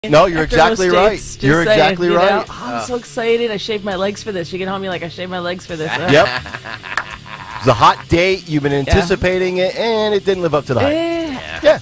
No, you're exactly right. You're exactly right. I'm so excited. I shaved my legs for this. You get home, you're like, I shaved my legs for this. Yep. It's a hot date. You've been anticipating it, and it didn't live up to the hype. Yeah.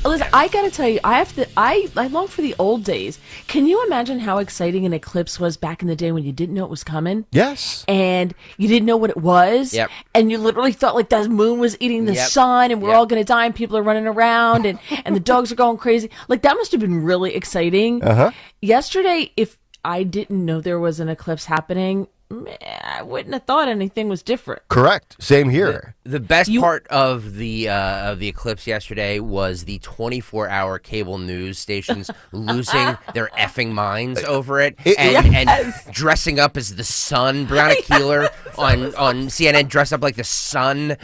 Listen, I gotta tell you, I long for the old days. Can you imagine how exciting an eclipse was back in the day when you didn't know it was coming? Yes. And you didn't know what it was. Yep. And you literally thought like the moon was eating the sun, and we're all gonna die, and people are running around, and the dogs are going crazy. Like, that must have been really exciting. Yesterday, if I didn't know there was an eclipse happening, I wouldn't have thought anything was different. Correct. Same here. The best part of the eclipse yesterday was the 24-hour cable news stations losing their effing minds over it, and dressing up as the sun. Brianna Keeler on CNN dressed up like the sun.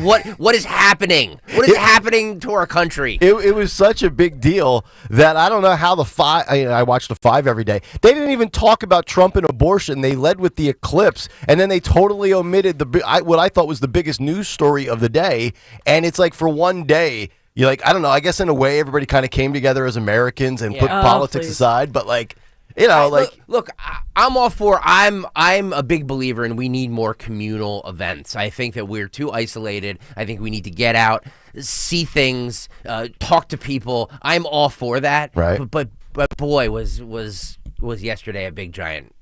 What is happening? What is happening to our country? It was such a big deal that I don't know how the five. I watch the Five every day. They didn't even talk about Trump and abortion. They led with the eclipse, and then they totally omitted what I thought was the biggest news story of the day. And it's like, for one day, you're like, I don't know, I guess in a way everybody kind of came together as Americans and put politics aside, but like, you know, look, I'm all for. I'm a big believer in we need more communal events. I think that we're too isolated. I think we need to get out, see things, talk to people. I'm all for that. Right. But boy, was yesterday a big giant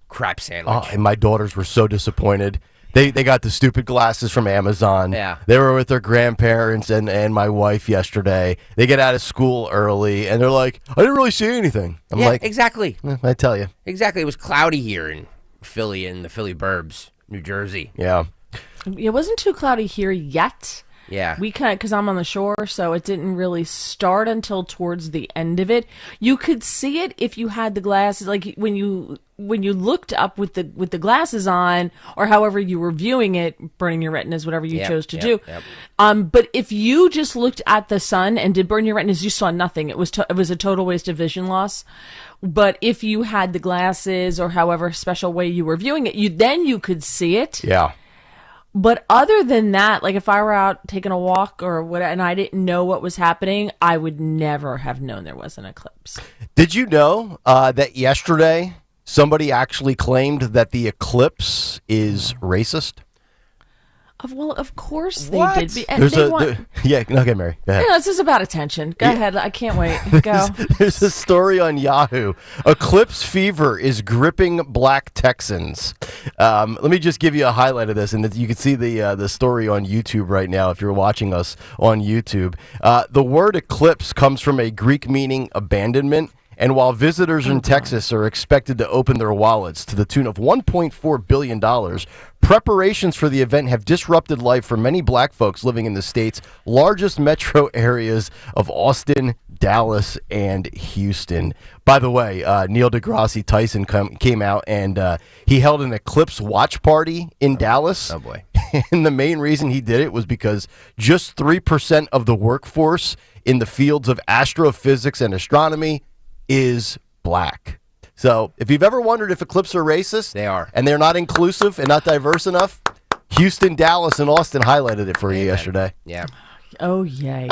crap sandwich. Oh, and my daughters were so disappointed. They got the stupid glasses from Amazon. Yeah. They were with their grandparents and my wife yesterday. They get out of school early, and they're like, I didn't really see anything. I'm like, exactly. I tell you. Exactly. It was cloudy here in Philly, in the Philly burbs, New Jersey. Yeah. It wasn't too cloudy here yet. Yeah. We kind of, because I'm on the shore, so it didn't really start until towards the end of it. You could see it if you had the glasses, like when you looked up with the glasses on, or however you were viewing it, burning your retinas, whatever you chose to do. But if you just looked at the sun and did burn your retinas, you saw nothing. It was a total waste of vision loss. But if you had the glasses, or however special way you were viewing it, you could see it. Yeah. But other than that, like if I were out taking a walk or what, and I didn't know what was happening, I would never have known there was an eclipse. Did you know that yesterday somebody actually claimed that the eclipse is racist? Well, of course they What? did. Okay, Mary. Go ahead. This is about attention. Go ahead. I can't wait. Go. There's a story on Yahoo. Eclipse fever is gripping black Texans. Let me just give you a highlight of this, and you can see the story on YouTube right now if you're watching us on YouTube. The word eclipse comes from a Greek meaning abandonment. And while visitors in Texas are expected to open their wallets to the tune of $1.4 billion, preparations for the event have disrupted life for many black folks living in the state's largest metro areas of Austin, Dallas, and Houston. By the way, Neil deGrasse Tyson came out, and he held an eclipse watch party in Dallas. Oh, boy. And the main reason he did it was because just 3% of the workforce in the fields of astrophysics and astronomy is black. So if you've ever wondered if eclipses are racist, they are, and they're not inclusive and not diverse enough, Houston, Dallas, and Austin highlighted it for you yesterday. Yeah. Oh, yay.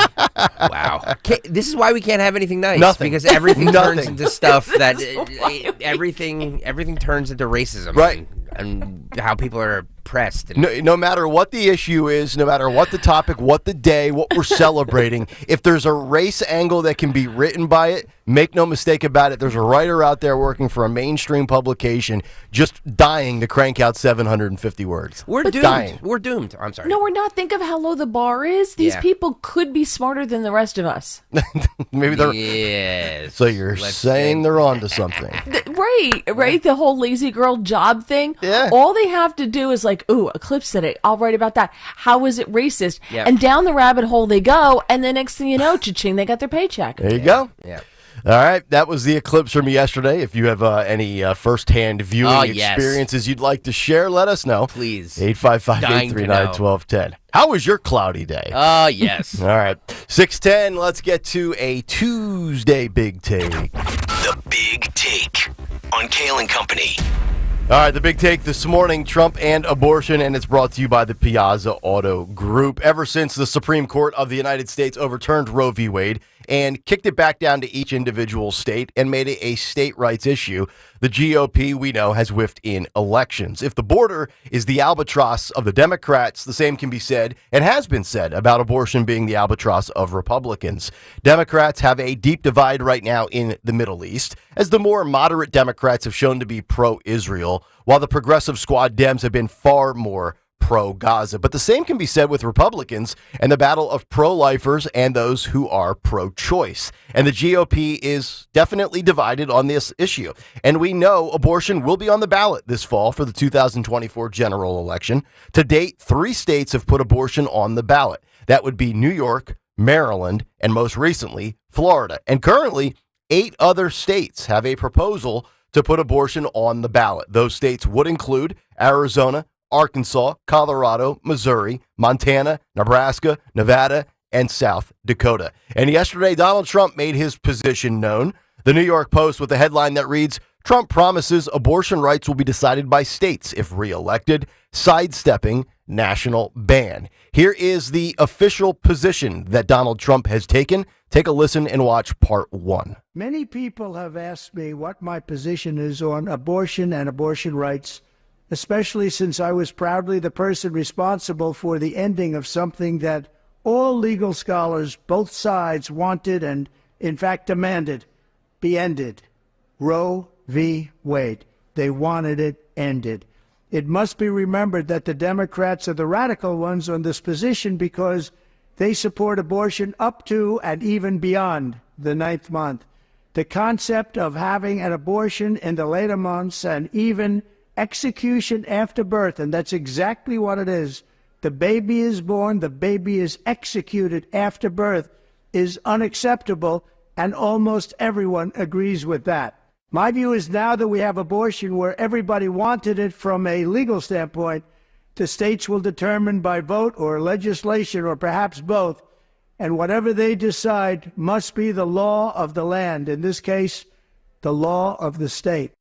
Wow. This is why we can't have anything nice. Nothing. Because everything turns into stuff that everything turns into racism. Right. And how people are oppressed. No matter what the issue is, no matter what the topic, what the day, what we're celebrating, if there's a race angle that can be written by it, make no mistake about it, there's a writer out there working for a mainstream publication just dying to crank out 750 words. We're doomed. Dying. We're doomed. I'm sorry. No, we're not. Think of how low the bar is. These people could be smarter than the rest of us. Maybe they're... Yes. So you're saying they're onto something. Right. The whole lazy girl job thing. Yeah. All they have to do is like, ooh, Eclipse said it. I'll write about that. How is it racist? Yep. And down the rabbit hole they go, and the next thing you know, cha-ching, they got their paycheck. There you go. Yeah. All right, that was the eclipse from yesterday. If you have any firsthand viewing experiences you'd like to share, let us know. Please. 855-839-1210. How was your cloudy day? Yes. All right, 6:10, let's get to a Tuesday Big Take. The Big Take on Kayal and Company. All right, the big take this morning, Trump and abortion, and it's brought to you by the Piazza Auto Group. Ever since the Supreme Court of the United States overturned Roe v. Wade, and kicked it back down to each individual state and made it a state rights issue. The GOP, we know, has whiffed in elections. If the border is the albatross of the Democrats, the same can be said and has been said about abortion being the albatross of Republicans. Democrats have a deep divide right now in the Middle East, as the more moderate Democrats have shown to be pro-Israel, while the progressive squad Dems have been far more pro-Gaza. But the same can be said with Republicans and the battle of pro-lifers and those who are pro-choice. And the GOP is definitely divided on this issue. And we know abortion will be on the ballot this fall for the 2024 general election. To date, 3 states have put abortion on the ballot. That would be New York, Maryland, and most recently, Florida. And currently, 8 other states have a proposal to put abortion on the ballot. Those states would include Arizona, Arkansas, Colorado, Missouri, Montana, Nebraska, Nevada, and South Dakota. And yesterday, Donald Trump made his position known. The New York Post with a headline that reads, Trump promises abortion rights will be decided by states if reelected, sidestepping national ban. Here is the official position that Donald Trump has taken. Take a listen and watch part 1. Many people have asked me what my position is on abortion and abortion rights, especially since I was proudly the person responsible for the ending of something that all legal scholars, both sides, wanted and, in fact, demanded be ended. Roe v. Wade. They wanted it ended. It must be remembered that the Democrats are the radical ones on this position because they support abortion up to and even beyond the 9th month. The concept of having an abortion in the later months and even execution after birth, and that's exactly what it is. The baby is born, the baby is executed after birth, is unacceptable, and almost everyone agrees with that. My view is now that we have abortion where everybody wanted it from a legal standpoint, the states will determine by vote or legislation or perhaps both, and whatever they decide must be the law of the land, in this case, the law of the state.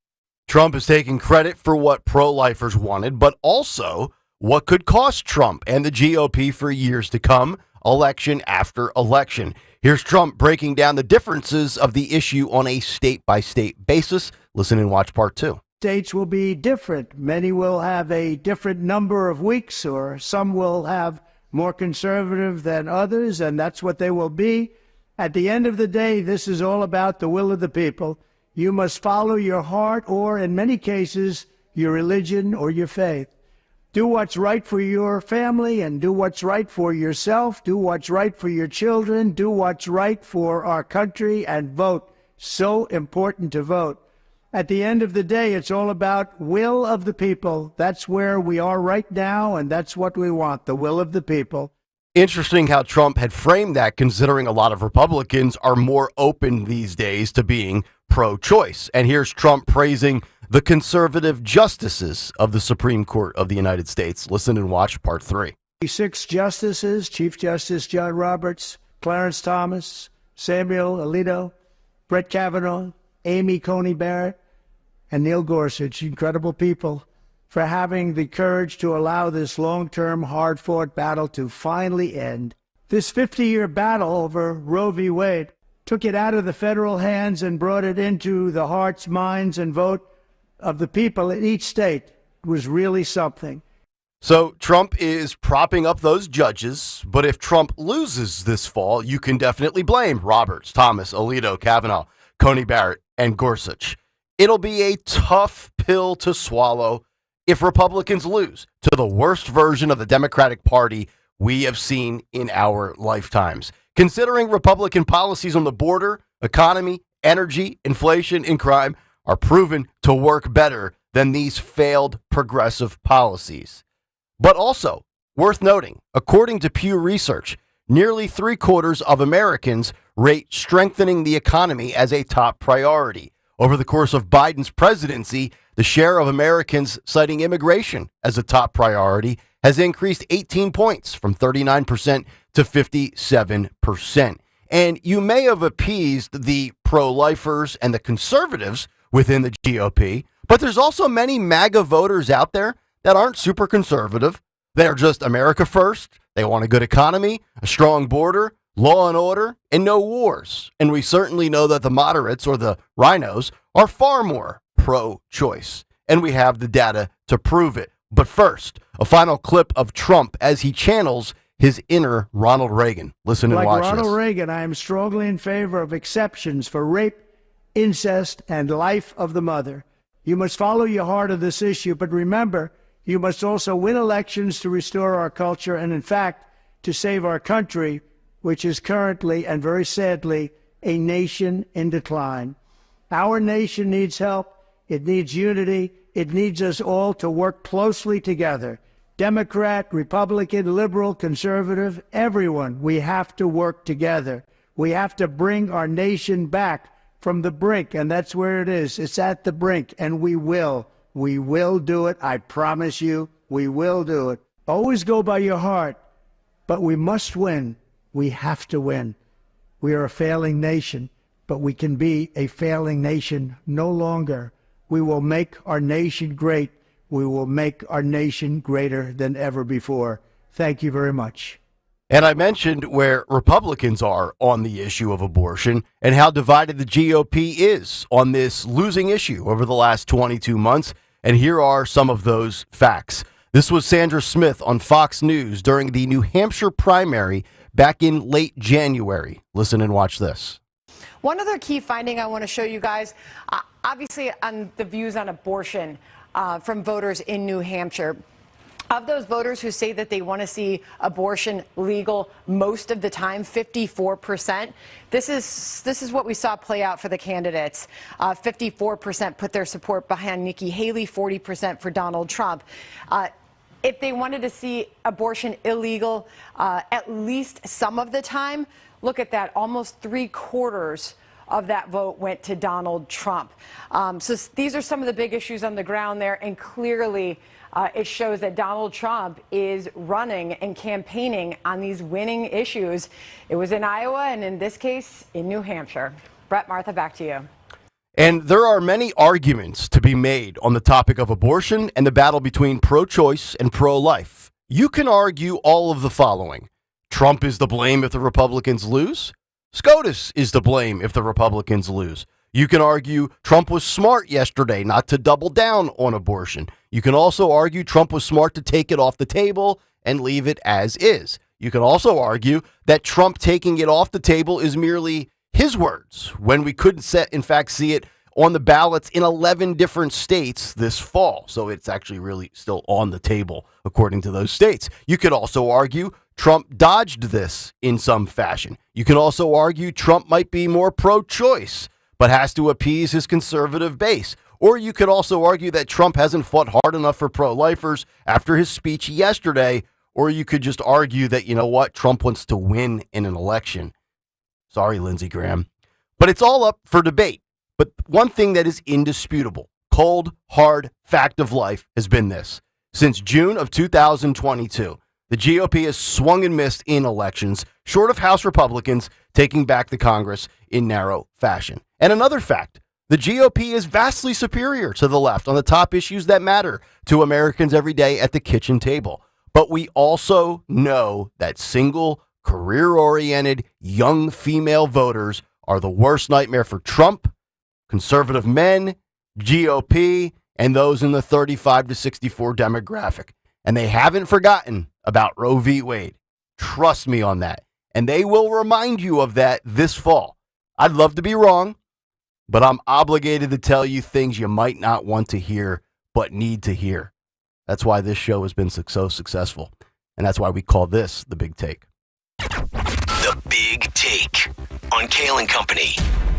Trump is taking credit for what pro-lifers wanted, but also what could cost Trump and the GOP for years to come, election after election. Here's Trump breaking down the differences of the issue on a state-by-state basis. Listen and watch part 2. States will be different. Many will have a different number of weeks, or some will have more conservative than others, and that's what they will be. At the end of the day, this is all about the will of the people. You must follow your heart or, in many cases, your religion or your faith. Do what's right for your family and do what's right for yourself. Do what's right for your children. Do what's right for our country and vote. So important to vote. At the end of the day, it's all about will of the people. That's where we are right now, and that's what we want, the will of the people. Interesting how Trump had framed that, considering a lot of Republicans are more open these days to being pro-choice. And here's Trump praising the conservative justices of the Supreme Court of the United States. Listen and watch part 3. 6 justices, Chief Justice John Roberts, Clarence Thomas, Samuel Alito, Brett Kavanaugh, Amy Coney Barrett, and Neil Gorsuch, incredible people, for having the courage to allow this long-term, hard-fought battle to finally end. This 50-year battle over Roe v. Wade took it out of the federal hands and brought it into the hearts, minds, and vote of the people in each state. It was really something. So Trump is propping up those judges, but if Trump loses this fall, you can definitely blame Roberts, Thomas, Alito, Kavanaugh, Coney Barrett, and Gorsuch. It'll be a tough pill to swallow if Republicans lose to the worst version of the Democratic Party we have seen in our lifetimes. Considering Republican policies on the border, economy, energy, inflation, and crime are proven to work better than these failed progressive policies. But also, worth noting, according to Pew Research, nearly 3/4 of Americans rate strengthening the economy as a top priority. Over the course of Biden's presidency, the share of Americans citing immigration as a top priority has increased 18 points from 39% to 57%. And you may have appeased the pro-lifers and the conservatives within the GOP, but there's also many MAGA voters out there that aren't super conservative. They're just America first. They want a good economy, a strong border, law and order, and no wars. And we certainly know that the moderates, or the rhinos, are far more pro-choice. And we have the data to prove it. But first, a final clip of Trump as he channels his inner Ronald Reagan. Listen and watch this. Like Ronald Reagan, I am strongly in favor of exceptions for rape, incest, and life of the mother. You must follow your heart of this issue, but remember, you must also win elections to restore our culture and, in fact, to save our country, which is currently, and very sadly, a nation in decline. Our nation needs help. It needs unity. It needs us all to work closely together. Democrat, Republican, liberal, conservative, everyone, we have to work together. We have to bring our nation back from the brink, and that's where it is. It's at the brink, and we will. We will do it. I promise you, we will do it. Always go by your heart, but we must win. We have to win. We are a failing nation, but we can be a failing nation no longer. We will make our nation great. We will make our nation greater than ever before. Thank you very much. And I mentioned where Republicans are on the issue of abortion and how divided the GOP is on this losing issue over the last 22 months. And here are some of those facts. This was Sandra Smith on Fox News during the New Hampshire primary back in late January. Listen and watch this. One other key finding I want to show you guys, obviously on the views on abortion from voters in New Hampshire. Of those voters who say that they want to see abortion legal most of the time, 54%. This is what we saw play out for the candidates. 54% put their support behind Nikki Haley, 40% for Donald Trump. If they wanted to see abortion illegal at least some of the time, look at that, almost 3/4 of that vote went to Donald Trump. So these are some of the big issues on the ground there, and clearly it shows that Donald Trump is running and campaigning on these winning issues. It was in Iowa, and in this case, in New Hampshire. Brett, Martha, back to you. And there are many arguments to be made on the topic of abortion and the battle between pro-choice and pro-life. You can argue all of the following. Trump is to blame if the Republicans lose. SCOTUS is to blame if the Republicans lose. You can argue Trump was smart yesterday not to double down on abortion. You can also argue Trump was smart to take it off the table and leave it as is. You can also argue that Trump taking it off the table is merely his words when we couldn't in fact see it on the ballots in 11 different states this fall. So it's actually really still on the table according to those states. You could also argue Trump dodged this in some fashion. You can also argue Trump might be more pro-choice, but has to appease his conservative base. Or you could also argue that Trump hasn't fought hard enough for pro-lifers after his speech yesterday. Or you could just argue that, you know what, Trump wants to win in an election. Sorry, Lindsey Graham. But it's all up for debate. But one thing that is indisputable, cold, hard fact of life has been this. Since June of 2022, the GOP has swung and missed in elections, short of House Republicans taking back the Congress in narrow fashion. And another fact, the GOP is vastly superior to the left on the top issues that matter to Americans every day at the kitchen table. But we also know that single, career-oriented, young female voters are the worst nightmare for Trump, conservative men, GOP, and those in the 35 to 64 demographic. And they haven't forgotten about Roe v. Wade. Trust me on that. And they will remind you of that this fall. I'd love to be wrong, but I'm obligated to tell you things you might not want to hear, but need to hear. That's why this show has been so successful. And that's why we call this The Big Take. The Big Take on Kayal and Company.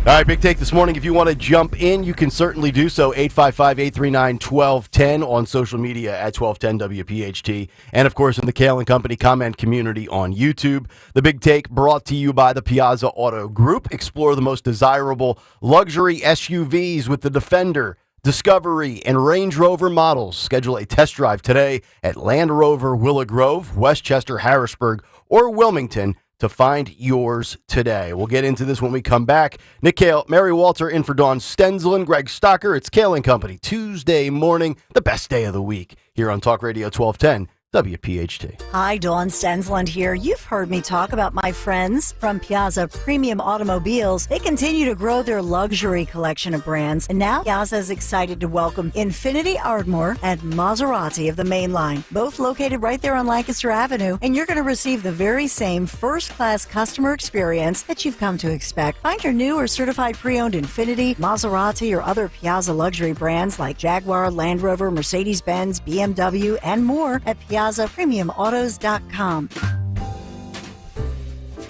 All right, Big Take this morning. If you want to jump in, you can certainly do so. 855-839-1210 on social media at 1210 WPHT. And, of course, in the Kayal and Company comment community on YouTube. The Big Take brought to you by the Piazza Auto Group. Explore the most desirable luxury SUVs with the Defender, Discovery, and Range Rover models. Schedule a test drive today at Land Rover Willow Grove, Westchester, Harrisburg, or Wilmington to find yours today. We'll get into this when we come back. Nick Kayal, Mary Walter in for Dawn Stenzel and Greg Stocker. It's Kayal and Company, Tuesday morning, the best day of the week, here on Talk Radio 1210 WPHT. Hi, Dawn Stensland here. You've heard me talk about my friends from Piazza Premium Automobiles. They continue to grow their luxury collection of brands, and now Piazza is excited to welcome Infiniti Ardmore and Maserati of the main line, both located right there on Lancaster Avenue, and you're going to receive the very same first-class customer experience that you've come to expect. Find your new or certified pre-owned Infiniti, Maserati, or other Piazza luxury brands like Jaguar, Land Rover, Mercedes-Benz, BMW, and more at PiazzaPremiumAutos.com.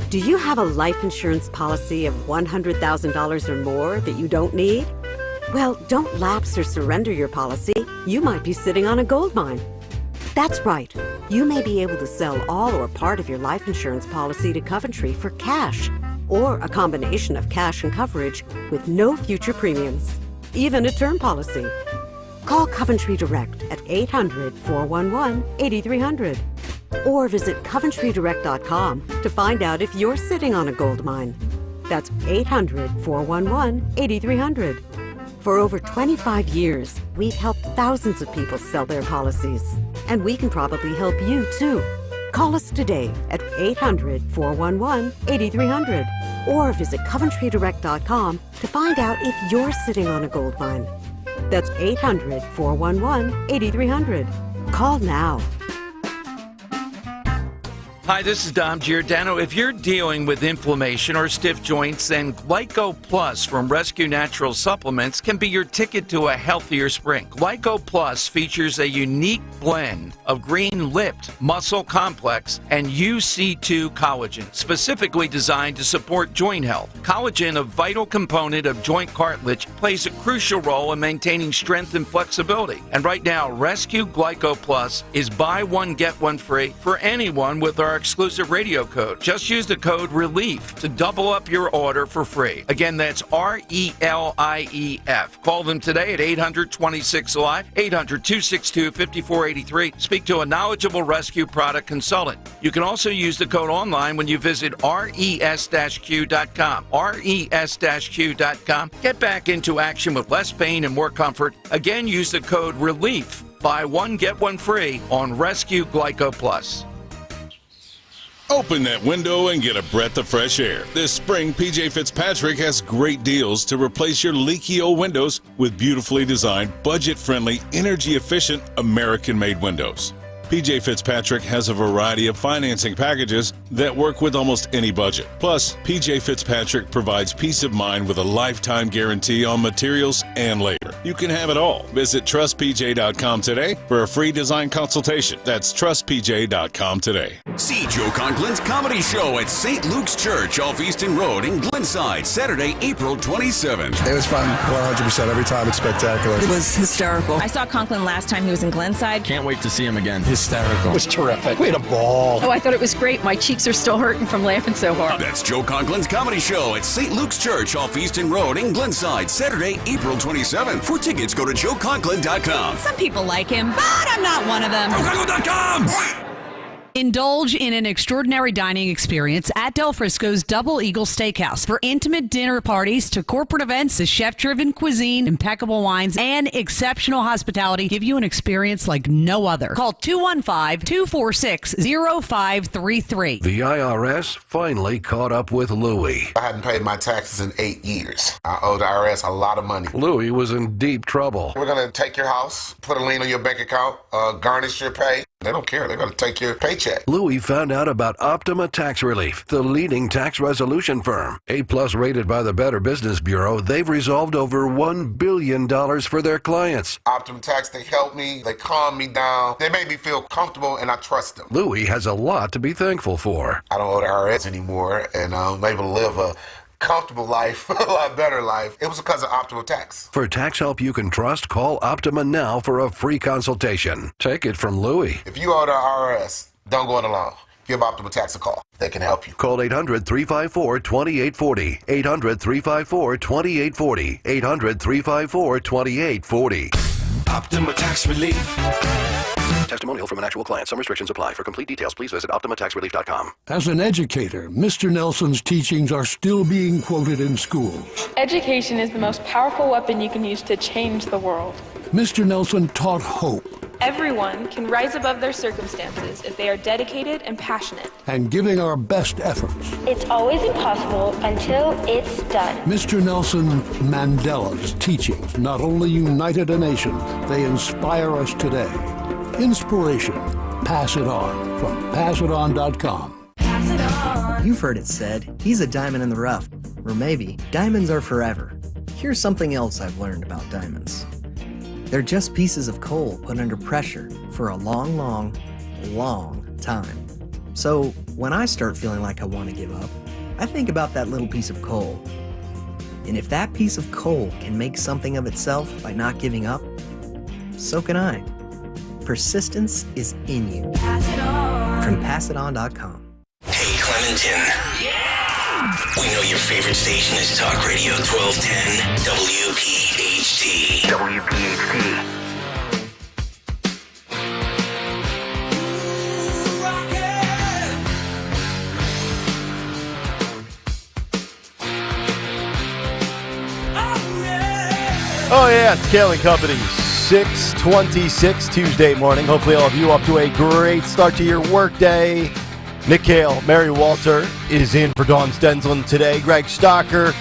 Do you have a life insurance policy of $100,000 or more that you don't need? Well, don't lapse or surrender your policy. You might be sitting on a gold mine. That's right. You may be able to sell all or part of your life insurance policy to Coventry for cash, or a combination of cash and coverage with no future premiums, even a term policy. Call Coventry Direct at 800-411-8300 or visit CoventryDirect.com to find out if you're sitting on a gold mine. That's 800-411-8300. For over 25 years, we've helped thousands of people sell their policies, and we can probably help you too. Call us today at 800-411-8300 or visit CoventryDirect.com to find out if you're sitting on a gold mine. That's 800-411-8300. Call now. Hi, this is Dom Giordano. If you're dealing with inflammation or stiff joints, then Glyco Plus from Rescue Natural Supplements can be your ticket to a healthier spring. Glyco Plus features a unique blend of green-lipped muscle complex and UC2 collagen, specifically designed to support joint health. Collagen, a vital component of joint cartilage, plays a crucial role in maintaining strength and flexibility. And right now, Rescue Glyco Plus is buy one, get one free for anyone with our exclusive radio code. Just use the code RELIEF to double up your order for free. Again, that's RELIEF. Call them today at 800-26-ALIVE, 800-262-5483. Speak to a knowledgeable rescue product consultant. You can also use the code online when you visit res-q.com. res-q.com. Get back into action with less pain and more comfort. Again, use the code RELIEF. Buy one, get one free on Rescue Glyco Plus. Open that window and get a breath of fresh air. This spring, PJ Fitzpatrick has great deals to replace your leaky old windows with beautifully designed, budget-friendly, energy-efficient, American-made windows. PJ Fitzpatrick has a variety of financing packages that work with almost any budget. Plus, PJ Fitzpatrick provides peace of mind with a lifetime guarantee on materials and labor. You can have it all. Visit trustpj.com today for a free design consultation. That's trustpj.com today. See Joe Conklin's comedy show at St. Luke's Church off Easton Road in Glenside, Saturday, April 27th. It was fun, 100%. Every time it's spectacular. It was hysterical. I saw Conklin last time he was in Glenside. Can't wait to see him again. Hysterical. It was terrific. We had a ball. Oh, I thought it was great. My cheeks are still hurting from laughing so hard. That's Joe Conklin's comedy show at St. Luke's Church off Easton Road in Glenside, Saturday, April 27th. For tickets, go to joeconklin.com. Some people like him, but I'm not one of them. joeconklin.com! Indulge in an extraordinary dining experience at Del Frisco's Double Eagle Steakhouse. For intimate dinner parties to corporate events, the chef-driven cuisine, impeccable wines, and exceptional hospitality give you an experience like no other. Call 215-246-0533. The IRS finally caught up with Louie. I hadn't paid my taxes in 8 years. I owe the IRS a lot of money. Louie was in deep trouble. We're going to take your house, put a lien on your bank account, garnish your pay. They don't care. They're going to take your paycheck. Louie found out about Optima Tax Relief, the leading tax resolution firm. A-plus rated by the Better Business Bureau, they've resolved over $1 billion for their clients. Optima Tax, they help me. They calm me down. They make me feel comfortable, and I trust them. Louie has a lot to be thankful for. I don't owe the IRS anymore, and I'm able to live a comfortable life, a lot better life. It was because of Optima Tax. For tax help you can trust, call Optima now for a free consultation. Take it from Louie. If you owe the IRS, don't go it alone. Give Optima Tax a call. They can help you. Call 800-354-2840. 800-354-2840. 800-354-2840. Optima Tax Relief. Testimonial from an actual client. Some restrictions apply. For complete details, please visit OptimaTaxRelief.com. As an educator, Mr. Nelson's teachings are still being quoted in schools. Education is the most powerful weapon you can use to change the world. Mr. Nelson taught hope Everyone can rise above their circumstances if they are dedicated and passionate. And giving our best efforts. It's always impossible until it's done. Mr. Nelson Mandela's teachings not only united a nation, they inspire us today. Inspiration. Pass it on from passiton.com. Pass it on. You've heard it said, he's a diamond in the rough. Or maybe, diamonds are forever. Here's something else I've learned about diamonds. They're just pieces of coal put under pressure for a long, long, long time. So when I start feeling like I want to give up, I think about that little piece of coal. And if that piece of coal can make something of itself by not giving up, so can I. Persistence is in you. Pass it on. From passiton.com. Hey, Clementon. Yeah! We know your favorite station is Talk Radio 1210 WPHT. WPHT. Oh yeah, it's Kayal and Company, 6:26 Tuesday morning. Hopefully all of you off to a great start to your workday. Nick Kayal, Mary Walter is in for Dawn Stensland today. Greg Stocker,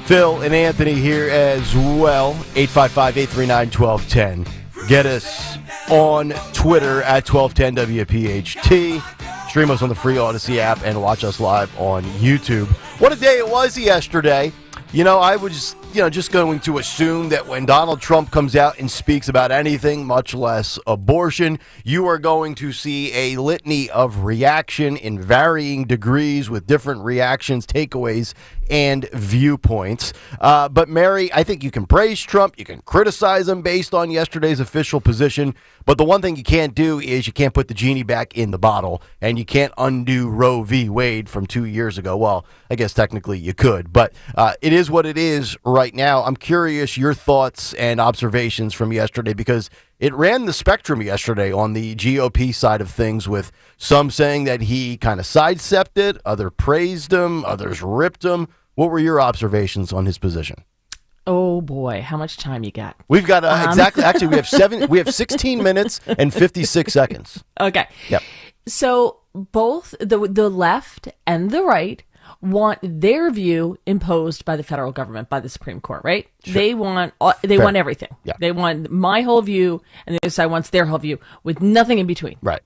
Phil, and Anthony here as well. 855-839-1210. Get us on Twitter at 1210WPHT. Stream us on the free Odyssey app and watch us live on YouTube. What a day it was yesterday. You know, I was just going to assume that when Donald Trump comes out and speaks about anything, much less abortion, you are going to see a litany of reaction in varying degrees with different reactions, takeaways, and viewpoints. But Mary, I think you can praise Trump, you can criticize him based on yesterday's official position, but the one thing you can't do is you can't put the genie back in the bottle, and you can't undo Roe v. Wade from 2 years ago. Well, I guess technically you could, but it is what it is right now. I'm curious your thoughts and observations from yesterday, because it ran the spectrum yesterday on the GOP side of things, with some saying that he kind of sidestepped it, others praised him, others ripped him. What were your observations on his position? Oh boy, how much time you got? We've got exactly. Actually, we have 16 minutes and 56 seconds. Okay. Yep. So both the left and the right want their view imposed by the federal government, by the Supreme Court, right? Sure. They want everything. Yeah. They want my whole view, and the other side wants their whole view, with nothing in between. Right.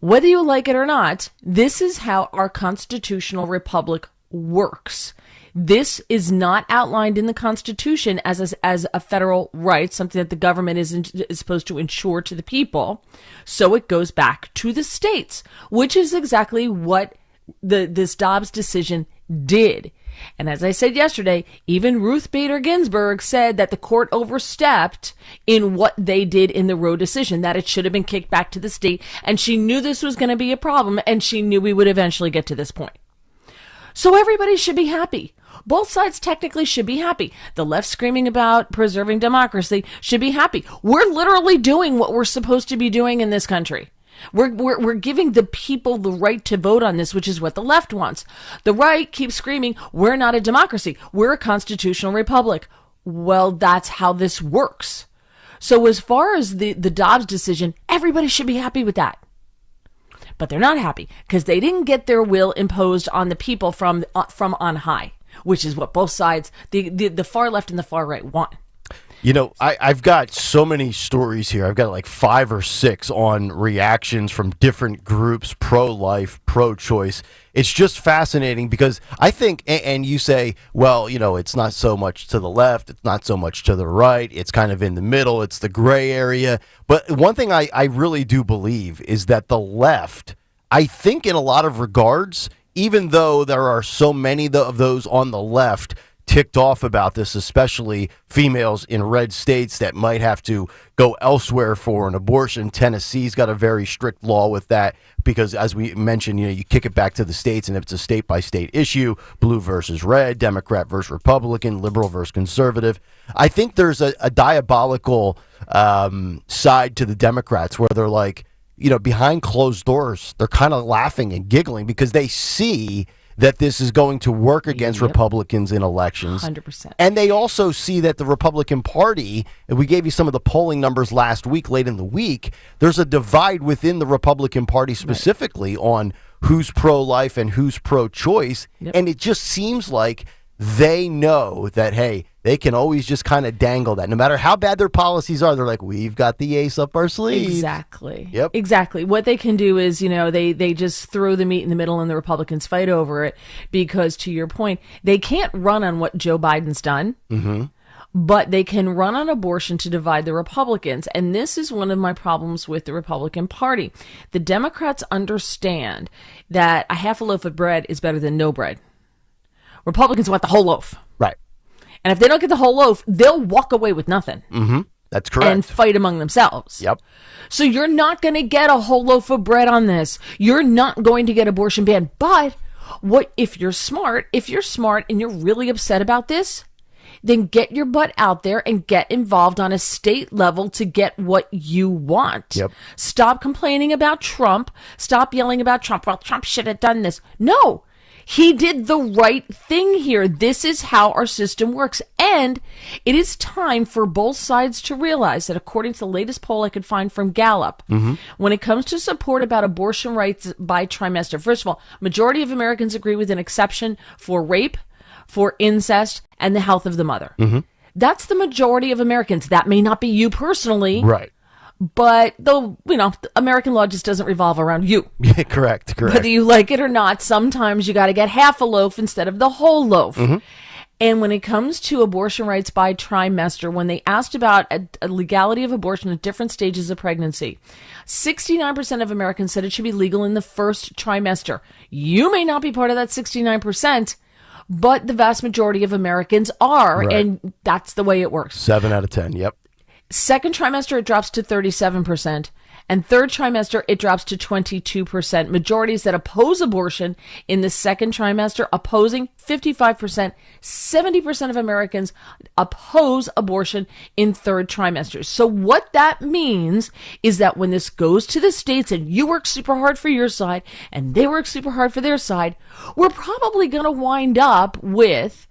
Whether you like it or not, this is how our constitutional republic works. This is not outlined in the Constitution as a federal right, something that the government is supposed to ensure to the people. So it goes back to the states, which is exactly what this Dobbs decision did. And as I said yesterday, even Ruth Bader Ginsburg said that the court overstepped in what they did in the Roe decision, that it should have been kicked back to the state. And she knew this was going to be a problem, and she knew we would eventually get to this point. So everybody should be happy. Both sides technically should be happy. The left screaming about preserving democracy should be happy. We're literally doing what we're supposed to be doing in this country. We're giving the people the right to vote on this, which is what the left wants. The right keeps screaming, we're not a democracy. We're a constitutional republic. Well, that's how this works. So as far as the Dobbs decision, everybody should be happy with that. But they're not happy because they didn't get their will imposed on the people from on high, which is what both sides, the far left and the far right, want. You know, I've got so many stories here. I've got like 5 or 6 on reactions from different groups, pro-life, pro-choice. It's just fascinating because I think, and you say, well, you know, it's not so much to the left, it's not so much to the right, it's kind of in the middle, it's the gray area. But one thing I really do believe is that the left, I think in a lot of regards, even though there are so many of those on the left ticked off about this, especially females in red states that might have to go elsewhere for an abortion. Tennessee's got a very strict law with that because, as we mentioned, you know, you kick it back to the states, and if it's a state-by-state issue, blue versus red, Democrat versus Republican, liberal versus conservative. I think there's a diabolical side to the Democrats where they're like, you know, behind closed doors, they're kind of laughing and giggling because they see that this is going to work against Republicans in elections. 100%. And they also see that the Republican Party, and we gave you some of the polling numbers last week, late in the week, there's a divide within the Republican Party specifically on who's pro-life and who's pro-choice. And it just seems like they know that, hey, they can always just kind of dangle that. No matter how bad their policies are, they're like, we've got the ace up our sleeve. Exactly. Yep. Exactly. What they can do is, they just throw the meat in the middle and the Republicans fight over it because, to your point, they can't run on what Joe Biden's done. Mm-hmm. But they can run on abortion to divide the Republicans. And this is one of my problems with the Republican Party. The Democrats understand that a half a loaf of bread is better than no bread. Republicans want the whole loaf. Right. And if they don't get the whole loaf, they'll walk away with nothing. Mm-hmm. That's correct. And fight among themselves. Yep. So you're not going to get a whole loaf of bread on this. You're not going to get abortion banned. But what if you're smart? If you're smart and you're really upset about this, then get your butt out there and get involved on a state level to get what you want. Yep. Stop complaining about Trump. Stop yelling about Trump. Well, Trump should have done this. No. He did the right thing here. This is how our system works. And it is time for both sides to realize that, according to the latest poll I could find from Gallup, when it comes to support about abortion rights by trimester, first of all, majority of Americans agree with an exception for rape, for incest, and the health of the mother. That's the majority of Americans. That may not be you personally. Right. But though, American law just doesn't revolve around you. Yeah, correct. Whether you like it or not, sometimes you got to get half a loaf instead of the whole loaf. And when it comes to abortion rights by trimester, when they asked about a legality of abortion at different stages of pregnancy, 69% of Americans said it should be legal in the first trimester. You may not be part of that 69%, but the vast majority of Americans are, and that's the way it works. 7 out of 10, yep. Second trimester, it drops to 37%. And third trimester, it drops to 22%. Majorities that oppose abortion in the second trimester, opposing 55%. 70% of Americans oppose abortion in third trimesters. So what that means is that when this goes to the states and you work super hard for your side and they work super hard for their side, we're probably going to wind up with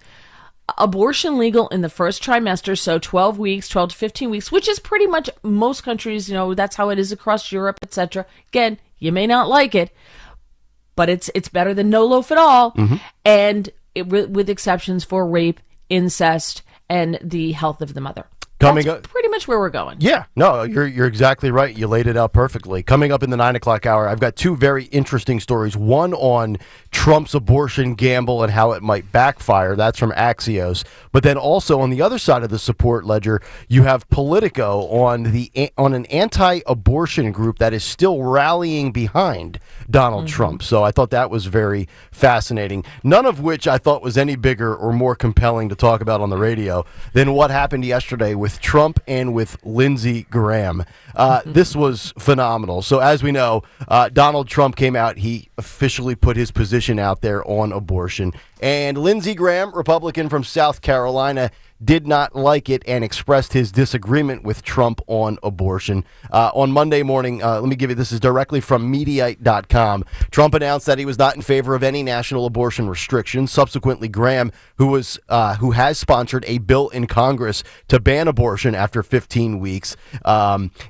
abortion legal in the first trimester, so 12 weeks, 12 to 15 weeks, which is pretty much most countries, that's how it is across Europe, etc. Again, you may not like it, but it's better than no loaf at all, and with exceptions for rape, incest, and the health of the mother. Coming That's up, pretty much where we're going. Yeah, no, you're exactly right. You laid it out perfectly. Coming up in the 9 o'clock hour, I've got two very interesting stories. One on Trump's abortion gamble and how it might backfire. That's from Axios. But then also on the other side of the support ledger, you have Politico on an anti-abortion group that is still rallying behind Donald Trump. So I thought that was very fascinating. None of which I thought was any bigger or more compelling to talk about on the radio than what happened yesterday with Trump and with Lindsey Graham. This was phenomenal. So as we know, Donald Trump came out. He officially put his position out there on abortion. And Lindsey Graham, Republican from South Carolina, did not like it and expressed his disagreement with Trump on abortion. On Monday morning, let me give you, this is directly from Mediaite.com. Trump announced that he was not in favor of any national abortion restrictions. Subsequently, Graham, who has sponsored a bill in Congress to ban abortion after 15 weeks,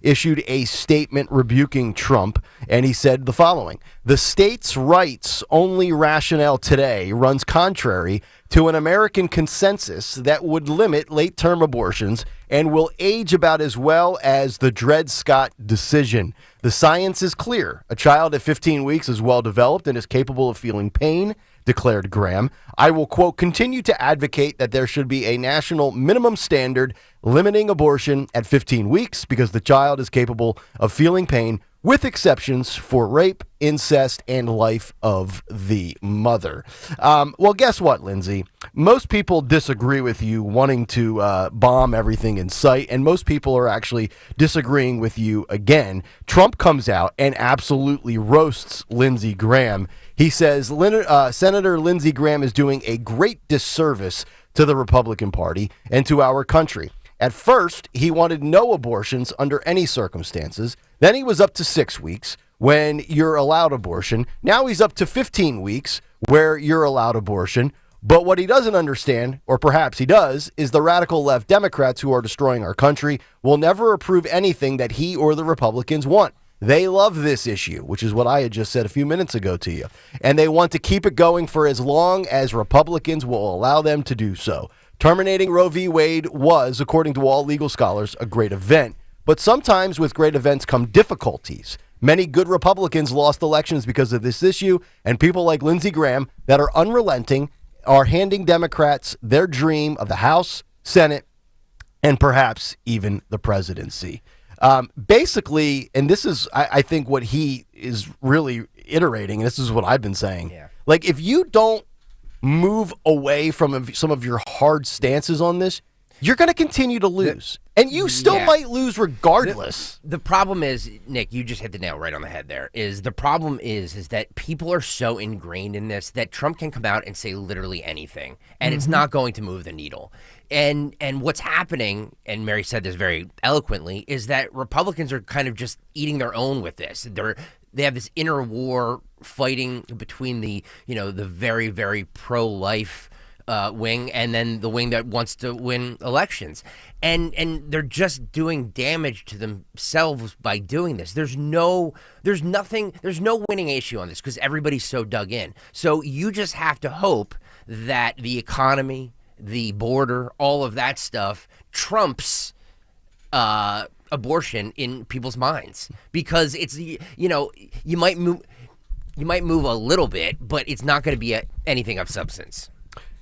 issued a statement rebuking Trump, and he said the following: "The states' rights only rationale today runs contrary to an American consensus that would limit late-term abortions and will age about as well as the Dred Scott decision. The science is clear. A child at 15 weeks is well-developed and is capable of feeling pain," declared Graham. "I will, quote, continue to advocate that there should be a national minimum standard limiting abortion at 15 weeks because the child is capable of feeling pain, with exceptions for rape, incest, and life of the mother." Well, guess what, Lindsay? Most people disagree with you wanting to bomb everything in sight, and most people are actually disagreeing with you again. Trump comes out and absolutely roasts Lindsey Graham. He says Senator Lindsey Graham is doing a great disservice to the Republican Party and to our country. At first, he wanted no abortions under any circumstances. Then he was up to 6 weeks when you're allowed abortion. Now he's up to 15 weeks where you're allowed abortion. But what he doesn't understand, or perhaps he does, is the radical left Democrats who are destroying our country will never approve anything that he or the Republicans want. They love this issue, which is what I had just said a few minutes ago to you. And they want to keep it going for as long as Republicans will allow them to do so. Terminating Roe v. Wade was, according to all legal scholars, a great event. But sometimes with great events come difficulties. Many good Republicans lost elections because of this issue, and people like Lindsey Graham that are unrelenting are handing Democrats their dream of the House, Senate, and perhaps even the presidency. Basically, and this is, I think, what he is really iterating, and this is what I've been saying. Yeah. Like, if you don't move away from some of your hard stances on this, you're going to continue to lose. And you still might lose regardless. The problem is, Nick, you just hit the nail right on the head there, is the problem is that people are so ingrained in this that Trump can come out and say literally anything, and it's not going to move the needle. And what's happening, and Mary said this very eloquently, is that Republicans are kind of just eating their own with this. They have this inner war fighting between the very, very pro-life wing and then the wing that wants to win elections. And they're just doing damage to themselves by doing this. There's no winning issue on this because everybody's so dug in. So you just have to hope that the economy, the border, all of that stuff trumps abortion in people's minds, because it's, you might move a little bit, but it's not going to be anything of substance.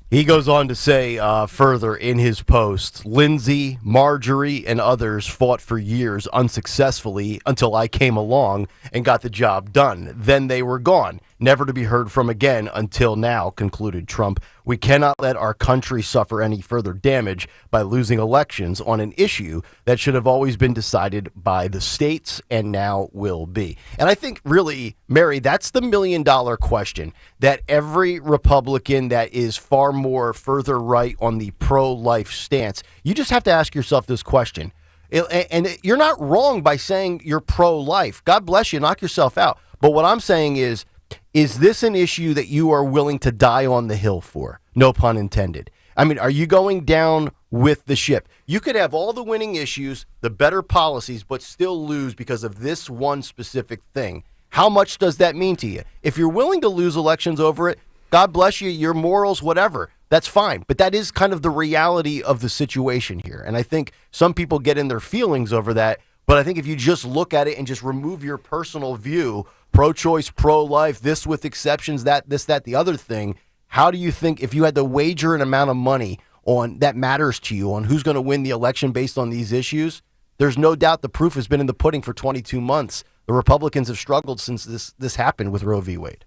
He goes on to say further in his post, Lindsay, Marjorie, and others fought for years unsuccessfully until I came along and got the job done. Then they were gone, never to be heard from again until now, concluded Trump. We cannot let our country suffer any further damage by losing elections on an issue that should have always been decided by the states and now will be. And I think really, Mary, that's the $1 million question that every Republican that is far more further right on the pro-life stance, you just have to ask yourself this question. And you're not wrong by saying you're pro-life. God bless you. Knock yourself out. But what I'm saying is this an issue that you are willing to die on the hill for? No pun intended. I mean, are you going down with the ship? You could have all the winning issues, the better policies, but still lose because of this one specific thing. How much does that mean to you? If you're willing to lose elections over it, God bless you, your morals, whatever, that's fine. But that is kind of the reality of the situation here. And I think some people get in their feelings over that. But I think if you just look at it and just remove your personal view, pro-choice, pro-life, this with exceptions, that, this, that, the other thing, how do you think, if you had to wager an amount of money on that matters to you, on who's going to win the election based on these issues, there's no doubt the proof has been in the pudding for 22 months. The Republicans have struggled since this happened with Roe v. Wade.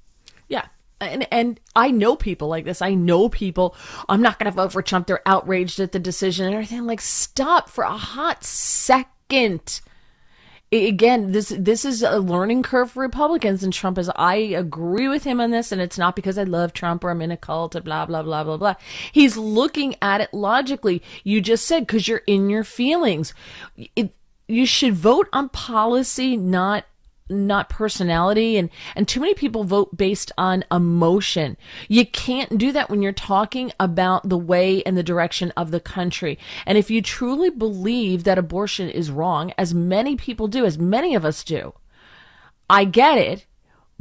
Yeah. And I know people like this. I know people, I'm not going to vote for Trump. They're outraged at the decision and everything. I'm like, stop for a hot second. Again, this is a learning curve for Republicans, and Trump is, I agree with him on this, and it's not because I love Trump or I'm in a cult or blah, blah, blah, blah, blah. He's looking at it logically. You just said, because you're in your feelings. You should vote on policy, not personality, and too many people vote based on emotion. You can't do that when you're talking about the way and the direction of the country. And if you truly believe that abortion is wrong, as many people do, as many of us do, I get it,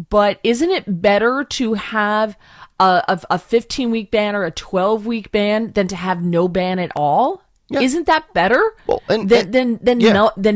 but isn't it better to have a 15-week ban or a 12-week ban than to have no ban at all? Yeah. Isn't that better than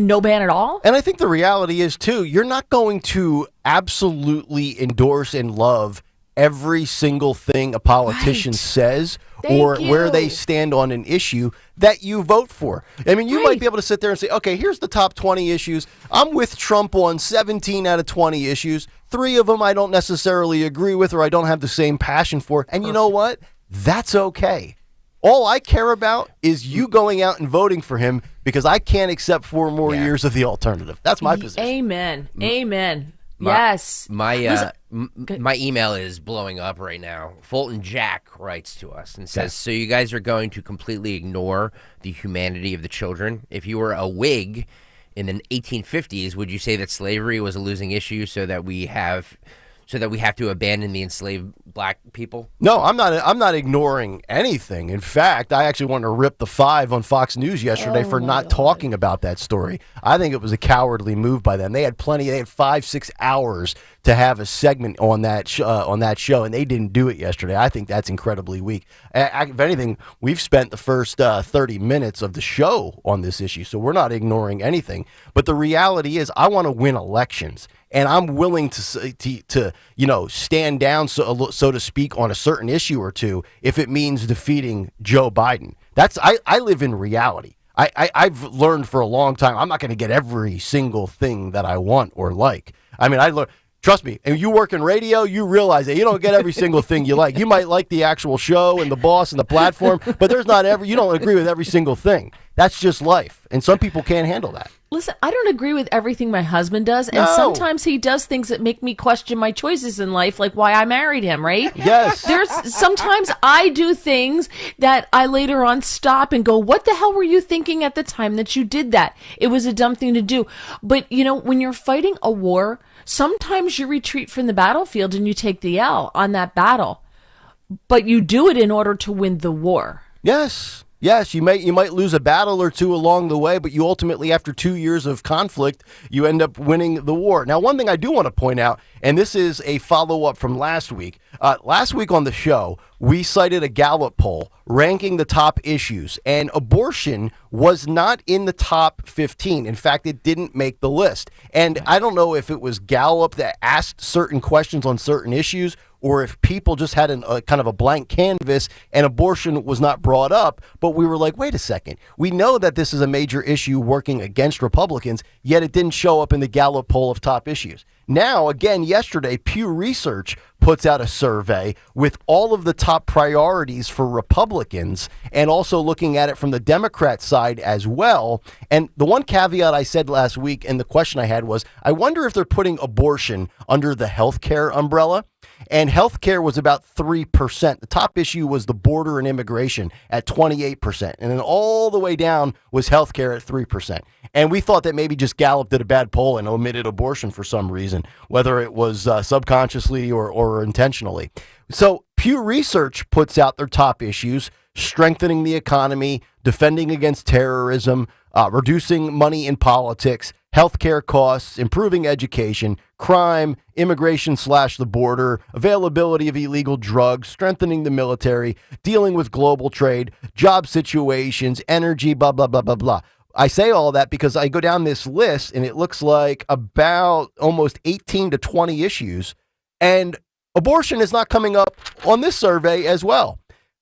no ban at all? And I think the reality is, too, you're not going to absolutely endorse and love every single thing a politician says or where they stand on an issue that you vote for. I mean, you might be able to sit there and say, okay, here's the top 20 issues. I'm with Trump on 17 out of 20 issues. 3 of them I don't necessarily agree with or I don't have the same passion for. And you know what? That's okay. All I care about is you going out and voting for him because I can't accept 4 more years of the alternative. That's my position. Amen. Amen. Yes. My email is blowing up right now. Fulton Jack writes to us and says, so you guys are going to completely ignore the humanity of the children? If you were a Whig in the 1850s, would you say that slavery was a losing issue so that we have so that we have to abandon the enslaved black people? No, I'm not ignoring anything. In fact, I actually wanted to rip the 5 on Fox News yesterday for not talking about that story. I think it was a cowardly move by them. They had 5-6 hours to have a segment on that show, and they didn't do it yesterday. I think that's incredibly weak. If anything, we've spent the first 30 minutes of the show on this issue, so we're not ignoring anything. But the reality is, I want to win elections. And I'm willing to stand down, so to speak, on a certain issue or two if it means defeating Joe Biden. I live in reality. I've learned for a long time I'm not going to get every single thing that I want or like. I mean, trust me, and you work in radio, you realize that you don't get every single thing you like. You might like the actual show and the boss and the platform, but you don't agree with every single thing. That's just life, and some people can't handle that. Listen, I don't agree with everything my husband does, and sometimes he does things that make me question my choices in life, like why I married him, right? Yes. Sometimes I do things that I later on stop and go, what the hell were you thinking at the time that you did that? It was a dumb thing to do. But, when you're fighting a war, sometimes you retreat from the battlefield and you take the L on that battle, but you do it in order to win the war. Yes. Yes, you might lose a battle or two along the way, but you ultimately, after 2 years of conflict, you end up winning the war. Now, one thing I do want to point out, and this is a follow-up from last week. Last week on the show, we cited a Gallup poll ranking the top issues, and abortion was not in the top 15. In fact, it didn't make the list. And I don't know if it was Gallup that asked certain questions on certain issues, or if people just had a kind of a blank canvas and abortion was not brought up. But we were like, wait a second. We know that this is a major issue working against Republicans, yet it didn't show up in the Gallup poll of top issues. Now, again, yesterday, Pew Research puts out a survey with all of the top priorities for Republicans and also looking at it from the Democrat side as well. And the one caveat I said last week and the question I had was, I wonder if they're putting abortion under the healthcare umbrella. And healthcare was about 3%. The top issue was the border and immigration at 28%. And then all the way down was healthcare at 3%. And we thought that maybe just Gallup did a bad poll and omitted abortion for some reason, whether it was subconsciously or intentionally. So Pew Research puts out their top issues: strengthening the economy, defending against terrorism, reducing money in politics, healthcare costs, improving education, crime, immigration / the border, availability of illegal drugs, strengthening the military, dealing with global trade, job situations, energy, blah, blah, blah, blah, blah. I say all that because I go down this list and it looks like about almost 18 to 20 issues, and abortion is not coming up on this survey as well.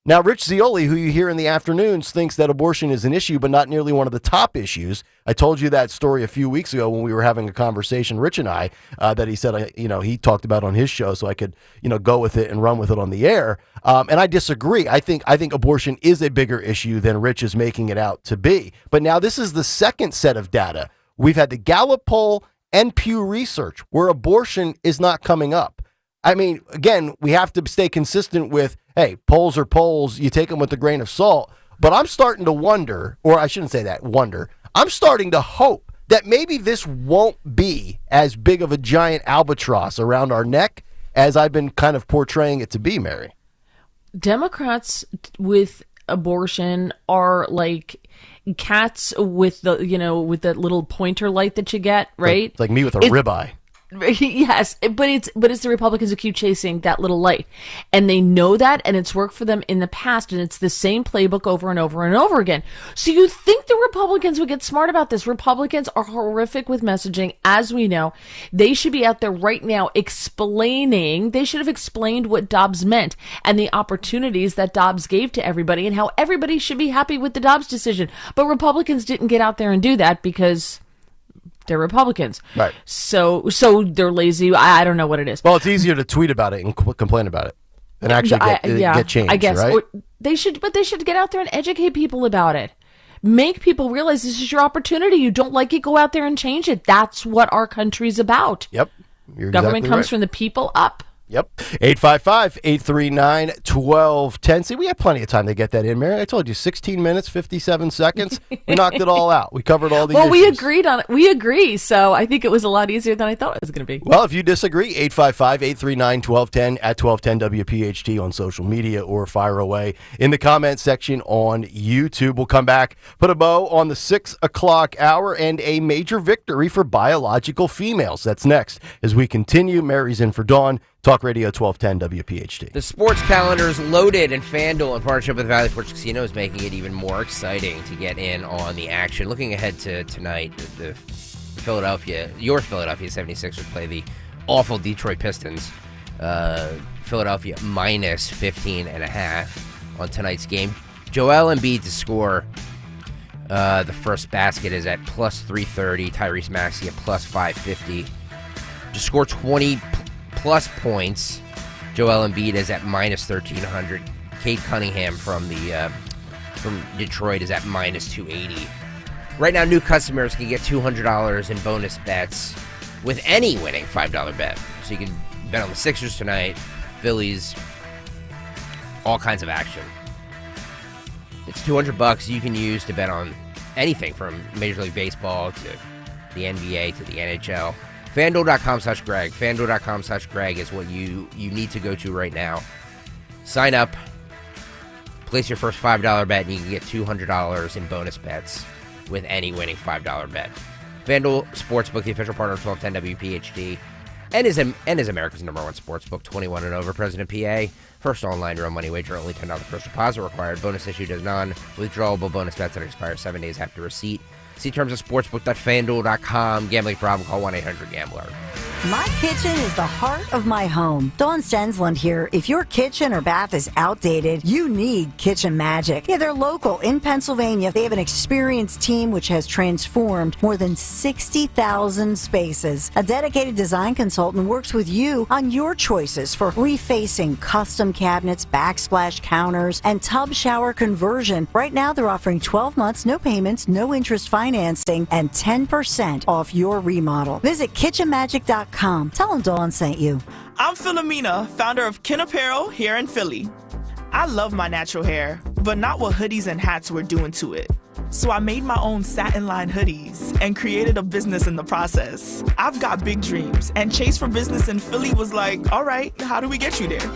Now, Rich Zeoli, who you hear in the afternoons, thinks that abortion is an issue, but not nearly one of the top issues. I told you that story a few weeks ago when we were having a conversation, Rich and I, that he said, he talked about on his show, so I could, go with it and run with it on the air. And I disagree. I think abortion is a bigger issue than Rich is making it out to be. But now this is the second set of data. We've had the Gallup poll and Pew Research where abortion is not coming up. I mean, again, we have to stay consistent with, hey, polls are polls. You take them with a grain of salt. But I'm starting to wonder, or I shouldn't say that, wonder. I'm starting to hope that maybe this won't be as big of a giant albatross around our neck as I've been kind of portraying it to be, Mary. Democrats with abortion are like cats with with that little pointer light that you get, right? It's like me with a ribeye. Yes, but it's the Republicans who keep chasing that little light, and they know that, and it's worked for them in the past, and it's the same playbook over and over and over again. So you think the Republicans would get smart about this? Republicans are horrific with messaging, as we know. They should be out there right now explaining. They should have explained what Dobbs meant and the opportunities that Dobbs gave to everybody and how everybody should be happy with the Dobbs decision. But Republicans didn't get out there and do that because they're Republicans. Right. So they're lazy. I don't know what it is. Well, it's easier to tweet about it and complain about it than actually get changed, I guess. Right? Or they should get out there and educate people about it. Make people realize this is your opportunity. You don't like it, go out there and change it. That's what our country's about. Yep. Government comes from the people up. Yep. 855-839-1210. See, we had plenty of time to get that in, Mary. I told you, 16 minutes, 57 seconds. We knocked it all out. We covered all the issues. Well, we agreed on it. We agree, so I think it was a lot easier than I thought it was going to be. Well, if you disagree, 855-839-1210 at 1210 WPHT on social media, or fire away in the comment section on YouTube. We'll come back, put a bow on the 6 o'clock hour, and a major victory for biological females. That's next as we continue. Mary's in for Dawn. Talk Radio 1210 WPHT. The sports calendar is loaded, and FanDuel, in partnership with Valley Forge Casino, is making it even more exciting to get in on the action. Looking ahead to tonight, your Philadelphia 76ers play the awful Detroit Pistons. Philadelphia minus 15.5 on tonight's game. Joel Embiid to score the first basket is at plus 330. Tyrese Maxey at plus 550. To score 20 plus points, Joel Embiid is at minus 1,300. Cade Cunningham from Detroit is at minus 280. Right now, new customers can get $200 in bonus bets with any winning $5 bet. So you can bet on the Sixers tonight, Phillies, all kinds of action. It's $200 you can use to bet on anything from Major League Baseball to the NBA to the NHL. FanDuel.com/Greg. FanDuel.com/Greg is what you need to go to right now. Sign up, place your first $5 bet, and you can get $200 in bonus bets with any winning $5 bet. FanDuel Sportsbook, the official partner of 1210 WPHT, and is America's #1 sportsbook. 21 and over, President PA. First online real money wager, only $10 first deposit required. Bonus issued as non-withdrawable bonus bets that expire 7 days after receipt. See terms at sportsbook.fanduel.com. Gambling problem, call 1-800-GAMBLER. My kitchen is the heart of my home. Dawn Stensland here. If your kitchen or bath is outdated, you need Kitchen Magic. Yeah, they're local in Pennsylvania. They have an experienced team which has transformed more than 60,000 spaces. A dedicated design consultant works with you on your choices for refacing, custom cabinets, backsplash counters, and tub shower conversion. Right now, they're offering 12 months, no payments, no interest financing, and 10% off your remodel. Visit kitchenmagic.com. Tell them Dawn sent you. I'm Philomena, founder of Kin Apparel here in Philly. I love my natural hair, but not what hoodies and hats were doing to it. So I made my own satin-lined hoodies and created a business in the process. I've got big dreams, and Chase for Business in Philly was like, all right, how do we get you there?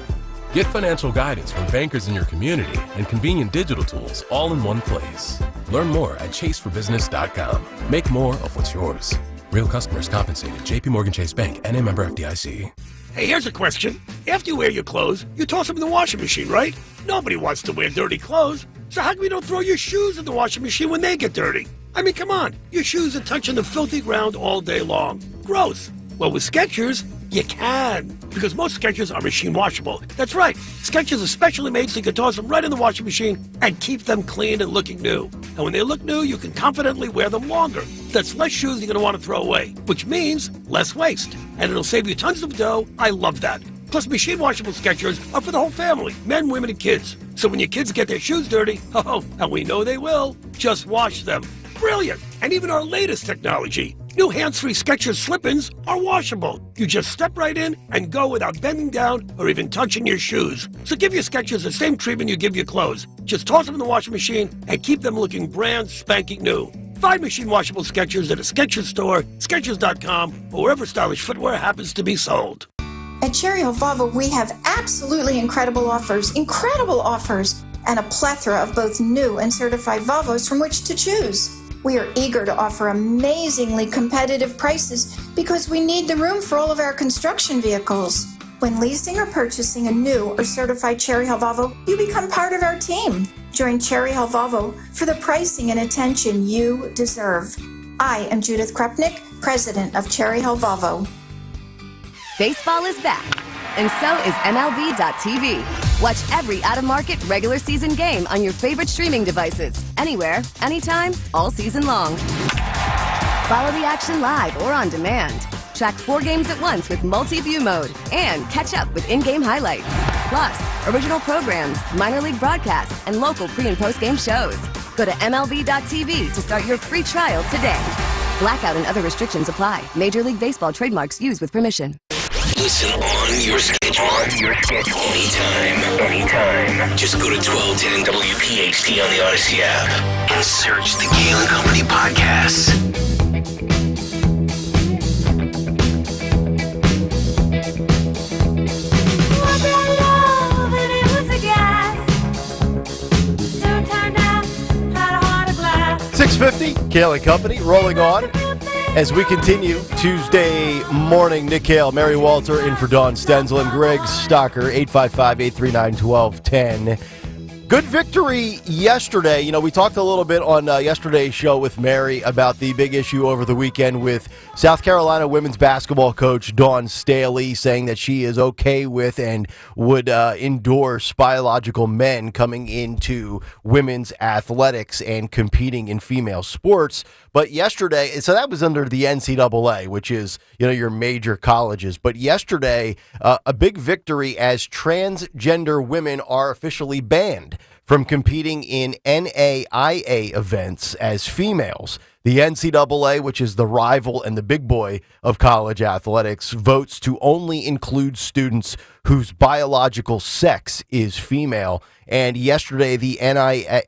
Get financial guidance from bankers in your community and convenient digital tools all in one place. Learn more at chaseforbusiness.com. Make more of what's yours. Real customers compensated. J.P. Morgan Chase Bank, N.A. member FDIC. Hey, here's a question. After you wear your clothes, you toss them in the washing machine, right? Nobody wants to wear dirty clothes. So how come you don't throw your shoes in the washing machine when they get dirty? I mean, come on. Your shoes are touching the filthy ground all day long. Gross. Well, with Skechers, you can, because most Skechers are machine washable. That's right. Skechers are specially made so you can toss them right in the washing machine and keep them clean and looking new. And when they look new, you can confidently wear them longer. That's less shoes you're going to want to throw away, which means less waste. And it'll save you tons of dough. I love that. Plus, machine washable Skechers are for the whole family, men, women, and kids. So when your kids get their shoes dirty, and we know they will, just wash them. Brilliant. And even our latest technology, new hands-free Skechers slip-ins are washable. You just step right in and go without bending down or even touching your shoes. So give your Skechers the same treatment you give your clothes. Just toss them in the washing machine and keep them looking brand spanking new. Find machine washable Skechers at a Skechers store, Skechers.com, or wherever stylish footwear happens to be sold. At Cherry Hill Volvo, we have absolutely incredible offers, and a plethora of both new and certified Volvos from which to choose. We are eager to offer amazingly competitive prices because we need the room for all of our construction vehicles. When leasing or purchasing a new or certified Cherry Hill Volvo, you become part of our team. Join Cherry Hill Volvo for the pricing and attention you deserve. I am Judith Krupnick, president of Cherry Hill Volvo. Baseball is back, and so is MLB.tv. Watch every out-of-market regular season game on your favorite streaming devices, anywhere, anytime, all season long. Follow the action live or on demand. Track 4 games at once with multi-view mode and catch up with in-game highlights. Plus, original programs, minor league broadcasts, and local pre- and post-game shows. Go to MLB.tv to start your free trial today. Blackout and other restrictions apply. Major League Baseball trademarks used with permission. Listen on your schedule. Anytime. Just go to 1210 WPHT on the Odyssey app and search the Kayal and Company podcasts. Was it love and it was a gas? Soon turned out had a heart of glass. 6:50, Kayal and Company, rolling on as we continue Tuesday morning. Nick Kayal, Mary Walter in for Dawn Stenzel and Greg Stocker, 855-839-1210. Good victory yesterday. You know, we talked a little bit on yesterday's show with Mary about the big issue over the weekend with South Carolina women's basketball coach Dawn Staley saying that she is okay with and would endorse biological men coming into women's athletics and competing in female sports. But yesterday, so that was under the NCAA, which is, you know, your major colleges. But yesterday, a big victory as transgender women are officially banned from competing in NAIA events as females. The NCAA, which is the rival and the big boy of college athletics, votes to only include students whose biological sex is female. And yesterday, the NAIA,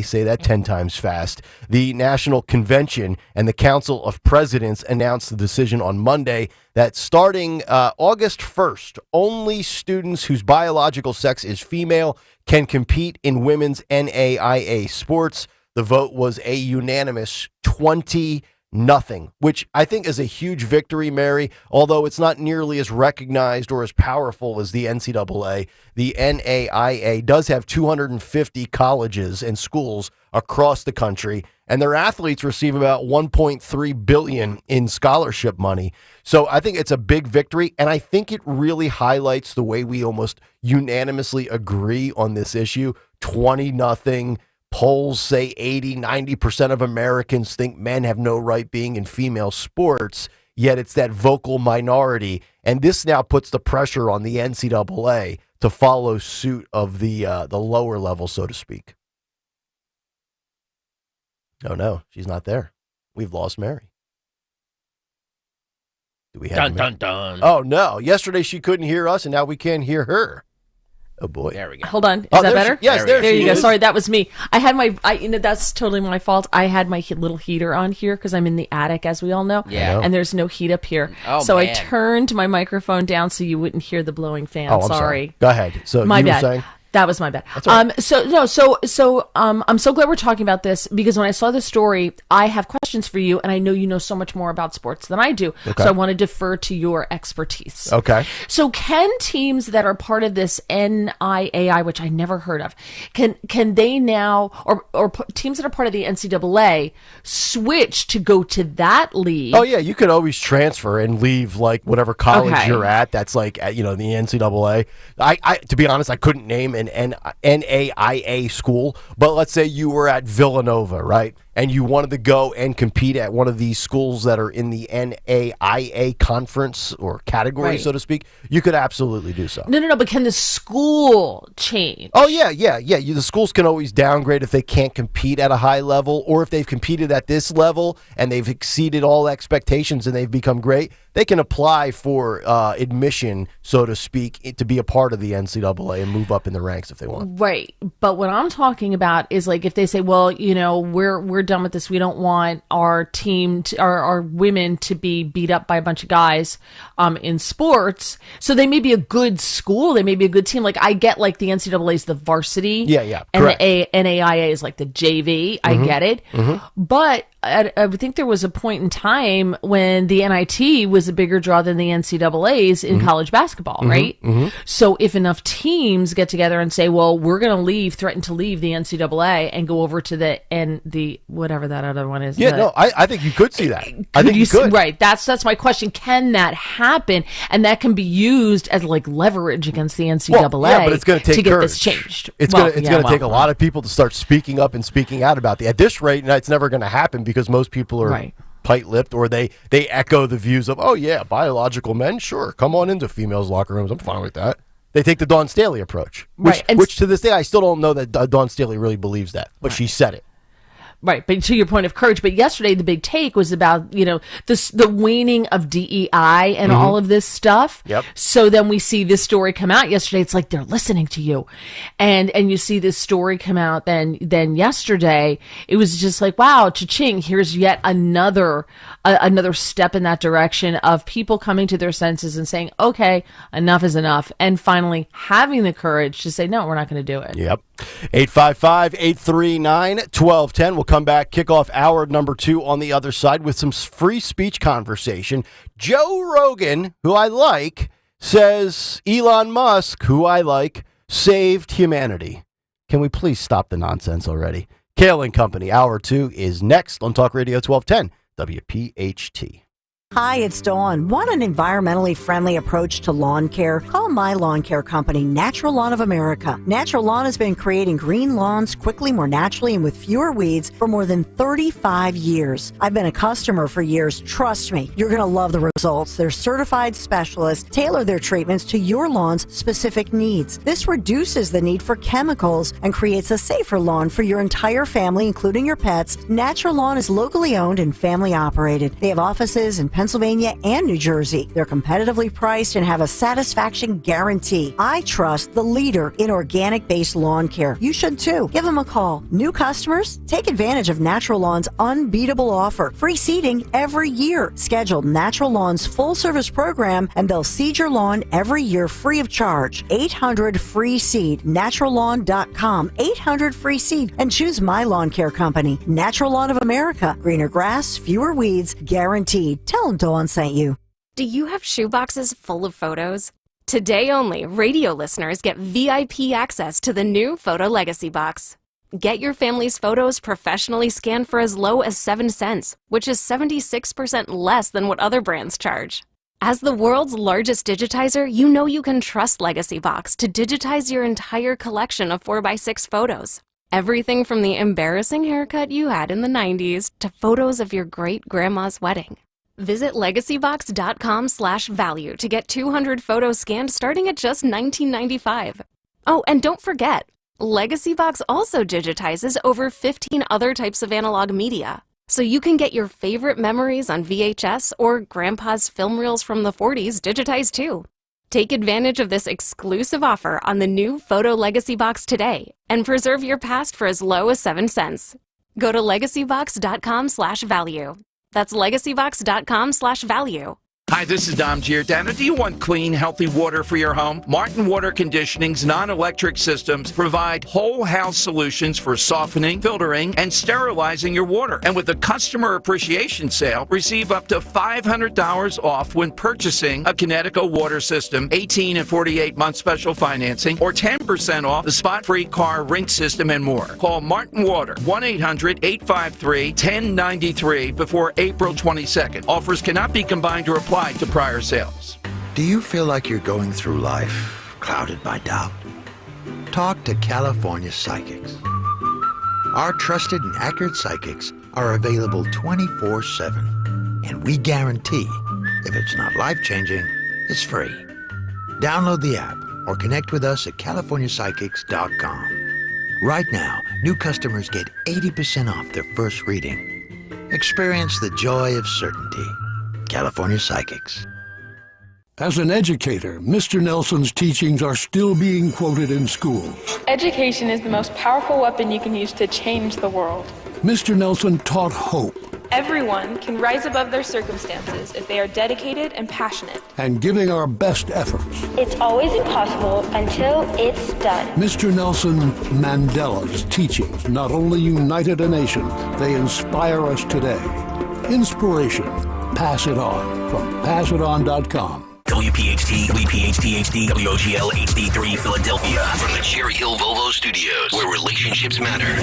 say that 10 times fast, the National Convention and the Council of Presidents announced the decision on Monday that starting August 1st, only students whose biological sex is female can compete in women's NAIA sports. The vote was a unanimous 20-0, which I think is a huge victory, Mary, although it's not nearly as recognized or as powerful as the NCAA. The NAIA does have 250 colleges and schools across the country, and their athletes receive about $1.3 billion in scholarship money. So I think it's a big victory, and I think it really highlights the way we almost unanimously agree on this issue. 20-0. Polls say 80-90% of Americans think men have no right being in female sports, yet it's that vocal minority. And this now puts the pressure on the NCAA to follow suit of the lower level, so to speak. Oh, no, she's not there. We've lost Mary. Do we have Dun, dun, dun. Oh, no. Yesterday she couldn't hear us, and now we can't hear her. Oh, boy. There we go. Hold on. Is that better? Yes, there you go. is. Sorry, that was me. I had that's totally my fault. I had my little heater on here because I'm in the attic, as we all know. Yeah. And there's no heat up here. Oh, so man. I turned my microphone down so you wouldn't hear the blowing fan. Oh, I'm sorry. Go ahead. So my you bad. were saying? That was my bad. That's all right. I'm so glad we're talking about this because when I saw the story, I have questions for you, and I know you know so much more about sports than I do. Okay. So I want to defer to your expertise. Okay. So can teams that are part of this NIAI, which I never heard of, can they now, or teams that are part of the NCAA, switch to go to that league? Oh, yeah, you could always transfer and leave, like, whatever college Okay. you're at. That's, like, the NCAA. I to be honest, I couldn't name an NAIA school, but let's say you were at Villanova, right? And you wanted to go and compete at one of these schools that are in the NAIA conference or category, Right. so to speak, you could absolutely do so. No, but can the school change? Oh, yeah. The schools can always downgrade if they can't compete at a high level, or if they've competed at this level and they've exceeded all expectations and they've become great, they can apply for admission, so to speak, to be a part of the NCAA and move up in the ranks if they want. Right. But what I'm talking about is like if they say, well, we're done with this. We don't want our team, our women to be beat up by a bunch of guys in sports. So they may be a good school. They may be a good team. Like I get like the NCAA is the varsity. Yeah. And Correct. the NAIA is like the JV. I get it. But I think there was a point in time when the NIT was a bigger draw than the NCAAs in college basketball, right? So if enough teams get together and say, well, we're going to threaten to leave the NCAA and go over to the whatever that other one is. Yeah, I think you could see that. I think you could. Right. That's my question. Can that happen? And that can be used as like leverage against the NCAA but it's going to take get courage. this changed. It's going to take a lot of people to start speaking up and speaking out about At this rate, it's never going to happen because most people are Right. tight-lipped, or they echo the views of, oh yeah, biological men, sure, come on into females' locker rooms. I'm fine with that. They take the Dawn Staley approach, Right. which to this day I still don't know that Dawn Staley really believes that, but she said it. Right, but to your point of courage, but yesterday the big take was about, the waning of DEI and all of this stuff. Yep. So then we see this story come out yesterday. It's like they're listening to you. And you see this story come out then yesterday. It was just like, wow, cha-ching, here's yet another step in that direction of people coming to their senses and saying, okay, enough is enough. And finally having the courage to say, no, we're not going to do it. Yep. 855-839-1210. We'll come back, kick off hour number 2 on the other side with some free speech conversation. Joe Rogan, who I like, says Elon Musk, who I like, saved humanity. Can we please stop the nonsense already? Kayal and Company, hour 2 is next on Talk Radio 1210, WPHT. Hi, it's Dawn. Want an environmentally friendly approach to lawn care? Call my lawn care company, Natural Lawn of America. Natural Lawn has been creating green lawns quickly, more naturally, and with fewer weeds for more than 35 years. I've been a customer for years. Trust me, you're going to love the results. Their certified specialists tailor their treatments to your lawn's specific needs. This reduces the need for chemicals and creates a safer lawn for your entire family, including your pets. Natural Lawn is locally owned and family operated. They have offices in Pennsylvania and New Jersey. They're competitively priced and have a satisfaction guarantee. I trust the leader in organic-based lawn care. You should too. Give them a call. New customers, take advantage of Natural Lawn's unbeatable offer. Free seeding every year. Schedule Natural Lawn's full-service program and they'll seed your lawn every year free of charge. 800-FREE-SEED. NaturalLawn.com. 800-FREE-SEED. And choose my lawn care company. Natural Lawn of America. Greener grass, fewer weeds, guaranteed. Tell Dawn sent you. Do you have shoeboxes full of photos? Today only, radio listeners get VIP access to the new Photo Legacy Box. Get your family's photos professionally scanned for as low as 7 cents, which is 76% less than what other brands charge. As the world's largest digitizer, you know you can trust Legacy Box to digitize your entire collection of 4x6 photos. Everything from the embarrassing haircut you had in the 90s to photos of your great-grandma's wedding. Visit legacybox.com/value to get 200 photos scanned starting at just $19.95. Oh, and don't forget, LegacyBox also digitizes over 15 other types of analog media, so you can get your favorite memories on VHS or Grandpa's film reels from the 40s digitized too. Take advantage of this exclusive offer on the new Photo Legacy Box today and preserve your past for as low as 7 cents. Go to legacybox.com/value. That's legacybox.com/value. Hi, this is Dom Giordano. Do you want clean, healthy water for your home? Martin Water Conditioning's non-electric systems provide whole house solutions for softening, filtering, and sterilizing your water. And with the customer appreciation sale, receive up to $500 off when purchasing a Connecticut water system, 18 and 48-month special financing, or 10% off the spot-free car rinse system and more. Call Martin Water, 1-800-853-1093 before April 22nd. Offers cannot be combined or applied to prior sales. Do you feel like you're going through life clouded by doubt? Talk to California Psychics. Our trusted and accurate psychics are available 24/7, and we guarantee if it's not life-changing, it's free. Download the app or connect with us at californiapsychics.com. Right now, new customers get 80% off their first reading. Experience the joy of certainty. California Psychics. As an educator, Mr. Nelson's teachings are still being quoted in schools. Education is the most powerful weapon you can use to change the world. Mr. Nelson taught hope. Everyone can rise above their circumstances if they are dedicated and passionate. And giving our best efforts. It's always impossible until it's done. Mr. Nelson Mandela's teachings not only united a nation, they inspire us today. Inspiration. Pass it on from passiton.com. WPHT, WPHT-HD, WOGL HD3 Philadelphia. From the Cherry Hill Volvo Studios, where relationships matter.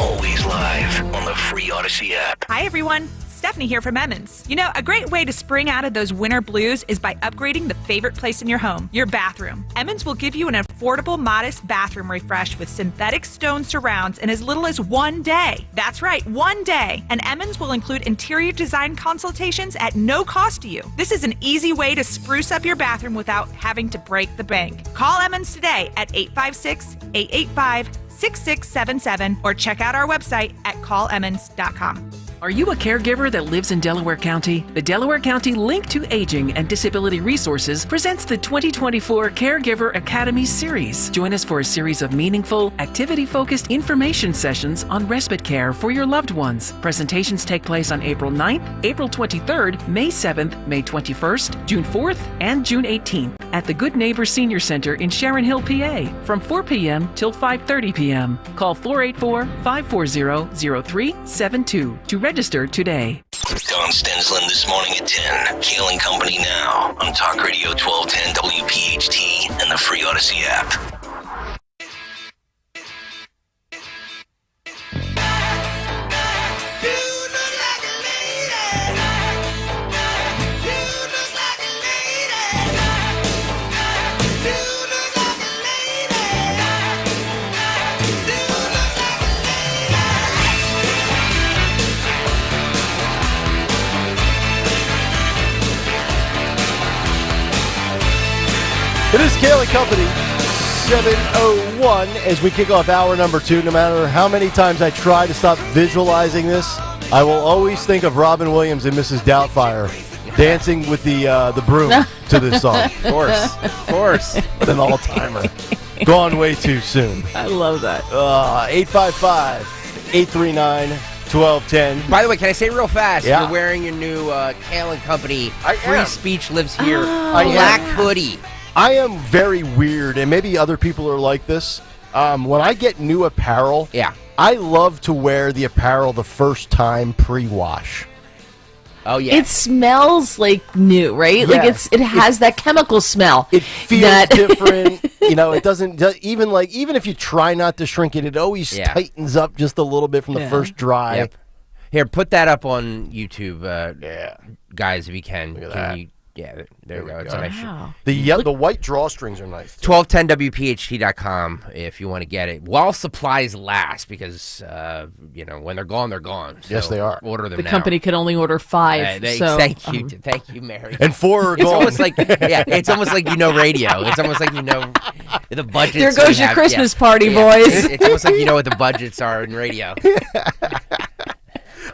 Always live on the free Odyssey app. Hi, everyone. Stephanie here from Emmons. You know, a great way to spring out of those winter blues is by upgrading the favorite place in your home, your bathroom. Emmons will give you an affordable, modest bathroom refresh with synthetic stone surrounds in as little as 1 day. That's right, 1 day. And Emmons will include interior design consultations at no cost to you. This is an easy way to spruce up your bathroom without having to break the bank. Call Emmons today at 856-885-6677 or check out our website at callemmons.com. Are you a caregiver that lives in Delaware County? The Delaware County Link to Aging and Disability Resources presents the 2024 Caregiver Academy Series. Join us for a series of meaningful, activity-focused information sessions on respite care for your loved ones. Presentations take place on April 9th, April 23rd, May 7th, May 21st, June 4th, and June 18th at the Good Neighbor Senior Center in Sharon Hill, PA, from 4 p.m. till 5:30 p.m. Call 484-540-0372 to register today. Don Stensland this morning at 10. Kayal and Company now on Talk Radio 1210 WPHT and the free Odyssey app. It is Kayal and Company, 7:01 as we kick off hour number 2. No matter how many times I try to stop visualizing this, I will always think of Robin Williams and Mrs. Doubtfire dancing with the broom to this song. Of course. What an all-timer. Gone way too soon. I love that. 855-839-1210. By the way, can I say real fast? Yeah. You're wearing your new Kayal and Company Free am. Speech Lives Here I black am. hoodie. I am very weird, and maybe other people are like this. When I get new apparel, I love to wear the apparel the first time pre-wash. Oh yeah, it smells like new, right? Yeah. Like it has that chemical smell. It feels different. You know, it doesn't even if you try not to shrink it, it always tightens up just a little bit from the first dry. Yep. Here, put that up on YouTube, guys, if you can. Look at that. There we go. It's a nice shirt. The white drawstrings are nice. 1210WPHT.com if you want to get it while supplies last, because when they're gone, they're gone. So yes, they are. Order them The now. company can only order 5. So thank you, Mary. And 4 are it's gone. almost like it's almost like radio. It's almost like the budgets. There goes your Christmas party, boys. It's almost like what the budgets are in radio.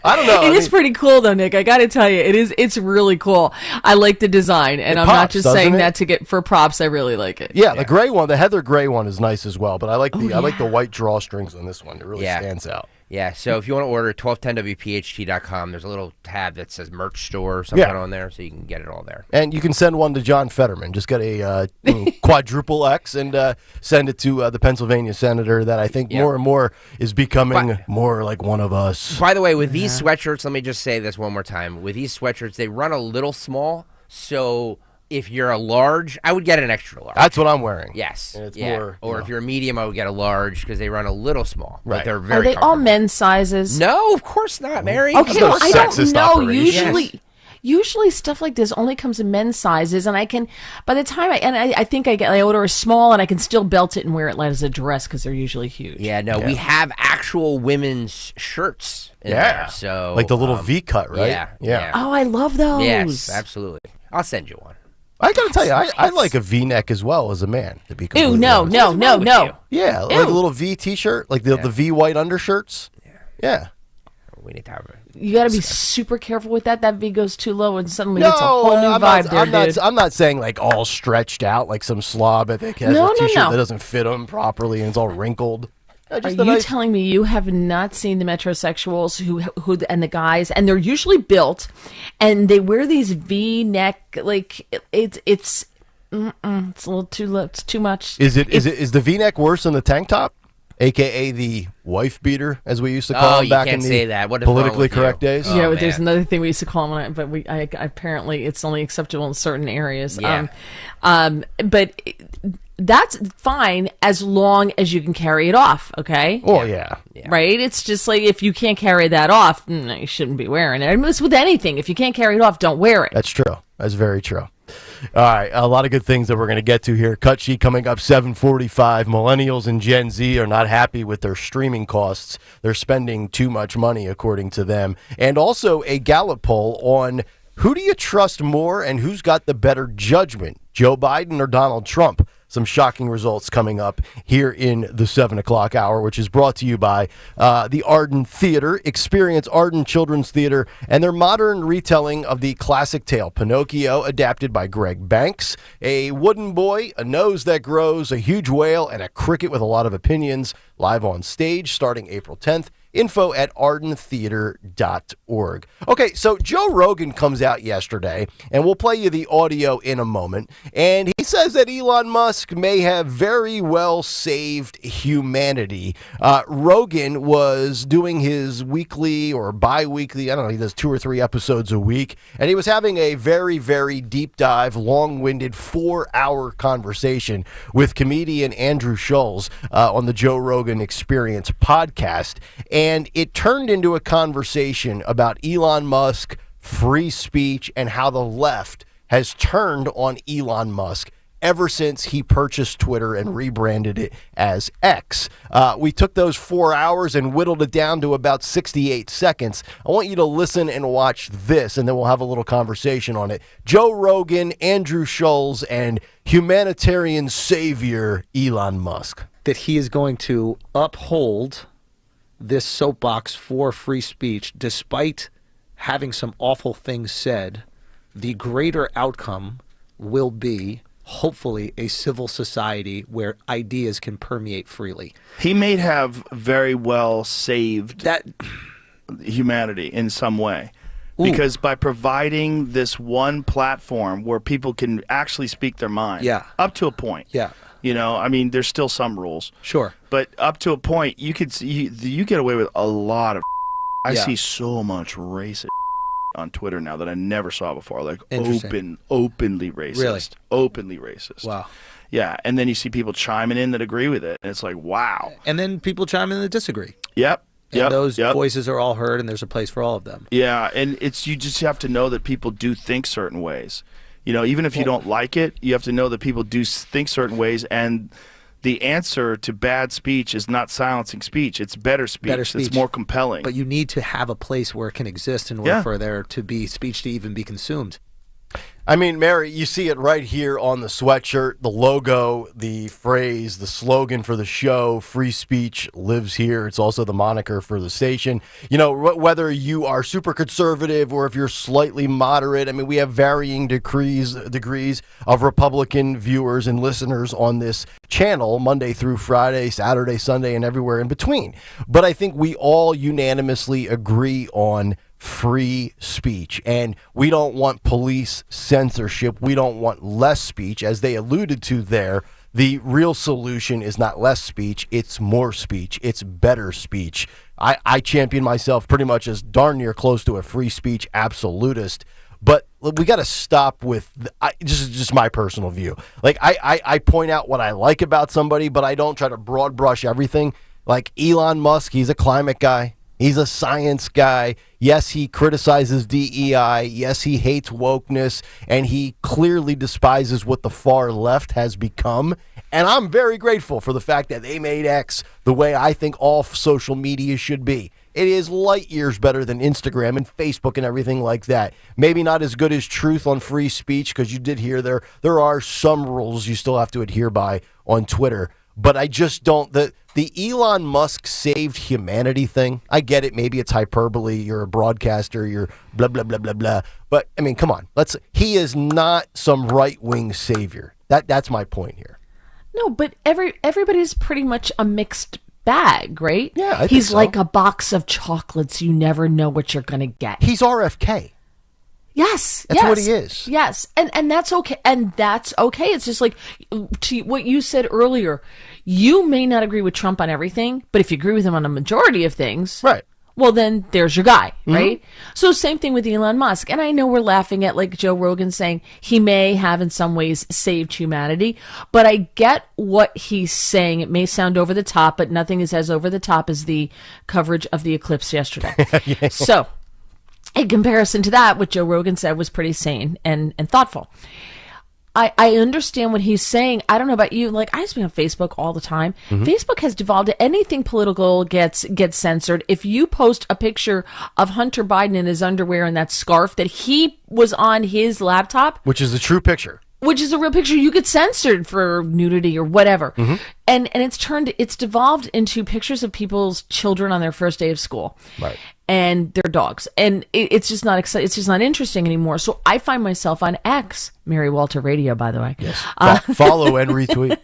I don't know. It is pretty cool, though, Nick. I got to tell you, it's really cool. I like the design, and I'm not just saying that to get for props. I really like it. Yeah, the gray one, the heather gray one, is nice as well. But I like the white drawstrings on this one. It really stands out. Yeah, so if you want to order 1210WPHT.com, there's a little tab that says merch store or something on there, so you can get it all there. And you can send one to John Fetterman. Just get a quadruple X and send it to the Pennsylvania senator that I think more and more is becoming more like one of us. By the way, with these sweatshirts, let me just say this one more time. With these sweatshirts, they run a little small, so if you're a large, I would get an extra large. That's what I'm wearing. Yes. And it's more, or if you're a medium, I would get a large because they run a little small. Right. But they're very Are they all men's sizes? No, of course not, Mary. Okay, well, I don't know. operation. Usually stuff like this only comes in men's sizes, and I can, by the time I order a small, and I can still belt it and wear it as a dress because they're usually huge. Yeah, no, we have actual women's shirts in there. So like the little V cut, right? Yeah. Oh, I love those. Yes, absolutely. I'll send you one. I gotta tell you, I like a V-neck as well as a man. To be Ew, no. Yeah, like a little V T-shirt, like the V white undershirts. Yeah. We need to have it. You got to be super careful with that. That V goes too low, and suddenly it's a whole new vibe dude. I'm not saying like all stretched out like some slob. I think has a T-shirt that doesn't fit him properly and it's all wrinkled. Are you telling me you have not seen the metrosexuals who and the guys, and they're usually built, and they wear these V-neck, like it's a little too low. It's too much. Is the V-neck worse than the tank top, aka the wife beater, as we used to call them back in the politically correct days? Yeah, but there's another thing we used to call them, but apparently it's only acceptable in certain areas. Yeah. But that's fine as long as you can carry it off, okay? Oh, yeah. Right? It's just like, if you can't carry that off, you shouldn't be wearing it. I mean, it's with anything. If you can't carry it off, don't wear it. That's true. That's very true. All right, a lot of good things that we're going to get to here. Cut sheet coming up 7:45. Millennials and Gen Z are not happy with their streaming costs. They're spending too much money, according to them. And also a Gallup poll on who do you trust more and who's got the better judgment, Joe Biden or Donald Trump? Some shocking results coming up here in the 7 o'clock hour, which is brought to you by the Arden Theater. Experience Arden Children's Theater and their modern retelling of the classic tale, Pinocchio, adapted by Greg Banks. A wooden boy, a nose that grows, a huge whale, and a cricket with a lot of opinions, live on stage starting April 10th. Info at ardentheater.org. Okay, so Joe Rogan comes out yesterday, and we'll play you the audio in a moment, and he says that Elon Musk may have very well saved humanity. Rogan was doing his weekly or bi-weekly, I don't know, he does 2 or 3 episodes a week, and he was having a very, very deep dive, long-winded 4-hour conversation with comedian Andrew Schulz on the Joe Rogan Experience podcast. And it turned into a conversation about Elon Musk, free speech, and how the left has turned on Elon Musk ever since he purchased Twitter and rebranded it as X. We took those 4 hours and whittled it down to about 68 seconds. I want you to listen and watch this, and then we'll have a little conversation on it. Joe Rogan, Andrew Schulz, and humanitarian savior Elon Musk. That he is going to uphold this soapbox for free speech, despite having some awful things said. The greater outcome will be, hopefully, a civil society where ideas can permeate freely. He may have very well saved that humanity in some way. Because by providing this one platform where people can actually speak their mind, up to a point. You know, I mean, there's still some rules. Sure. But up to a point, you could you get away with a lot of I see so much racist on Twitter now that I never saw before. Like openly racist. Really? Openly racist. Wow. Yeah, and then you see people chiming in that agree with it, and it's like, wow. And then people chime in that disagree. Yep. And those voices are all heard, and there's a place for all of them. Yeah, and you just have to know that people do think certain ways. You know, even if you don't like it, you have to know that people do think certain ways, and the answer to bad speech is not silencing speech. It's better speech. It's more compelling. But you need to have a place where it can exist in order for there to be speech to even be consumed. I mean, Mary, you see it right here on the sweatshirt, the logo, the phrase, the slogan for the show, free speech lives here. It's also the moniker for the station. You know, whether you are super conservative or if you're slightly moderate, I mean, we have varying degrees of Republican viewers and listeners on this channel, Monday through Friday, Saturday, Sunday, and everywhere in between. But I think we all unanimously agree on free speech, and we don't want police censorship. We don't want less speech, as they alluded to there. The real solution is not less speech, it's more speech, it's better speech. I champion myself pretty much as darn near close to a free speech absolutist, but we got to stop with this is just my personal view. Like I point out what I like about somebody, but I don't try to broad brush everything. Like Elon Musk, he's a climate guy. He's a science guy. Yes, he criticizes DEI. Yes, he hates wokeness. And he clearly despises what the far left has become. And I'm very grateful for the fact that they made X the way I think all social media should be. It is light years better than Instagram and Facebook and everything like that. Maybe not as good as Truth on free speech, because you did hear there are some rules you still have to adhere by on Twitter. But I just don't, the Elon Musk saved humanity thing, I get it. Maybe it's hyperbole. You're a broadcaster. You're blah, blah, blah, blah, blah. But, I mean, come on. He is not some right-wing savior. That's my point here. No, but everybody's pretty much a mixed bag, right? Yeah, I think He's so. like a box of chocolates. You never know what you're going to get. He's RFK. Yes. That's what he is. Yes. And that's okay. And that's okay. It's just like to what you said earlier. You may not agree with Trump on everything, but if you agree with him on a majority of things, right? well, then there's your guy, right? So same thing with Elon Musk. And I know we're laughing at like Joe Rogan saying he may have in some ways saved humanity, but I get what he's saying. It may sound over the top, but nothing is as over the top as the coverage of the eclipse yesterday. So in comparison to that, what Joe Rogan said was pretty sane and thoughtful. I understand what he's saying. I don't know about you. Like, I used to be on Facebook all the time. Facebook has devolved to anything political gets censored. If you post a picture of Hunter Biden in his underwear and that scarf that he was on his laptop, Which is a true picture. which is a real picture, you get censored for nudity or whatever. And it's devolved into pictures of people's children on their first day of school. Right. And their dogs. And it's just not exciting. It's just not interesting anymore. So I find myself on X, Mary Walter Radio, by the way. Yes. Follow and retweet.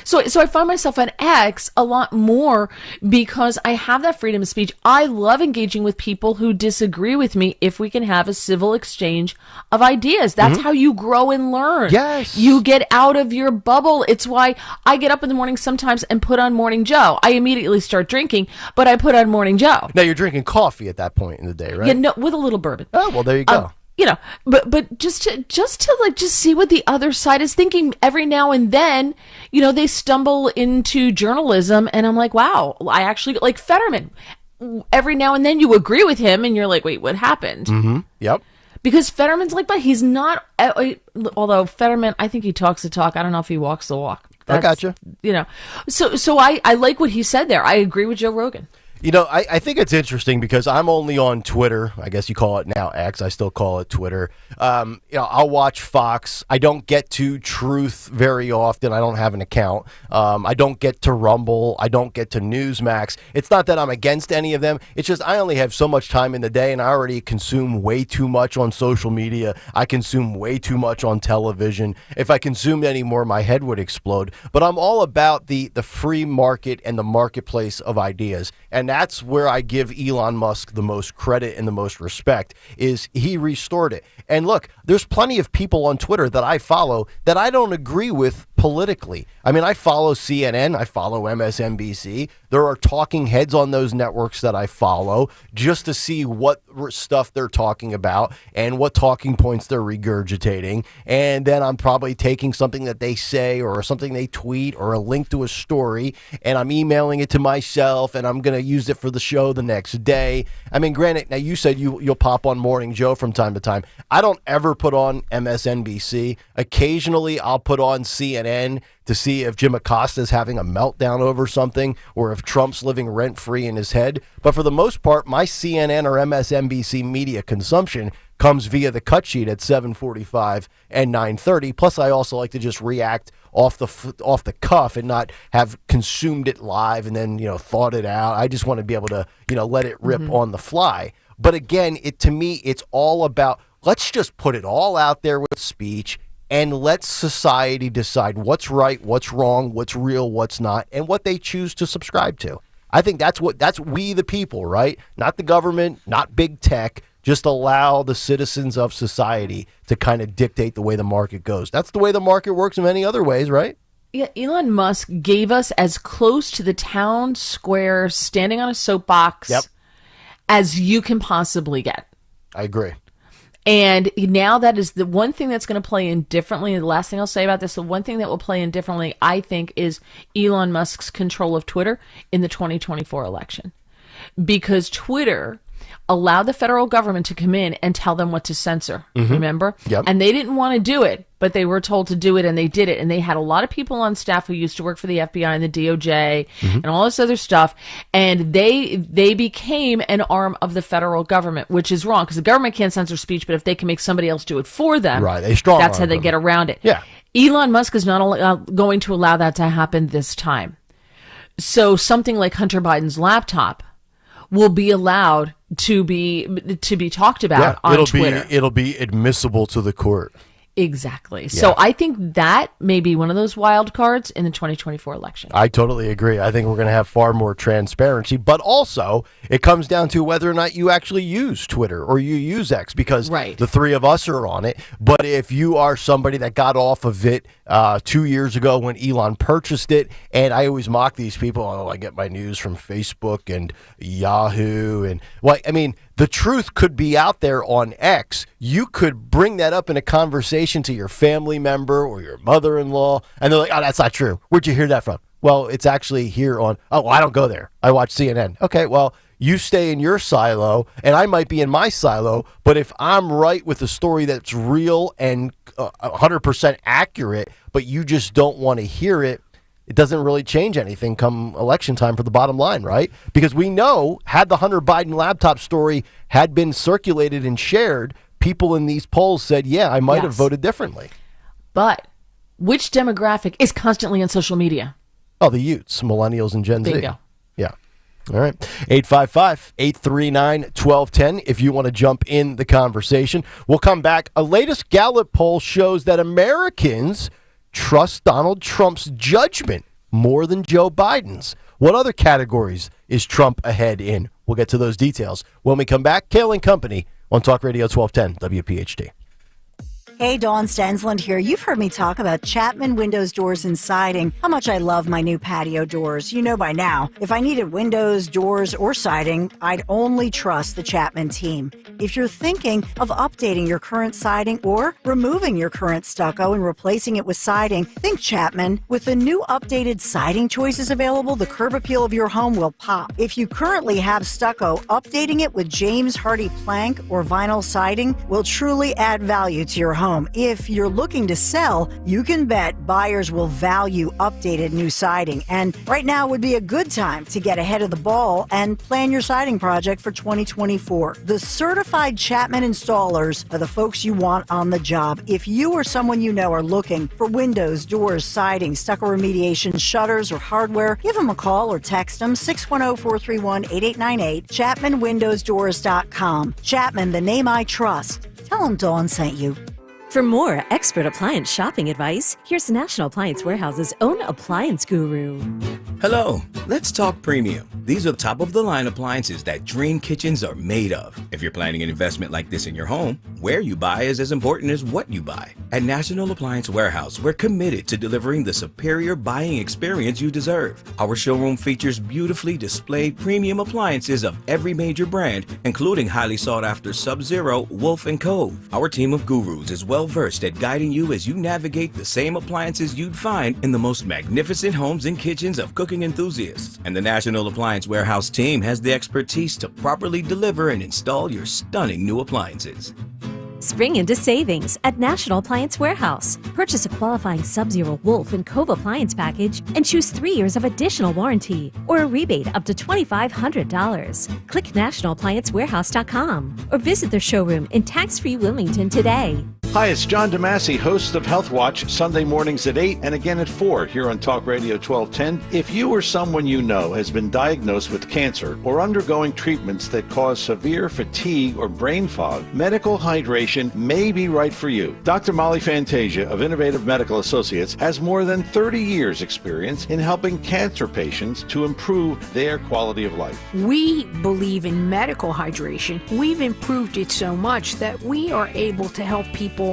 So I find myself on X a lot more because I have that freedom of speech. I love engaging with people who disagree with me if we can have a civil exchange of ideas. That's how you grow and learn. Yes. You get out of your bubble. It's why I get up in the morning sometimes and put on Morning Joe. I immediately start drinking, but I put on Morning Joe. Now you're drinking coffee at that point in the day, right? Yeah, no, with a little bourbon. Oh, well, there you go. You know, but just to see what the other side is thinking. Every now and then, you know, they stumble into journalism, and I'm like, wow, I actually like Fetterman. Every now and then, you agree with him, and you're like, wait, what happened? Yep. Because Fetterman's like, but he's not. Although Fetterman, I think he talks the talk. I don't know if he walks the walk. I gotcha. You know, so I like what he said there. I agree with Joe Rogan. You know, I think it's interesting because I'm only on Twitter. I guess you call it now X. I still call it Twitter. You know, I'll watch Fox. I don't get to Truth very often. I don't have an account. I don't get to Rumble. I don't get to Newsmax. It's not that I'm against any of them. It's just I only have so much time in the day, and I already consume way too much on social media. I consume way too much on television. If I consumed any more, my head would explode. But I'm all about the free market and the marketplace of ideas. And that's where I give Elon Musk the most credit and the most respect, is he restored it. And look, there's plenty of people on Twitter that I follow that I don't agree with politically. I mean, I follow CNN, I follow MSNBC. There are talking heads on those networks that I follow just to see what stuff they're talking about and what talking points they're regurgitating. And then I'm probably taking something that they say or something they tweet or a link to a story, and I'm emailing it to myself, and I'm going to use it for the show the next day. I mean, granted, now you said you'll pop on Morning Joe from time to time. I don't ever put on MSNBC. Occasionally, I'll put on CNN to see if Jim Acosta's having a meltdown over something or if Trump's living rent-free in his head. But for the most part, my CNN or MSNBC media consumption comes via the cut sheet at 7:45 and 9:30. Plus, I also like to just react off the cuff and not have consumed it live and then, you know, thought it out. I just want to be able to, you know, let it rip on the fly. But again, to me, it's all about, let's just put it all out there with speech and let society decide what's right, what's wrong, what's real, what's not, and what they choose to subscribe to. I think that's we the people, right? Not the government, not big tech. Just allow the citizens of society to kind of dictate the way the market goes. That's the way the market works in many other ways, right? Yeah, Elon Musk gave us as close to the town square standing on a soapbox as you can possibly get. I agree. And now that is the one thing that's going to play in differently. The last thing I'll say about this, the one thing that will play in differently, I think, is Elon Musk's control of Twitter in the 2024 election. Because Twitter allowed the federal government to come in and tell them what to censor, remember? Yep. And they didn't want to do it, but they were told to do it, and they did it. And they had a lot of people on staff who used to work for the FBI and the DOJ and all this other stuff, and they became an arm of the federal government, which is wrong, because the government can't censor speech, but if they can make somebody else do it for them, that's how they get around it. Yeah. Elon Musk is not going to allow that to happen this time. So something like Hunter Biden's laptop will be allowed to be talked about on Twitter. It'll be admissible to the court. Exactly. So I think that may be one of those wild cards in the 2024 election. I totally agree. I think we're going to have far more transparency, but also it comes down to whether or not you actually use Twitter or you use X, because the three of us are on it. But if you are somebody that got off of it 2 years ago when Elon purchased it, and I always mock these people, oh, I get my news from Facebook and Yahoo, and the truth could be out there on X. You could bring that up in a conversation to your family member or your mother-in-law, and they're like, oh, that's not true. Where'd you hear that from? Well, it's actually here on, I don't go there. I watch CNN. Okay, well, you stay in your silo, and I might be in my silo, but if I'm right with a story that's real and 100% accurate, but you just don't want to hear it, it doesn't really change anything come election time for the bottom line, right? Because we know, had the Hunter Biden laptop story had been circulated and shared, people in these polls said, yeah, I might have voted differently. But which demographic is constantly on social media? Oh, the youths, millennials and Gen Z. Bingo. Yeah. All right. 855-839-1210 if you want to jump in the conversation. We'll come back. A latest Gallup poll shows that Americans trust Donald Trump's judgment more than Joe Biden's. What other categories is Trump ahead in? We'll get to those details when we come back. Kayal and Company on Talk Radio 1210 WPHT. Hey, Dawn Stensland here. You've heard me talk about Chapman Windows, Doors, and Siding, how much I love my new patio doors. You know by now, if I needed windows, doors, or siding, I'd only trust the Chapman team. If you're thinking of updating your current siding or removing your current stucco and replacing it with siding, think Chapman. With the new updated siding choices available, the curb appeal of your home will pop. If you currently have stucco, updating it with James Hardie plank or vinyl siding will truly add value to your home. If you're looking to sell, you can bet buyers will value updated new siding. And right now would be a good time to get ahead of the ball and plan your siding project for 2024. The certified Chapman installers are the folks you want on the job. If you or someone you know are looking for windows, doors, siding, stucco remediation, shutters, or hardware, give them a call or text them 610-431-8898, ChapmanWindowsDoors.com. Chapman, the name I trust. Tell them Dawn sent you. For more expert appliance shopping advice, here's National Appliance Warehouse's own appliance guru. Hello, let's talk premium. These are top-of-the-line appliances that dream kitchens are made of. If you're planning an investment like this in your home, where you buy is as important as what you buy. At National Appliance Warehouse, we're committed to delivering the superior buying experience you deserve. Our showroom features beautifully displayed premium appliances of every major brand, including highly sought-after Sub-Zero, Wolf, and Cove. Our team of gurus is well-versed at guiding you as you navigate the same appliances you'd find in the most magnificent homes and kitchens of cooking enthusiasts. And the National Appliance Warehouse team has the expertise to properly deliver and install your stunning new appliances. Spring into savings at National Appliance Warehouse. Purchase a qualifying Sub-Zero, Wolf, and Cove appliance package and choose 3 years of additional warranty or a rebate up to $2,500. Click nationalappliancewarehouse.com or visit their showroom in tax-free Wilmington today. Hi, it's John DeMasi, host of Health Watch, Sunday mornings at 8 and again at 4 here on Talk Radio 1210. If you or someone you know has been diagnosed with cancer or undergoing treatments that cause severe fatigue or brain fog, medical hydration may be right for you. Dr. Molly Fantasia of Innovative Medical Associates has more than 30 years experience in helping cancer patients to improve their quality of life. We believe in medical hydration. We've improved it so much that we are able to help people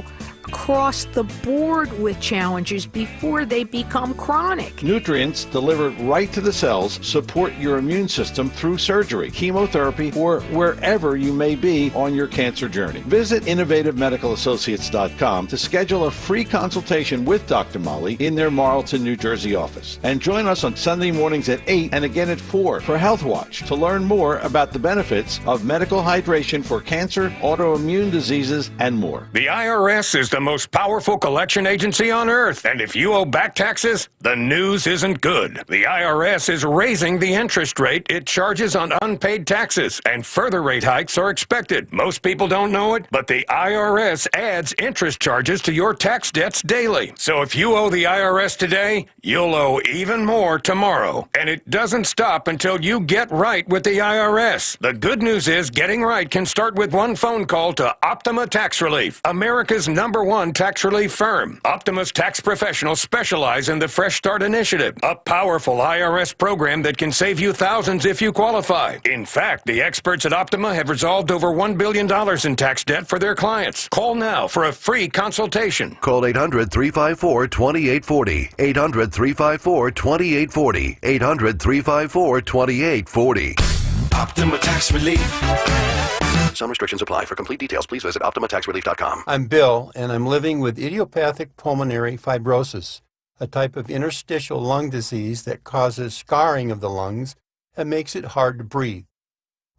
across the board with challenges before they become chronic. Nutrients delivered right to the cells support your immune system through surgery, chemotherapy, or wherever you may be on your cancer journey. Visit innovativemedicalassociates.com to schedule a free consultation with Dr. Molly in their Marlton, New Jersey office. And join us on Sunday mornings at 8 and again at 4 for Health Watch to learn more about the benefits of medical hydration for cancer, autoimmune diseases, and more. The IRS is the most powerful collection agency on earth, and if you owe back taxes, the news isn't good. The IRS is raising the interest rate it charges on unpaid taxes, and further rate hikes are expected. Most people don't know it, but the IRS adds interest charges to your tax debts daily. So if you owe the IRS today, you'll owe even more tomorrow. And it doesn't stop until you get right with the IRS. The good news is getting right can start with one phone call to Optima Tax Relief, America's #1 #1 tax relief firm. Optima's tax professionals specialize in the Fresh Start Initiative, a powerful IRS program that can save you thousands if you qualify. In fact, the experts at Optima have resolved over $1 billion in tax debt for their clients. Call now for a free consultation. Call 800-354-2840. 800-354-2840. 800-354-2840. Optima Tax Relief. Some restrictions apply. For complete details, please visit OptimaTaxRelief.com. I'm Bill, and I'm living with idiopathic pulmonary fibrosis, a type of interstitial lung disease that causes scarring of the lungs and makes it hard to breathe.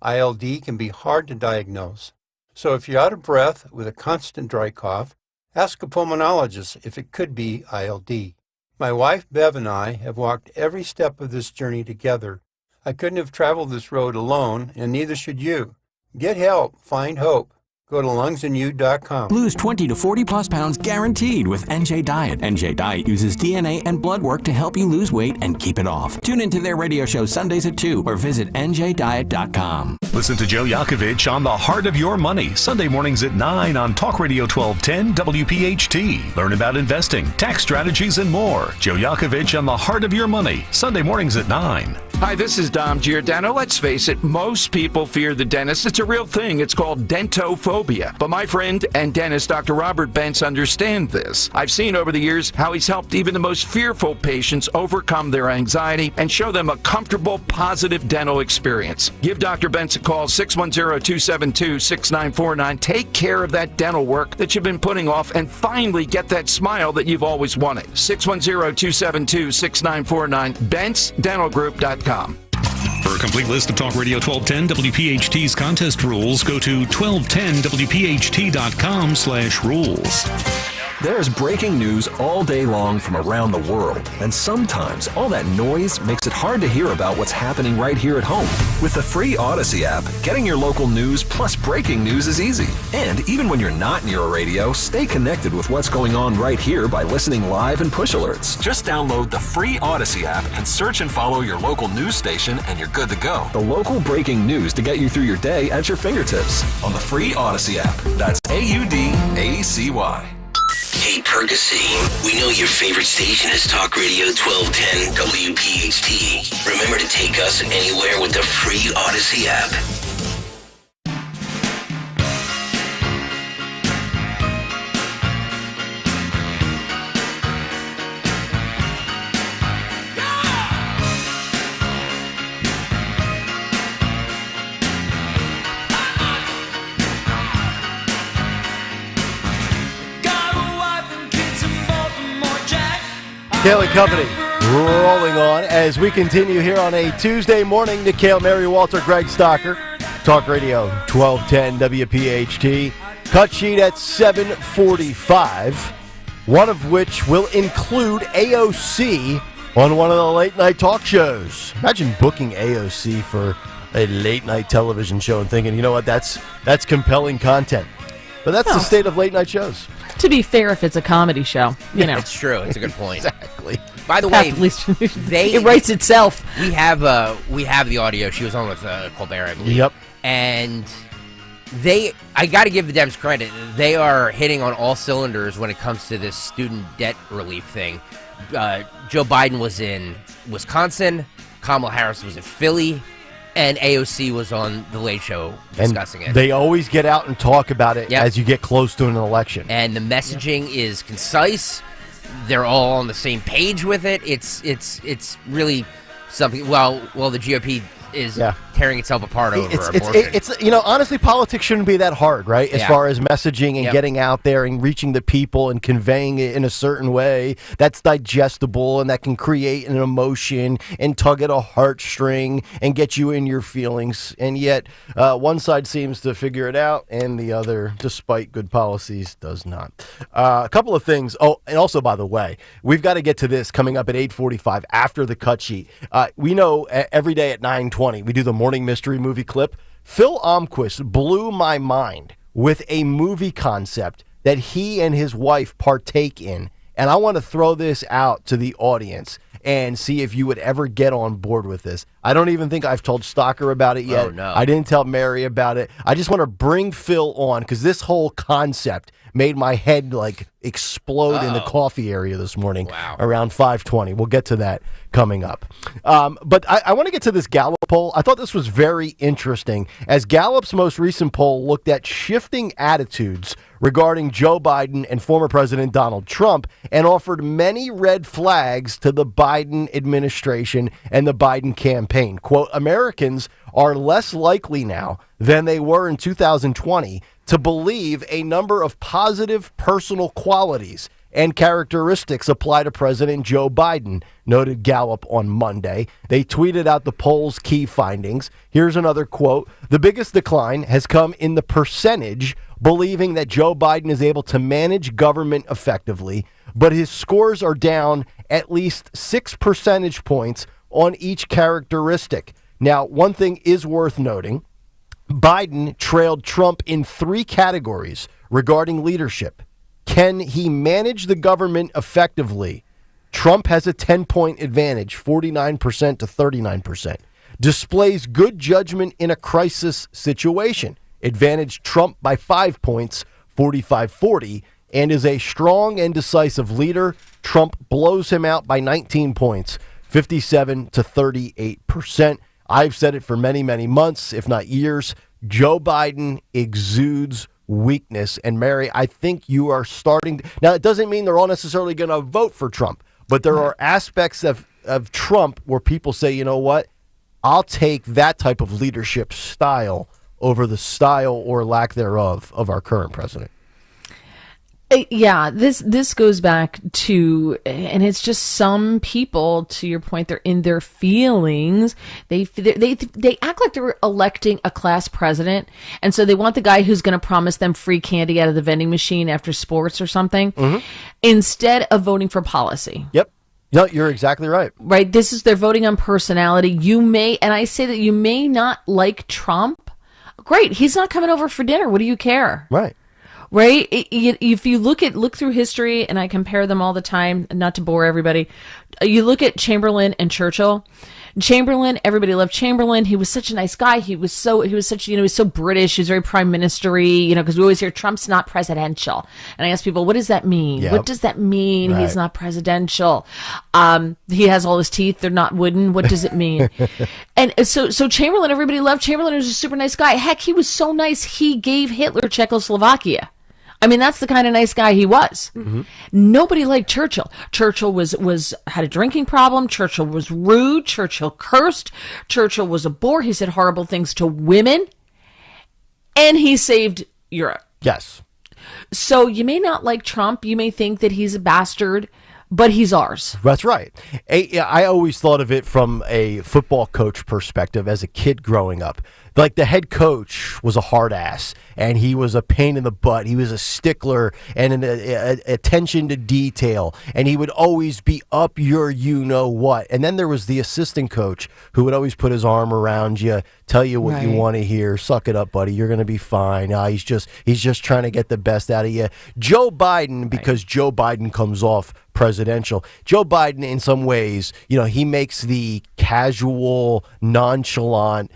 ILD can be hard to diagnose, so if you're out of breath with a constant dry cough, ask a pulmonologist if it could be ILD. My wife, Bev, and I have walked every step of this journey together. I couldn't have traveled this road alone, and neither should you. Get help. Find hope. Go to lungsandyou.com. Lose 20 to 40 plus pounds guaranteed with NJ Diet. NJ Diet uses DNA and blood work to help you lose weight and keep it off. Tune into their radio show Sundays at 2 or visit njdiet.com. Listen to Joe Yakovich on The Heart of Your Money, Sunday mornings at 9 on Talk Radio 1210 WPHT. Learn about investing, tax strategies, and more. Joe Yakovich on The Heart of Your Money, Sunday mornings at 9. Hi, this is Dom Giordano. Let's face it, most people fear the dentist. It's a real thing. It's called dentophobia. But my friend and dentist, Dr. Robert Pence, understands this. I've seen over the years how he's helped even the most fearful patients overcome their anxiety and show them a comfortable, positive dental experience. Give Dr. Pence a call, 610-272-6949. Take care of that dental work that you've been putting off and finally get that smile that you've always wanted. 610-272-6949. BenceDentalGroup.com. For a complete list of Talk Radio 1210 WPHT's contest rules, go to 1210WPHT.com/rules. There's breaking news all day long from around the world, and sometimes all that noise makes it hard to hear about what's happening right here at home. With the free Odyssey app, getting your local news plus breaking news is easy. And even when you're not near a radio, stay connected with what's going on right here by listening live and push alerts. Just download the free Odyssey app and search and follow your local news station, and you're good to go. The local breaking news to get you through your day at your fingertips on the free Odyssey app. That's AUDACY. Hey, Percy, we know your favorite station is Talk Radio 1210 WPHT. Remember to take us anywhere with the free Odyssey app. Kayal and Company rolling on as we continue here on a Tuesday morning. Nick Kayal, Mary Walter, Greg Stocker, Talk Radio 1210 WPHT. Cut sheet at 7:45, one of which will include AOC on one of the late night talk shows. Imagine booking AOC for a late night television show and thinking, you know what, that's compelling content. But that's the state of late night shows. To be fair, if it's a comedy show, you know. It's true. It's a good point. Exactly. By the way, it writes itself. We have the audio. She was on with Colbert, I believe. Yep. And I got to give the Dems credit. They are hitting on all cylinders when it comes to this student debt relief thing. Joe Biden was in Wisconsin. Kamala Harris was in Philly. And AOC was on The Late Show discussing it. They always get out and talk about it as you get close to an election. And the messaging is concise. They're all on the same page with it. It's really something. Well, the GOP is tearing itself apart over abortion. It's honestly, politics shouldn't be that hard, right? As far as messaging and getting out there and reaching the people and conveying it in a certain way that's digestible and that can create an emotion and tug at a heartstring and get you in your feelings. And yet, one side seems to figure it out and the other, despite good policies, does not. A couple of things. Oh, and also, by the way, we've got to get to this coming up at 8:45 after the cut sheet. We know every day at 9:20 we do the morning mystery movie clip. Phil Almquist blew my mind with a movie concept that he and his wife partake in, and I want to throw this out to the audience and see if you would ever get on board with this. I don't even think I've told Stalker about it yet. Oh, no. I didn't tell Mary about it. I just want to bring Phil on because this whole concept made my head like explode in the coffee area this morning around 5:20. We'll get to that coming up. But I want to get to this Gallup poll. I thought this was very interesting as Gallup's most recent poll looked at shifting attitudes regarding Joe Biden and former President Donald Trump and offered many red flags to the Biden administration and the Biden campaign. Quote, Americans are less likely now than they were in 2020 to believe a number of positive personal qualities and characteristics apply to President Joe Biden, noted Gallup on Monday. They tweeted out the poll's key findings. Here's another quote. The biggest decline has come in the percentage believing that Joe Biden is able to manage government effectively, but his scores are down at least 6 percentage points on each characteristic. Now, one thing is worth noting. Biden trailed Trump in 3 categories regarding leadership. Can he manage the government effectively? Trump has a 10-point advantage, 49% to 39%. Displays good judgment in a crisis situation. Advantage Trump by 5 points, 45-40. And is a strong and decisive leader. Trump blows him out by 19 points, 57 to 38%. I've said it for many, many months, if not years. Joe Biden exudes weakness. And Mary, I think you are starting. Now, it doesn't mean they're all necessarily going to vote for Trump, but there are aspects of Trump where people say, you know what? I'll take that type of leadership style over the style or lack thereof of our current president. Yeah, this goes back to, and it's just some people, to your point, they're in their feelings. They act like they're electing a class president, and so they want the guy who's going to promise them free candy out of the vending machine after sports or something, instead of voting for policy. Yep. No, you're exactly right. Right. They're voting on personality. You may, and I say that you may not like Trump. Great. He's not coming over for dinner. What do you care? Right. Right? If you look through history, and I compare them all the time, not to bore everybody, you look at Chamberlain and Churchill. Chamberlain, everybody loved Chamberlain. He was such a nice guy. He was so British. He was very prime ministry, because we always hear Trump's not presidential. And I ask people, what does that mean? Yep. What does that mean? Right. He's not presidential. He has all his teeth. They're not wooden. What does it mean? And so Chamberlain, everybody loved Chamberlain. He was a super nice guy. Heck, he was so nice. He gave Hitler Czechoslovakia. I mean, that's the kind of nice guy he was. Nobody liked Churchill. Churchill had a drinking problem. Churchill was rude. Churchill cursed. Churchill was a bore. He said horrible things to women. And he saved Europe. Yes. So you may not like Trump. You may think that he's a bastard, but he's ours. That's right. I always thought of it from a football coach perspective as a kid growing up. Like the head coach was a hard ass, and he was a pain in the butt. He was a stickler and an attention to detail, and he would always be up your you-know-what. And then there was the assistant coach who would always put his arm around you, tell you what you want to hear. Suck it up, buddy. You're going to be fine. He's just trying to get the best out of you. Joe Biden, because Joe Biden comes off presidential. Joe Biden, in some ways, he makes the casual, nonchalant,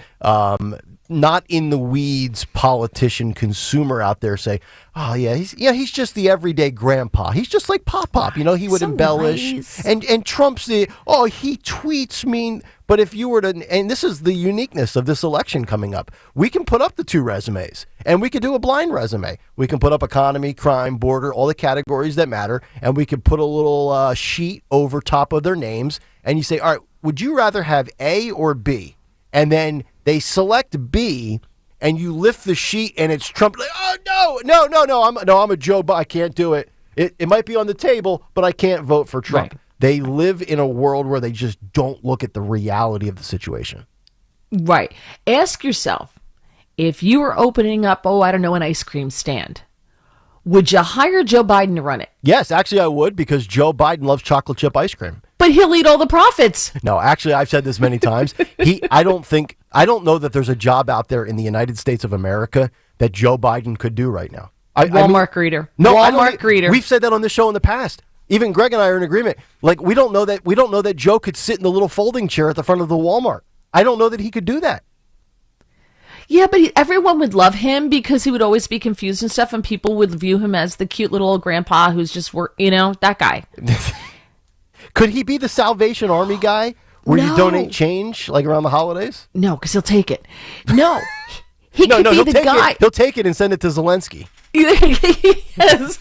not in the weeds politician consumer out there say, oh yeah, he's just the everyday grandpa. He's just like Pop. He would embellish. Nice. And Trump's he tweets mean. But if you were to, and this is the uniqueness of this election coming up, we can put up the 2 resumes, and we could do a blind resume. We can put up economy, crime, border, all the categories that matter, and we could put a little sheet over top of their names, and you say, all right, would you rather have A or B? And then they select B, and you lift the sheet, and it's Trump. Like, oh no, I'm a Joe Biden. I can't do it. It might be on the table, but I can't vote for Trump. Right. They live in a world where they just don't look at the reality of the situation. Right. Ask yourself, if you were opening up, an ice cream stand, would you hire Joe Biden to run it? Yes, actually I would, because Joe Biden loves chocolate chip ice cream. But he'll eat all the profits. No, actually, I've said this many times. I don't know that there's a job out there in the United States of America that Joe Biden could do right now. Walmart greeter. No, Walmart greeter. We've said that on the show in the past. Even Greg and I are in agreement. Like, we don't know that Joe could sit in the little folding chair at the front of the Walmart. I don't know that he could do that. Yeah, but everyone would love him because he would always be confused and stuff, and people would view him as the cute little old grandpa who's just, that guy. Could he be the Salvation Army guy where you donate change, like around the holidays? No, because he'll take it. No. He could be the guy. He'll take it and send it to Zelensky. Yes.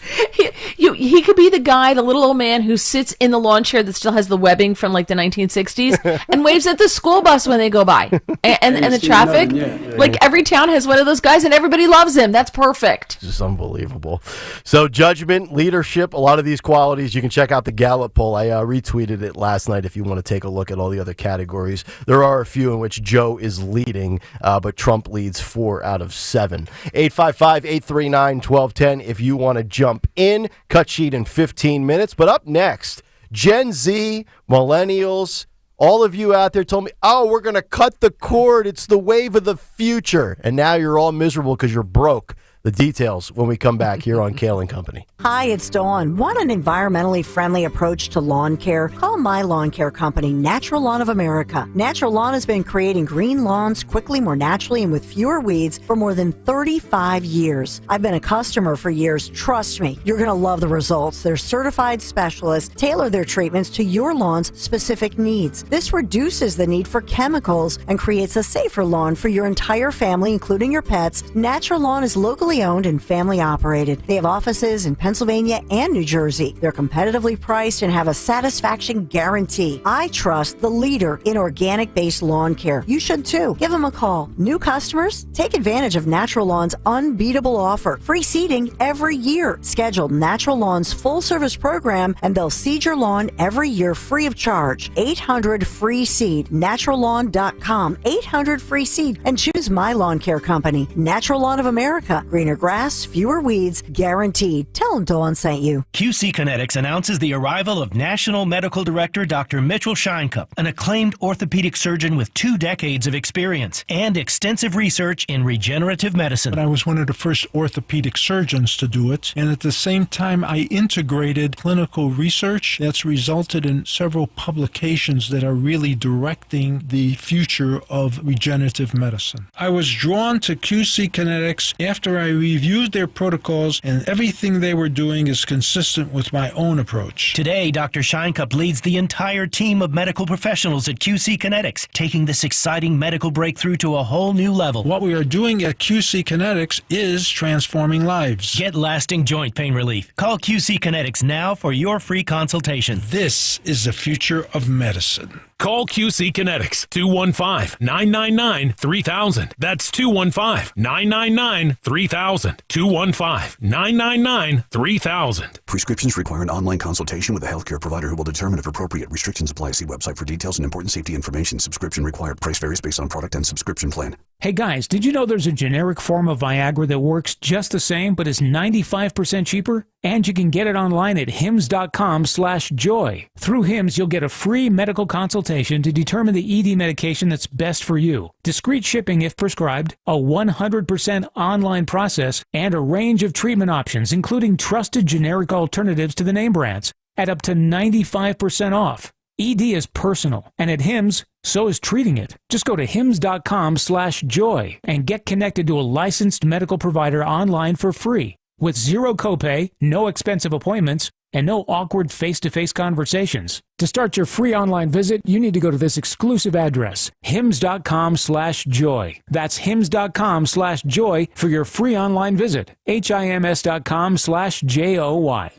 He could be the guy, the little old man who sits in the lawn chair that still has the webbing from like the 1960s and waves at the school bus when they go by. And the traffic. Like every town has one of those guys and everybody loves him. That's perfect. Just unbelievable. So judgment, leadership, a lot of these qualities. You can check out the Gallup poll. I retweeted it last night if you want to take a look at all the other categories. There are a few in which Joe is leading, but Trump leads 4 out of 7. 855-839-1210 if you want to jump in. Cut sheet in 15 minutes. But up next, Gen Z, millennials, all of you out there told me, we're going to cut the cord. It's the wave of the future. And now you're all miserable because you're broke. The details when we come back here on Kayal and Company. Hi, it's Dawn. Want an environmentally friendly approach to lawn care? Call my lawn care company, Natural Lawn of America. Natural Lawn has been creating green lawns quickly, more naturally, and with fewer weeds for more than 35 years. I've been a customer for years. Trust me, you're going to love the results. Their certified specialists tailor their treatments to your lawn's specific needs. This reduces the need for chemicals and creates a safer lawn for your entire family, including your pets. Natural Lawn is locally owned and family operated. They have offices in Pennsylvania and New Jersey. They're competitively priced and have a satisfaction guarantee. I trust the leader in organic-based lawn care. You should too. Give them a call. New customers, take advantage of Natural Lawn's unbeatable offer. Free seeding every year. Schedule Natural Lawn's full-service program and they'll seed your lawn every year free of charge. 800-FREE-SEED. NaturalLawn.com. 800-FREE-SEED. And choose my lawn care company, Natural Lawn of America. Greener grass, fewer weeds, guaranteed. Tell them Dawn sent you. QC Kinetics announces the arrival of National Medical Director Dr. Mitchell Scheinkup, an acclaimed orthopedic surgeon with 2 decades of experience and extensive research in regenerative medicine. But I was one of the first orthopedic surgeons to do it, and at the same time I integrated clinical research that's resulted in several publications that are really directing the future of regenerative medicine. I was drawn to QC Kinetics after I reviewed their protocols, and everything they were doing is consistent with my own approach. Today, Dr. Scheinkup leads the entire team of medical professionals at QC Kinetics, taking this exciting medical breakthrough to a whole new level. What we are doing at QC Kinetics is transforming lives. Get lasting joint pain relief. Call QC Kinetics now for your free consultation. This is the future of medicine. Call QC Kinetics, 215-999-3000. That's 215-999-3000. 215-999-3000. Prescriptions require an online consultation with a healthcare provider who will determine if appropriate. Restrictions apply. See website for details and important safety information. Subscription required. Price varies based on product and subscription plan. Hey guys, did you know there's a generic form of Viagra that works just the same but is 95% cheaper? And you can get it online at hims.com/joy. Through Hims, you'll get a free medical consultation to determine the ED medication that's best for you. Discreet shipping if prescribed, a 100% online process, and a range of treatment options, including trusted generic alternatives to the name brands, at up to 95% off. ED is personal, and at Hims, so is treating it. Just go to hims.com/joy and get connected to a licensed medical provider online for free, with zero copay, no expensive appointments, and no awkward face-to-face conversations. To start your free online visit, you need to go to this exclusive address, hims.com/joy. That's hims.com/joy for your free online visit. hims.com/joy.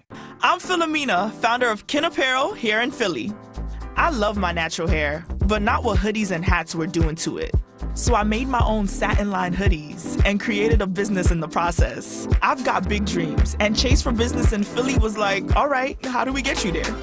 I'm Philomena, founder of Kin Apparel here in Philly. I love my natural hair, but not what hoodies and hats were doing to it. So I made my own satin-lined hoodies and created a business in the process. I've got big dreams, and Chase for Business in Philly was like, all right, how do we get you there?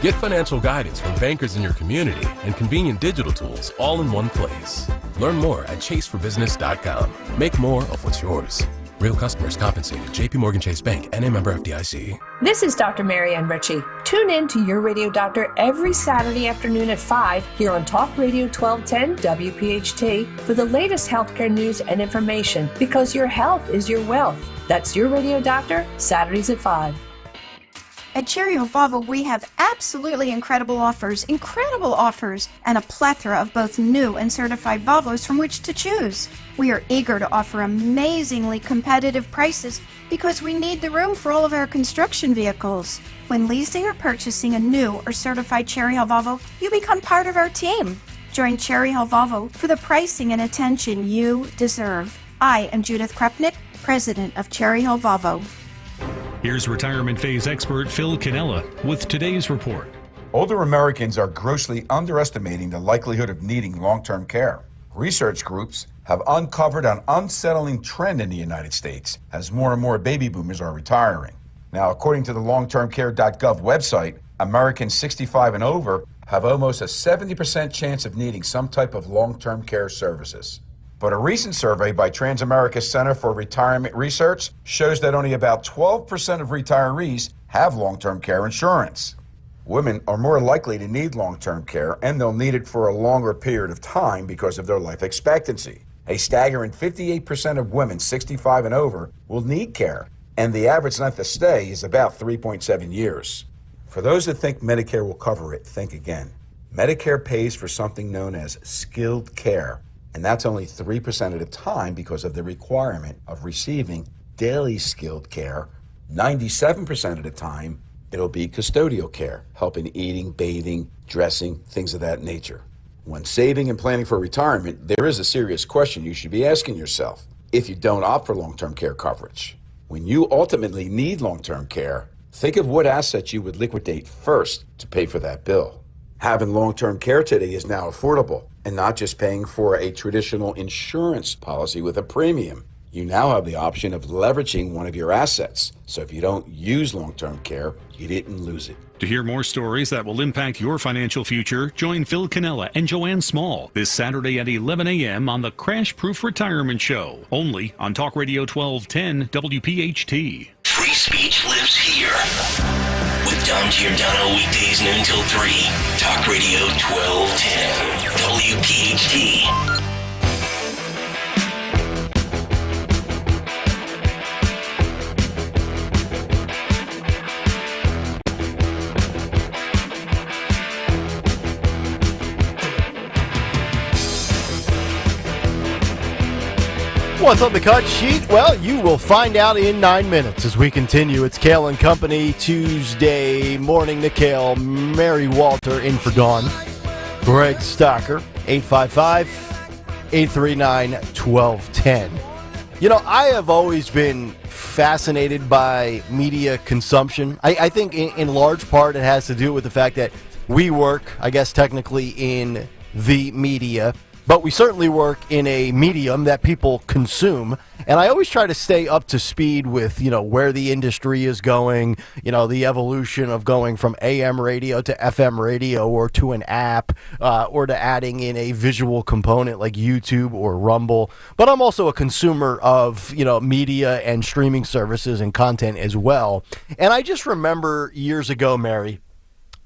Get financial guidance from bankers in your community and convenient digital tools all in one place. Learn more at chaseforbusiness.com. Make more of what's yours. Real customers compensated. JP Morgan Chase Bank, NA member FDIC. This is Dr. Marianne Ritchie. Tune in to Your Radio Doctor every Saturday afternoon at 5 here on Talk Radio 1210 WPHT for the latest healthcare news and information, because your health is your wealth. That's Your Radio Doctor, Saturdays at 5. At Cherry Hill Volvo, we have absolutely incredible offers, and a plethora of both new and certified Volvos from which to choose. We are eager to offer amazingly competitive prices because we need the room for all of our construction vehicles. When leasing or purchasing a new or certified Cherry Hill Volvo, you become part of our team. Join Cherry Hill Volvo for the pricing and attention you deserve. I am Judith Krupnick, president of Cherry Hill Volvo. Here's retirement phase expert Phil Cannella with today's report. Older Americans are grossly underestimating the likelihood of needing long-term care. Research groups have uncovered an unsettling trend in the United States as more and more baby boomers are retiring. Now, according to the longtermcare.gov website, Americans 65 and over have almost a 70% chance of needing some type of long-term care services. But a recent survey by Transamerica's Center for Retirement Research shows that only about 12% of retirees have long-term care insurance. Women are more likely to need long-term care, and they'll need it for a longer period of time because of their life expectancy. A staggering 58% of women 65 and over will need care, and the average length of stay is about 3.7 years. For those that think Medicare will cover it, think again. Medicare pays for something known as skilled care, and that's only 3% of the time because of the requirement of receiving daily skilled care. 97% of the time, it'll be custodial care, helping eating, bathing, dressing, things of that nature. When saving and planning for retirement, there is a serious question you should be asking yourself if you don't opt for long-term care coverage. When you ultimately need long-term care, think of what assets you would liquidate first to pay for that bill. Having long-term care today is now affordable and not just paying for a traditional insurance policy with a premium. You now have the option of leveraging one of your assets. So if you don't use long-term care, you didn't lose it. To hear more stories that will impact your financial future, join Phil Cannella and Joanne Small this Saturday at 11 a.m. on the Crash Proof Retirement Show, only on Talk Radio 1210 WPHT. Free speech lives here. With Dom Giordano weekdays noon till 3. Talk Radio 1210 WPHT. What's on the cut sheet? Well, you will find out in 9 minutes as we continue. It's Kayal and Company, Tuesday morning. Nick Kayal, Mary Walter in for Dawn. Greg Stocker, 855-839-1210. You know, I have always been fascinated by media consumption. I think in large part it has to do with the fact that we work, I guess technically, in the media. But we certainly work in a medium that people consume. And I always try to stay up to speed with, where the industry is going, the evolution of going from AM radio to FM radio or to an app or to adding in a visual component like YouTube or Rumble. But I'm also a consumer of, media and streaming services and content as well. And I just remember years ago, Mary,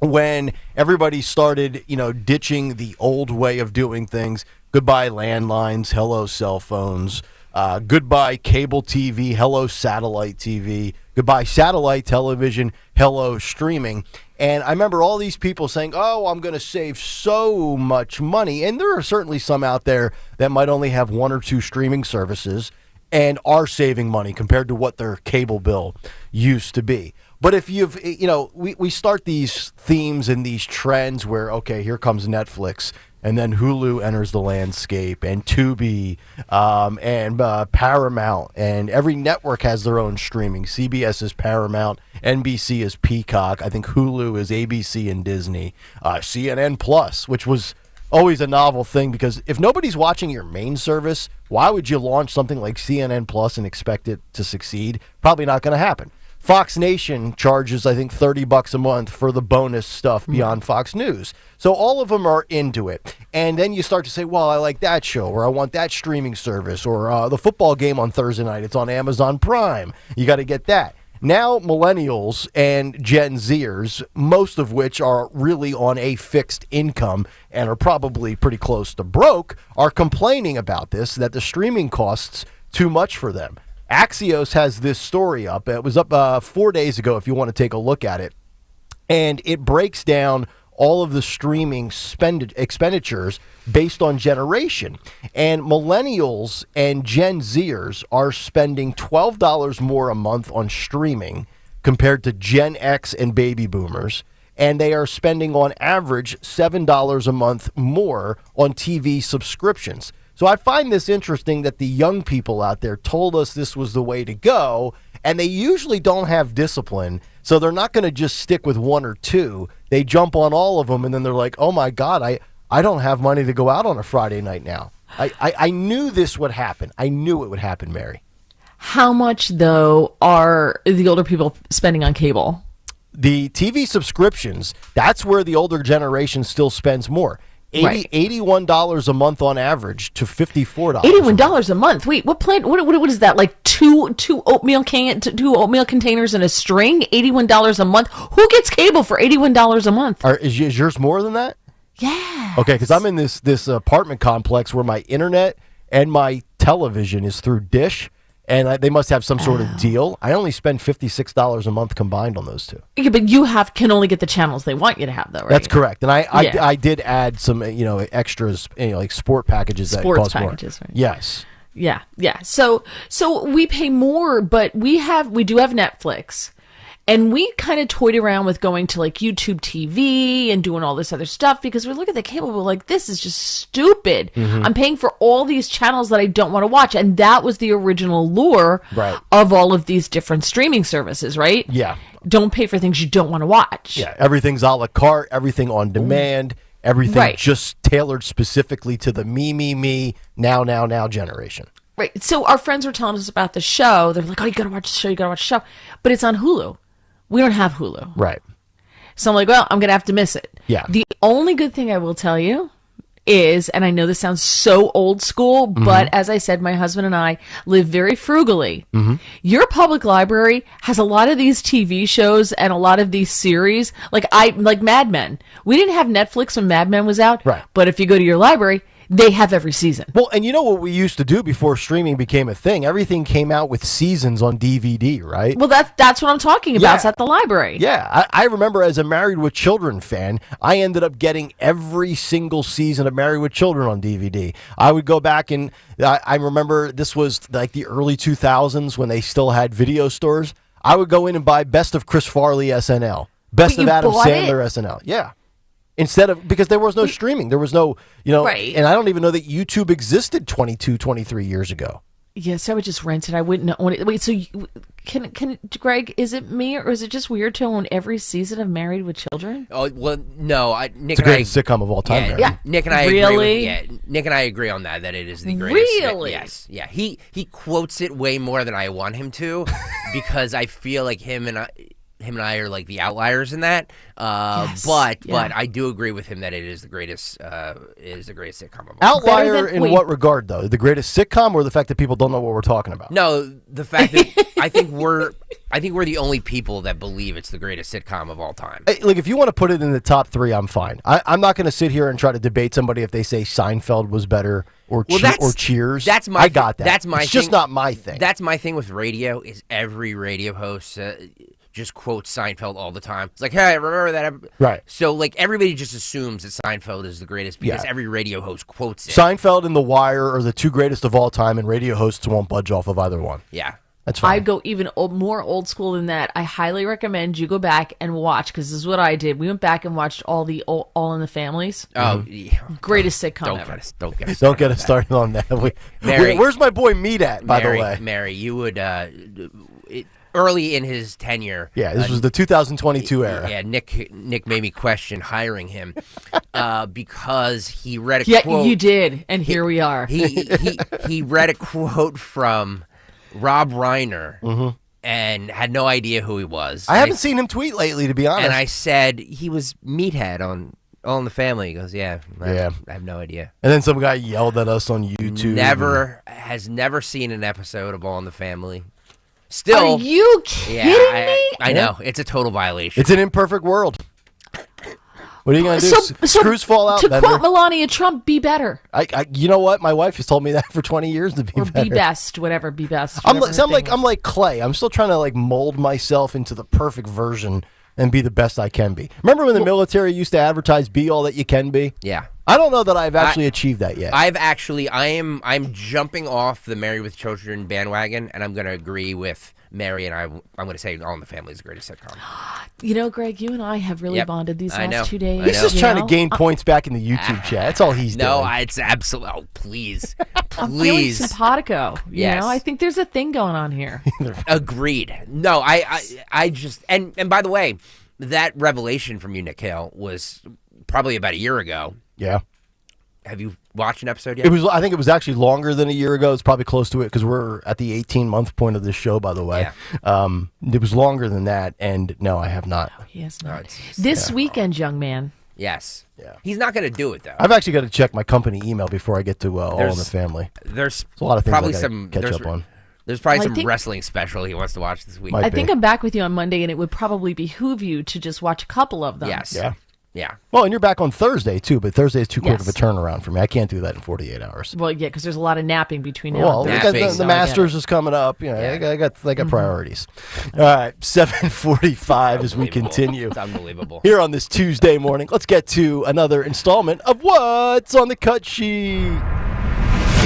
when everybody started, ditching the old way of doing things. Goodbye landlines, hello cell phones, goodbye cable TV, hello satellite TV, goodbye satellite television, hello streaming. And I remember all these people saying, oh, I'm going to save so much money. And there are certainly some out there that might only have one or two streaming services and are saving money compared to what their cable bill used to be. But if you've, we start these themes and these trends where, okay, here comes Netflix, and then Hulu enters the landscape, and Tubi, and Paramount, and every network has their own streaming. CBS is Paramount, NBC is Peacock, I think Hulu is ABC and Disney, CNN Plus, which was always a novel thing, because if nobody's watching your main service, why would you launch something like CNN Plus and expect it to succeed? Probably not going to happen. Fox Nation charges, I think, $30 a month for the bonus stuff beyond Fox News. So all of them are into it. And then you start to say, well, I like that show, or I want that streaming service, or the football game on Thursday night, it's on Amazon Prime. You got to get that. Now millennials and Gen Zers, most of which are really on a fixed income and are probably pretty close to broke, are complaining about this, that the streaming costs too much for them. Axios has this story up. It was up 4 days ago if you want to take a look at it. and it breaks down all of the streaming expenditures based on generation. And millennials and Gen Zers are spending $12 more a month on streaming compared to Gen X and baby boomers. And they are spending on average $7 a month more on TV subscriptions. So I find this interesting that the young people out there told us this was the way to go, and they usually don't have discipline. So they're not going to just stick with one or two. They jump on all of them, and then they're like, oh, my God, I don't have money to go out on a Friday night now. I knew this would happen. I knew it would happen, Mary. How much, though, are the older people spending on cable? The TV subscriptions, that's where the older generation still spends more. $81 a month on average to $54. $81 a month. Wait, what plan? What is that? Like two oatmeal containers and a string? $81 a month. Who gets cable for $81 a month? Is yours more than that? Yeah. Okay, because I'm in this apartment complex where my internet and my television is through Dish. And they must have some sort of deal. I only spend $56 a month combined on those two. Yeah, but you can only get the channels they want you to have, though, right? That's correct. And I did add some extras, like sport packages that cost more. Right? Yes. Yeah. So we pay more, but we do have Netflix. And we kind of toyed around with going to like YouTube TV and doing all this other stuff because we look at the cable, we're like, this is just stupid. Mm-hmm. I'm paying for all these channels that I don't want to watch. And that was the original lure of all of these different streaming services, right? Yeah. Don't pay for things you don't want to watch. Yeah. Everything's a la carte, everything on demand, everything just tailored specifically to the me, now generation. Right. So our friends were telling us about the show. They're like, oh, you got to watch the show. But it's on Hulu. We don't have Hulu. Right. So I'm like, well, I'm going to have to miss it. Yeah. The only good thing I will tell you is, and I know this sounds so old school, but as I said, my husband and I live very frugally. Mm-hmm. Your public library has a lot of these TV shows and a lot of these series, like Mad Men. We didn't have Netflix when Mad Men was out, but if you go to your library, they have every season. Well, and you know what we used to do before streaming became a thing? Everything came out with seasons on DVD, right? Well, that's what I'm talking about. It's at the library. Yeah. I remember as a Married with Children fan, I ended up getting every single season of Married with Children on DVD. I would go back and I remember this was like the early 2000s when they still had video stores. I would go in and buy Best of Chris Farley SNL, Best of Adam Sandler SNL. Yeah. Instead of, because there was no streaming. There was no, and I don't even know that YouTube existed 22, 23 years ago. Yes, I would just rent it. I wouldn't own it. Wait, so can Greg, is it me or is it just weird to own every season of Married with Children? Oh, well, no. Nick it's the greatest sitcom of all time. Yeah, Nick and I agree. Nick and I agree on that it is the greatest. Really? Yes. Yeah. He quotes it way more than I want him to because I feel like him and I are like the outliers in that. But I do agree with him that it is the greatest sitcom of all time. Outlier in what regard, though? The greatest sitcom or the fact that people don't know what we're talking about? No, the fact that I think we're the only people that believe it's the greatest sitcom of all time. Hey, look, if you want to put it in the top three, I'm fine. I'm not going to sit here and try to debate somebody if they say Seinfeld was better or Cheers. That's my. I got that. That's my. It's just not my thing. That's my thing with radio. Is every radio host just quotes Seinfeld all the time. It's like, hey, remember that? Right. So, like, everybody just assumes that Seinfeld is the greatest because every radio host quotes it. Seinfeld and The Wire are the two greatest of all time, and radio hosts won't budge off of either one. Yeah. That's fine. I'd go even more old school than that. I highly recommend you go back and watch, because this is what I did. We went back and watched all in the Families. Oh, yeah. Greatest sitcom ever. Don't get us started on that. Mary, where's my boy Meat at, by the way? Mary, you would... early in his tenure. Yeah, this was the 2022 era. Yeah, Nick made me question hiring him because he read a quote. Yeah, you did, and here we are. He read a quote from Rob Reiner and had no idea who he was. I haven't seen him tweet lately, to be honest. And I said, he was Meathead on All in the Family. He goes, I have no idea. And then some guy yelled at us on YouTube. Has never seen an episode of All in the Family. Still, are you kidding me? I know. It's a total violation. It's an imperfect world. What are you going to do? Screws fall out. To quote Melania Trump, be better. You know what? My wife has told me that for 20 years to be better. Or be best, whatever, be best. I'm like clay. I'm still trying to like mold myself into the perfect version and be the best I can be. Remember when the military used to advertise "Be all that you can be"? Yeah. I don't know that I've actually achieved that yet. I'm jumping off the Married with Children bandwagon, and I'm going to agree with Mary, and I'm going to say All in the Family is the greatest sitcom. You know, Greg, you and I have really bonded these last 2 days. He's just trying to gain points back in the YouTube chat. That's all he's doing. No, it's absolute. Oh, please. I'm feeling Please. simpatico. You know, Yes. I think there's a thing going on here. Agreed. No, I just and by the way, that revelation from you, Nick Kayal, was probably about a year ago. Yeah. Have you watched an episode yet? I think it was actually longer than a year ago. It's probably close to it because we're at the 18-month point of this show, by the way. Yeah. It was longer than that, and no, I have not. No, he has not. This weekend, young man. Yes. Yeah. He's not going to do it though. I've actually got to check my company email before I get to All in the Family. There's a lot of things probably I gotta catch up on. There's probably Well, I some think- wrestling special he wants to watch this week. I think I'm back with you on Monday, and it would probably behoove you to just watch a couple of them. Yes. Yeah. Yeah. Well, and you're back on Thursday, too, but Thursday is too quick of a Yes. turnaround for me. I can't do that in 48 hours. Well, yeah, because there's a lot of napping between now Well, and because Thursday. the Masters is coming up. You know, I got priorities. All right, 7:45 as we continue. It's unbelievable. Here on this Tuesday morning, let's get to another installment of What's on the Cut Sheet.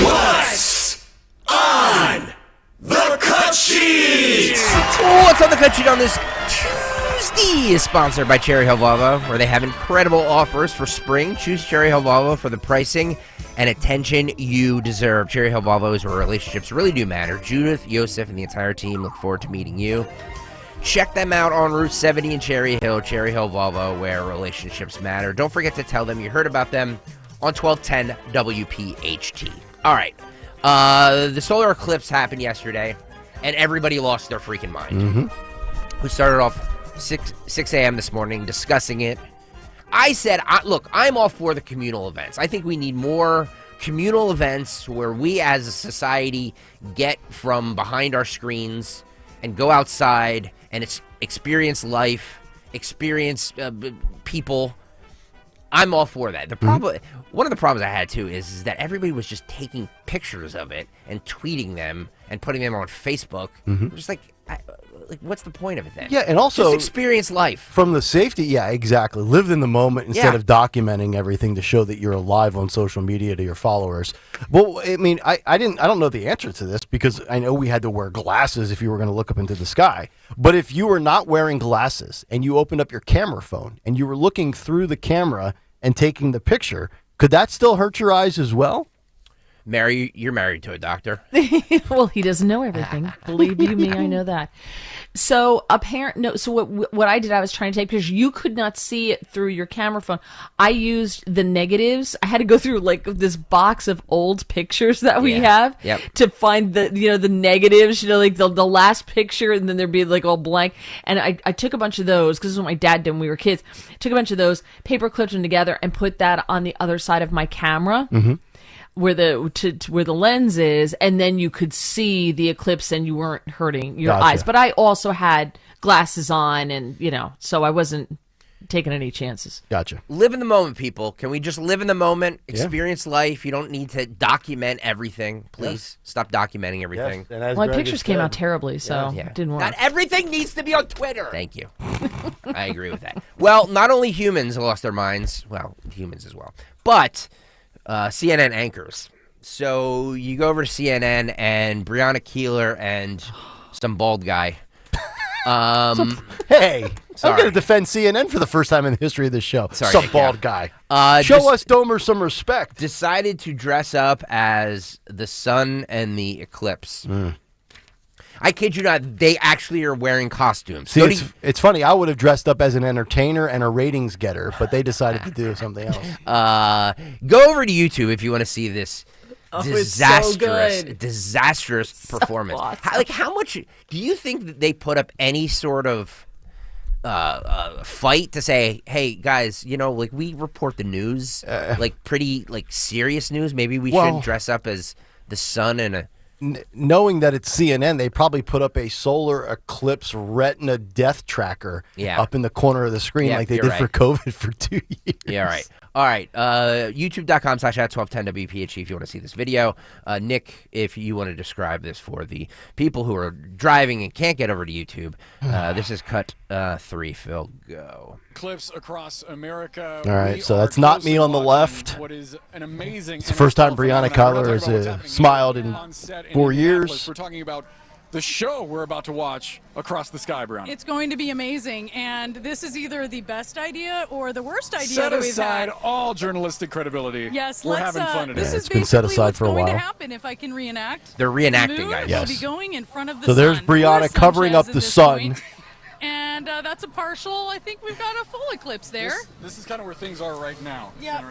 What's on the cut sheet? What's on the cut sheet on this Tuesday is sponsored by Cherry Hill Volvo, where they have incredible offers for spring. Choose Cherry Hill Volvo for the pricing and attention you deserve. Cherry Hill Volvo is where relationships really do matter. Judith, Yosef, and the entire team look forward to meeting you. Check them out on Route 70 in Cherry Hill Volvo, where relationships matter. Don't forget to tell them you heard about them on 1210 WPHT. All right. The solar eclipse happened yesterday, and everybody lost their freaking mind. We started off 6 a.m. this morning discussing it. I said, look, I'm all for the communal events. I think we need more communal events where we as a society get from behind our screens and go outside and experience life, experience people. I'm all for that. The problem, one of the problems I had too is that everybody was just taking pictures of it and tweeting them and putting them on Facebook. I'm just like, what's the point of it then? Yeah, and also just experience life from the safety. Yeah, exactly. Live in the moment instead of documenting everything to show that you're alive on social media to your followers. Well, I mean, I don't know the answer to this because I know we had to wear glasses if you were going to look up into the sky. But if you were not wearing glasses and you opened up your camera phone and you were looking through the camera and taking the picture, could that still hurt your eyes as well? Mary, you're married to a doctor. Well, he doesn't know everything. Believe you me, I know that. So what I did, I was trying to take pictures. You could not see it through your camera phone. I used the negatives. I had to go through like this box of old pictures that we have to find the negatives, like the last picture, and then there'd be like all blank. And I took a bunch of those because this is what my dad did when we were kids. Took a bunch of those, paper clipped them together, and put that on the other side of my camera. Where the lens is, and then you could see the eclipse and you weren't hurting your eyes. But I also had glasses on, and so I wasn't taking any chances. Gotcha. Live in the moment, people. Can we just live in the moment, experience life? You don't need to document everything. Please stop documenting everything. Well, my pictures came out terribly, so it didn't work. Not everything needs to be on Twitter. Thank you. I agree with that. Well, not only humans lost their minds, well, humans as well, but CNN anchors. So you go over to CNN and Breonna Keeler and some bald guy. Hey, I'm going to defend CNN for the first time in the history of this show. Some bald guy. Show us Domer some respect. Decided to dress up as the sun and the eclipse. I kid you not, they actually are wearing costumes. See, it's funny. I would have dressed up as an entertainer and a ratings getter, but they decided to do something else. Go over to YouTube if you want to see this disastrous performance. Awesome. How much do you think that they put up any sort of fight to say, hey guys, we report the news, pretty serious news. Maybe we should dress up as the sun and a. Knowing that it's CNN, they probably put up a solar eclipse retina death tracker up in the corner of the screen like they did for COVID for 2 years. Yeah, right. All right, youtube.com/@1210WPHT if you want to see this video. Nick, if you want to describe this for the people who are driving and can't get over to YouTube, this is cut 3. Phil, go. Clips across America. All right, so that's not me on the left. What is an amazing. It's the first time Breonna Taylor has smiled in 4 years. We're talking about the show we're about to watch across the sky, Brown. It's going to be amazing, and this is either the best idea or the worst idea Set that we've aside had. all journalistic credibility. Yes, we're having fun today. This is it's been set aside for a going while. to happen if I can reenact. They're reenacting, the moon guys. Will Yes. be going in front of the So there's sun. Breonna Or covering up Sanchez the at this sun. point. And that's a partial. I think we've got a full eclipse there. This is kind of where things are right now. Yeah,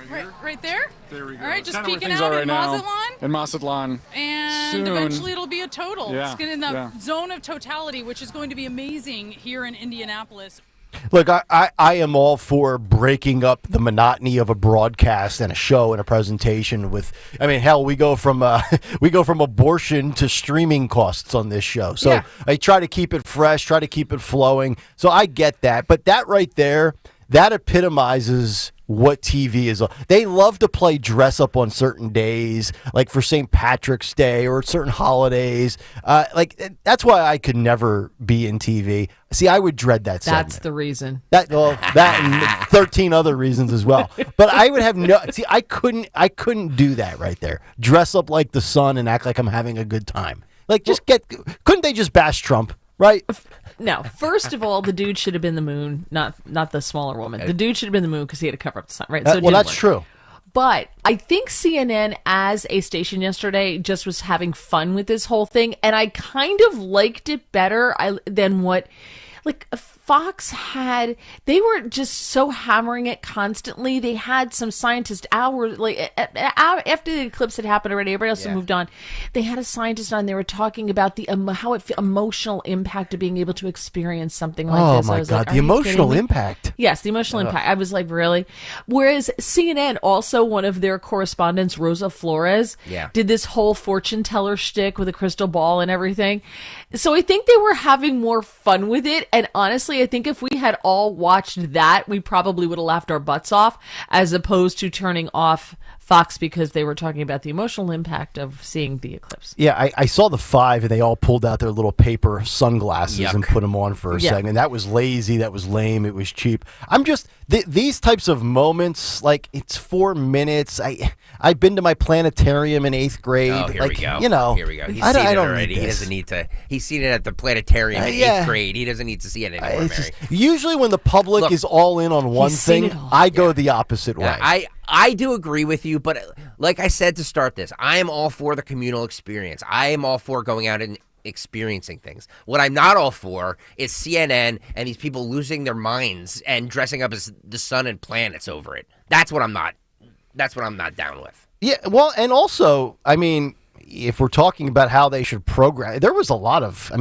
right there. There we go. All right, just Kinda where peeking things out are in right now. Mazatlan. In Mazatlan. And Soon. eventually it'll be a total. Yeah, It's in the yeah. zone of totality, which is going to be amazing here in Indianapolis. Look, I am all for breaking up the monotony of a broadcast and a show and a presentation with, I mean, hell, we go from abortion to streaming costs on this show. So I try to keep it fresh, try to keep it flowing. So I get that. But that right there, that epitomizes what TV is. They love to play dress up on certain days, like for St. Patrick's Day or certain holidays. That's why I could never be in TV. See, I would dread that segment. That's the reason. That and 13 other reasons as well. But I would have I couldn't do that right there. Dress up like the sun and act like I'm having a good time. Like couldn't they just bash Trump, right? No, first of all, the dude should have been the moon, not the smaller woman. The dude should have been the moon because he had to cover up the sun, right? So it didn't that's work. true. But I think CNN as a station yesterday just was having fun with this whole thing, and I kind of liked it better than what Fox had. They were just so hammering it constantly. They had some scientist hours, after the eclipse had happened already, everybody else had moved on. They had a scientist on. They were talking about the emotional impact of being able to experience something like this. Oh, my God. The emotional impact. Yes, the emotional impact. I was like, really? Whereas CNN, also one of their correspondents, Rosa Flores, did this whole fortune teller shtick with a crystal ball and everything. So I think they were having more fun with it. And honestly, I think if we had all watched that, we probably would have laughed our butts off, as opposed to turning off Fox because they were talking about the emotional impact of seeing the eclipse. Yeah, I saw the 5, and they all pulled out their little paper sunglasses and put them on for a segment. That was lazy. That was lame. It was cheap. I'm just these types of moments, like, it's 4 minutes. I've been to my planetarium in 8th grade. Oh, here we go. You know, here we go. He's seen it already. He doesn't need to. He's seen it at the planetarium in 8th grade. He doesn't need to see it anymore, Mary. Usually when the public is all in on one thing, I go the opposite way. I do agree with you, but like I said to start this, I am all for the communal experience. I am all for going out and experiencing things. What I'm not all for is CNN and these people losing their minds and dressing up as the sun and planets over it. That's what I'm not down with. Yeah, well, and also, I mean, if we're talking about how they should program, there was a lot of, I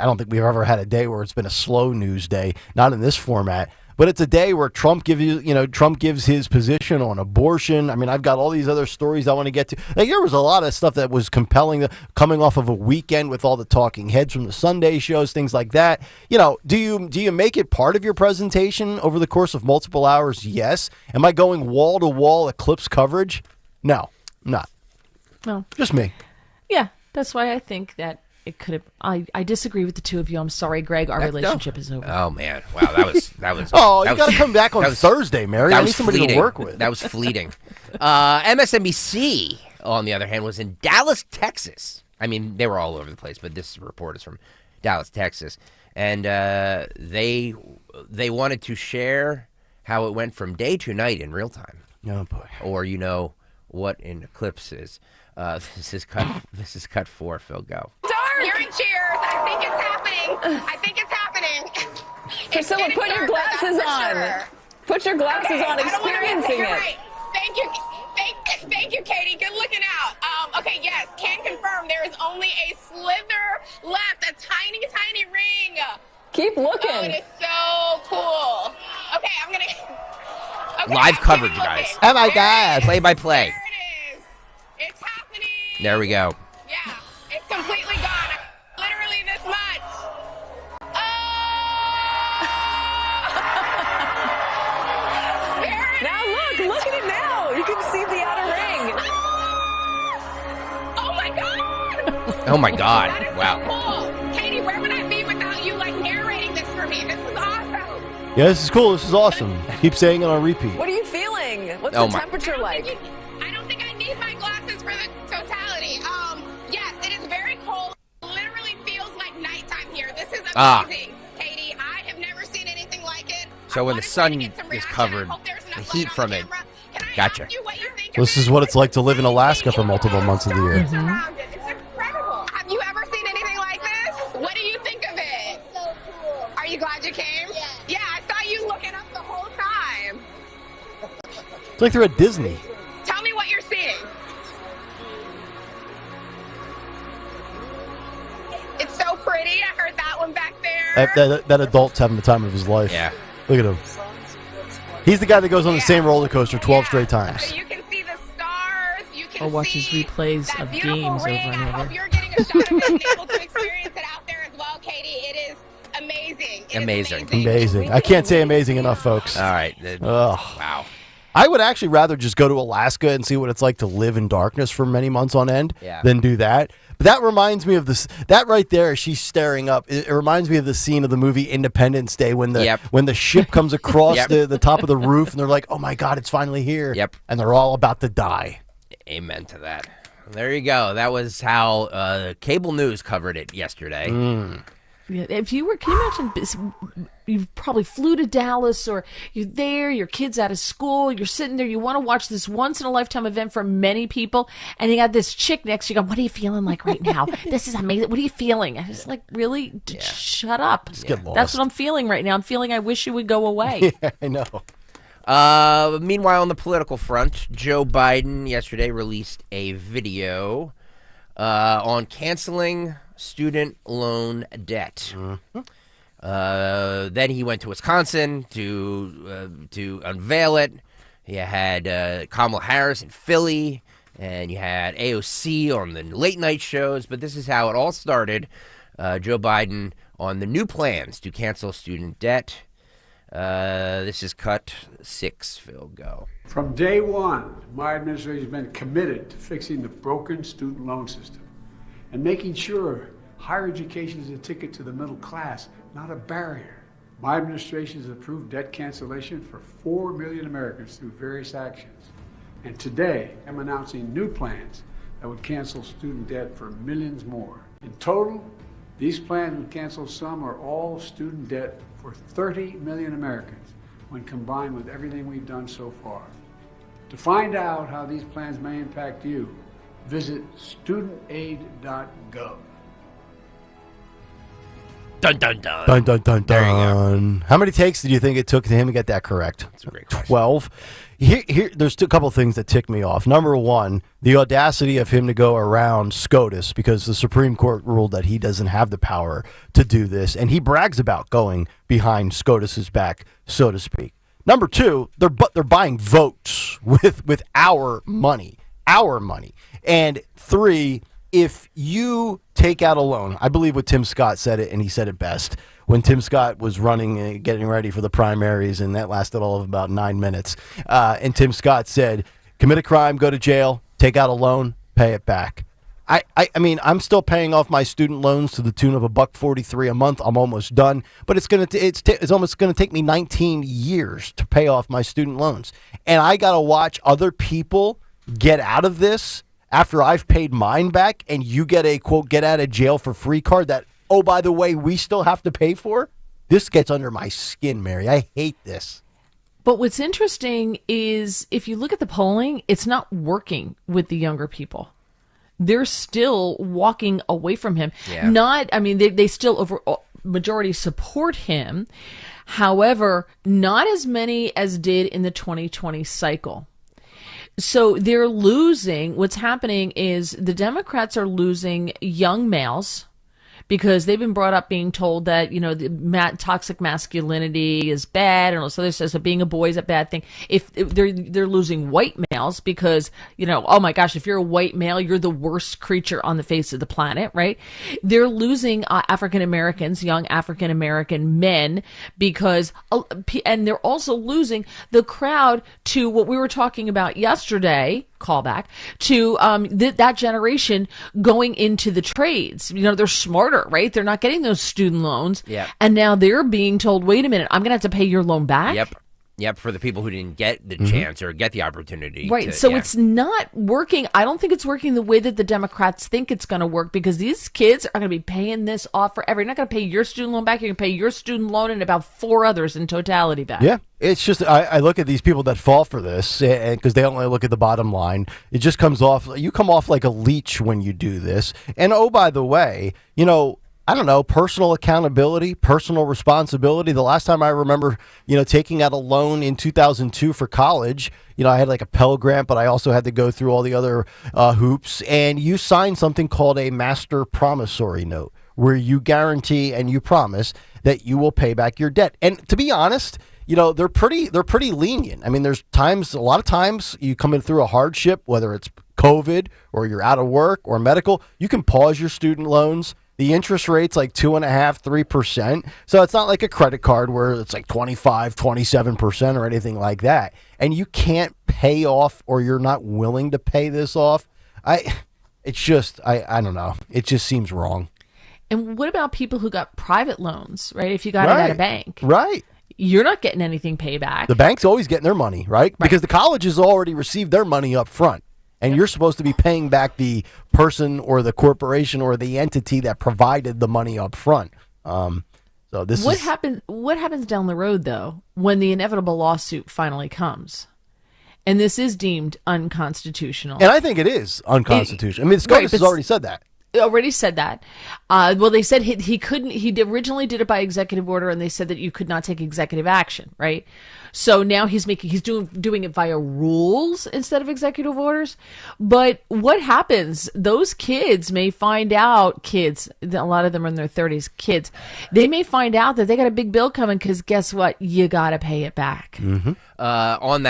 don't think we've ever had a day where it's been a slow news day, not in this format. But it's a day where Trump gives his position on abortion. I mean, I've got all these other stories I want to get to. Like, there was a lot of stuff that was compelling, coming off of a weekend with all the talking heads from the Sunday shows, things like that. You know, do you make it part of your presentation over the course of multiple hours? Yes. Am I going wall to wall eclipse coverage? No, I'm not. No, just me. Yeah, that's why I think that it could have. I disagree with the two of you. I'm sorry, Greg. Our relationship is over. Oh man, wow, that was. Oh, you got to come back on Thursday, Mary. I need somebody to work with. That was fleeting. MSNBC, on the other hand, was in Dallas, Texas. I mean, they were all over the place, but this report is from Dallas, Texas, and they wanted to share how it went from day to night in real time. Oh boy. Or what an eclipse is. This is cut 4. Phil, go. Hearing cheers. I think it's happening. Priscilla, put your glasses on. Sure. Put your glasses on, experiencing it. Right. Thank you, Katie. Good looking out. Okay, yes, can confirm there is only a slither left, a tiny, tiny ring. Keep looking. Oh, it is so cool. Okay, I'm gonna. Okay, Live coverage, guys. Oh my God. Play by play. There it is. It's happening. There we go. Yeah, it's completely gone. Literally this much. Now look Oh my God! That is Wow. so cool. Katie, where would I be without you like narrating this for me? This is awesome. Yeah, this is cool. This is awesome. Keep saying it on repeat. What are you feeling? What's Oh the my- temperature like? I don't think I need my glasses for the totality. Yes, it is very cold. Literally feels like nighttime here. This is amazing, Katie. I have never seen anything like it. So when the sun is covered, the heat from it. Gotcha. So this is what it's like to live in Alaska for multiple months of the year. It's incredible. Have you ever seen anything like this? What do you think of it? So cool. Are you glad you came? Yeah, I saw you looking up the whole time. It's like they're at Disney. Tell me what you're seeing. It's so pretty. I heard that one back there. That adult's having the time of his life. Yeah. Look at him. He's the guy that goes on the same roller coaster 12 straight times. You can see the stars. You can Or watches replays that of beautiful games ring. over and I over. hope you're getting a shot of it and able to experience it out there as well, Katie. It is amazing. It is Amazing. Amazing. I can't say amazing enough, folks. All right. Ugh. Wow. I would actually rather just go to Alaska and see what it's like to live in darkness for many months on end than do that. But that reminds me of this. That right there, she's staring up. It reminds me of the scene of the movie Independence Day when the ship comes across the top of the roof and they're like, "Oh my God, it's finally here!" Yep. And they're all about to die. Amen to that. There you go. That was how cable news covered it yesterday. Yeah, if you were, can you imagine, you probably flew to Dallas or you're there, your kid's out of school, you're sitting there, you want to watch this once-in-a-lifetime event for many people, and you got this chick next to you going, what are you feeling like right now? This is amazing. What are you feeling? I was like, really? Shut up. Just get lost. That's what I'm feeling right now. I'm feeling I wish you would go away. Yeah, I know. Meanwhile, on the political front, Joe Biden yesterday released a video on canceling student loan debt. Then he went to Wisconsin to unveil it. You had Kamala Harris in Philly, and you had AOC on the late night shows. But this is how it all started. Joe Biden on the new plans to cancel student debt. This is cut 6. Phil, go. From day one, my administration has been committed to fixing the broken student loan system and making sure higher education is a ticket to the middle class, not a barrier. My administration has approved debt cancellation for 4 million Americans through various actions. And today, I'm announcing new plans that would cancel student debt for millions more. In total, these plans would cancel some or all student debt for 30 million Americans when combined with everything we've done so far. To find out how these plans may impact you, visit studentaid.gov. Dun, dun, dun. Dun, dun, dun, dun. How many takes did you think it took to him to get that correct? That's a great question. 12. There's a couple of things that tick me off. Number one, the audacity of him to go around SCOTUS because the Supreme Court ruled that he doesn't have the power to do this, and he brags about going behind SCOTUS's back, so to speak. Number two, they're buying votes with our money. And three, if you take out a loan, I believe what Tim Scott said it, and he said it best. When Tim Scott was running and getting ready for the primaries, and that lasted all of about 9 minutes, and Tim Scott said, commit a crime, go to jail, take out a loan, pay it back. I mean, I'm still paying off my student loans to the tune of $1.43 a month. I'm almost done, but it's almost gonna take me 19 years to pay off my student loans, and I gotta watch other people get out of this after I've paid mine back, and you get a quote get out of jail for free card that, oh, by the way, we still have to pay for. This gets under my skin, Mary. I hate this. But what's interesting is if you look at the polling, it's not working with the younger people. They're still walking away from him. Yeah. They still majority support him. However, not as many as did in the 2020 cycle. So they're losing. What's happening is the Democrats are losing young males because they've been brought up being told that, the toxic masculinity is bad, and also so being a boy is a bad thing. If they're losing white males because, oh my gosh, if you're a white male, you're the worst creature on the face of the planet, right? They're losing African Americans, young African American men, and they're also losing the crowd to what we were talking about yesterday, callback to that generation going into the trades. They're smarter, right? They're not getting those student loans. Yeah. And now they're being told, wait a minute, I'm going to have to pay your loan back. Yep, for the people who didn't get the chance or get the opportunity. Right, so it's not working. I don't think it's working the way that the Democrats think it's going to work, because these kids are going to be paying this off forever. You're not going to pay your student loan back. You're going to pay your student loan and about 4 others in totality back. Yeah, it's just, I look at these people that fall for this, and because they only look at the bottom line, it just comes off, you come off like a leech when you do this. And oh, by the way, I don't know, personal accountability, personal responsibility. The last time I remember, taking out a loan in 2002 for college, I had like a Pell Grant, but I also had to go through all the other hoops. And you sign something called a master promissory note, where you guarantee and you promise that you will pay back your debt. And to be honest, they're pretty lenient. I mean, a lot of times you come in through a hardship, whether it's COVID or you're out of work or medical, you can pause your student loans. The interest rate's like 2.5%, 3%. So it's not like a credit card where it's like 25, 27% or anything like that. And you can't pay off, or you're not willing to pay this off. I don't know. It just seems wrong. And what about people who got private loans, right? If you got it at a bank. Right. You're not getting anything payback. The bank's always getting their money, right? Because the colleges already received their money up front. And you're supposed to be paying back the person or the corporation or the entity that provided the money up front. So this What happens down the road, though, when the inevitable lawsuit finally comes? And this is deemed unconstitutional. And I think it is unconstitutional. SCOTUS has already said that. Already said that. Well, they said he couldn't. He originally did it by executive order, and they said that you could not take executive action, right? So now he's doing it via rules instead of executive orders. But what happens? Those kids may find out. A lot of them are in their 30s. Kids, they may find out that they got a big bill coming, because guess what? You got to pay it back. Mm-hmm. On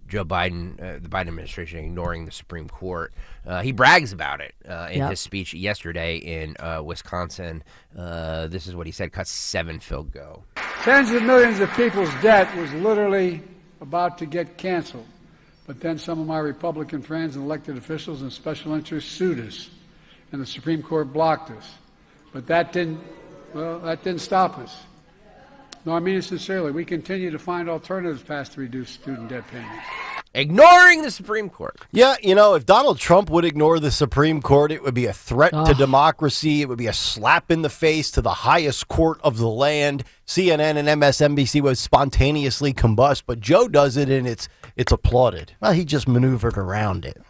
Joe Biden, the Biden administration ignoring the Supreme Court. He brags about it in his speech yesterday in Wisconsin. This is what he said: cut 7 field go. Tens of millions of people's debt was literally about to get canceled. But then some of my Republican friends and elected officials and special interests sued us, and the Supreme Court blocked us. But that didn't stop us. No, I mean it sincerely. We continue to find alternatives paths to reduce student debt payments. Ignoring the Supreme Court. Yeah, if Donald Trump would ignore the Supreme Court, it would be a threat to democracy. It would be a slap in the face to the highest court of the land. CNN and MSNBC would spontaneously combust, but Joe does it, and it's applauded. Well, he just maneuvered around it.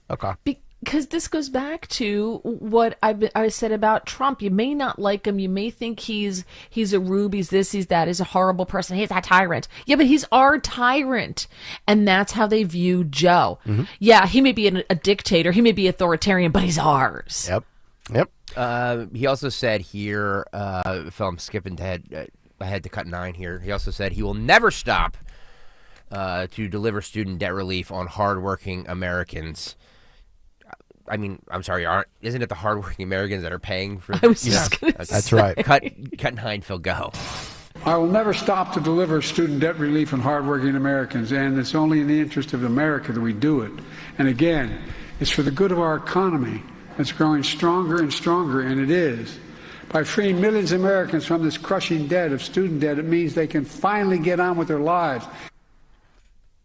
Okay. Because this goes back to what I said about Trump. You may not like him. You may think he's a rube, he's this, he's that, he's a horrible person, he's a tyrant. Yeah, but he's our tyrant. And that's how they view Joe. Mm-hmm. Yeah, he may be a dictator, he may be authoritarian, but he's ours. Yep. He also said here, if I'm skipping ahead to cut 9 here, he also said he will never stop to deliver student debt relief on hardworking Americans. I mean, I'm sorry, isn't it the hardworking Americans that are paying for? I was just gonna say. That's right. Cut 9, Phil, go. I will never stop to deliver student debt relief on hardworking Americans, and it's only in the interest of America that we do it. And again, it's for the good of our economy that's growing stronger and stronger, and it is. By freeing millions of Americans from this crushing debt of student debt, it means they can finally get on with their lives.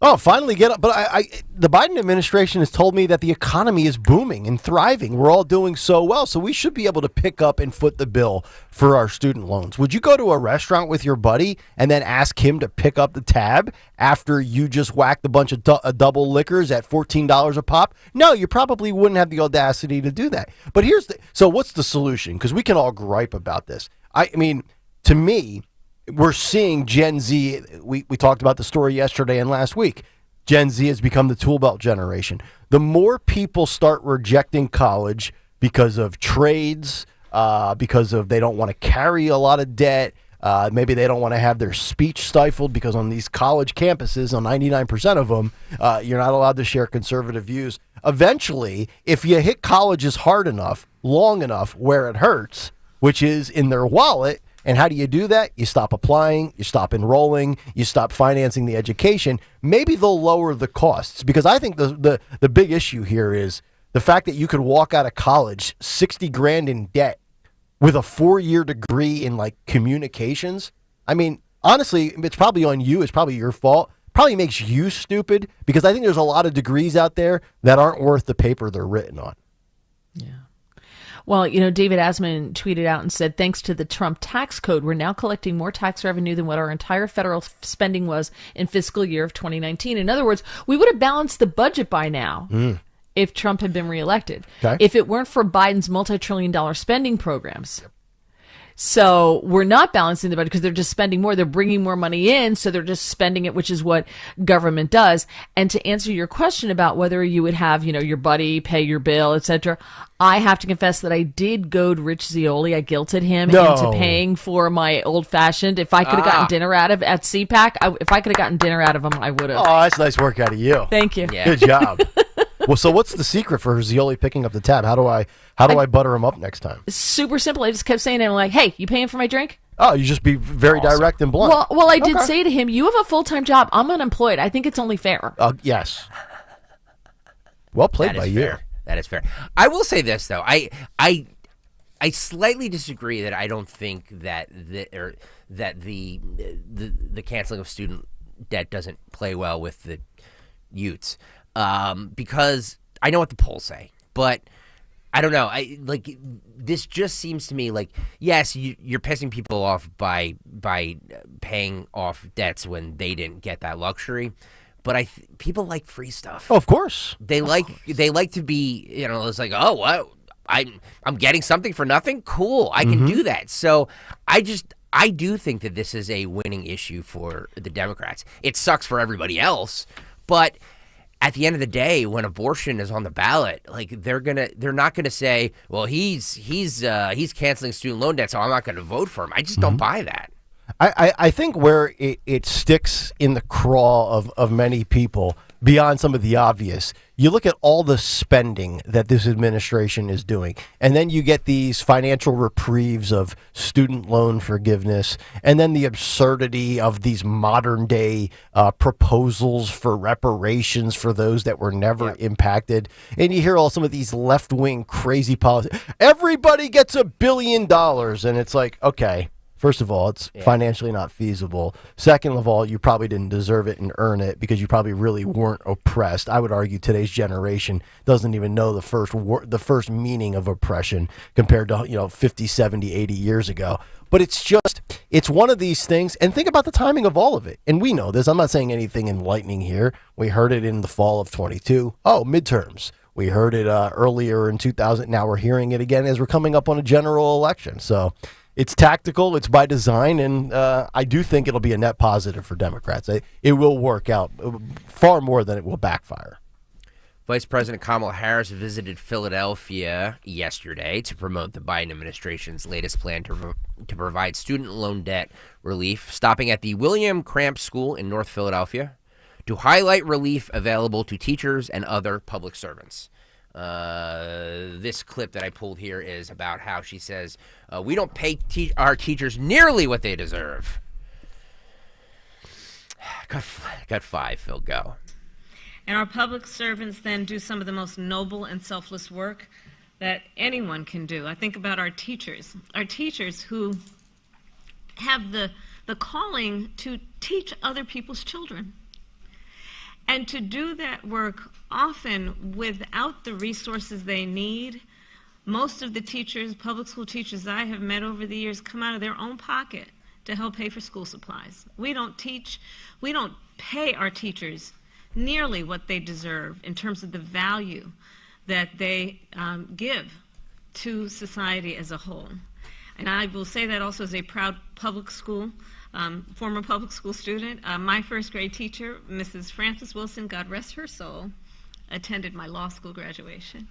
Oh, finally get up. But the Biden administration has told me that the economy is booming and thriving. We're all doing so well. So we should be able to pick up and foot the bill for our student loans. Would you go to a restaurant with your buddy and then ask him to pick up the tab after you just whacked a bunch of double liquors at $14 a pop? No, you probably wouldn't have the audacity to do that. But so what's the solution? Because we can all gripe about this. I mean, to me, we're seeing Gen Z. We talked about the story yesterday and last week. Gen Z has become the tool belt generation. The more people start rejecting college because of trades, because of they don't want to carry a lot of debt, maybe they don't want to have their speech stifled because on these college campuses, on 99% of them, you're not allowed to share conservative views. Eventually, if you hit colleges hard enough, long enough, where it hurts, which is in their wallet, And how do you do that? You stop applying, you stop enrolling, you stop financing the education. Maybe they'll lower the costs, because I think the big issue here is the fact that you could walk out of college 60 grand in debt with a 4-year degree in like communications. I mean, honestly, it's probably on you. It's probably your fault. Probably makes you stupid, because I think there's a lot of degrees out there that aren't worth the paper they're written on. Well, David Asman tweeted out and said, thanks to the Trump tax code, we're now collecting more tax revenue than what our entire federal spending was in fiscal year of 2019. In other words, we would have balanced the budget by now if Trump had been reelected. Okay. If it weren't for Biden's multi-trillion-dollar spending programs. So we're not balancing the budget because they're just spending more. They're bringing more money in, so they're just spending it, which is what government does. And to answer your question about whether you would have, your buddy pay your bill, etc., I have to confess that I did goad Rich Zeoli. I guilted him into paying for my old-fashioned. If I could have gotten dinner out of at CPAC, if I could have gotten dinner out of him, I would have. Oh, that's nice work out of you. Thank you. Yeah. Good job. Well, so what's the secret for Zeoli picking up the tab? How do I butter him up next time? Super simple. I just kept saying to him, like, hey, you paying for my drink? Oh, you just be very direct and blunt. Well, I did say to him, you have a full-time job. I'm unemployed. I think it's only fair. Yes. Well played by you. That is fair. I will say this, though. I slightly disagree that I don't think that the canceling of student debt doesn't play well with the youths. Because I know what the polls say, but I don't know. This just seems to me like, yes, you're pissing people off by paying off debts when they didn't get that luxury, but people like free stuff. Oh, of course. They like to be, it's like, oh, what? I'm getting something for nothing. Cool, I can do that. So I do think that this is a winning issue for the Democrats. It sucks for everybody else, but at the end of the day, when abortion is on the ballot, like they're not gonna say, well, he's canceling student loan debt, so I'm not gonna vote for him. I just don't buy that. I think where it sticks in the craw of many people, beyond some of the obvious, you look at all the spending that this administration is doing, and then you get these financial reprieves of student loan forgiveness, and then the absurdity of these modern day proposals for reparations for those that were never impacted. And you hear some of these left-wing crazy policies. Everybody gets $1 billion, and it's like, okay. First of all, it's financially not feasible. Second of all, you probably didn't deserve it and earn it because you probably really weren't oppressed. I would argue today's generation doesn't even know the first meaning of oppression compared to 50, 70, 80 years ago. But it's one of these things. And think about the timing of all of it. And we know this. I'm not saying anything enlightening here. We heard it in the fall of 22. Oh, midterms. We heard it earlier in 2000. Now we're hearing it again as we're coming up on a general election. So it's tactical, it's by design, and I do think it'll be a net positive for Democrats. It will work out far more than it will backfire. Vice President Kamala Harris visited Philadelphia yesterday to promote the Biden administration's latest plan to provide student loan debt relief, stopping at the William Cramp School in North Philadelphia to highlight relief available to teachers and other public servants. This clip that I pulled here is about how she says, we don't pay our teachers nearly what they deserve. Got 5, Phil, go. And our public servants then do some of the most noble and selfless work that anyone can do. I think about our teachers who have the calling to teach other people's children. And to do that work often without the resources they need. Most of the teachers, public school teachers I have met over the years, come out of their own pocket to help pay for school supplies. We don't pay our teachers nearly what they deserve in terms of the value that they give to society as a whole. And I will say that also as a proud public school former public school student. My first grade teacher, Mrs. Frances Wilson, God rest her soul, attended my law school graduation.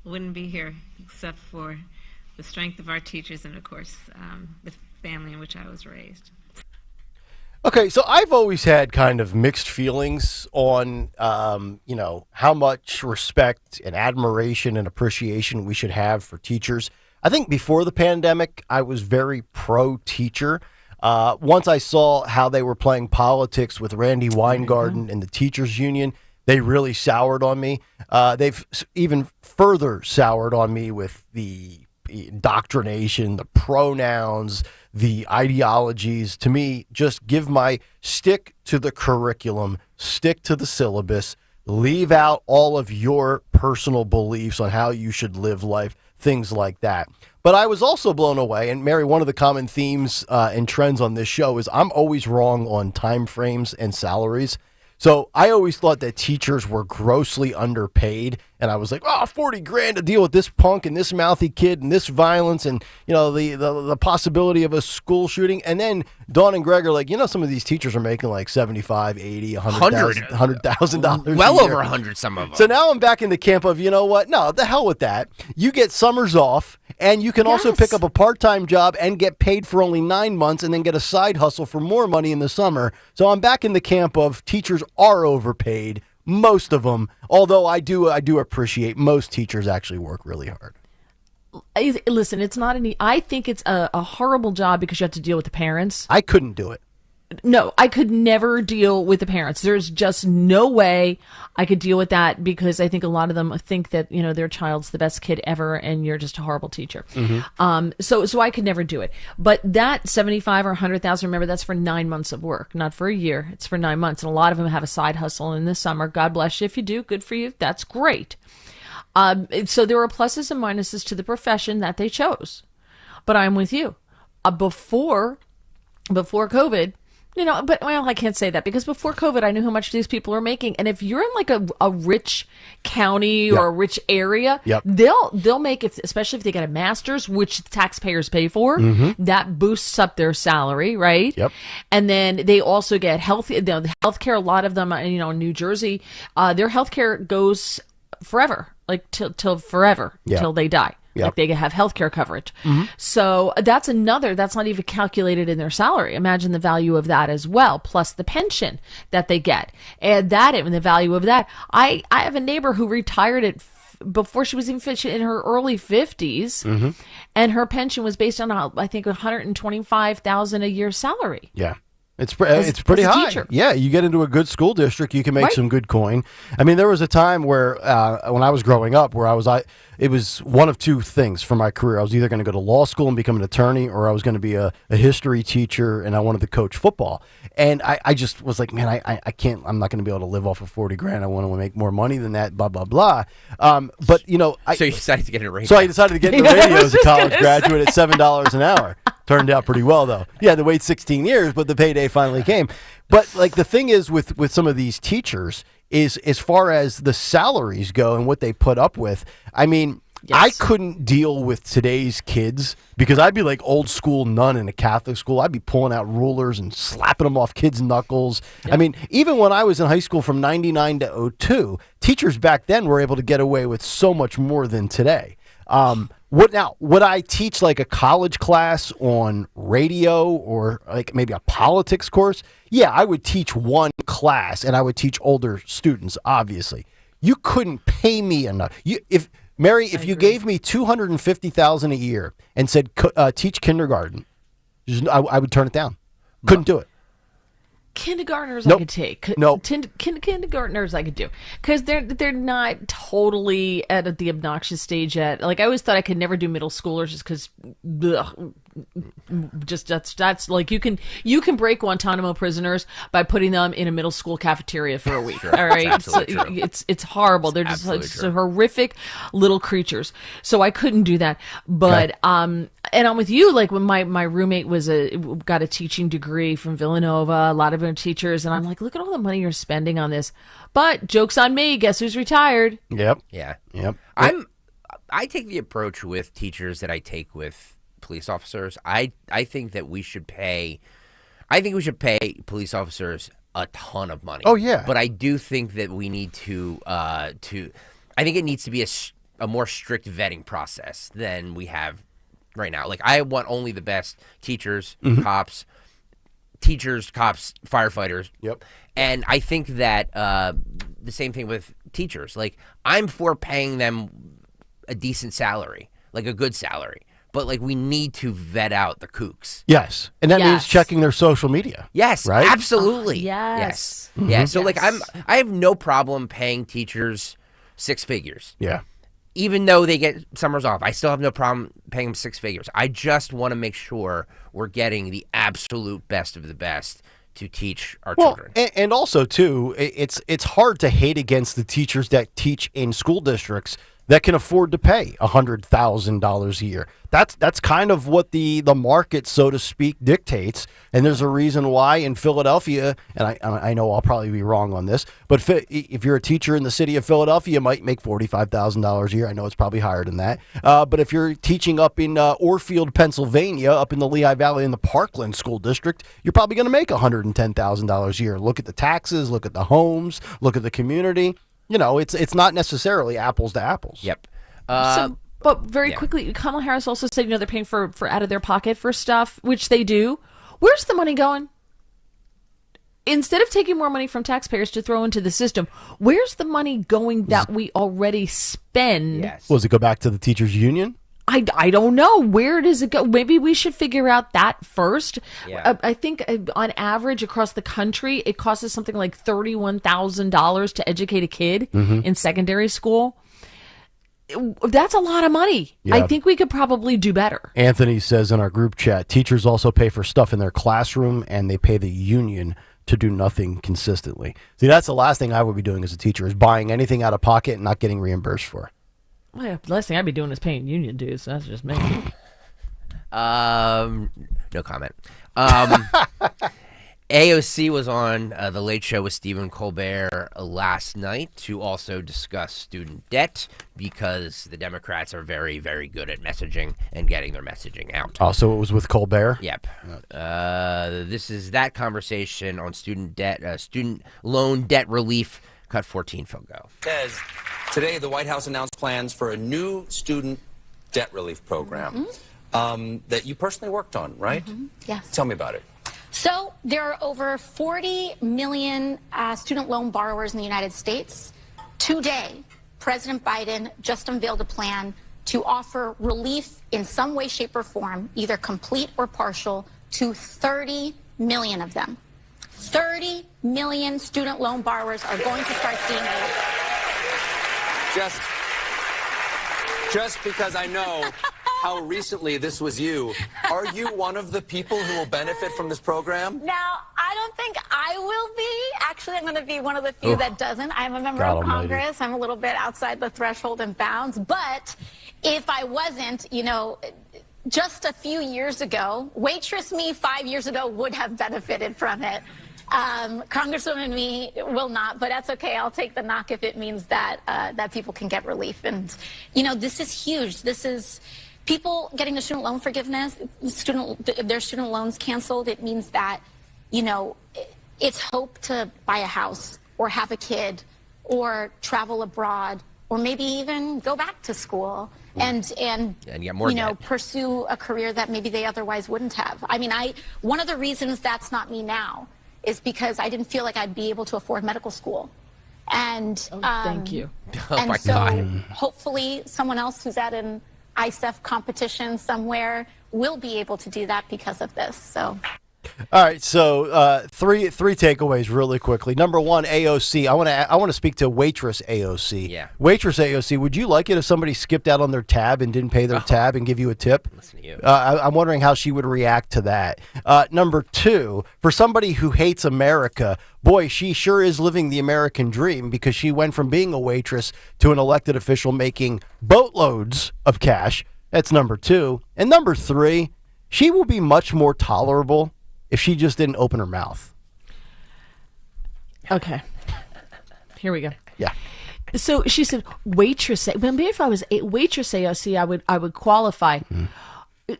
Wouldn't be here except for the strength of our teachers and, of course, the family in which I was raised. Okay, so I've always had kind of mixed feelings on, how much respect and admiration and appreciation we should have for teachers. I think before the pandemic, I was very pro-teacher. Once I saw how they were playing politics with Randy Weingarten and the teachers union, they really soured on me. They've even further soured on me with the indoctrination, the pronouns, the ideologies. To me, just stick to the curriculum, stick to the syllabus, leave out all of your personal beliefs on how you should live life, things like that. But I was also blown away, and Mary, one of the common themes and trends on this show is I'm always wrong on time frames and salaries. So I always thought that teachers were grossly underpaid, and I was like, oh, $40,000 to deal with this punk and this mouthy kid and this violence and, you know, the possibility of a school shooting. And then Dawn and Greg are like, you know, some of these teachers are making like $75,000, $80,000, $100,000. Well over 100, some of them. So now I'm back in the camp of, you know what? No, the hell with that. You get summers off, and you can also pick up a part-time job and get paid for only 9 months and then get a side hustle for more money in the summer. So I'm back in the camp of teachers are overpaid, most of them, although I do appreciate most teachers actually work really hard. Listen, it's not I think it's a horrible job because you have to deal with the parents. I couldn't do it. No, I could never deal with the parents. There's just no way I could deal with that because I think a lot of them think that, you know, their child's the best kid ever and you're just a horrible teacher. Mm-hmm. So I could never do it. But that 75 or 100,000, remember, that's for 9 months of work, not for a year. It's for 9 months. And a lot of them have a side hustle in the summer. God bless you if you do. Good for you. That's great. So there are pluses and minuses to the profession that they chose. But I'm with you. Before COVID, you know, but well, I can't say that because before COVID, I knew how much these people are making. And if you're in like a rich county or a rich area, they'll make it, especially if they get a master's, which taxpayers pay for, that boosts up their salary, right? Yep. And then they also get the healthcare. A lot of them, you know, in New Jersey, their healthcare goes forever, like till forever, till they die. Like they have healthcare coverage. So that's not even calculated in their salary. Imagine the value of that as well, plus the pension that they get. Add that in, the value of that. I have a neighbor who retired before she was even in her early 50s, and her pension was based on, I think, $125,000 a year salary. Yeah. It's pretty high. Teacher. Yeah, you get into a good school district, you can make some good coin. I mean, there was a time where when I was growing up, where it was one of two things for my career. I was either going to go to law school and become an attorney, or I was going to be a history teacher, and I wanted to coach football. And I just was like, man, I can't. I'm not going to be able to live off of $40,000. I want to make more money than that. Blah blah blah. But you know, so you decided to get a radio. So I decided to get into radio as a college graduate at $7 an hour. Turned out pretty well, though. You had to wait 16 years, but the payday finally came. But like the thing is with some of these teachers is as far as the salaries go and what they put up with, I mean, I couldn't deal with today's kids because I'd be like old school nun in a Catholic school. I'd be pulling out rulers and slapping them off kids' knuckles. Yep. I mean, even when I was in high school from 99 to 02, teachers back then were able to get away with so much more than today. Would I teach like a college class on radio or like maybe a politics course? Yeah, I would teach one class and I would teach older students, obviously. You couldn't pay me enough. If you gave me $250,000 a year and said teach kindergarten, I would turn it down. Couldn't do it. Kindergartners I could take. Kindergartners I could do because they're not totally at the obnoxious stage yet. Like I always thought I could never do middle schoolers just because, that's like you can break Guantanamo prisoners by putting them in a middle school cafeteria for a week. All right, it's horrible. They're just like so horrific little creatures. So I couldn't do that. But and I'm with you. Like when my roommate got a teaching degree from Villanova, a lot of them are teachers, and I'm like, look at all the money you're spending on this. But joke's on me. Guess who's retired? Yep. Yeah. Yep. I take the approach with teachers that I take with police officers. I think that we should pay. I think we should pay police officers a ton of money. Oh yeah. But I do think that we need to. I think it needs to be a more strict vetting process than we have right now. Like I want only the best teachers, cops, firefighters. Yep. And I think that the same thing with teachers. Like I'm for paying them a decent salary, like a good salary. but like we need to vet out the kooks. Yes, and that means checking their social media. Yes, right? absolutely. Yes. Mm-hmm. Yeah. So like I have no problem paying teachers 6 figures. Yeah. Even though they get summers off, I still have no problem paying them 6 figures. I just want to make sure we're getting the absolute best of the best to teach our children. And also, too, it's hard to hate against the teachers that teach in school districts that can afford to pay $100,000 a year. That's kind of what the market, so to speak, dictates. And there's a reason why in Philadelphia, and I know I'll probably be wrong on this, but if you're a teacher in the city of Philadelphia, you might make $45,000 a year. I know it's probably higher than that. But if you're teaching up in Orfield, Pennsylvania, up in the Lehigh Valley in the Parkland School District, you're probably going to make $110,000 a year. Look at the taxes, look at the homes, look at the community. You know, it's not necessarily apples to apples. Yep. But very quickly, Kamala Harris also said, they're paying for out of their pocket for stuff, which they do. Where's the money going? Instead of taking more money from taxpayers to throw into the system, where's the money going that we already spend? Yes. Does it go back to the teachers union? I don't know. Where does it go? Maybe we should figure out that first. Yeah. I think on average across the country, it costs us something like $31,000 to educate a kid in secondary school. That's a lot of money. Yeah. I think we could probably do better. Anthony says in our group chat, teachers also pay for stuff in their classroom and they pay the union to do nothing consistently. See, that's the last thing I would be doing as a teacher is buying anything out of pocket and not getting reimbursed for. Well, the last thing I'd be doing is paying union dues. So that's just me. No comment. AOC was on The Late Show with Stephen Colbert last night to also discuss student debt because the Democrats are very, very good at messaging and getting their messaging out. Oh, so it was with Colbert? Yep. This is that conversation on student debt, student loan debt relief. Cut 14, Phil, go. Says today the White House announced plans for a new student debt relief program that you personally worked on, right? Yes. Tell me about it. So there are over 40 million student loan borrowers in the United States. Today, President Biden just unveiled a plan to offer relief in some way, shape, or form, either complete or partial, to 30 million of them. 30 million student loan borrowers are going to start seeing relief. Just because I know how recently this was you, are you one of the people who will benefit from this program? Now, I don't think I will be. Actually, I'm going to be one of the few that doesn't. I'm a member of Congress. I'm a little bit outside the threshold and bounds. But if I wasn't, just a few years ago, waitress me 5 years ago would have benefited from it. Congresswoman me will not, but that's okay. I'll take the knock if it means that that people can get relief. And, this is huge. This is people getting the student loan forgiveness, their student loans canceled. It means that, it's hope to buy a house or have a kid or travel abroad or maybe even go back to school and get more debt. Pursue a career that maybe they otherwise wouldn't have. I mean, one of the reasons that's not me now is because I didn't feel like I'd be able to afford medical school. And thank you. And my so God. hopefully someone else who's at an ISEF competition somewhere will be able to do that because of this. So. All right, so three takeaways really quickly. Number one, AOC. I want to speak to waitress AOC. Yeah. Waitress AOC. Would you like it if somebody skipped out on their tab and didn't pay their tab and give you a tip? Listen to you. I'm wondering how she would react to that. Number two, for somebody who hates America, boy, she sure is living the American dream because she went from being a waitress to an elected official making boatloads of cash. That's number two. And number three, she will be much more tolerable if she just didn't open her mouth. Okay. Here we go. Yeah. So she said, waitress. Maybe if I was a waitress AOC, I would qualify.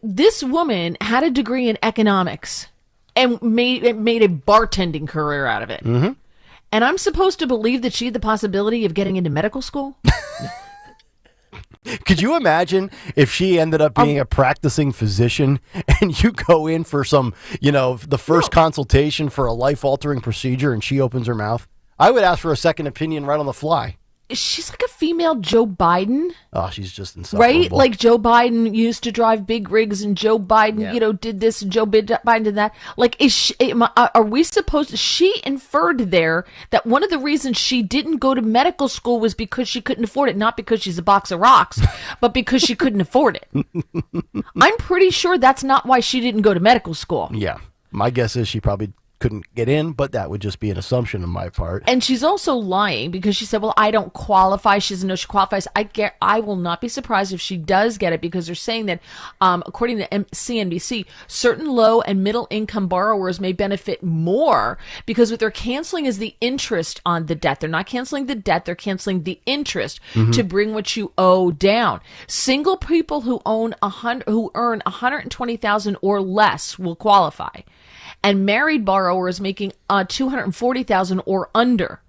This woman had a degree in economics and made a bartending career out of it. Mm-hmm. And I'm supposed to believe that she had the possibility of getting into medical school? Could you imagine if she ended up being a practicing physician and you go in for some, the first consultation for a life-altering procedure and she opens her mouth? I would ask for a second opinion right on the fly. she's like a female Joe Biden. Oh, she's just insufferable. Right? Like Joe Biden used to drive big rigs and Joe Biden, did this and Joe Biden did that. Like, are we supposed she inferred there that one of the reasons she didn't go to medical school was because she couldn't afford it, not because she's a box of rocks, but because she couldn't afford it. I'm pretty sure that's not why she didn't go to medical school. Yeah. My guess is she probably couldn't get in, but that would just be an assumption on my part. And she's also lying because she said, well, I don't qualify. She doesn't know she qualifies. I will not be surprised if she does get it, because they're saying that, according to CNBC, certain low and middle income borrowers may benefit more because what they're canceling is the interest on the debt. They're not canceling the debt. They're canceling the interest to bring what you owe down. Single people who earn $120,000 or less will qualify. And married borrowers making $240,000 or under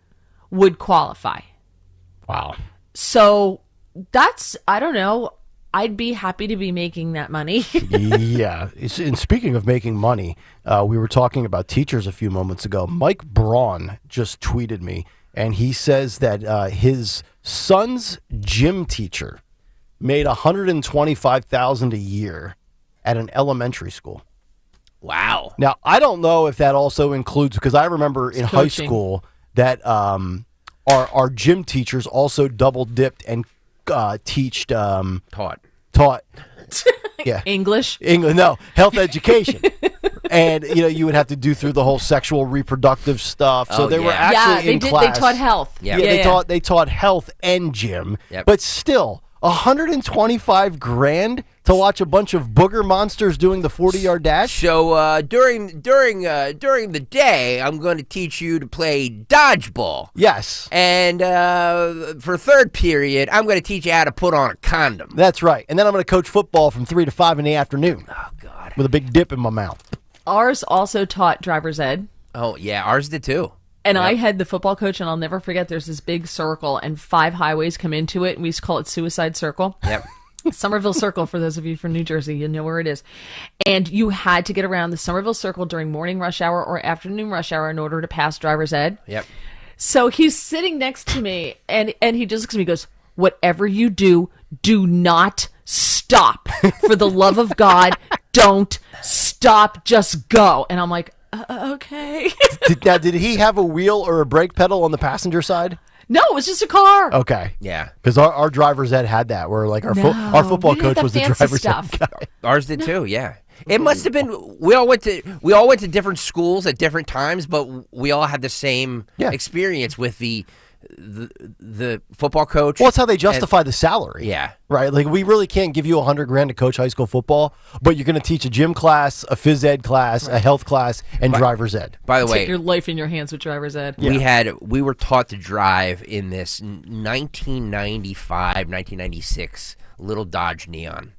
would qualify. Wow. So that's, I don't know. I'd be happy to be making that money. Yeah. And speaking of making money, we were talking about teachers a few moments ago. Mike Braun just tweeted me, and he says that his son's gym teacher made $125,000 a year at an elementary school. Wow. Now, I don't know if that also includes, because I remember in high school that our gym teachers also double dipped and taught. Yeah. English? No, health education. And, you would have to do through the whole sexual reproductive stuff. So they were actually in class. They taught health. Yeah, they taught health and gym. Yep. But still, $125,000 to watch a bunch of booger monsters doing the 40-yard dash. So during the day, I'm going to teach you to play dodgeball. Yes. And for third period, I'm going to teach you how to put on a condom. That's right. And then I'm going to coach football from 3 to 5 in the afternoon. Oh God. With a big dip in my mouth. Ours also taught driver's ed. Oh yeah, ours did too. And I had the football coach, and I'll never forget, there's this big circle, and 5 highways come into it, and we used to call it Suicide Circle. Yep. Somerville Circle, for those of you from New Jersey, you know where it is. And you had to get around the Somerville Circle during morning rush hour or afternoon rush hour in order to pass driver's ed. Yep. So he's sitting next to me, and he just looks at me and goes, whatever you do, do not stop. For the love of God, don't stop. Just go. And I'm like, okay. Did he have a wheel or a brake pedal on the passenger side? No, it was just a car. Okay. Yeah. Because our driver's ed had that, where like our football coach was the driver's ed guy. Ours did too, yeah. It must have been, we all went to different schools at different times, but we all had the same experience with the football coach. Well, it's how they justify the salary. Yeah. Right? Like, we really can't give you $100,000 to coach high school football, but you're going to teach a gym class, a phys ed class, a health class, and driver's ed. By the way, take your life in your hands with driver's ed. We were taught to drive in this 1995, 1996 little Dodge Neon.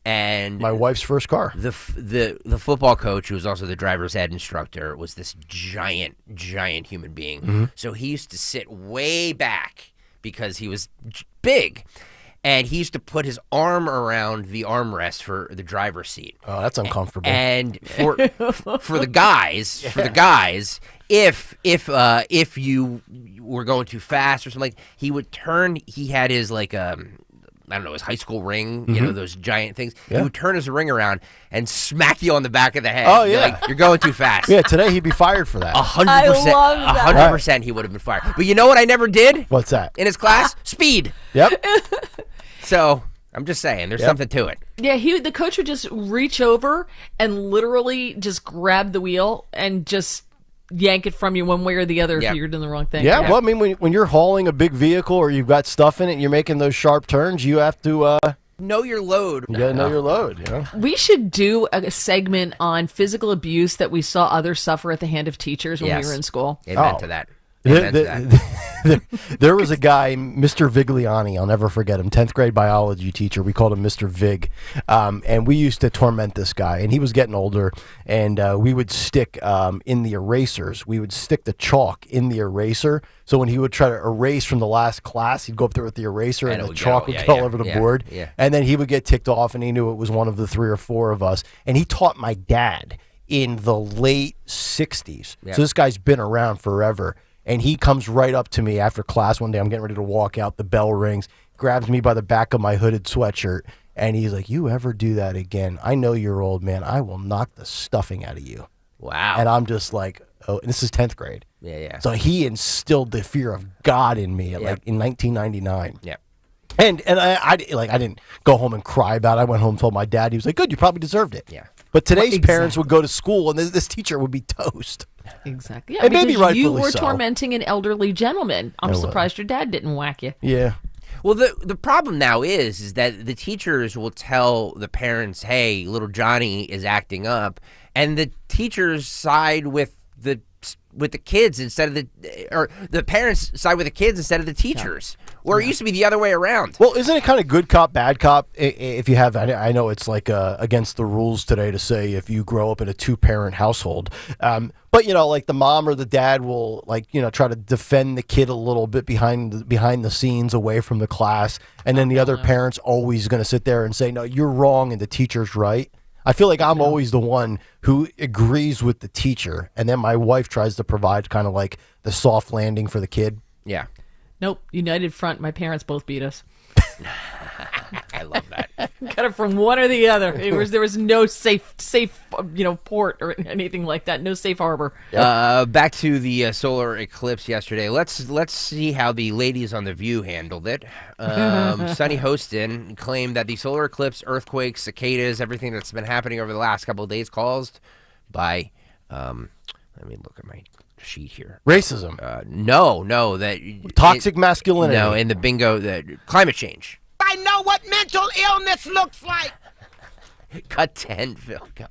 And my wife's first car. The football coach, who was also the driver's ed instructor, was this giant human being. Mm-hmm. So he used to sit way back because he was big, and he used to put his arm around the armrest for the driver's seat. Oh, that's uncomfortable. And for the guys, if you were going too fast or something, he would turn. He had his I don't know, his high school ring, those giant things. Yeah. He would turn his ring around and smack you on the back of the head. Oh, yeah. You're going too fast. Yeah, today he'd be fired for that. 100%. I love that. 100% he would have been fired. But you know what I never did? What's that? In his class? Speed. Yep. So, I'm just saying, there's something to it. Yeah, the coach would just reach over and literally just grab the wheel and just yank it from you one way or the other if you're doing the wrong thing. Yeah, well, I mean, when you're hauling a big vehicle or you've got stuff in it and you're making those sharp turns, you have to know your load. You gotta know your load. We should do a segment on physical abuse that we saw others suffer at the hand of teachers when we were in school. Amen to that. There was a guy, Mr. Vigliani, I'll never forget him, 10th grade biology teacher. We called him Mr. Vig. And we used to torment this guy. And he was getting older. And we would stick in the erasers. We would stick the chalk in the eraser. So when he would try to erase from the last class, he'd go up there with the eraser and the chalk would go all over the board. Yeah. And then he would get ticked off and he knew it was one of the 3 or 4 of us. And he taught my dad in the late 60s. Yep. So this guy's been around forever. And he comes right up to me after class one day. I'm getting ready to walk out. The bell rings, grabs me by the back of my hooded sweatshirt. And he's like, you ever do that again? I know you're old, man. I will knock the stuffing out of you. Wow. And I'm just like, oh, and this is 10th grade. Yeah. So he instilled the fear of God in me like in 1999. Yeah. And I didn't go home and cry about it. I went home and told my dad. He was like, good, you probably deserved it. Yeah. But today's parents would go to school and this teacher would be toast. Exactly. Yeah, And maybe because you rightfully were so. tormenting an elderly gentleman. I'm I was. surprised your dad didn't whack you. Yeah. Well, the problem now is that the teachers will tell the parents, hey, little Johnny is acting up, and the teachers side with the kids instead of the parents side with the kids instead of the teachers, where it used to be the other way around. Well, isn't it kind of good cop, bad cop? If you have, I know it's like against the rules today to say if you grow up in a 2-parent household. But, like the mom or the dad will try to defend the kid a little bit behind the scenes away from the class. And then the other parent's always going to sit there and say, no, you're wrong and the teacher's right. I feel like I'm always the one who agrees with the teacher. And then my wife tries to provide kind of like the soft landing for the kid. Yeah. Nope. United Front. My parents both beat us. I love that. Got it from one or the other. There was no safe, port or anything like that. No safe harbor. Back to the solar eclipse yesterday. Let's see how the ladies on The View handled it. Sunny Hostin claimed that the solar eclipse, earthquakes, cicadas, everything that's been happening over the last couple of days caused by, let me look at my sheet here. Racism. No, that toxic masculinity. No, and the bingo, that climate change. I know what mental illness looks like. Cut 10, Phil. Go.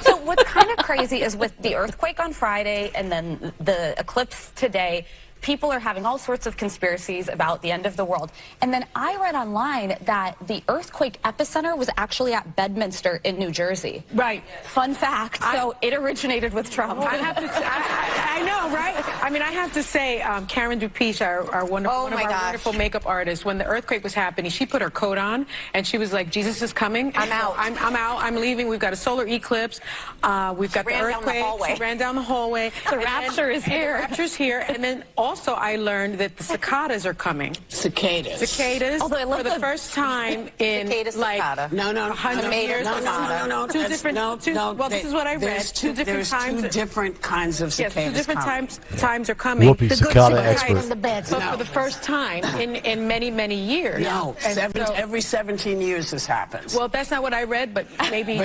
So what's kind of crazy is with the earthquake on Friday and then the eclipse today, people are having all sorts of conspiracies about the end of the world. And then I read online that the earthquake epicenter was actually at Bedminster in New Jersey. Right. Fun fact. So it originated with Trump. I have to. I know, right? I mean, I have to say, Karen Dupiche, our wonderful, one of our wonderful makeup artists, when the earthquake was happening, she put her coat on and she was like, "Jesus is coming. I'm out. I'm out. I'm leaving. We've got a solar eclipse. We've got the earthquake. She ran down the hallway. The rapture is here. The rapture's here. And then also, I learned that the cicadas are coming. Cicadas. Although I love for the first time in like No, 100 years. No. Two different. Well, this is what I read. Two different times. Two different kinds of cicadas. Yes, 2 different times are coming. Whoopi, cicada expert. But for the first time in many years. No, every 17 years this happens. Well, that's not what I read, but maybe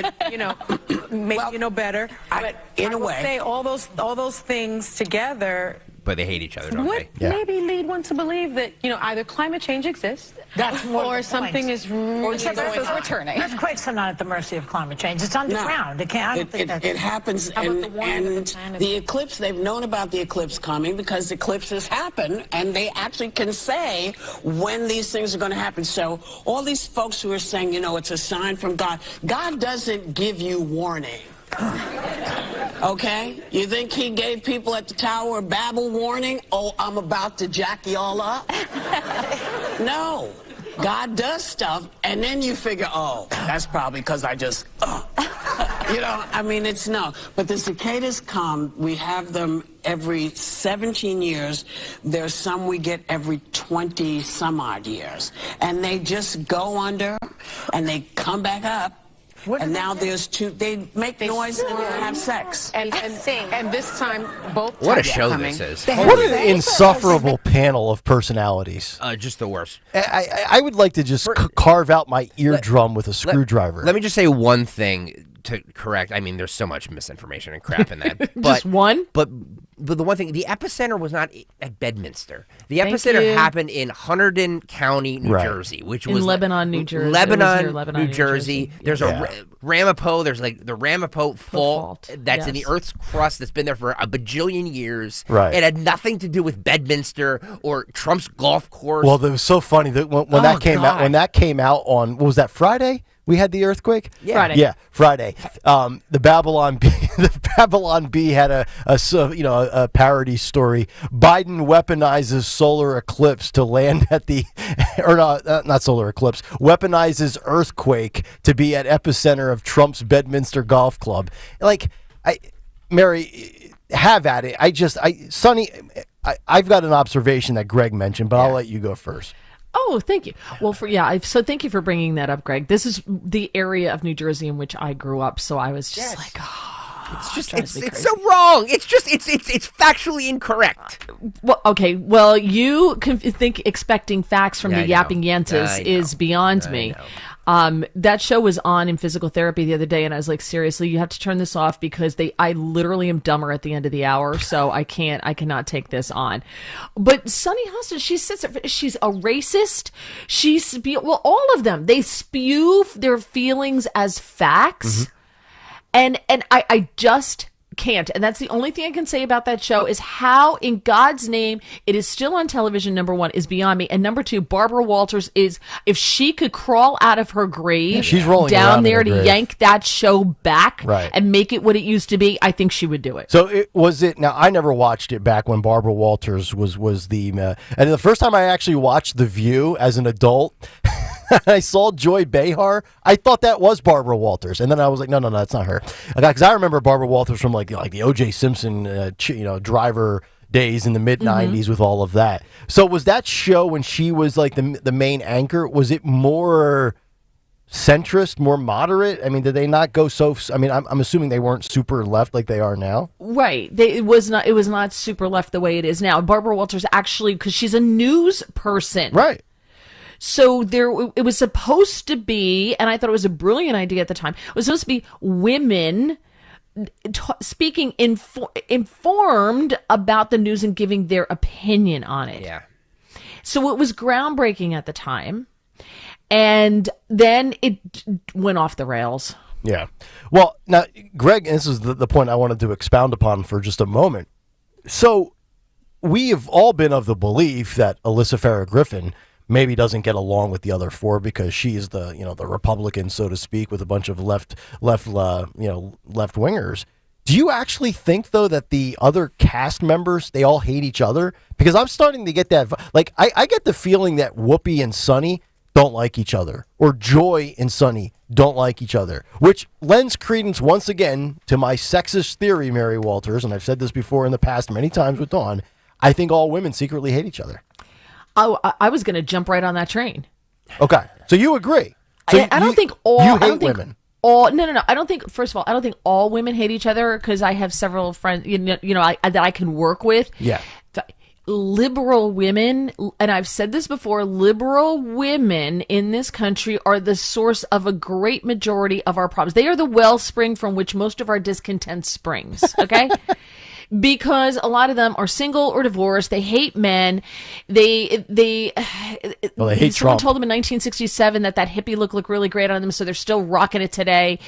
maybe you know better. But in a will way, say all those things together. But they hate each other, don't Would they? maybe lead one to believe that either climate change exists, or something is returning. Earthquakes are not at the mercy of climate change. It's underground. No. It happens, and the eclipse. They've known about the eclipse coming because eclipses happen, and they actually can say when these things are going to happen. So all these folks who are saying, it's a sign from God. God doesn't give you warning. Okay? You think he gave people at the Tower of Babel warning? Oh, I'm about to jack y'all up? No. God does stuff, and then you figure, oh, that's probably because I just, it's no. But the cicadas come. We have them every 17 years. There's some we get every 20 some odd years. And they just go under, and they come back up. And now there's they make noise and have sex. And this time, both What a times show coming. this is. What an insufferable panel of personalities. Just the worst. I would like to just carve out my eardrum with a screwdriver. Let me just say one thing to correct. I mean, there's so much misinformation and crap in that. But, Just one? But the one thing, the epicenter was not at Bedminster. The epicenter happened in Hunterdon County, New Jersey, which was Lebanon, New Jersey. Lebanon, New Jersey. There's a Ramapo. There's like the Ramapo fault that's in the Earth's crust that's been there for a bajillion years. Right. It had nothing to do with Bedminster or Trump's golf course. Well, it was so funny that when that came out. When that came out on, what was that, Friday? We had the earthquake. Yeah. Friday. Yeah, Friday. The Babylon Bee had a parody story. Biden weaponizes solar eclipse to land at the, or not solar eclipse. Weaponizes earthquake to be at epicenter of Trump's Bedminster Golf Club. Mary, have at it. Sonny. I've got an observation that Greg mentioned, but I'll let you go first. Oh, thank you. Well, so thank you for bringing that up, Greg. This is the area of New Jersey in which I grew up, so I was just like, it's so wrong. It's factually incorrect. Well, okay. Well, you can think expecting facts from the yapping yentas is beyond me. That show was on in physical therapy the other day, and I was like, seriously, you have to turn this off because I literally am dumber at the end of the hour, so I cannot take this on. But Sunny Hostin, she's a racist. All of them, they spew their feelings as facts. And I just can't. And that's the only thing I can say about that show is how, in God's name, it is still on television, number one, is beyond me. And number two, Barbara Walters is, if she could crawl out of her grave she's rolling down there to grave. yank that show back Right. and make it what it used to be, I think she would do it. So now I never watched it back when Barbara Walters was the, and the first time I actually watched The View as an adult, I saw Joy Behar. I thought that was Barbara Walters, and then I was like, no, that's not her, because I remember Barbara Walters from like the O.J. Simpson, driver days in the mid '90s with all of that. So was that show when she was like the main anchor? Was it more centrist, more moderate? I mean, did they not go so? I mean, I'm assuming they weren't super left like they are now. Right. It was not super left the way it is now. Barbara Walters actually, because she's a news person, right. So it was supposed to be, and I thought it was a brilliant idea at the time. It was supposed to be women speaking informed about the news and giving their opinion on it. Yeah. So it was groundbreaking at the time, and then it went off the rails. Yeah. Well, now, Greg, and this is the point I wanted to expound upon for just a moment. So we have all been of the belief that Alyssa Farah Griffin maybe doesn't get along with the other four because she's the Republican, so to speak, with a bunch of left wingers. Do you actually think though that the other cast members, they all hate each other? Because I'm starting to get that, like I get the feeling that Whoopi and Sonny don't like each other, or Joy and Sonny don't like each other, which lends credence once again to my sexist theory, Mary Walters, and I've said this before in the past many times with Dawn. I think all women secretly hate each other. Oh, I was going to jump right on that train. Okay, so you agree? So I don't think all. You I don't hate think women. No. I don't think. First of all, I don't think all women hate each other because I have several friends, that I can work with. Yeah. Liberal women, and I've said this before, liberal women in this country are the source of a great majority of our problems. They are the wellspring from which most of our discontent springs. Okay. Because a lot of them are single or divorced. They hate men. They hate someone Trump. told them in 1967 that hippie looked really great on them, so they're still rocking it today.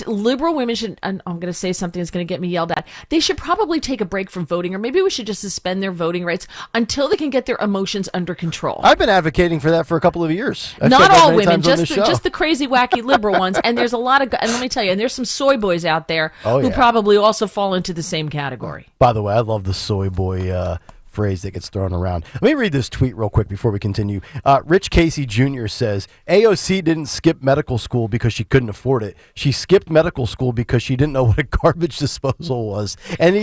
Liberal women should, and I'm going to say something that's going to get me yelled at. They should probably take a break from voting, or maybe we should just suspend their voting rights until they can get their emotions under control. I've been advocating for that for a couple of years. Not all women, just the crazy, wacky liberal ones. And there's a lot of, and let me tell you, and there's some soy boys out there who probably also fall into the same category. By the way, I love the soy boy phrase that gets thrown around. Let me read this tweet real quick before we continue. Rich Casey Jr. says, AOC didn't skip medical school because she couldn't afford it. She skipped medical school because she didn't know what a garbage disposal was. And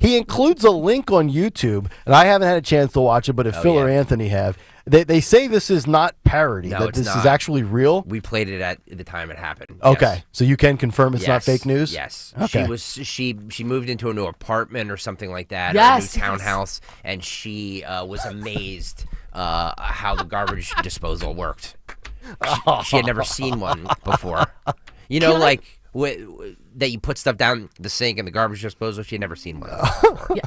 he includes a link on YouTube, and I haven't had a chance to watch it, but if Phil or Anthony have, they say this is not parody, No, that it's this not. is actually real. We played it at the time it happened. Okay, Yes. so you can confirm it's not Yes. fake news? Yes. Okay. She moved into a new apartment or something like that, Yes. or a new townhouse, and she was amazed how the garbage disposal worked. She had never seen one before. That you put stuff down the sink and the garbage disposal. She had never seen one before. Yeah.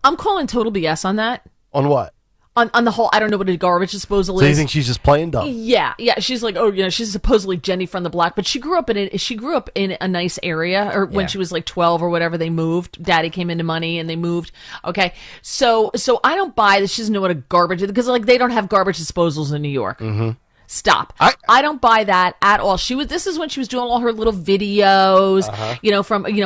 I'm calling total BS on that. On what? On the whole, I don't know what a garbage disposal So is. you think she's just playing dumb? Yeah. She's like, she's supposedly Jenny from the block, but she grew up in a nice area. Or when she was like 12 or whatever, they moved. Daddy came into money and they moved. Okay, so I don't buy that she doesn't know what a garbage is because they don't have garbage disposals in New York. Mm-hmm. Stop. I don't buy that at all. This is when she was doing all her little videos,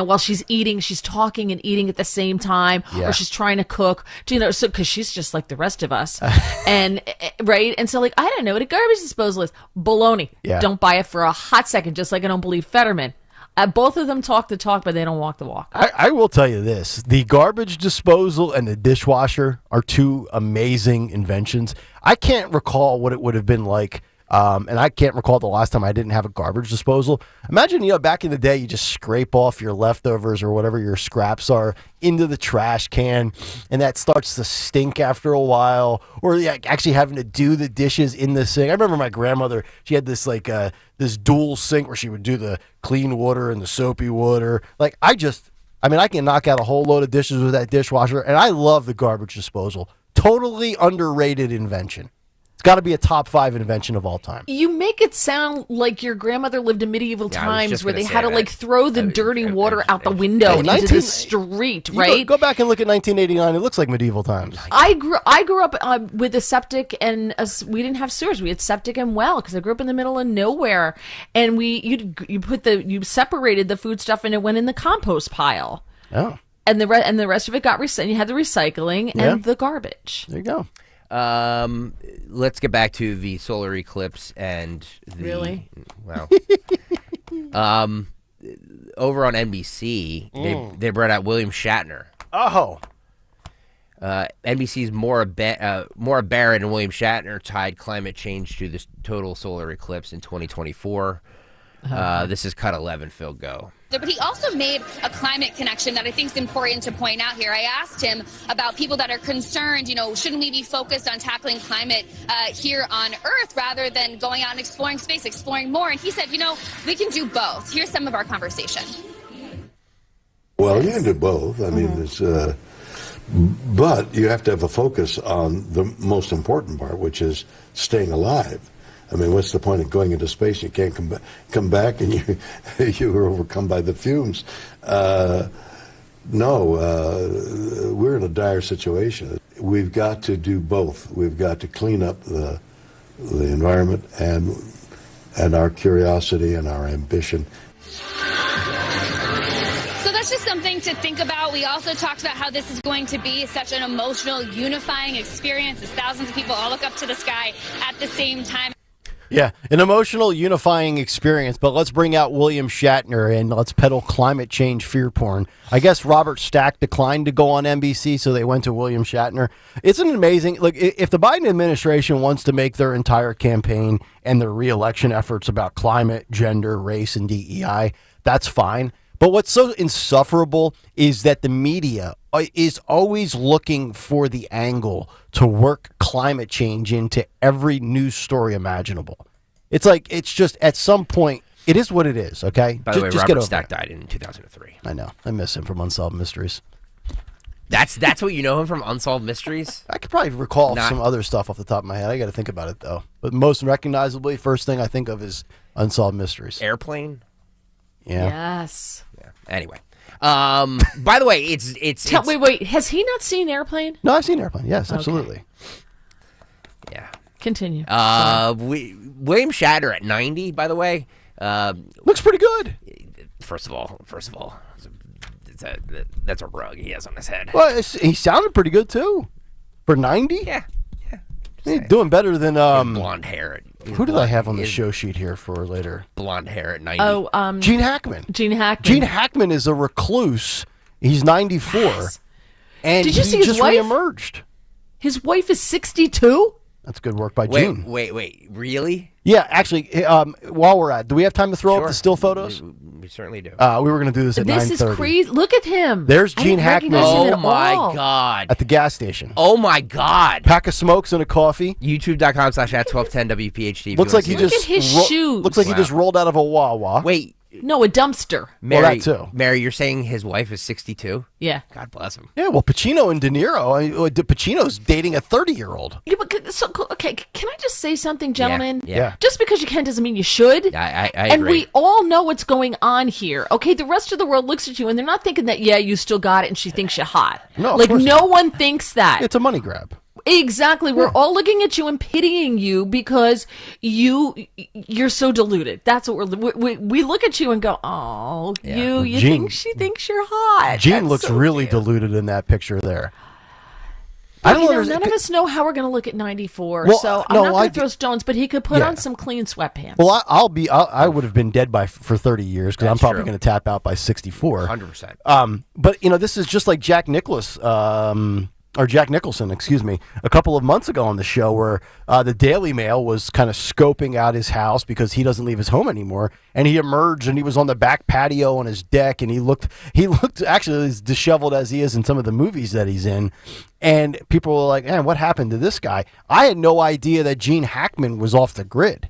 while she's eating, she's talking and eating at the same time, or she's trying to cook, because she's just like the rest of us. And right. And so I don't know what a garbage disposal is. Baloney. Yeah. Don't buy it for a hot second, just like I don't believe Fetterman. Both of them talk the talk, but they don't walk the walk. I will tell you this. The garbage disposal and the dishwasher are two amazing inventions. I can't recall what it would have been like, and I can't recall the last time I didn't have a garbage disposal. Imagine, back in the day, you just scrape off your leftovers or whatever your scraps are into the trash can, and that starts to stink after a while, or actually having to do the dishes in the sink. I remember my grandmother, she had this this dual sink where she would do the clean water and the soapy water. I can knock out a whole load of dishes with that dishwasher, and I love the garbage disposal. Totally underrated invention. It's got to be a top 5 invention of all time. You make it sound like your grandmother lived in medieval times where they had to throw the dirty water out the window into the street, right? Go back and look at 1989. It looks like medieval times. I grew up with a septic, and we didn't have sewers. We had septic and well because I grew up in the middle of nowhere. And you separated the food stuff and it went in the compost pile. Oh. And the rest of it got and you had the recycling and the garbage. There you go. Let's get back to the solar eclipse and really. Well, over on NBC, they brought out William Shatner. Oh. NBC's Maura Barrett and William Shatner tied climate change to this total solar eclipse in 2024. This is cut 11. Phil, go. But he also made a climate connection that I think is important to point out here. I asked him about people that are concerned, shouldn't we be focused on tackling climate here on Earth rather than going out and exploring space, exploring more? And he said, we can do both. Here's some of our conversation. Well, you can do both. I mean, it's, but you have to have a focus on the most important part, which is staying alive. I mean, what's the point of going into space? You can't come back and you were overcome by the fumes. We're in a dire situation. We've got to do both. We've got to clean up the environment and our curiosity and our ambition. So that's just something to think about. We also talked about how this is going to be such an emotional, unifying experience as thousands of people all look up to the sky at the same time. Yeah, an emotional, unifying experience. But let's bring out William Shatner and let's peddle climate change fear porn. I guess Robert Stack declined to go on NBC, so they went to William Shatner. It's an amazing, if the Biden administration wants to make their entire campaign and their re-election efforts about climate, gender, race, and DEI, that's fine. But what's so insufferable is that the media is always looking for the angle to work climate change into every news story imaginable. It's just at some point, it is what it is, okay? By the way, Robert Stack died in 2003. I know. I miss him from Unsolved Mysteries. That's what you know him from, Unsolved Mysteries? I could probably recall some other stuff off the top of my head. I got to think about it, though. But most recognizably, first thing I think of is Unsolved Mysteries. Airplane? Yeah. Yes. Yeah. Anyway. By the way, it's wait. Has he not seen Airplane? No, I've seen Airplane. Yes, absolutely. Yeah. Continue. William Shatner at 90, by the way. Looks pretty good. First of all, that's a rug he has on his head. Well, he sounded pretty good, too. For 90? Yeah. He's doing better than... blonde hair. Who did I have on the show sheet here for later? Blonde hair at 90. Oh, Gene Hackman. Gene Hackman is a recluse. He's 94. Yes. And did you see his just wife? reemerged. His wife is 62? That's good work by Gene. Wait. Really? Yeah, actually, while we're at, do we have time to throw up the still photos? We certainly do. We were going to do this at 9:30. This is crazy. Look at him. There's Gene Hackman. Oh, my God. At the gas station. Oh, my God. Pack of smokes and a coffee. YouTube.com/@1210 WPHT. Looks like he just... Look at his shoes. Looks like he just rolled out of a Wawa. Wait. No, a dumpster. Mary, that too. Mary, you're saying his wife is 62? Yeah. God bless him. Yeah, well, Pacino and De Niro. Pacino's dating a 30-year-old. Yeah, but okay, can I just say something, gentlemen? Yeah. Just because you can doesn't mean you should. I and agree. we all know what's going on here. Okay, the rest of the world looks at you and they're not thinking that, you still got it and she thinks you're hot. No, of course no not. one thinks that. It's a money grab. Exactly. We're all looking at you and pitying you because you're so deluded. That's what we look at you and go, oh, you Gene, think she thinks you're hot. Gene That's looks so really cute. deluded in that picture there. I don't none of us know how we're going to look at 94, Well, so I'm no, not going to throw stones, but he could put Yeah. on some clean sweatpants. Well, I would have been dead for 30 years because I'm That's probably true. going to tap out by 64. 100%. But this is just like Jack Nicholson, excuse me, a couple of months ago on the show where the Daily Mail was kind of scoping out his house because he doesn't leave his home anymore, and he emerged and he was on the back patio on his deck, and he looked actually as disheveled as he is in some of the movies that he's in, and people were like, "Man, what happened to this guy?" I had no idea that Gene Hackman was off the grid.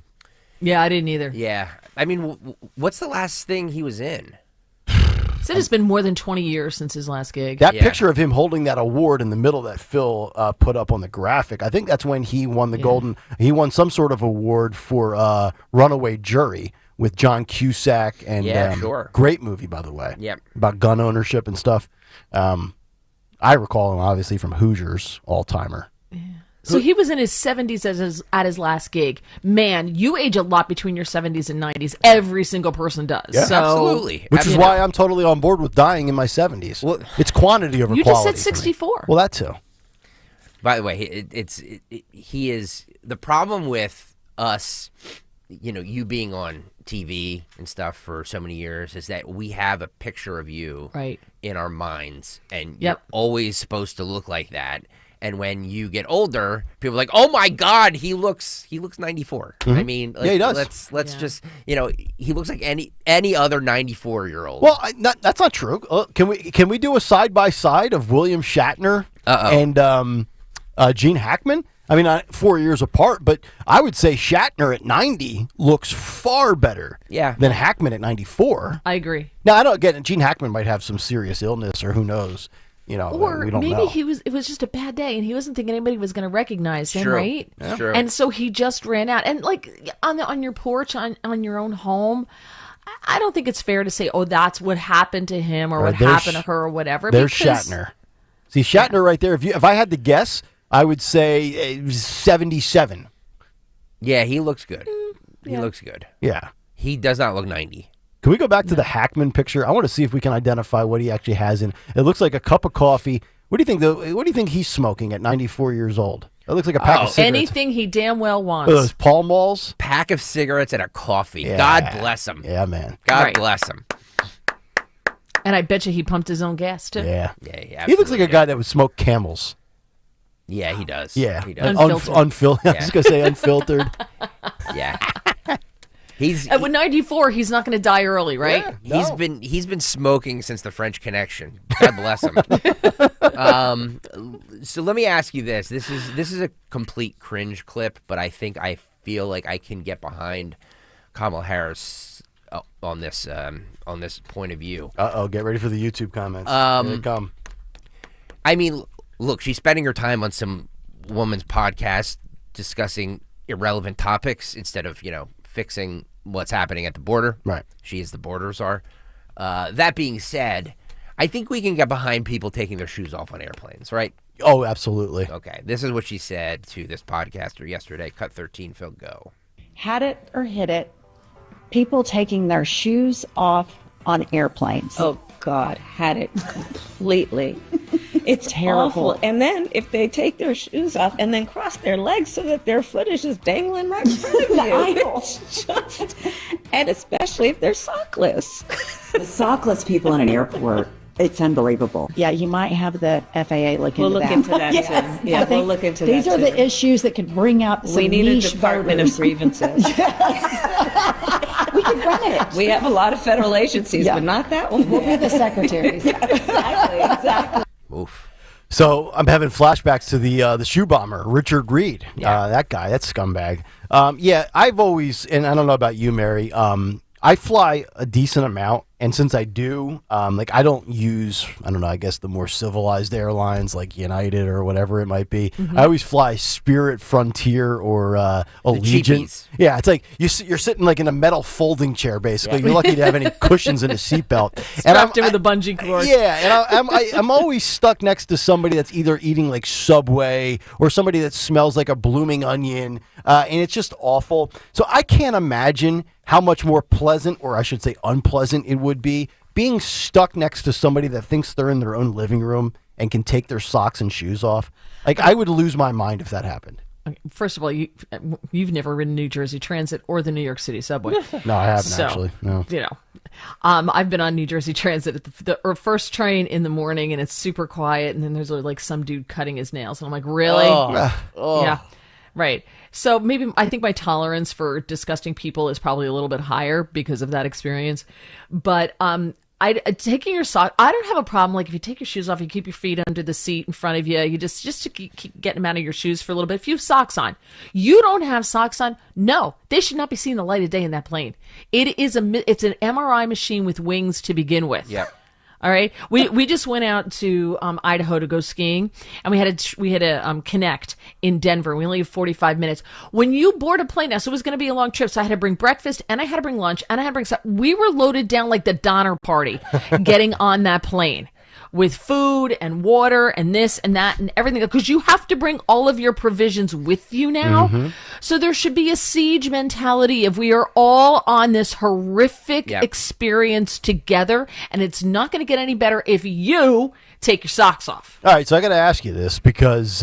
Yeah, I didn't either. Yeah. I mean, what's the last thing he was in? Said it's been more than 20 years since his last gig. That picture of him holding that award in the middle that Phil put up on the graphic, I think that's when he won he won some sort of award for Runaway Jury with John Cusack. And sure. Great movie, by the way. Yep. About gun ownership and stuff. I recall him obviously from Hoosiers, all-timer. So he was in his 70s at his last gig. Man, you age a lot between your 70s and 90s. Every single person does. Yeah. So, Absolutely. Which is why I'm totally on board with dying in my 70s. Well, it's quantity over You quality. just said 64. Well, that too. By the way, he is the problem with us. You being on TV and stuff for so many years is that we have a picture of you in our minds, and you're always supposed to look like that. And when you get older, people are like, "Oh my God, he looks 94." Mm-hmm. I mean, Yeah, he does. Let's just he looks like any other 94-year-old. Well, that's not true. Can we do a side by side of William Shatner and Gene Hackman? I mean, 4 years apart, but I would say Shatner at 90 looks far better than Hackman at 94. I agree. Now, I don't get it. Gene Hackman might have some serious illness or who knows. Or we don't maybe know. it was just a bad day and he wasn't thinking anybody was going to recognize him, True. right? Yeah. True. And so he just ran out. And like on your porch, on your own home, I don't think it's fair to say, oh, that's what happened to him or what happened to her or whatever. There's because Shatner. See, Shatner right there. If I had to guess, I would say 77. Yeah, he looks good. He looks good. Yeah. He does not look 90. Can we go back to the Hackman picture? I want to see if we can identify what he actually has in. It looks like a cup of coffee. What do you think he's smoking at 94 years old? It looks like a pack of cigarettes. Anything he damn well wants. Those Pall Malls? Pack of cigarettes and a coffee. Yeah. God bless him. Yeah, man. God bless him. And I bet you he pumped his own gas too. Yeah. Yeah, He looks like a guy that would smoke Camels. Yeah, he does. Yeah. He does. Unfiltered. I was going to say unfiltered. Yeah. He's At 94, he's not going to die early, right? He's been smoking since the French Connection. God bless him. So let me ask you this. This is a complete cringe clip, but I feel like I can get behind Kamala Harris on this point of view. Get ready for the YouTube comments. Here they come. I mean, look, she's spending her time on some woman's podcast discussing irrelevant topics instead of, fixing what's happening at the border. Right. She is the border czar. That being said, I think we can get behind people taking their shoes off on airplanes, right? Oh, absolutely. Okay. This is what she said to this podcaster yesterday. Cut 13, Phil, go. Had it or hit it, people taking their shoes off on airplanes. Oh, God, had it completely. It's Terrible. awful. And then if they take their shoes off and then cross their legs so that their foot is just dangling right in front of you. It's just, and especially if they're sockless. The sockless people in an airport, it's unbelievable. Yeah, you might have the FAA look We'll into look that. into that, Yes, too. Yeah, I think we'll look into these that, are the too. issues that could bring out some We need a niche Department voters. of Grievances. We could run it. We have a lot of federal agencies, but not that one. We'll be the secretaries. Exactly. Oof. So I'm having flashbacks to the shoe bomber, Richard Reed. That guy, that scumbag. I've always, and I don't know about you, Mary, I fly a decent amount. And since I do, I don't use, I guess the more civilized airlines like United or whatever it might be. Mm-hmm. I always fly Spirit, Frontier, or Allegiant. cheapies. Yeah, it's like you're sitting like in a metal folding chair, basically. You're lucky to have any cushions in a seatbelt. Strapped in with a bungee cord. Yeah, and I'm always stuck next to somebody that's either eating like Subway or somebody that smells like a blooming onion, and it's just awful. So I can't imagine how much more pleasant, or I should say unpleasant, it would be being stuck next to somebody that thinks they're in their own living room and can take their socks and shoes off. Like, I would lose my mind if that happened. First of all, you've never ridden New Jersey Transit or the New York City subway. No, I haven't actually. No. You know, I've been on New Jersey Transit at the first train in the morning, and it's super quiet, and then there's like some dude cutting his nails, and I'm like, really? Yeah, right. So maybe I think my tolerance for disgusting people is probably a little bit higher because of that experience, but taking your sock, I don't have a problem. Like if you take your shoes off, you keep your feet under the seat in front of you. You just to keep getting them out of your shoes for a little bit. If you have socks on, you don't have socks on. No, they should not be seeing the light of day in that plane. It's an MRI machine with wings to begin with. Yeah. All right. We just went out to Idaho to go skiing, and we had to connect in Denver. We only have 45 minutes. When you board a plane, now, so it was going to be a long trip, so I had to bring breakfast, and I had to bring lunch, and I had to bring stuff. We were loaded down like the Donner Party getting on that plane with food and water and this and that and everything, because you have to bring all of your provisions with you now. Mm-hmm. So there should be a siege mentality if we are all on this horrific experience together, and it's not going to get any better if you take your socks off. All right, so I got to ask you this because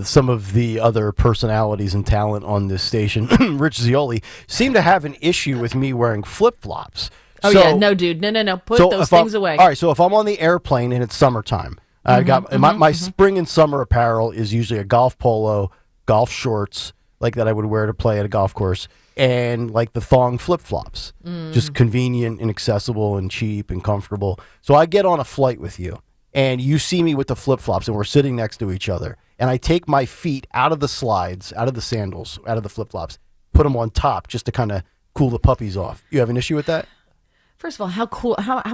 some of the other personalities and talent on this station, Rich Zioli, seem to have an issue with me wearing flip-flops. Oh, yeah. No, dude. No. Put those things away. All right. So if I'm on the airplane and it's summertime, I got my spring and summer apparel is usually a golf polo, golf shorts, like that I would wear to play at a golf course, and like the thong flip-flops. Just convenient and accessible and cheap and comfortable. So I get on a flight with you, and you see me with the flip-flops, and we're sitting next to each other, and I take my feet out of the slides, out of the sandals, out of the flip-flops, put them on top just to kind of cool the puppies off. You have an issue with that? First of all, how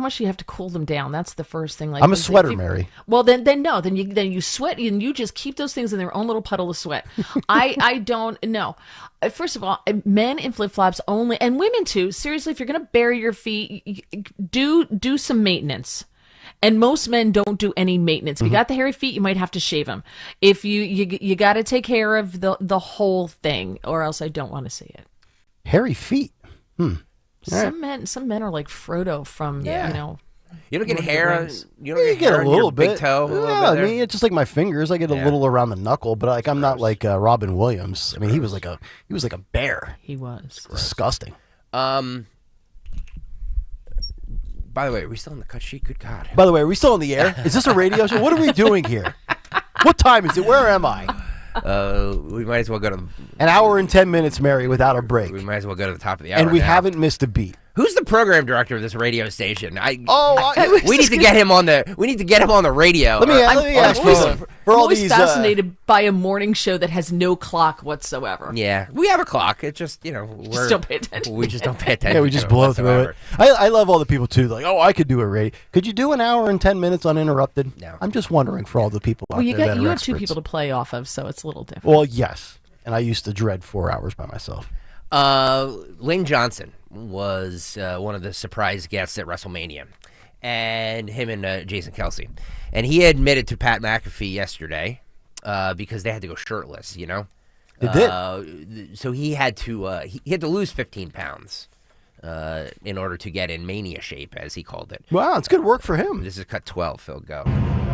much do you have to cool them down? That's the first thing. Like, I'm a sweater, Mary. Well, then no. Then you sweat, and you just keep those things in their own little puddle of sweat. I don't know. First of all, men in flip flops only, and women too. Seriously, if you're gonna bury your feet, do some maintenance. And most men don't do any maintenance. If you got the hairy feet, you might have to shave them. If you got to take care of the whole thing, or else I don't want to see it. Hairy feet. Some men are like Frodo from You don't get Lord hair. of You don't get get hair a on little your bit. big toe. Yeah, I mean, it's just like my fingers. I get a little around the knuckle, but like I'm not like Robin Williams. I mean, he was like a bear. He was disgusting. By the way, are we still on the cut sheet? Good God. By the way, are we still on the air? Is this a radio show? What are we doing here? What time is it? Where am I? We might as well go to an hour and 10 minutes, Mary, without a break. We might as well go to the top of the hour. And we now. haven't missed a beat. Who's the program director of this radio station? We need to get him on the. We need to get him on the radio. Let me ask you. I'm always fascinated by a morning show that has no clock whatsoever. Yeah, we have a clock. It's just we just don't pay attention. We just don't pay attention. Yeah, we just blow through it. I love all the people too. Like, I could do a radio. Could you do an hour and 10 minutes uninterrupted? No. I'm just wondering for all the people out there you that are have two experts. people to play off of, so it's a little different. Well, yes, and I used to dread 4 hours by myself. Lane Johnson was one of the surprise guests at WrestleMania, and him and Jason Kelsey, and he admitted to Pat McAfee yesterday because they had to go shirtless. You know, they did. So he had to lose 15 pounds in order to get in mania shape, as he called it. Wow, it's good work for him. This is cut 12. Phil, go.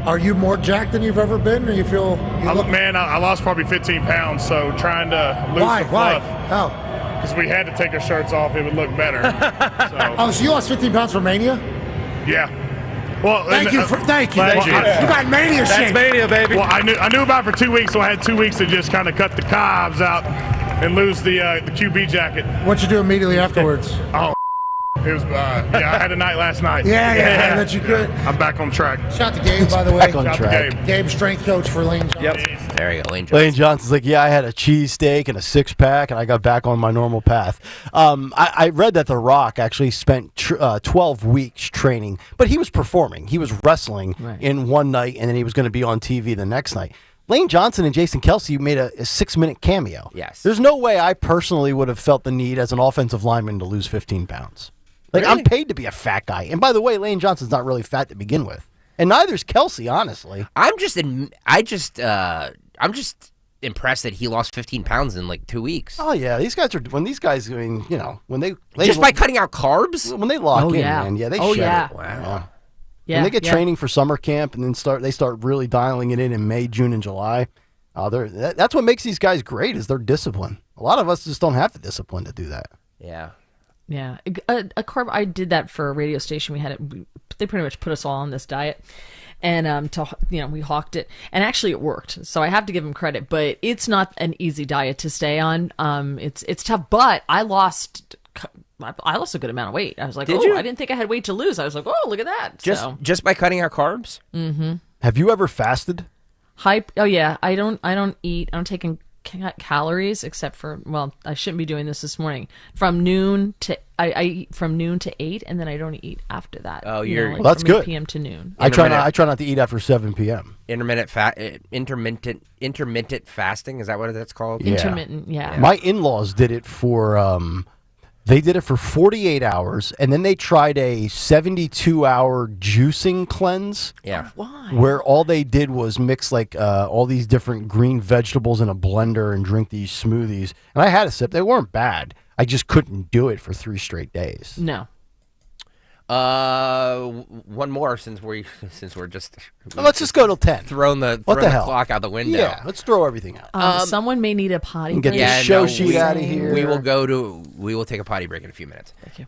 Are you more jacked than you've ever been, or you feel? I lost probably 15 pounds, so trying to lose the fluff. Why? How? Because we had to take our shirts off, it would look better. So you lost 15 pounds for Mania? Yeah. Well, thank you. You got Mania shape. That's Mania, baby. Well, I knew about it for 2 weeks, so I had 2 weeks to just kind of cut the cobs out and lose the QB jacket. What'd you do immediately afterwards? Oh, it was I had a night last night. Yeah, that you could. I'm back on track. Shout to Gabe, by the way. Back on track. Gabe, strength coach for Lane Johnson. Yep. There you go, Lane Johnson. Lane Johnson's like, I had a cheesesteak and a 6-pack, and I got back on my normal path. I read that The Rock actually spent 12 weeks training, but he was performing. He was wrestling in one night, and then he was going to be on TV the next night. Lane Johnson and Jason Kelsey made a 6-minute cameo. Yes. There's no way I personally would have felt the need as an offensive lineman to lose 15 pounds. Like, really? I'm paid to be a fat guy. And by the way, Lane Johnson's not really fat to begin with. And neither's Kelsey, honestly. I'm just impressed that he lost 15 pounds in like 2 weeks. Oh yeah, when they just by cutting out carbs. When they lock in, man, they shed it. Wow. Yeah, when they get yeah. training for summer camp and then they start really dialing it in May, June, and July. That's what makes these guys great is their discipline. A lot of us just don't have the discipline to do that. Yeah. Yeah, a carb. I did that for a radio station. We had it. They pretty much put us all on this diet, and we hawked it, and actually it worked. So I have to give them credit, but it's not an easy diet to stay on. It's tough, but I lost a good amount of weight. I was like, Did you? I didn't think I had weight to lose. I was like, oh, look at that. Just by cutting out carbs. Mm-hmm. Have you ever fasted? Oh yeah, I don't eat. I don't take in calories except for, well, I shouldn't be doing this morning. From noon to I eat from noon to 8, and then I don't eat after that. Oh, well, that's from 8 good. p.m. to noon. I try not to eat after 7 p.m. Intermittent fasting, is that what that's called? Yeah. Intermittent, yeah. My in-laws did it for 48 hours, and then they tried a 72-hour juicing cleanse. Yeah. Why? Where all they did was mix all these different green vegetables in a blender and drink these smoothies. And I had a sip. They weren't bad. I just couldn't do it for 3 straight days. No. One more since we're just. Well, let's just go till 10. Throwing the hell? clock out the window. Yeah, let's throw everything out. Someone may need a potty Get break. the show sheet out of here. We will take a potty break in a few minutes. Thank you.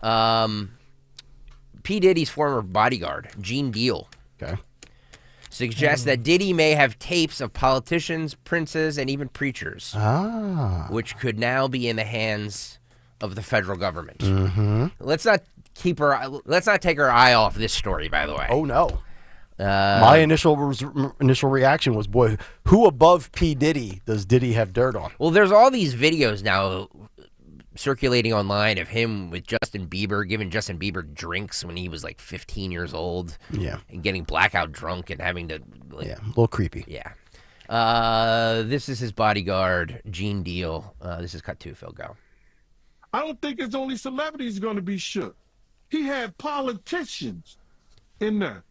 P. Diddy's former bodyguard, Gene Deal, suggests that Diddy may have tapes of politicians, princes, and even preachers, which could now be in the hands of the federal government. Mm-hmm. Let's not take our eye off this story, by the way. Oh no. My initial reaction was, boy, who above P. Diddy does Diddy have dirt on? Well, there's all these videos now circulating online of him with Justin Bieber, giving Justin Bieber drinks when he was like 15 years old. Yeah. And getting blackout drunk and having to... a little creepy. Yeah. This is his bodyguard, Gene Deal. This is cut 2, Phil, go. I don't think it's only celebrities going to be shook. He had politicians in there.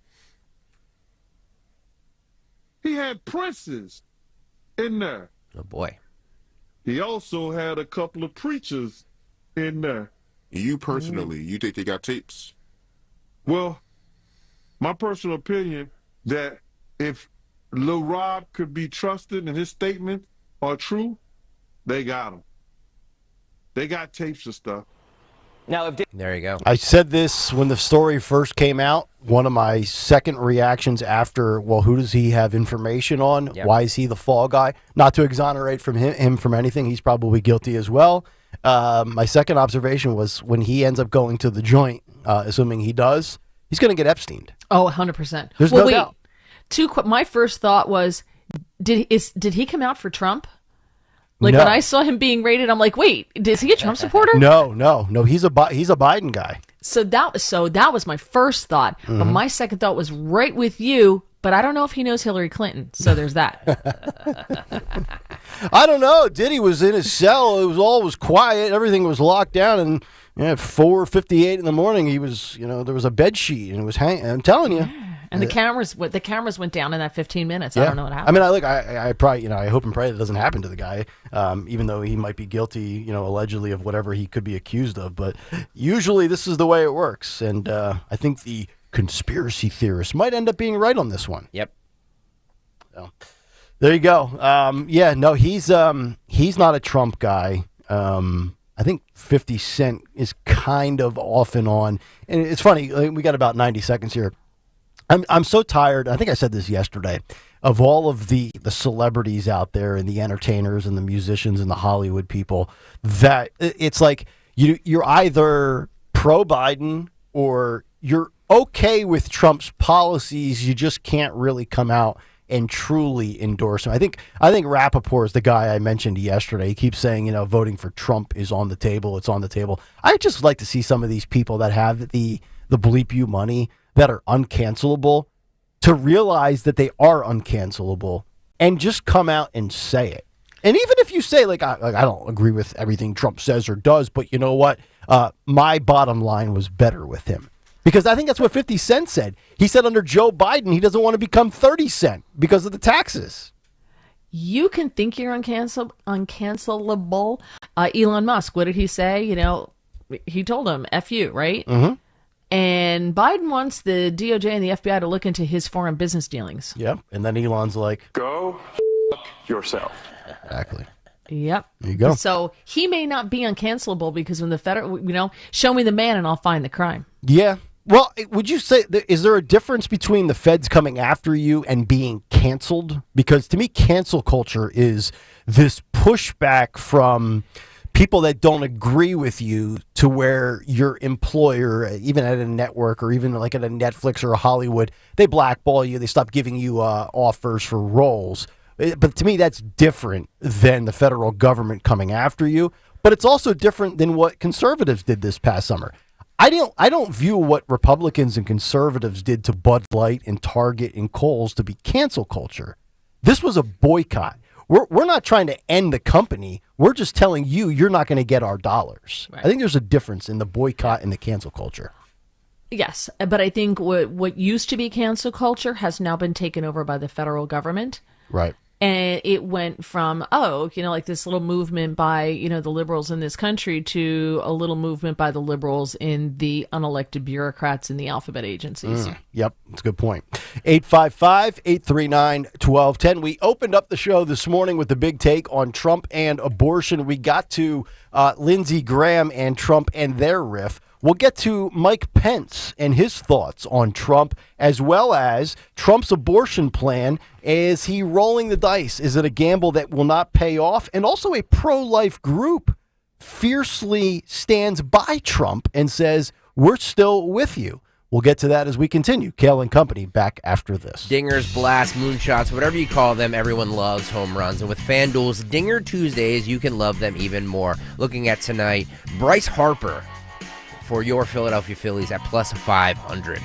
He had princes in there. Oh, boy. He also had a couple of preachers in there. You personally, you think they got tapes? Well, my personal opinion that if Lil Rob could be trusted and his statements are true, they got him. They got tapes and stuff. Now, there you go. I said this when the story first came out. One of my second reactions after, well, who does he have information on? Yep. Why is he the fall guy? Not to exonerate him from anything. He's probably guilty as well. My second observation was when he ends up going to the joint, assuming he does, he's going to get Epsteined. Oh, 100%. There's no doubt. My first thought was, did he come out for Trump? Like, No. when I saw him being rated, I'm like, wait, is he a Trump supporter? No. He's a Biden guy. So that was my first thought. But my second thought was right with you, but I don't know if he knows Hillary Clinton. So there's that. I don't know. Diddy was in his cell. It was quiet. Everything was locked down. And at 4:58 in the morning, he was, there was a bed sheet and it was hanging. I'm telling you. And the cameras went down in that 15 minutes. I don't know what happened. I mean, I probably, I hope and pray that doesn't happen to the guy, even though he might be guilty, allegedly of whatever he could be accused of. But usually this is the way it works. And I think the conspiracy theorists might end up being right on this one. Yep. So there you go. He's not a Trump guy. I think 50 Cent is kind of off and on. And it's funny, we got about 90 seconds here. I'm so tired. I think I said this yesterday, of all of the celebrities out there and the entertainers and the musicians and the Hollywood people, that it's like you're either pro Biden or you're okay with Trump's policies. You just can't really come out and truly endorse him. I think Rappaport is the guy I mentioned yesterday. He keeps saying, voting for Trump is on the table. It's on the table. I just like to see some of these people that have the bleep you money that are uncancelable to realize that they are uncancelable and just come out and say it. And even if you say, I don't agree with everything Trump says or does, but you know what? My bottom line was better with him. Because I think that's what 50 Cent said. He said under Joe Biden, he doesn't want to become 30 Cent because of the taxes. You can think you're uncancelable. Elon Musk, what did he say? He told him, F you, right? Mm-hmm. And Biden wants the DOJ and the FBI to look into his foreign business dealings. Yep. And then Elon's like, Go yourself. Exactly. Yep. There you go. So he may not be uncancelable because when the federal, show me the man and I'll find the crime. Yeah. Well, would you say, is there a difference between the feds coming after you and being canceled? Because to me, cancel culture is this pushback from people that don't agree with you to where your employer, even at a network or even like at a Netflix or a Hollywood, they blackball you. They stop giving you offers for roles. But to me, that's different than the federal government coming after you. But it's also different than what conservatives did this past summer. I don't view what Republicans and conservatives did to Bud Light and Target and Kohl's to be cancel culture. This was a boycott. We're not trying to end the company. We're just telling you you're not going to get our dollars. Right. I think there's a difference in the boycott and the cancel culture. Yes, but I think what used to be cancel culture has now been taken over by the federal government. Right. And it went from, like this little movement by, the liberals in this country to a little movement by the liberals in the unelected bureaucrats in the alphabet agencies. Yep, that's a good point. 855-839-1210. We opened up the show this morning with the big take on Trump and abortion. We got to Lindsey Graham and Trump and their riff. We'll get to Mike Pence and his thoughts on Trump, as well as Trump's abortion plan. Is he rolling the dice? Is it a gamble that will not pay off? And also a pro-life group fiercely stands by Trump and says, we're still with you. We'll get to that as we continue. Kayal and Company back after this. Dingers, blasts, moonshots, whatever you call them, everyone loves home runs. And with FanDuel's Dinger Tuesdays, you can love them even more. Looking at tonight, Bryce Harper for your Philadelphia Phillies at plus 500.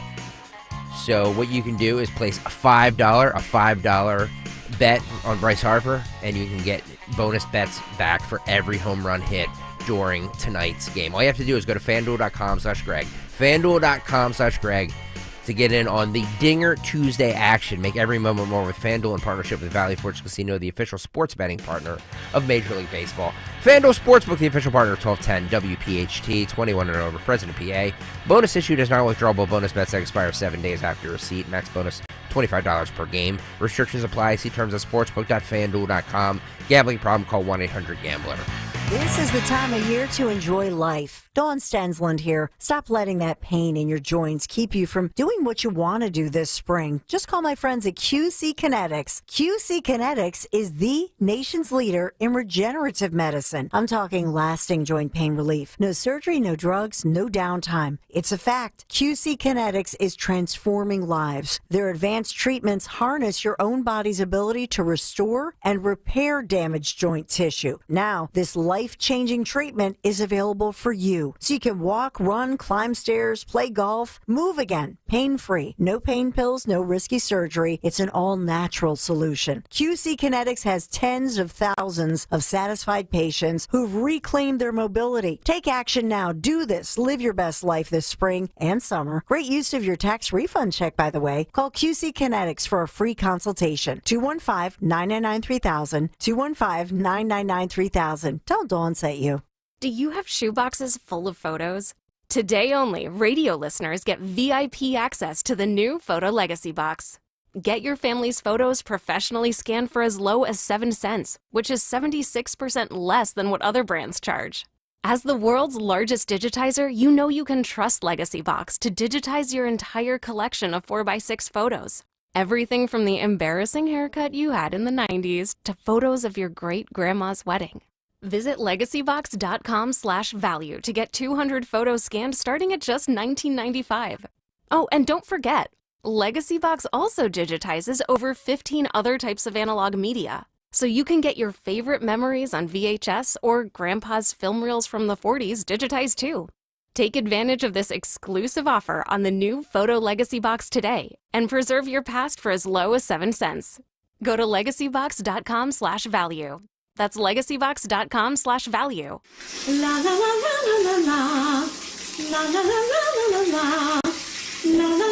So what you can do is place a $5 bet on Bryce Harper, and you can get bonus bets back for every home run hit during tonight's game. All you have to do is go to FanDuel.com/Greg. FanDuel.com/Greg to get in on the Dinger Tuesday action. Make every moment more with FanDuel in partnership with Valley Forge Casino, the official sports betting partner of Major League Baseball. FanDuel Sportsbook, the official partner of 1210 WPHT, 21 and over, President PA. Bonus issued as non-withdrawable bonus bets that expire 7 days after receipt. Max bonus $25 per game. Restrictions apply. See terms at sportsbook.fanduel.com. Gambling problem? Call 1-800-GAMBLER. This is the time of year to enjoy life. Dawn Stensland here. Stop letting that pain in your joints keep you from doing what you want to do this spring. Just call my friends at QC Kinetics. QC Kinetics is the nation's leader in regenerative medicine. I'm talking lasting joint pain relief. No surgery, no drugs, no downtime. It's a fact. QC Kinetics is transforming lives. Their advanced treatments harness your own body's ability to restore and repair damaged joint tissue. Now, this life-changing treatment is available for you. So you can walk, run, climb stairs, play golf, move again, pain-free. No pain pills, no risky surgery. It's an all-natural solution. QC Kinetics has tens of thousands of satisfied patients who've reclaimed their mobility. Take action now. Do this. Live your best life this spring and summer. Great use of your tax refund check, by the way. Call QC Kinetics for a free consultation. 215-999-3000. 215-999-3000. Tell Dawn sent you. Do you have shoeboxes full of photos? Today only, radio listeners get VIP access to the new Photo Legacy Box. Get your family's photos professionally scanned for as low as 7 cents, which is 76% less than what other brands charge. As the world's largest digitizer, you know you can trust Legacy Box to digitize your entire collection of 4x6 photos. Everything from the embarrassing haircut you had in the 90s to photos of your great-grandma's wedding. Visit legacybox.com/value to get 200 photos scanned starting at just $19.95. Oh, and don't forget, LegacyBox also digitizes over 15 other types of analog media, so you can get your favorite memories on VHS or grandpa's film reels from the 40s digitized too. Take advantage of this exclusive offer on the new Photo Legacy Box today and preserve your past for as low as 7 cents. Go to legacybox.com/value. That's legacybox.com/value. La la la la la la la la la la la la la la la la la.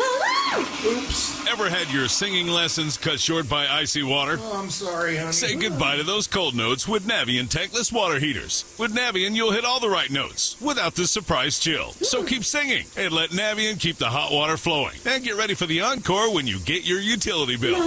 Oops. Ever had your singing lessons cut short by icy water? Oh, I'm sorry, honey. Say goodbye to those cold notes with Navien tankless water heaters. With Navien, you'll hit all the right notes without the surprise chill. So keep singing and let Navien keep the hot water flowing. And get ready for the encore when you get your utility bill.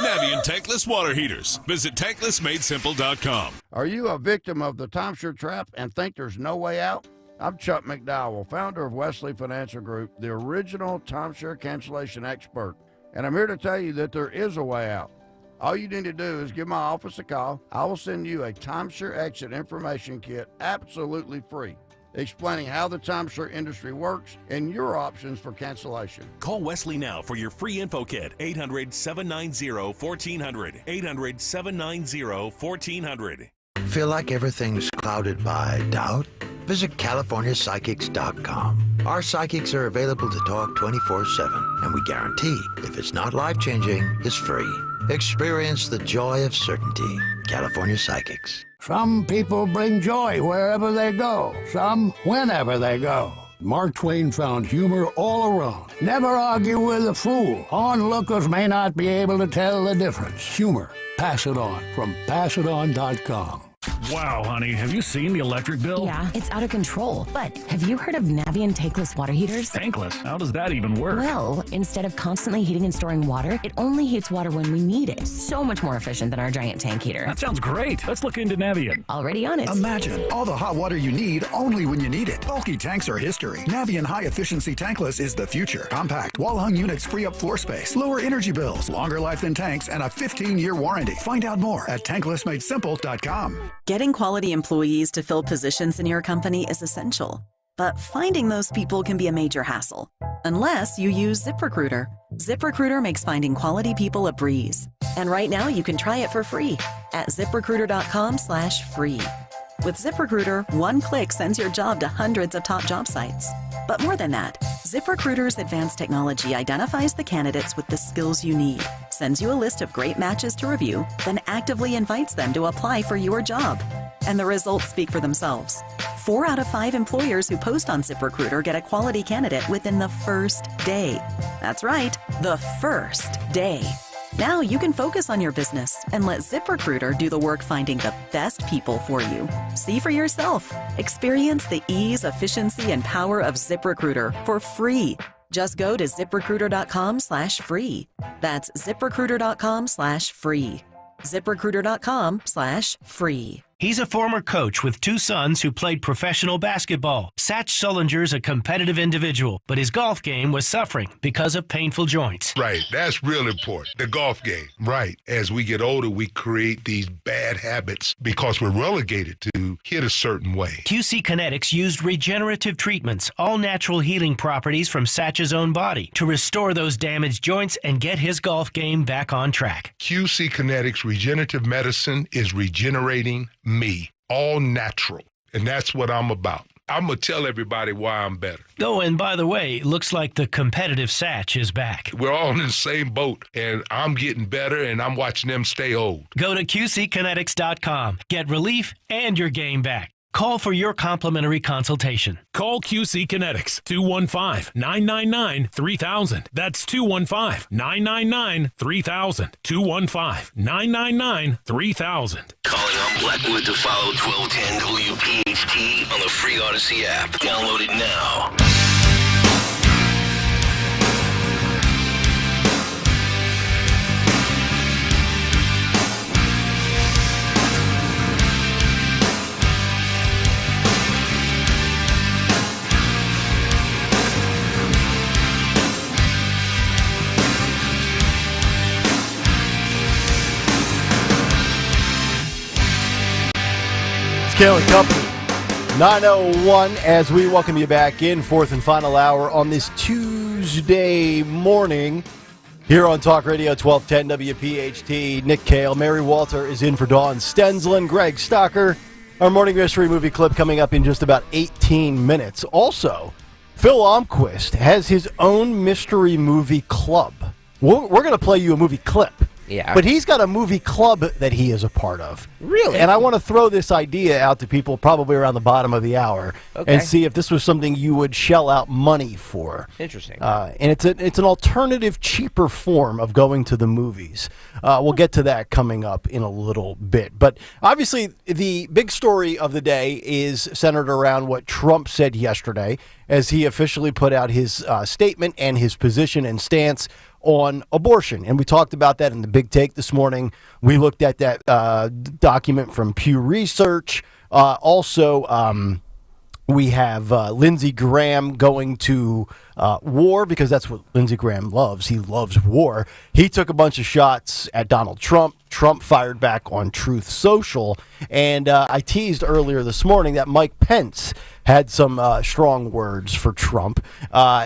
Navien tankless water heaters. Visit tanklessmadesimple.com. Are you a victim of the timeshare trap and think there's no way out? I'm Chuck McDowell, founder of Wesley Financial Group, the original timeshare cancellation expert. And I'm here to tell you that there is a way out. All you need to do is give my office a call. I will send you a timeshare exit information kit absolutely free, explaining how the timeshare industry works and your options for cancellation. Call Wesley now for your free info kit. 800-790-1400. 800-790-1400. Feel like everything's clouded by doubt? Visit CaliforniaPsychics.com. Our psychics are available to talk 24/7, and we guarantee if it's not life-changing, it's free. Experience the joy of certainty. California Psychics. Some people bring joy wherever they go, some whenever they go. Mark Twain found humor all around. Never argue with a fool. Onlookers may not be able to tell the difference. Humor. Pass it on from passiton.com. Wow, honey, have you seen the electric bill? Yeah, it's out of control. But have you heard of Navien tankless water heaters? Tankless? How does that even work? Well, instead of constantly heating and storing water, it only heats water when we need it. So much more efficient than our giant tank heater. That sounds great. Let's look into Navien. Already on it. Imagine all the hot water you need only when you need it. Bulky tanks are history. Navien high-efficiency tankless is the future. Compact, wall-hung units free up floor space, lower energy bills, longer life than tanks, and a 15-year warranty. Find out more at tanklessmadesimple.com. Getting quality employees to fill positions in your company is essential, but finding those people can be a major hassle, unless you use ZipRecruiter. ZipRecruiter makes finding quality people a breeze. And right now you can try it for free at ZipRecruiter.com/free. With ZipRecruiter, one click sends your job to hundreds of top job sites. But more than that, ZipRecruiter's advanced technology identifies the candidates with the skills you need, sends you a list of great matches to review, then actively invites them to apply for your job. And the results speak for themselves. 4 out of 5 employers who post on ZipRecruiter get a quality candidate within the first day. That's right, the first day. Now you can focus on your business and let ZipRecruiter do the work finding the best people for you. See for yourself. Experience the ease, efficiency, and power of ZipRecruiter for free. Just go to ZipRecruiter.com/free. That's ZipRecruiter.com/free. ZipRecruiter.com/free. He's a former coach with 2 sons who played professional basketball. Satch Sullinger's a competitive individual, but his golf game was suffering because of painful joints. Right, that's real important. The golf game, right. As we get older, we create these bad habits because we're relegated to hit a certain way. QC Kinetics used regenerative treatments, all natural healing properties from Satch's own body, to restore those damaged joints and get his golf game back on track. QC Kinetics regenerative medicine is regenerating me, all natural, and that's what I'm about. I'm gonna tell everybody why I'm better. Oh, and by the way, looks like the competitive Satch is back. We're all in the same boat, and I'm getting better, and I'm watching them stay old. Go to QCkinetics.com. Get relief and your game back. Call for your complimentary consultation. Call QC Kinetics, 215-999-3000. That's 215-999-3000. 215-999-3000. Calling on Blackwood to follow 1210 WPHT on the free Odyssey app. Download it now. Kayal and Company, 9:01 as we welcome you back in, fourth and final hour on this Tuesday morning here on Talk Radio 1210 WPHT. Nick Kayal, Mary Walter is in for Dawn Stensland, Greg Stocker. Our morning mystery movie clip coming up in just about 18 minutes. Also, Phil Almquist has his own mystery movie club. We're going to play you a movie clip. Yeah. But he's got a movie club that he is a part of. Really? And I want to throw this idea out to people probably around the bottom of the hour Okay. and see if this was something you would shell out money for. Interesting. And it's an alternative, cheaper form of going to the movies. We'll get to that coming up in a little bit. But obviously, the big story of the day is centered around what Trump said yesterday as he officially put out his statement and his position and stance on abortion. And we talked about that in the Big Take this morning. We looked at that document from Pew Research. We have Lindsey Graham going to war because that's what Lindsey Graham loves. He loves war. He took a bunch of shots at Donald Trump. Trump fired back on Truth Social. And I teased earlier this morning that Mike Pence had some strong words for Trump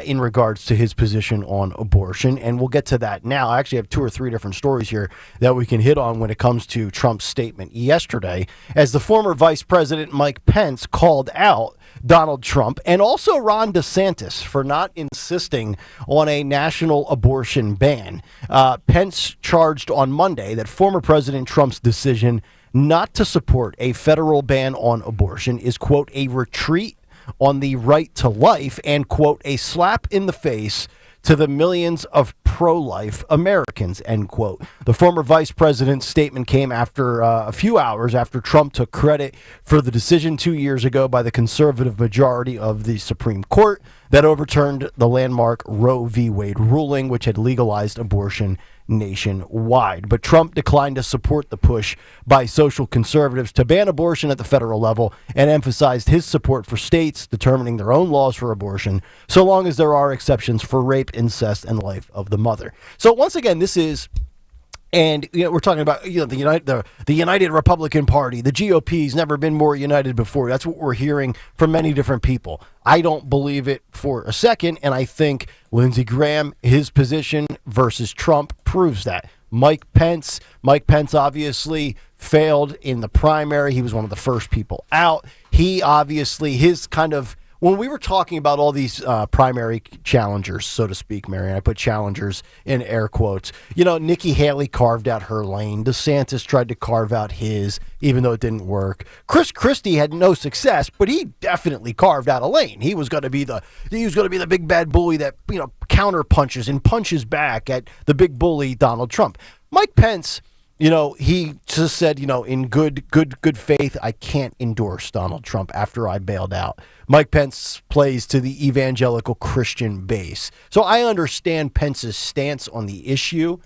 in regards to his position on abortion. And we'll get to that now. I actually have 2 or 3 different stories here that we can hit on when it comes to Trump's statement yesterday, as the former Vice President Mike Pence called out Donald Trump and also Ron DeSantis for not insisting on a national abortion ban. Pence charged on Monday that former President Trump's decision not to support a federal ban on abortion is, quote, a retreat on the right to life and, quote, a slap in the face to the millions of pro-life Americans, end quote. The former vice president's statement came after a few hours after Trump took credit for the decision 2 years ago by the conservative majority of the Supreme Court that overturned the landmark Roe v. Wade ruling, which had legalized abortion nationwide. But Trump declined to support the push by social conservatives to ban abortion at the federal level and emphasized his support for states determining their own laws for abortion, so long as there are exceptions for rape, incest, and life of the mother. So once again, this is, and we're talking about the United Republican Party. The GOP's never been more united before. That's what we're hearing from many different people. I don't believe it for a second, and I think Lindsey Graham, his position versus Trump proves that. Mike Pence obviously failed in the primary. He was one of the first people out. He obviously, his kind of, when we were talking about all these primary challengers, so to speak, Marianne, I put challengers in air quotes. Nikki Haley carved out her lane. DeSantis tried to carve out his, even though it didn't work. Chris Christie had no success, but he definitely carved out a lane. He was going to be the big bad bully that counter punches and punches back at the big bully Donald Trump. Mike Pence, he just said, in good faith, I can't endorse Donald Trump after I bailed out. Mike Pence plays to the evangelical Christian base. So I understand Pence's stance on the issue,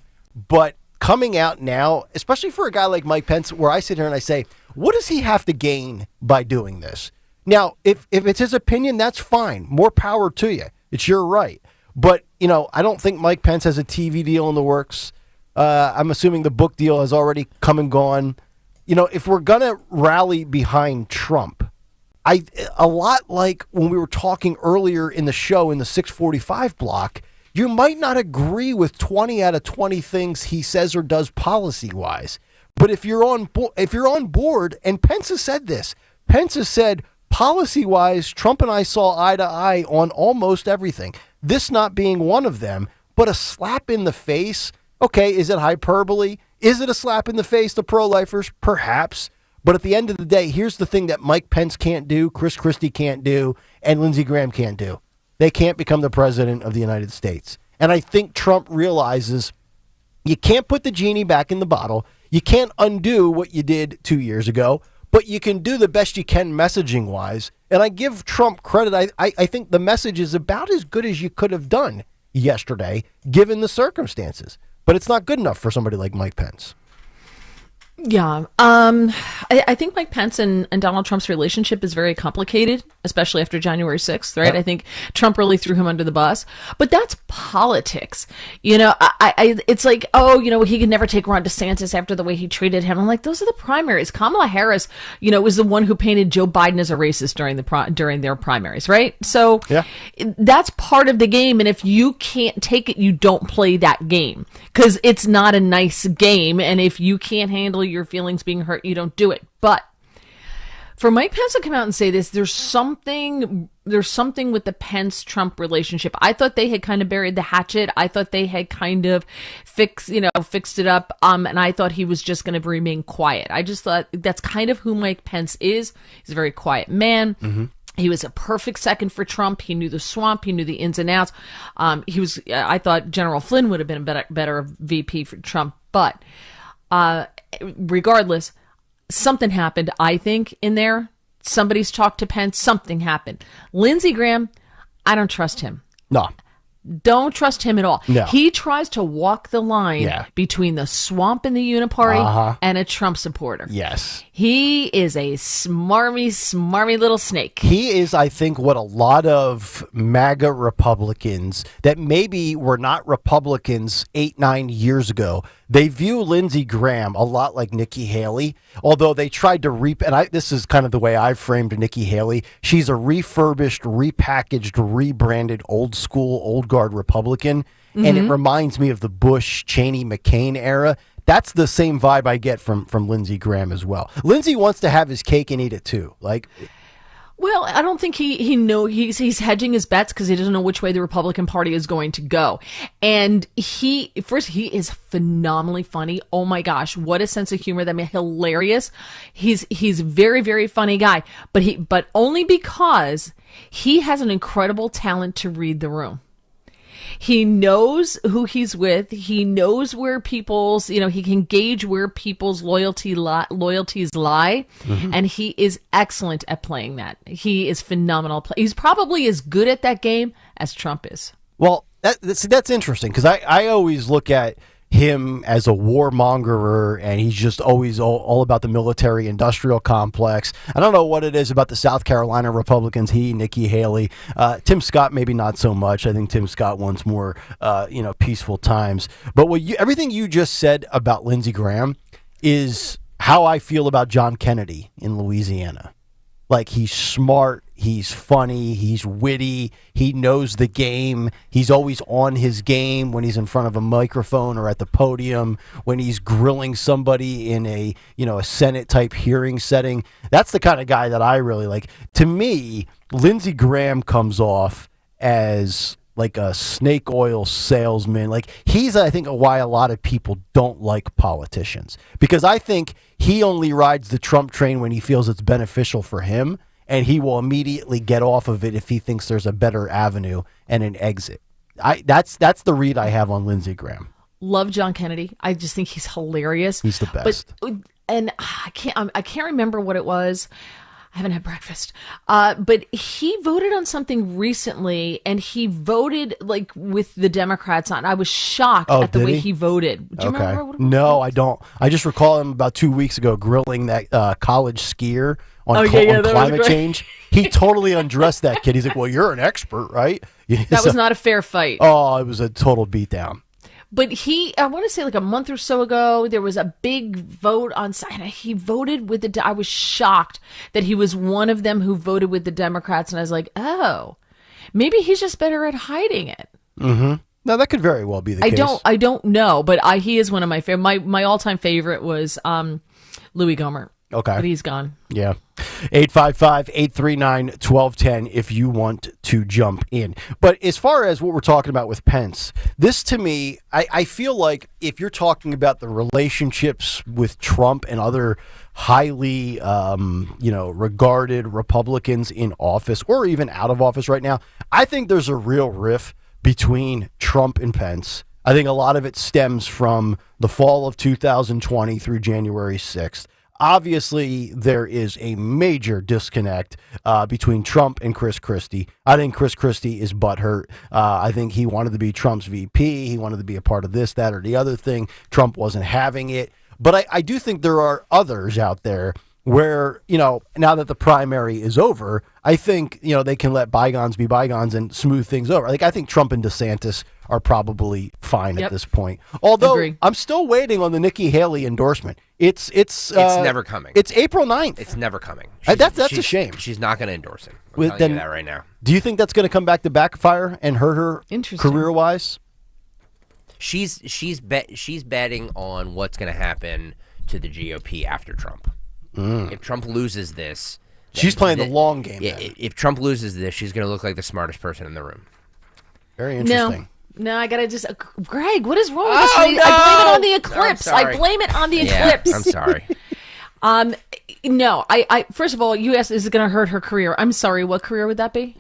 but coming out now, especially for a guy like Mike Pence, where I sit here and I say, what does he have to gain by doing this? Now, if it's his opinion, that's fine. More power to you. It's your right. But, I don't think Mike Pence has a TV deal in the works. I'm assuming the book deal has already come and gone. If we're going to rally behind Trump, a lot like when we were talking earlier in the show in the 645 block, you might not agree with 20 out of 20 things he says or does policy-wise. But if you're on board, and Pence has said this, Pence has said, policy-wise, Trump and I saw eye to eye on almost everything. This not being one of them, but a slap in the face. Okay, is it hyperbole? Is it a slap in the face to pro-lifers? Perhaps. But at the end of the day, here's the thing that Mike Pence can't do, Chris Christie can't do, and Lindsey Graham can't do. They can't become the president of the United States. And I think Trump realizes you can't put the genie back in the bottle. You can't undo what you did 2 years ago, but you can do the best you can messaging-wise. And I give Trump credit. I think the message is about as good as you could have done yesterday, given the circumstances. But it's not good enough for somebody like Mike Pence. Yeah. I think Mike Pence and Donald Trump's relationship is very complicated, especially after January 6th, right? Yep. I think Trump really threw him under the bus, but that's politics. It's like, he could never take Ron DeSantis after the way he treated him. I'm like, those are the primaries. Kamala Harris, was the one who painted Joe Biden as a racist during their primaries, right? So yeah. That's part of the game. And if you can't take it, you don't play that game because it's not a nice game. And if you can't handle your feelings being hurt, you don't do it. But For Mike Pence to come out and say this, there's something with the Pence-Trump relationship. I thought they had kind of buried the hatchet. I thought they had kind of fixed it up. And I thought he was just going to remain quiet. I just thought that's kind of who Mike Pence is. He's a very quiet man. Mm-hmm. He was a perfect second for Trump. He knew the swamp. He knew the ins and outs. I thought General Flynn would have been a better VP for Trump. But regardless, something happened, I think, in there. Somebody's talked to Pence. Something happened. Lindsey Graham, I don't trust him. No. Don't trust him at all. No. He tries to walk the line between the swamp and the uniparty and a Trump supporter. Yes. He is a smarmy little snake. He is, I think, what a lot of MAGA Republicans that maybe were not Republicans 8-9 years ago, they view Lindsey Graham a lot like Nikki Haley, although they tried to this is kind of the way I framed Nikki Haley. She's a refurbished, repackaged, rebranded old school, old guard Republican. Mm-hmm. And it reminds me of the Bush, Cheney, McCain era. That's the same vibe I get from Lindsey Graham as well. Lindsey wants to have his cake and eat it too. Well, I don't think he's hedging his bets because he doesn't know which way the Republican Party is going to go. And he is phenomenally funny. Oh my gosh, what a sense of humor! Hilarious. He's very, very funny guy, but only because he has an incredible talent to read the room. He knows who he's with. He knows where he can gauge where people's loyalties lie. Mm-hmm. And he is excellent at playing that. He is phenomenal. He's probably as good at that game as Trump is. Well, that's interesting because I always look at him as a warmongerer, and he's just always all about the military-industrial complex. I don't know what it is about the South Carolina Republicans, Nikki Haley. Tim Scott, maybe not so much. I think Tim Scott wants more, peaceful times. But everything you just said about Lindsey Graham is how I feel about John Kennedy in Louisiana. Like, he's smart, he's funny, he's witty, he knows the game, he's always on his game when he's in front of a microphone or at the podium, when he's grilling somebody in a Senate-type hearing setting. That's the kind of guy that I really like. To me, Lindsey Graham comes off as like a snake oil salesman. Like, he's, I think, why a lot of people don't like politicians. Because I think he only rides the Trump train when he feels it's beneficial for him, and he will immediately get off of it if he thinks there's a better avenue and an exit. That's the read I have on Lindsey Graham. Love John Kennedy. I just think he's hilarious. He's the best. And I can't remember what it was. I haven't had breakfast. But he voted on something recently, and he voted with the Democrats on. I was shocked at the way he voted. Do you remember what it was? No, I don't. I just recall him about 2 weeks ago grilling that college skier on climate change. He totally undressed that kid. He's like, well, you're an expert, right? That was not a fair fight. Oh, it was a total beatdown. But I want to say a month or so ago, there was a big vote on, he voted with I was shocked that he was one of them who voted with the Democrats. And I was like, oh, maybe he's just better at hiding it. Mm-hmm. No, that could very well be the case. I don't know, but he is one of my favorite. My all-time favorite was Louis Gohmert. Okay. But he's gone. Yeah. 855-839-1210 if you want to jump in. But as far as what we're talking about with Pence, this to me, I feel like if you're talking about the relationships with Trump and other highly, regarded Republicans in office or even out of office right now, I think there's a real rift between Trump and Pence. I think a lot of it stems from the fall of 2020 through January 6th. Obviously, there is a major disconnect between Trump and Chris Christie. I think Chris Christie is butthurt. I think he wanted to be Trump's VP. He wanted to be a part of this, that, or the other thing. Trump wasn't having it. But I do think there are others out there where, now that the primary is over, I think, they can let bygones be bygones and smooth things over. I think Trump and DeSantis are probably fine at this point. Although I'm still waiting on the Nikki Haley endorsement. It's never coming. It's April 9th. It's never coming. That's a shame. She's not going to endorse him. I'm telling you that right now. Do you think that's going to come back to backfire and hurt her career-wise? She's betting on what's going to happen to the GOP after Trump. If Trump loses this, She's playing the long game. If Trump loses this, she's going to look like the smartest person in the room. Very interesting. No, I gotta just Greg. What is wrong with this? I blame it on the eclipse. I blame it on the eclipse. I'm sorry. No. I first of all, you asked, is it going to hurt her career? I'm sorry. What career would that be?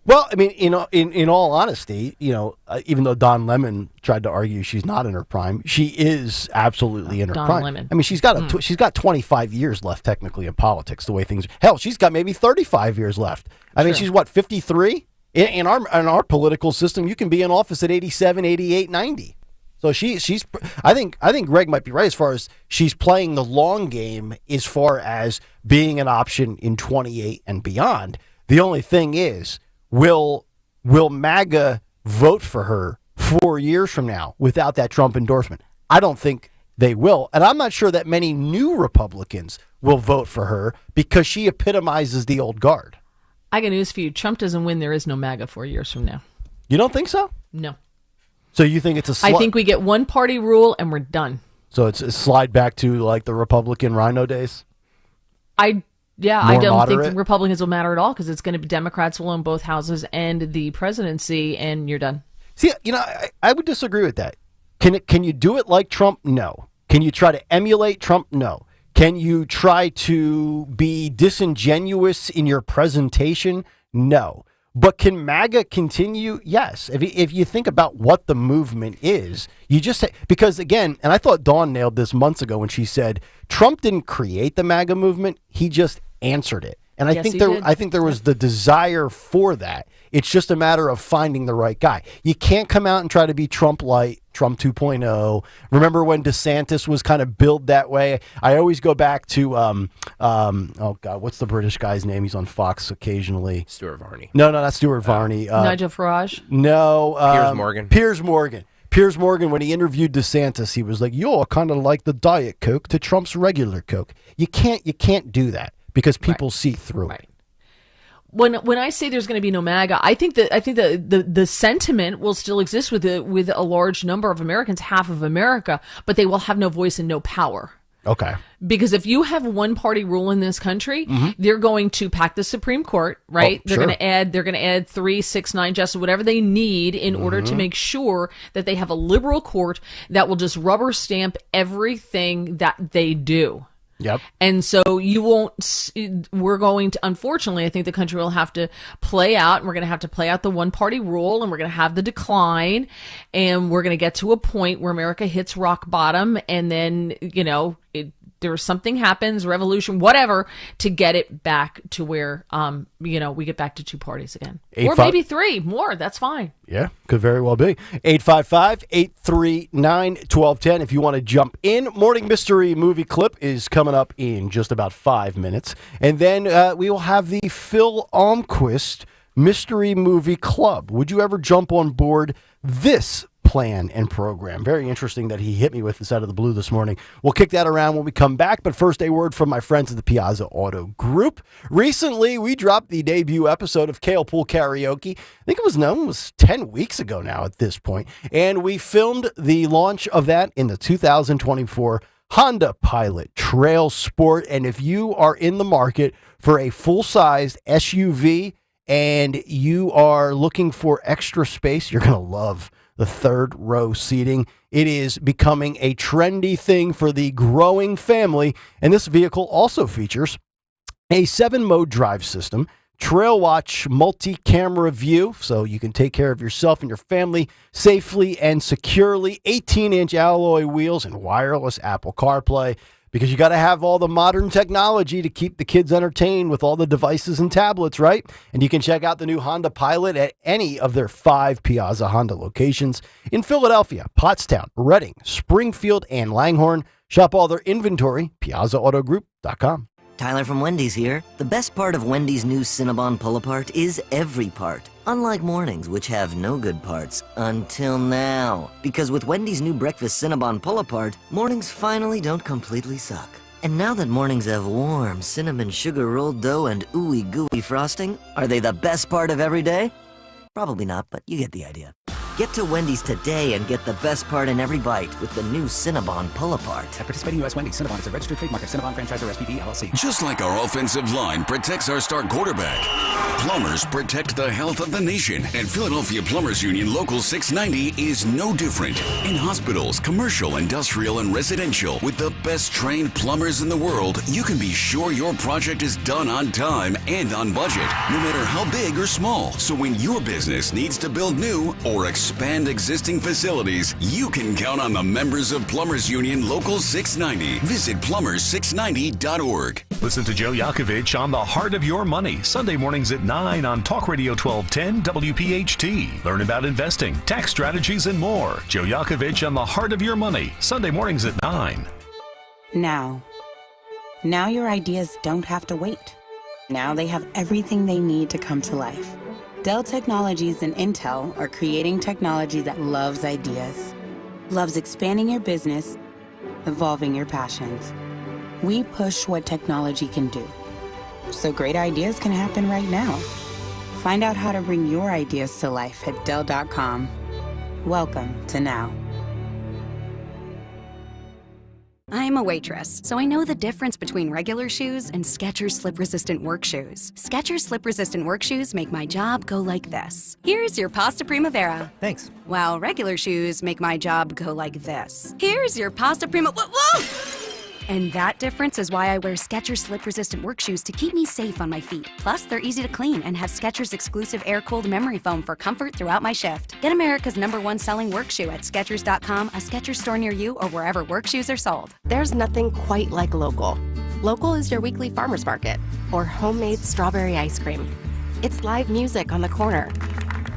Well, I mean, in all honesty, even though Don Lemon tried to argue she's not in her prime, she is absolutely in her prime. Lemon. I mean, she's got 25 years left technically in politics. The way things, hell, she's got maybe 35 years left. I mean, she's what, 53? In our political system, you can be in office at 87, 88, 90. So she's. I think Greg might be right as far as she's playing the long game as far as being an option in 28 and beyond. The only thing is, will MAGA vote for her 4 years from now without that Trump endorsement? I don't think they will, and I'm not sure that many new Republicans will vote for her because she epitomizes the old guard. I got news for you. Trump doesn't win. There is no MAGA 4 years from now. You don't think so? No. So you think it's I think we get one party rule and we're done. So it's a slide back to like the Republican Rhino days? I don't moderate? think the Republicans will matter at all because it's going to be Democrats will own both houses and the presidency, and you're done. See, I would disagree with that. Can you do it like Trump? No. Can you try to emulate Trump? No. Can you try to be disingenuous in your presentation? No. But can MAGA continue? Yes. If you think about what the movement is, you just say, because again, and I thought Dawn nailed this months ago when she said Trump didn't create the MAGA movement, he just answered it. And I think there was the desire for that. It's just a matter of finding the right guy. You can't come out and try to be Trump light, Trump 2.0. Remember when DeSantis was kind of billed that way? I always go back to oh God, what's the British guy's name? He's on Fox occasionally. Stuart Varney. No, not Stuart Varney. Nigel Farage. No, Piers Morgan. Piers Morgan, when he interviewed DeSantis, he was like, "You're kind of like the Diet Coke to Trump's regular Coke." You can't do that because people see through it. When I say there's going to be no MAGA, I think the sentiment will still exist with a large number of Americans, half of America, but they will have no voice and no power. Okay. Because if you have one party rule in this country, they're going to pack the Supreme Court, right? They're going to add 3, 6, 9 justices, whatever they need in order to make sure that they have a liberal court that will just rubber stamp everything that they do. Yep. And so we're going to, unfortunately, I think the country will have to play out, and we're going to have to play out the one party rule, and we're going to have the decline, and we're going to get to a point where America hits rock bottom, and then, there's something happens, revolution, whatever, to get it back to where, we get back to 2 parties again. Or maybe 3 more. That's fine. Yeah, could very well be. 855-839-1210 if you want to jump in. Morning Mystery Movie Clip is coming up in just about 5 minutes. And then we will have the Phil Almquist Mystery Movie Club. Would you ever jump on board this plan and program? Very interesting that he hit me with this out of the blue this morning. We'll kick that around when we come back, but first a word from my friends at the Piazza Auto Group. Recently, we dropped the debut episode of Kale Pool Karaoke. I think it was 10 weeks ago now at this point, and we filmed the launch of that in the 2024 Honda Pilot Trail Sport. And if you are in the market for a full-sized SUV and you are looking for extra space, you're going to love the third row seating. It is becoming a trendy thing for the growing family. And this vehicle also features a 7-mode drive system, Trail Watch multi-camera view, so you can take care of yourself and your family safely and securely, 18-inch alloy wheels, and wireless Apple CarPlay. Because you got to have all the modern technology to keep the kids entertained with all the devices and tablets, right? And you can check out the new Honda Pilot at any of their 5 Piazza Honda locations in Philadelphia, Pottstown, Reading, Springfield, and Langhorne. Shop all their inventory, piazzaautogroup.com. Tyler from Wendy's here. The best part of Wendy's new Cinnabon Pull-Apart is every part. Unlike mornings, which have no good parts, until now. Because with Wendy's new breakfast Cinnabon Pull-Apart, mornings finally don't completely suck. And now that mornings have warm cinnamon sugar rolled dough and ooey gooey frosting, are they the best part of every day? Probably not, but you get the idea. Get to Wendy's today and get the best part in every bite with the new Cinnabon Pull-Apart. At participating U.S. Wendy's, Cinnabon is a registered trademark of Cinnabon Franchisor SPV LLC. Just like our offensive line protects our star quarterback, plumbers protect the health of the nation. And Philadelphia Plumbers Union Local 690 is no different. In hospitals, commercial, industrial, and residential, with the best trained plumbers in the world, you can be sure your project is done on time and on budget, no matter how big or small. So when your business needs to build new or expand existing facilities, you can count on the members of Plumbers Union Local 690. Visit plumbers690.org. Listen to Joe Yakovich on The Heart of Your Money, Sunday mornings at 9 on Talk Radio 1210 WPHT. Learn about investing, tax strategies, and more. Joe Yakovich on The Heart of Your Money, Sunday mornings at 9. Now your ideas don't have to wait. Now they have everything they need to come to life. Dell Technologies and Intel are creating technology that loves ideas, loves expanding your business, evolving your passions. We push what technology can do, so great ideas can happen right now. Find out how to bring your ideas to life at Dell.com. Welcome to Now. I'm a waitress, so I know the difference between regular shoes and Skechers slip-resistant work shoes. Skechers slip-resistant work shoes make my job go like this. Here's your pasta primavera. Thanks. While regular shoes make my job go like this. Here's your pasta whoa! And that difference is why I wear Skechers slip-resistant work shoes to keep me safe on my feet. Plus, they're easy to clean and have Skechers exclusive air-cooled memory foam for comfort throughout my shift. Get America's #1 selling work shoe at Skechers.com, a Skechers store near you, or wherever work shoes are sold. There's nothing quite like local. Local is your weekly farmer's market or homemade strawberry ice cream. It's live music on the corner,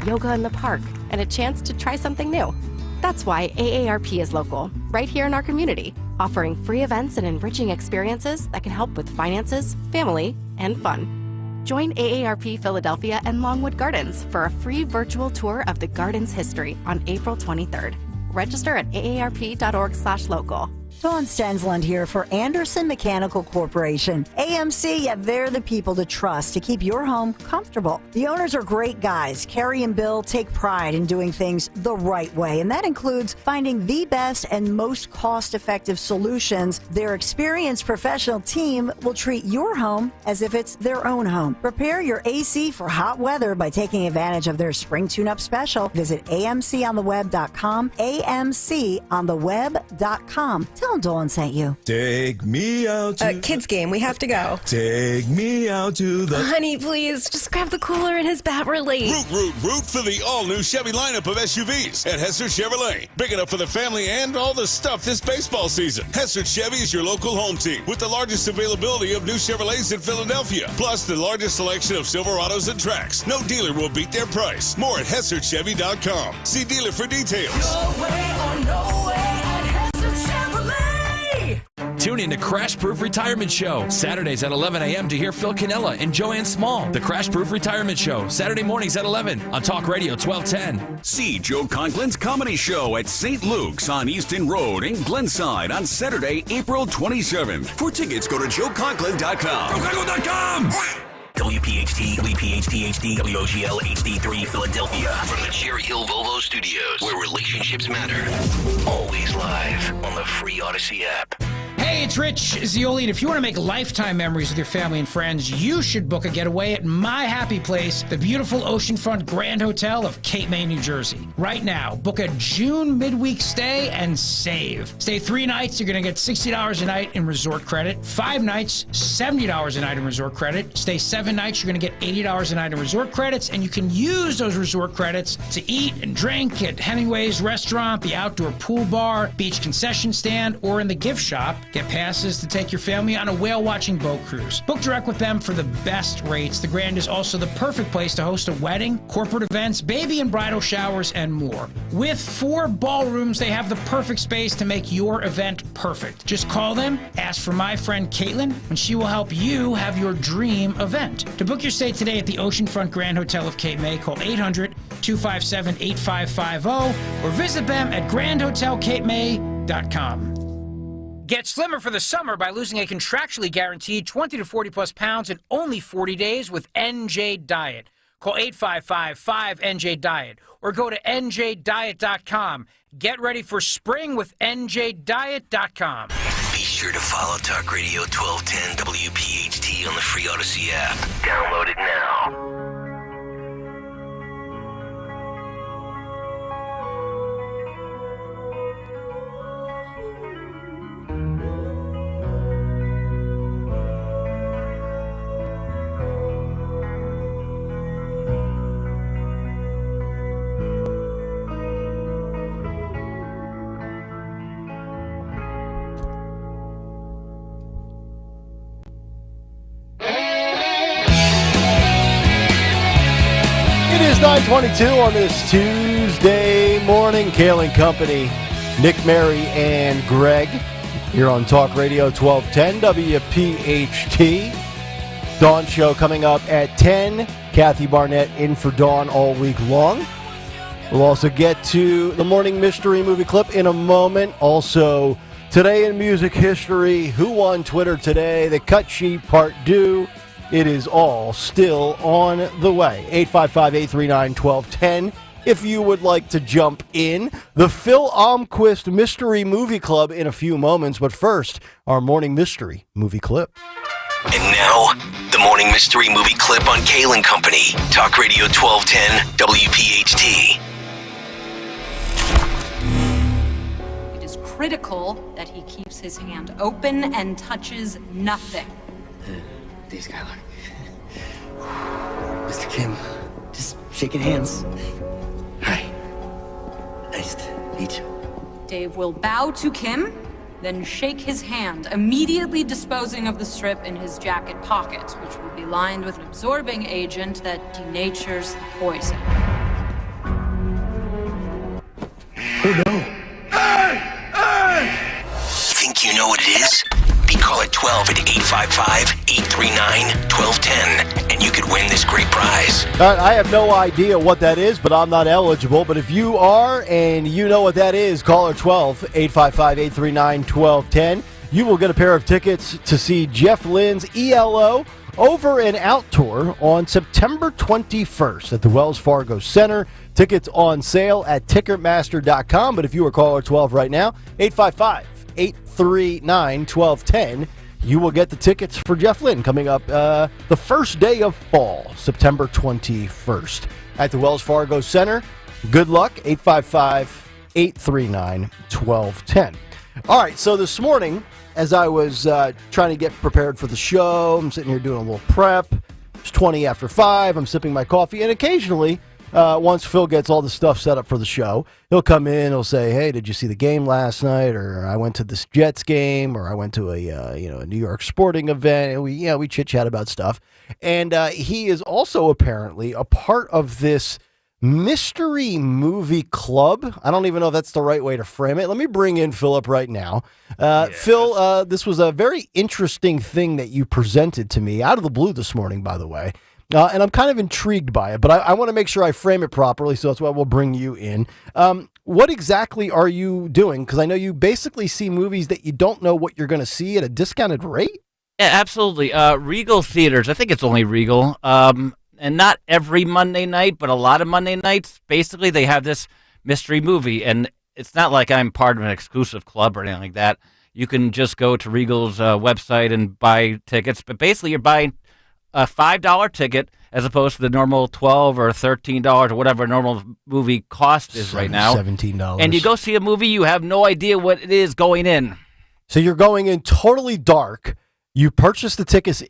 yoga in the park, and a chance to try something new. That's why AARP is local, right here in our community, offering free events and enriching experiences that can help with finances, family, and fun. Join AARP Philadelphia and Longwood Gardens for a free virtual tour of the garden's history on April 23rd. Register at aarp.org/local. Dawn Stensland here for Anderson Mechanical Corporation. AMC, yeah, they're the people to trust to keep your home comfortable. The owners are great guys. Carrie and Bill take pride in doing things the right way, and that includes finding the best and most cost-effective solutions. Their experienced professional team will treat your home as if it's their own home. Prepare your AC for hot weather by taking advantage of their spring tune-up special. Visit amcontheweb.com, amcontheweb.com. Tell Dawn sent you. Take me out to... kids game, we have to go. Take me out to the... Honey, please, just grab the cooler and his bat. We're late. Root for the all-new Chevy lineup of SUVs at Hester Chevrolet. Big enough for the family and all the stuff this baseball season. Hester Chevy is your local home team with the largest availability of new Chevrolets in Philadelphia, plus the largest selection of Silverados and Trax. No dealer will beat their price. More at HesterChevy.com. See dealer for details. Your way or no way at Hester Chevrolet. Tune in to Crash Proof Retirement Show, Saturdays at 11 a.m. to hear Phil Cannella and Joanne Small. The Crash Proof Retirement Show, Saturday mornings at 11 on Talk Radio 1210. See Joe Conklin's Comedy Show at St. Luke's on Easton Road in Glenside on Saturday, April 27th. For tickets, go to joeconklin.com. joeconklin.com! WPHT, WPHT HD, WOGL HD3 Philadelphia. From the Cherry Hill Volvo Studios, where relationships matter. Always live on the free Odyssey app. Hey, it's Rich Zioli, and if you want to make lifetime memories with your family and friends, you should book a getaway at My Happy Place, the beautiful oceanfront Grand Hotel of Cape May, New Jersey. Right now, book a June midweek stay and save. Stay 3 nights, you're going to get $60 a night in resort credit. 5 nights, $70 a night in resort credit. Stay 7 nights, you're going to get $80 a night in resort credits, and you can use those resort credits to eat and drink at Hemingway's restaurant, the outdoor pool bar, beach concession stand, or in the gift shop. Get passes to take your family on a whale-watching boat cruise. Book direct with them for the best rates. The Grand is also the perfect place to host a wedding, corporate events, baby and bridal showers, and more. With 4 ballrooms, they have the perfect space to make your event perfect. Just call them, ask for my friend Caitlin, and she will help you have your dream event. To book your stay today at the Oceanfront Grand Hotel of Cape May, call 800-257-8550 or visit them at grandhotelcapemay.com. Get slimmer for the summer by losing a contractually guaranteed 20 to 40 plus pounds in only 40 days with NJ Diet. Call 855-5NJ-DIET or go to njdiet.com. Get ready for spring with njdiet.com. Be sure to follow Talk Radio 1210 WPHT on the free Odyssey app. Download it now. It is 9:22 on this Tuesday morning. Kayal and Company, Nick, Mary, and Greg here on Talk Radio 1210 WPHT. Dawn show coming up at 10. Kathy Barnett in for Dawn all week long. We'll also get to the morning mystery movie clip in a moment. Also, today in music history, who won Twitter today, the cut sheet part due. It is all still on the way. 855-839-1210 if you would like to jump in. The Phil Almquist Mystery Movie Club in a few moments, but first, our morning mystery movie clip. And now, the morning mystery movie clip on Kayal and Company. Talk Radio 1210 WPHT. It is critical that he keeps his hand open and touches nothing. These guys are. Mr. Kim, just shaking hands. Hi. Nice to meet you. Dave will bow to Kim, then shake his hand, immediately disposing of the strip in his jacket pocket, which will be lined with an absorbing agent that denatures the poison. Oh no. Think you know what it is? Be caller 12 at 855-839-1210, and you could win this great prize. I have no idea what that is, but I'm not eligible. But if you are and you know what that is, caller 12 855-839-1210. You will get a pair of tickets to see Jeff Lynne's ELO Over and Out tour on September 21st at the Wells Fargo Center. Tickets on sale at Ticketmaster.com. But if you are caller 12 right now, 855-839-1210, you will get the tickets for Jeff Lynne coming up the first day of fall, September 21st at the Wells Fargo Center. Good luck, 855-839-1210. All right, so this morning, as I was trying to get prepared for the show, I'm sitting here doing a little prep. It's 20 after 5. I'm sipping my coffee, and occasionally, once Phil gets all the stuff set up for the show, he'll come in, he'll say, hey, did you see the game last night? Or I went to this Jets game, or I went to a New York sporting event. And we chit-chat about stuff. And he is also apparently a part of this mystery movie club. I don't even know if that's the right way to frame it. Let me bring in Philip right now. Phil, this was a very interesting thing that you presented to me out of the blue this morning, by the way. And I'm kind of intrigued by it, but I want to make sure I frame it properly, so that's why we'll bring you in. What exactly are you doing? Because I know you basically see movies that you don't know what you're going to see at a discounted rate? Yeah, absolutely. Regal Theaters, I think it's only Regal, and not every Monday night, but a lot of Monday nights, basically they have this mystery movie, and it's not like I'm part of an exclusive club or anything like that. You can just go to Regal's website and buy tickets, but basically you're buying a $5 ticket as opposed to the normal $12 or $13 or whatever normal movie cost is right now. $17. And you go see a movie, you have no idea what it is going in. So you're going in totally dark. You purchase the tickets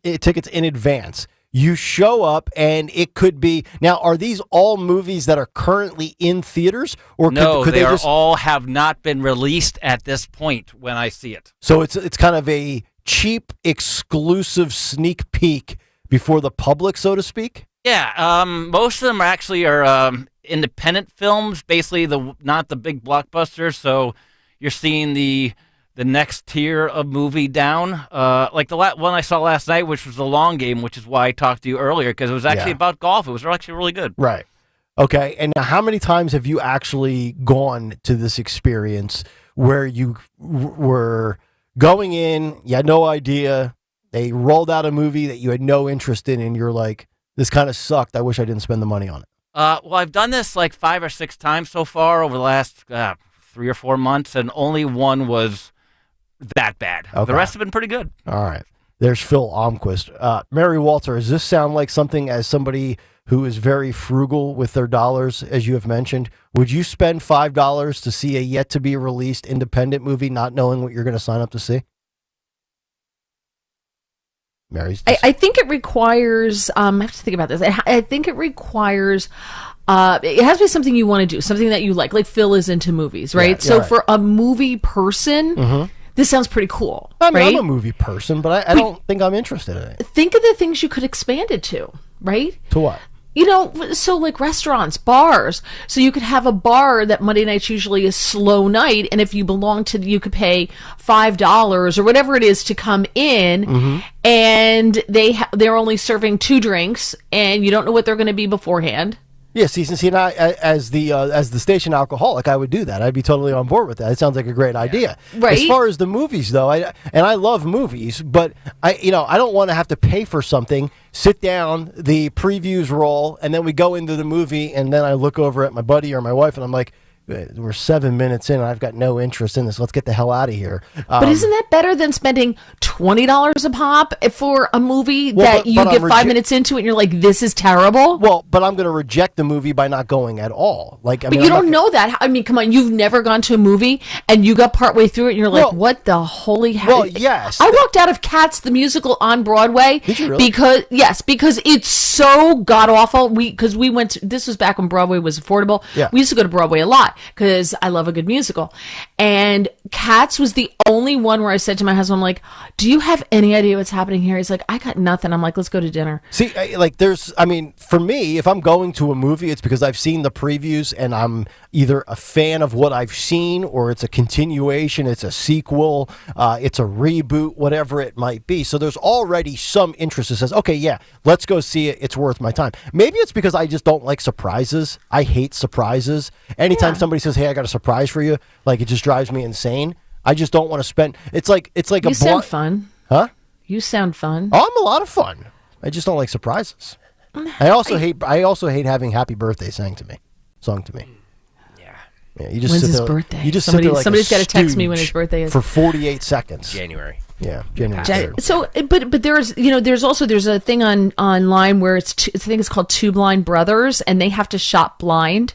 in advance. You show up, and it could be... Now, are these all movies that are currently in theaters? Or no, could they just... all have not been released at this point when I see it. So it's kind of a cheap, exclusive sneak peek before the public, so to speak? Yeah, most of them actually are independent films, basically not the big blockbusters, so you're seeing the next tier of movie down. Like the one I saw last night, which was The Long Game, which is why I talked to you earlier, because it was actually about golf. It was actually really good. Right. Okay, and now how many times have you actually gone to this experience where you were going in, you had no idea, they rolled out a movie that you had no interest in, and you're like, This kind of sucked. I wish I didn't spend the money on it. Well, I've done this like 5 or 6 times so far over the last 3 or 4 months, and only one was that bad. Okay. The rest have been pretty good. All right. There's Phil Almquist. Mary Walter, does this sound like something, as somebody who is very frugal with their dollars, as you have mentioned, would you spend $5 to see a yet-to-be-released independent movie not knowing what you're going to sign up to see? Mary's I think it requires, I have to think about this. I think it requires, it has to be something you want to do, something that you like Phil is into movies, right? Yeah, so right. for a movie person, this sounds pretty cool, I mean, right? I'm a movie person, but I don't think I'm interested in it. Think of the things you could expand it to, right? To what? You know, so like restaurants, bars. So you could have a bar that Monday nights usually is slow night, and if you belong to, you could pay $5 or whatever it is to come in, and they're only serving 2 drinks, and you don't know what they're going to be beforehand. Yeah, see, and I, as the station alcoholic, I would do that. I'd be totally on board with that. It sounds like a great idea. Right. As far as the movies, though, I love movies, but I don't want to have to pay for something, sit down, the previews roll, and then we go into the movie, and then I look over at my buddy or my wife, and I'm like, we're 7 minutes in, and I've got no interest in this. Let's get the hell out of here. But isn't that better than spending $20 a pop for a movie that you get 5 minutes into it and you're like, this is terrible? Well, but I'm going to reject the movie by not going at all. But you don't know that. I mean, come on, you've never gone to a movie and you got partway through it and you're like, what the holy hell? Well, yes. I walked out of Cats the musical on Broadway. Did you really? Because it's so god awful. Because we went to, this was back when Broadway was affordable. Yeah. We used to go to Broadway a lot because I love a good musical. And Cats was the only one where I said to my husband, I'm like, do you have any idea what's happening here? He's like, I got nothing. I'm like, let's go to dinner. See, for me, if I'm going to a movie, it's because I've seen the previews and I'm either a fan of what I've seen, or it's a continuation, it's a sequel, it's a reboot, whatever it might be. So there's already some interest that says, okay, yeah, let's go see it. It's worth my time. Maybe it's because I just don't like surprises. I hate surprises. Anytime somebody says, hey, I got a surprise for you, like, it just drives me insane. I just don't want to spend. It's like you sound fun, huh? You sound fun. Oh, I'm a lot of fun. I just don't like surprises. I also hate having "Happy Birthday" sung to me. Yeah. You just When's sit his there, birthday? You just sit there like somebody's got to text stooge me when his birthday is for 48 seconds. January. Yeah, January 3rd. So, but there's a thing online where I think it's called Two Blind Brothers, and they have to shop blind.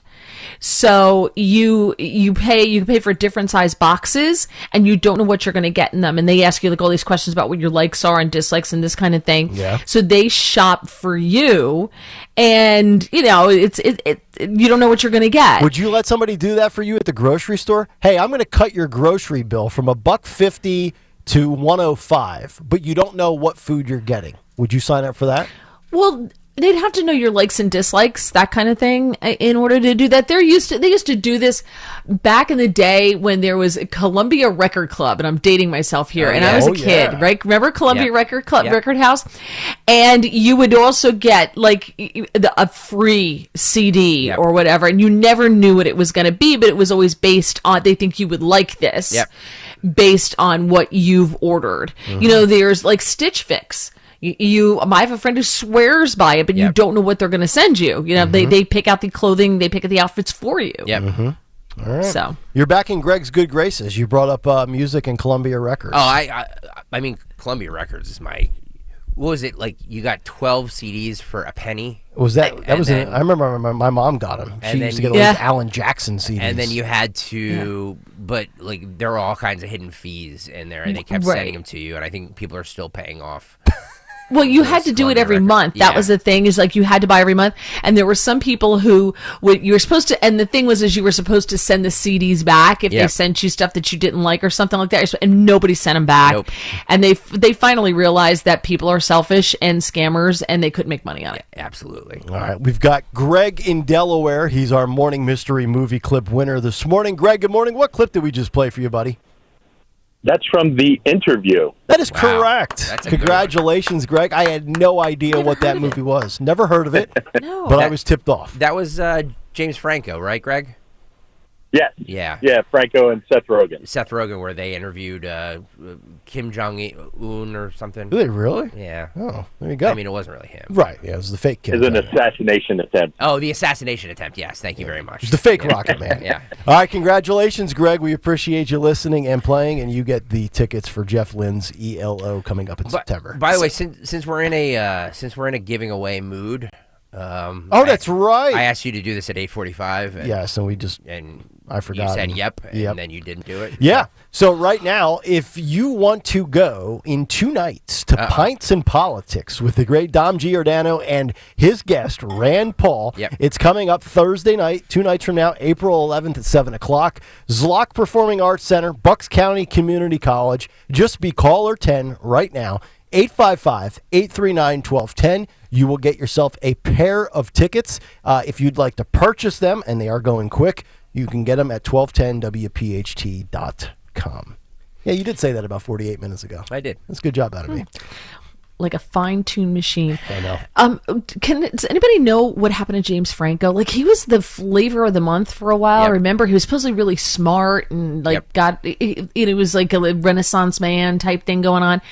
So you pay for different size boxes, and you don't know what you're going to get in them, and they ask you like all these questions about what your likes are and dislikes and this kind of thing. Yeah. So they shop for you, and you don't know what you're going to get. Would you let somebody do that for you at the grocery store? Hey, I'm going to cut your grocery bill from $1.50 to $1.05, but you don't know what food you're getting. Would you sign up for that? Well, they'd have to know your likes and dislikes, that kind of thing, in order to do that. They used to do this back in the day when there was a Columbia Record Club, and I'm dating myself here, and I was a kid, right? Remember Columbia Record Club, Record House? And you would also get like a free CD or whatever, and you never knew what it was going to be, but it was always based on, they think you would like this, based on what you've ordered. There's like Stitch Fix. I have a friend who swears by it, but you don't know what they're going to send you. They pick out the clothing, they pick out the outfits for you. Yep. All right. So you're back in Greg's good graces. You brought up music and Columbia Records. Oh, I mean, Columbia Records is my. What was it like? You got 12 CDs for a penny. Was that was? I remember my mom got them. She used to get all these Alan Jackson CDs. And then you had to, but like there were all kinds of hidden fees in there, and they kept sending them to you. And I think people are still paying off. Well, you had to do it every month. That was the thing, is like you had to buy every month. And there were some people who you were supposed to, and the thing was, is you were supposed to send the CDs back if they sent you stuff that you didn't like or something like that. And nobody sent them back. Nope. And they finally realized that people are selfish and scammers, and they couldn't make money on it. Absolutely. All right. We've got Greg in Delaware. He's our morning mystery movie clip winner this morning. Greg, good morning. What clip did we just play for you, buddy? That's from The Interview. That is correct. Congratulations, Greg. I had no idea what that movie was. Never heard of it, but I was tipped off. That was James Franco, right, Greg? Yes. Yeah. Yeah, Franco and Seth Rogen. Seth Rogen, where they interviewed Kim Jong-un or something. Did they really? Yeah. Oh, there you go. I mean, it wasn't really him. Right. Yeah, it was the fake Kim. It's an assassination attempt. Oh, the assassination attempt. Yes. Thank you very much. It's the fake Rocket Man. Yeah. All right. Congratulations, Greg. We appreciate you listening and playing, and you get the tickets for Jeff Lynn's ELO coming up in September. By the way, since we're in a giving away mood. That's right. I asked you to do this at 8:45. Yes, and I forgot. You said yep, and then you didn't do it. Yeah. So right now, if you want to go in 2 nights to Pints and Politics with the great Dom Giordano and his guest, Rand Paul, it's coming up Thursday night, 2 nights from now, April 11th at 7 o'clock. Zlock Performing Arts Center, Bucks County Community College. Just be caller 10 right now. 855-839-1210. You will get yourself a pair of tickets. If you'd like to purchase them, and they are going quick, you can get them at 1210WPHT.com. Yeah, you did say that about 48 minutes ago. I did. That's a good job out of me. Like a fine-tuned machine. I know. Does anybody know what happened to James Franco? Like, he was the flavor of the month for a while. Remember, he was supposedly really smart and it was like a Renaissance man type thing going on.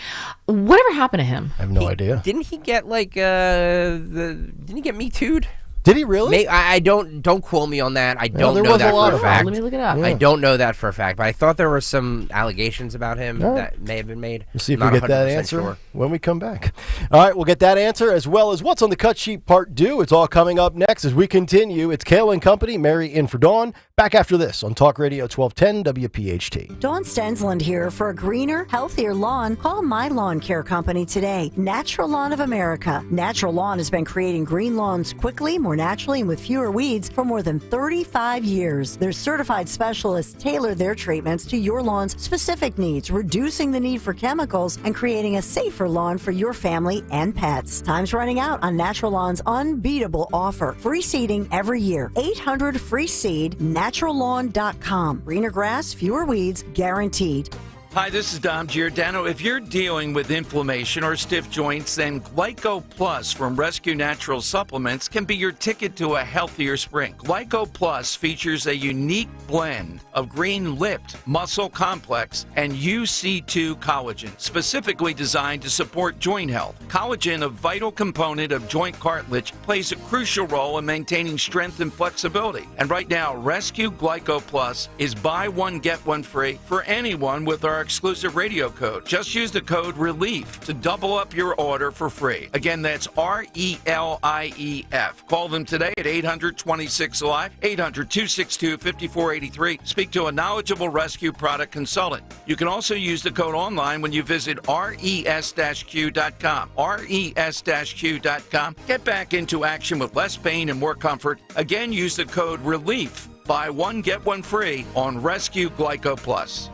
Whatever happened to him? I have no idea. Didn't he get didn't he get Me Too'd? Did he really? I don't quote me on that. I don't know that for a fact. Let me look it up. I don't know that for a fact, but I thought there were some allegations about him that may have been made. We'll see if we get that answer when we come back. All right, we'll get that answer as well as what's on the cut sheet part 2. It's all coming up next as we continue. It's Kayal and Company, Mary in for Dawn. Back after this on Talk Radio 1210 WPHT. Dawn Stensland here. For a greener, healthier lawn, call My Lawn Care Company today. Natural Lawn of America. Natural Lawn has been creating green lawns quickly, more naturally, and with fewer weeds for more than 35 years. Their certified specialists tailor their treatments to your lawn's specific needs, reducing the need for chemicals and creating a safer lawn for your family and pets. Time's running out on Natural Lawn's unbeatable offer. Free seeding every year. 800 free seed, naturallawn.com. Greener grass, fewer weeds, guaranteed. Hi, this is Dom Giordano. If you're dealing with inflammation or stiff joints, then Glyco Plus from Rescue Natural Supplements can be your ticket to a healthier spring. Glyco Plus features a unique blend of green-lipped muscle complex and UC2 collagen, specifically designed to support joint health. Collagen, a vital component of joint cartilage, plays a crucial role in maintaining strength and flexibility. And right now, Rescue Glyco Plus is buy one, get one free for anyone with our exclusive radio code. Just use the code RELIEF to double up your order for free. Again, that's RELIEF. Call them today at 800-26-ALIVE, 800-262-5483. Speak to a knowledgeable rescue product consultant. You can also use the code online when you visit res-q.com. res-q.com. Get back into action with less pain and more comfort. Again, use the code RELIEF. Buy one, get one free on Rescue Glyco Plus.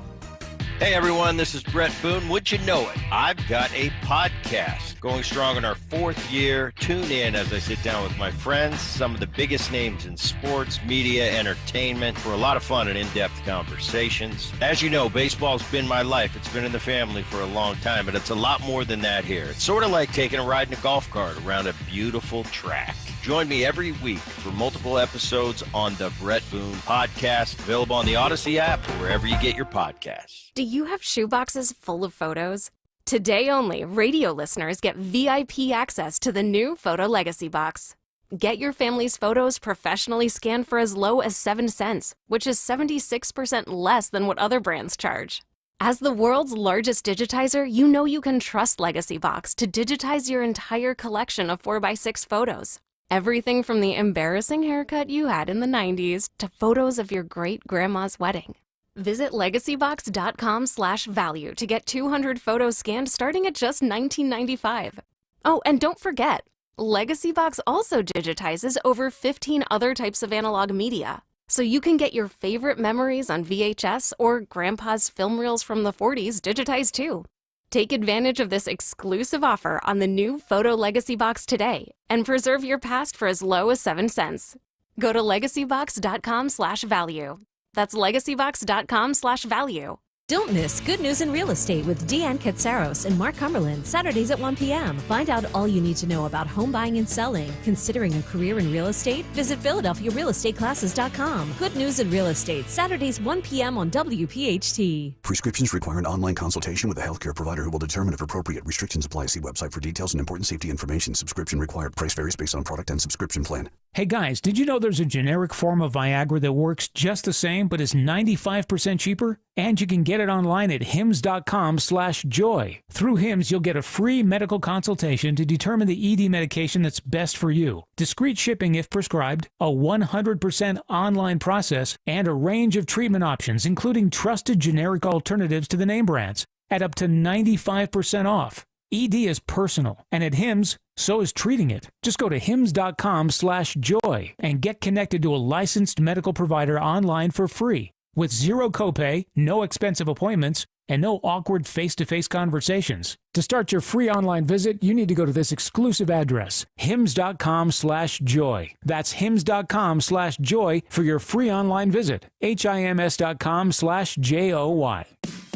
Hey everyone, this is Brett Boone. Would you know it? I've got a podcast going strong in our 4th year. Tune in as I sit down with my friends, some of the biggest names in sports, media, entertainment, for a lot of fun and in-depth conversations. As you know, baseball's been my life. It's been in the family for a long time, but it's a lot more than that here. It's sort of like taking a ride in a golf cart around a beautiful track. Join me every week for multiple episodes on the Brett Boone Podcast, available on the Odyssey app or wherever you get your podcasts. Do you have shoeboxes full of photos? Today only, radio listeners get VIP access to the new Photo Legacy Box. Get your family's photos professionally scanned for as low as 7 cents, which is 76% less than what other brands charge. As the world's largest digitizer, you know you can trust Legacy Box to digitize your entire collection of 4x6 photos. Everything from the embarrassing haircut you had in the 90s to photos of your great-grandma's wedding. Visit legacybox.com/value to get 200 photos scanned starting at just $19.95. Oh, and don't forget, Legacy Box also digitizes over 15 other types of analog media, so you can get your favorite memories on VHS or grandpa's film reels from the 40s digitized too. Take advantage of this exclusive offer on the new Photo Legacy Box today and preserve your past for as low as 7 cents. Go to legacybox.com/value. That's legacybox.com/value. Don't miss Good News in Real Estate with Deanne Katsaros and Mark Cumberland, Saturdays at 1 p.m. Find out all you need to know about home buying and selling. Considering a career in real estate? Visit PhiladelphiaRealEstateClasses.com. Good News in Real Estate, Saturdays 1 p.m. on WPHT. Prescriptions require an online consultation with a healthcare provider who will determine if appropriate. Restrictions apply. See website for details and important safety information. Subscription required. Price varies based on product and subscription plan. Hey guys, did you know there's a generic form of Viagra that works just the same but is 95% cheaper? And you can get it online at hims.com/joy. Through Hims, you'll get a free medical consultation to determine the ED medication that's best for you. Discreet shipping if prescribed, a 100% online process, and a range of treatment options, including trusted generic alternatives to the name brands, at up to 95% off. ED is personal, and at Hims, so is treating it. Just go to hims.com/joy and get connected to a licensed medical provider online for free, with zero copay, no expensive appointments, and no awkward face-to-face conversations. To start your free online visit, you need to go to this exclusive address, hims.com/joy. That's hims.com/joy for your free online visit. hims.com/joy.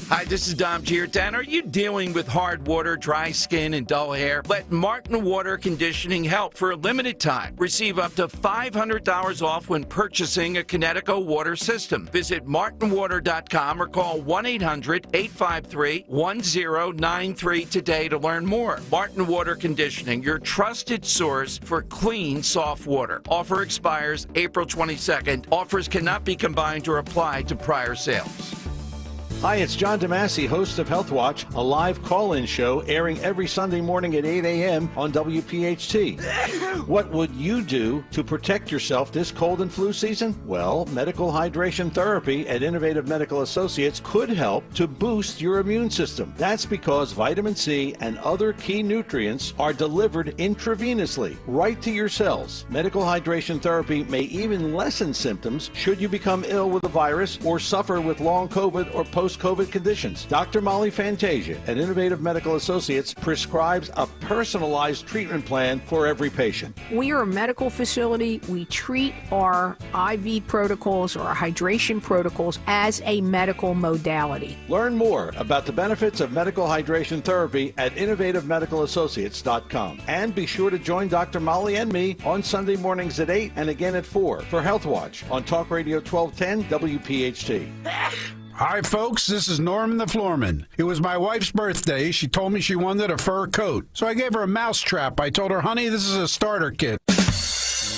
Hi, this is Dom Giordano. Are you dealing with hard water, dry skin, and dull hair? Let Martin Water Conditioning help for a limited time. Receive up to $500 off when purchasing a Connecticut water system. Visit martinwater.com or call 1-800-853-1093 today to learn more. Martin Water Conditioning, your trusted source for clean, soft water. Offer expires April 22nd. Offers cannot be combined or applied to prior sales. Hi, it's John DeMasi, host of Health Watch, a live call-in show airing every Sunday morning at 8 a.m. on WPHT. What would you do to protect yourself this cold and flu season? Well, medical hydration therapy at Innovative Medical Associates could help to boost your immune system. That's because vitamin C and other key nutrients are delivered intravenously, right to your cells. Medical hydration therapy may even lessen symptoms should you become ill with a virus or suffer with long COVID or post-COVID conditions. Dr. Molly Fantasia at Innovative Medical Associates prescribes a personalized treatment plan for every patient. We are a medical facility. We treat our IV protocols or our hydration protocols as a medical modality. Learn more about the benefits of medical hydration therapy at innovativemedicalassociates.com. And be sure to join Dr. Molly and me on Sunday mornings at 8 and again at 4 for Health Watch on Talk Radio 1210 WPHT. Hi, folks. This is Norman the Floorman. It was my wife's birthday. She told me she wanted a fur coat. So I gave her a mouse trap. I told her, honey, this is a starter kit.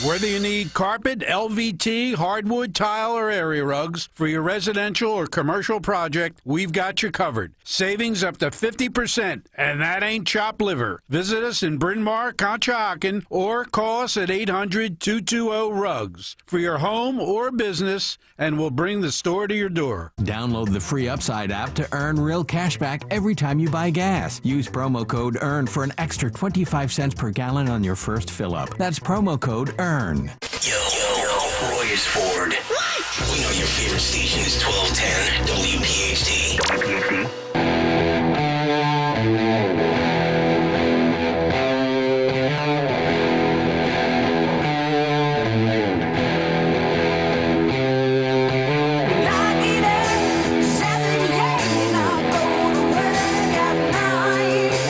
Whether you need carpet, LVT, hardwood, tile, or area rugs for your residential or commercial project, we've got you covered. Savings up to 50%, and that ain't chopped liver. Visit us in Bryn Mawr, Conshohocken, or call us at 800-220-RUGS for your home or business, and we'll bring the store to your door. Download the free Upside app to earn real cash back every time you buy gas. Use promo code EARN for an extra 25 cents per gallon on your first fill-up. That's promo code EARN. Yo, Roy is Ford. What? We know your favorite station is 1210 WPHT.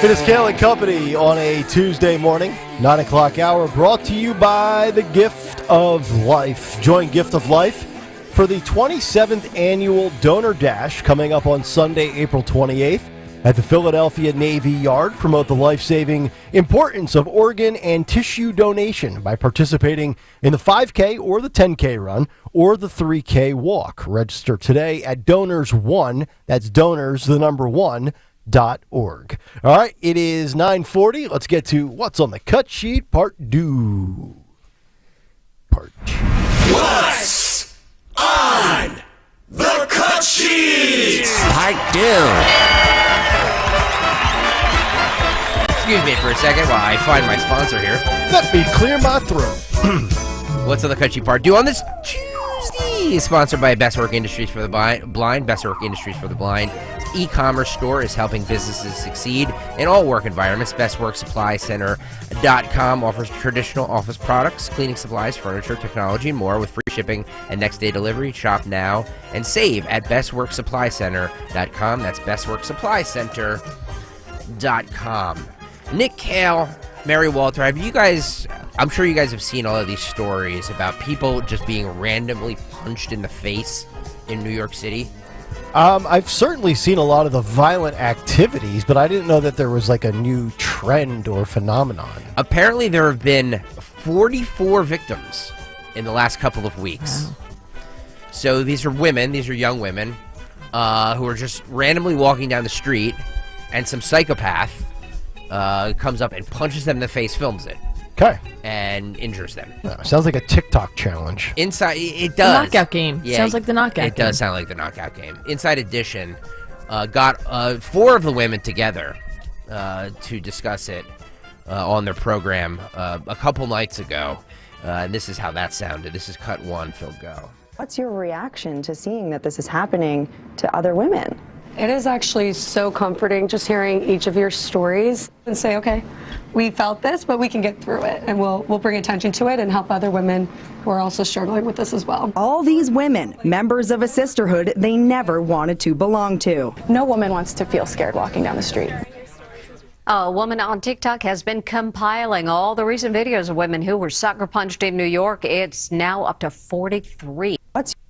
It is Kayal and Company on a Tuesday morning, 9 o'clock hour, brought to you by the Gift of Life. Join Gift of Life for the 27th annual Donor Dash coming up on Sunday, April 28th at the Philadelphia Navy Yard. Promote the life-saving importance of organ and tissue donation by participating in the 5K or the 10K run or the 3K walk. Register today at Donors1, that's donors, the number 1, .org. All right, it is 9:40. Let's get to What's on the Cut Sheet, Part 2. What's on the cut sheet? Part 2. Excuse me for a second while I find my sponsor here. Let me clear my throat. What's on the cut sheet, Part 2 on this Tuesday? Sponsored by Best Work Industries for the Blind. Best Work Industries for the Blind. e-commerce store is helping businesses succeed in all work environments. BestWorkSupplyCenter.com offers traditional office products, cleaning supplies, furniture, technology, and more with free shipping and next-day delivery. Shop now and save at BestWorkSupplyCenter.com. That's BestWorkSupplyCenter.com. Nick, Kayal, Mary Walter, I'm sure you guys have seen all of these stories about people just being randomly punched in the face in New York City. I've certainly seen a lot of the violent activities, but I didn't know that there was like a new trend or phenomenon. Apparently there have been 44 victims in the last couple of weeks. Wow. So these are young women, who are just randomly walking down the street, and some psychopath comes up and punches them in the face, films it. Okay. And injures them. Sounds like a TikTok challenge. Inside, it does. The knockout game. Yeah, sounds like the knockout game. It does sound like the knockout game. Inside Edition got 4 of the women together to discuss it on their program a couple nights ago. And this is how that sounded. This is cut 1, Phil, go. What's your reaction to seeing that this is happening to other women? It is actually so comforting just hearing each of your stories and say, okay, we felt this, but we can get through it, and we'll bring attention to it and help other women who are also struggling with this as well. All these women, members of a sisterhood they never wanted to belong to. No woman wants to feel scared walking down the street. A woman on TikTok has been compiling all the recent videos of women who were sucker punched in New York. It's now up to 43.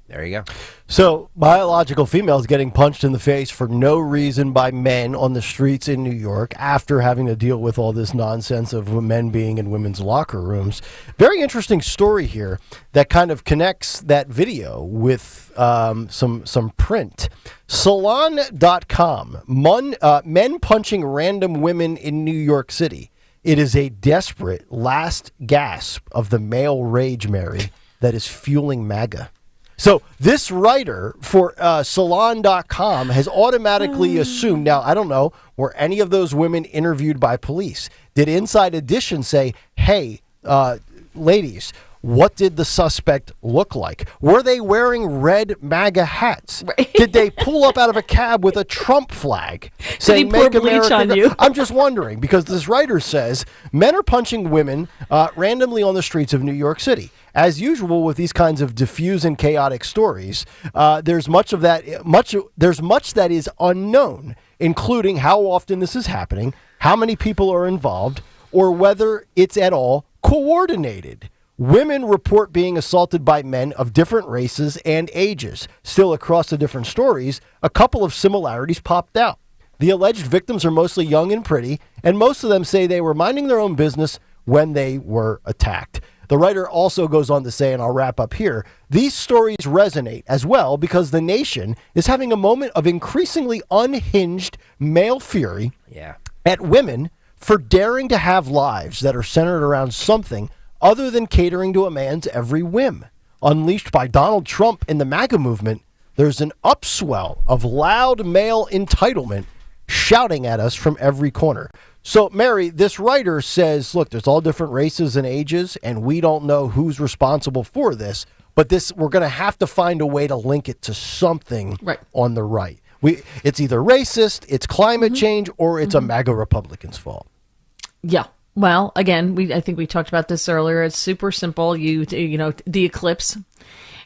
There you go. So, biological females getting punched in the face for no reason by men on the streets in New York after having to deal with all this nonsense of men being in women's locker rooms. Very interesting story here that kind of connects that video with some print. Salon.com, men punching random women in New York City. It is a desperate last gasp of the male rage, Mary, that is fueling MAGA. So this writer for Salon.com has automatically assumed, now I don't know, were any of those women interviewed by police? Did Inside Edition say, hey, ladies, what did the suspect look like? Were they wearing red MAGA hats? Right. Did they pull up out of a cab with a Trump flag saying, "Make America on you"? I'm just wondering, because this writer says men are punching women randomly on the streets of New York City. As usual with these kinds of diffuse and chaotic stories, there's much that is unknown, including how often this is happening, how many people are involved, or whether it's at all coordinated. Women report being assaulted by men of different races and ages. Still, across the different stories, a couple of similarities popped out. The alleged victims are mostly young and pretty, and most of them say they were minding their own business when they were attacked. The writer also goes on to say, and I'll wrap up here, these stories resonate as well because the nation is having a moment of increasingly unhinged male fury at women for daring to have lives that are centered around something other than catering to a man's every whim. Unleashed by Donald Trump in the MAGA movement, there's an upswell of loud male entitlement shouting at us from every corner. So, Mary, this writer says, look, there's all different races and ages, and we don't know who's responsible for this, but we're going to have to find a way to link it to something on the right. It's either racist, it's climate change, or it's a MAGA Republican's fault. Yeah. Well, again, I think we talked about this earlier. It's super simple. You know, the Eclipse,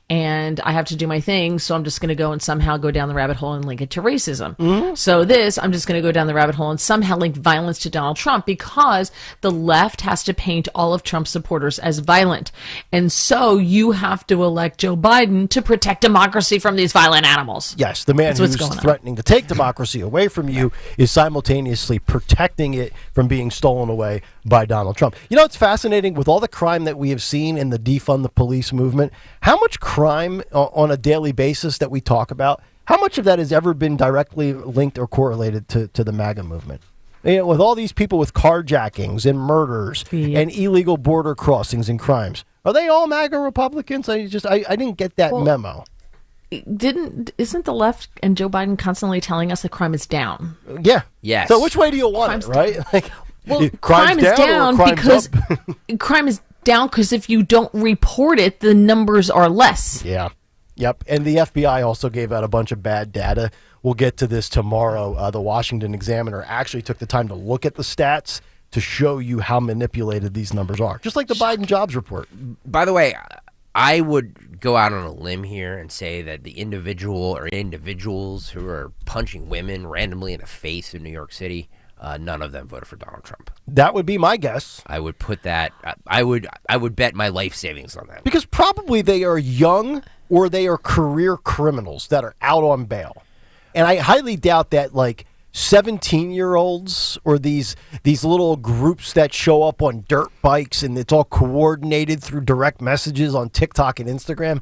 and I have to do my thing, so I'm just going to go and somehow go down the rabbit hole and link it to racism. Mm-hmm. So I'm just going to go down the rabbit hole and somehow link violence to Donald Trump because the left has to paint all of Trump's supporters as violent. And so you have to elect Joe Biden to protect democracy from these violent animals. Yes, the man who's threatening to take democracy away from you is simultaneously protecting it from being stolen away by Donald Trump. You know, it's fascinating with all the crime that we have seen in the defund the police movement. How much crime on a daily basis that we talk about, how much of that has ever been directly linked or correlated to the MAGA movement? You know, with all these people with carjackings and murders and illegal border crossings and crimes, are they all MAGA Republicans? I didn't get that memo. Isn't the left and Joe Biden constantly telling us that crime is down? Yeah. Yes. So which way do you want it, right? Like, well, crime is down because crime is down because if you don't report it, the numbers are less. Yeah. Yep, and the FBI also gave out a bunch of bad data. We'll get to this tomorrow. The Washington Examiner actually took the time to look at the stats to show you how manipulated these numbers are, just like the Biden jobs report. By the way, I would go out on a limb here and say that the individual or individuals who are punching women randomly in the face in New York City, none of them voted for Donald Trump. That would be my guess. I would put that. I would bet my life savings on that. Because probably they are young or they are career criminals that are out on bail. And I highly doubt that, like, 17-year-olds or these little groups that show up on dirt bikes and it's all coordinated through direct messages on TikTok and Instagram.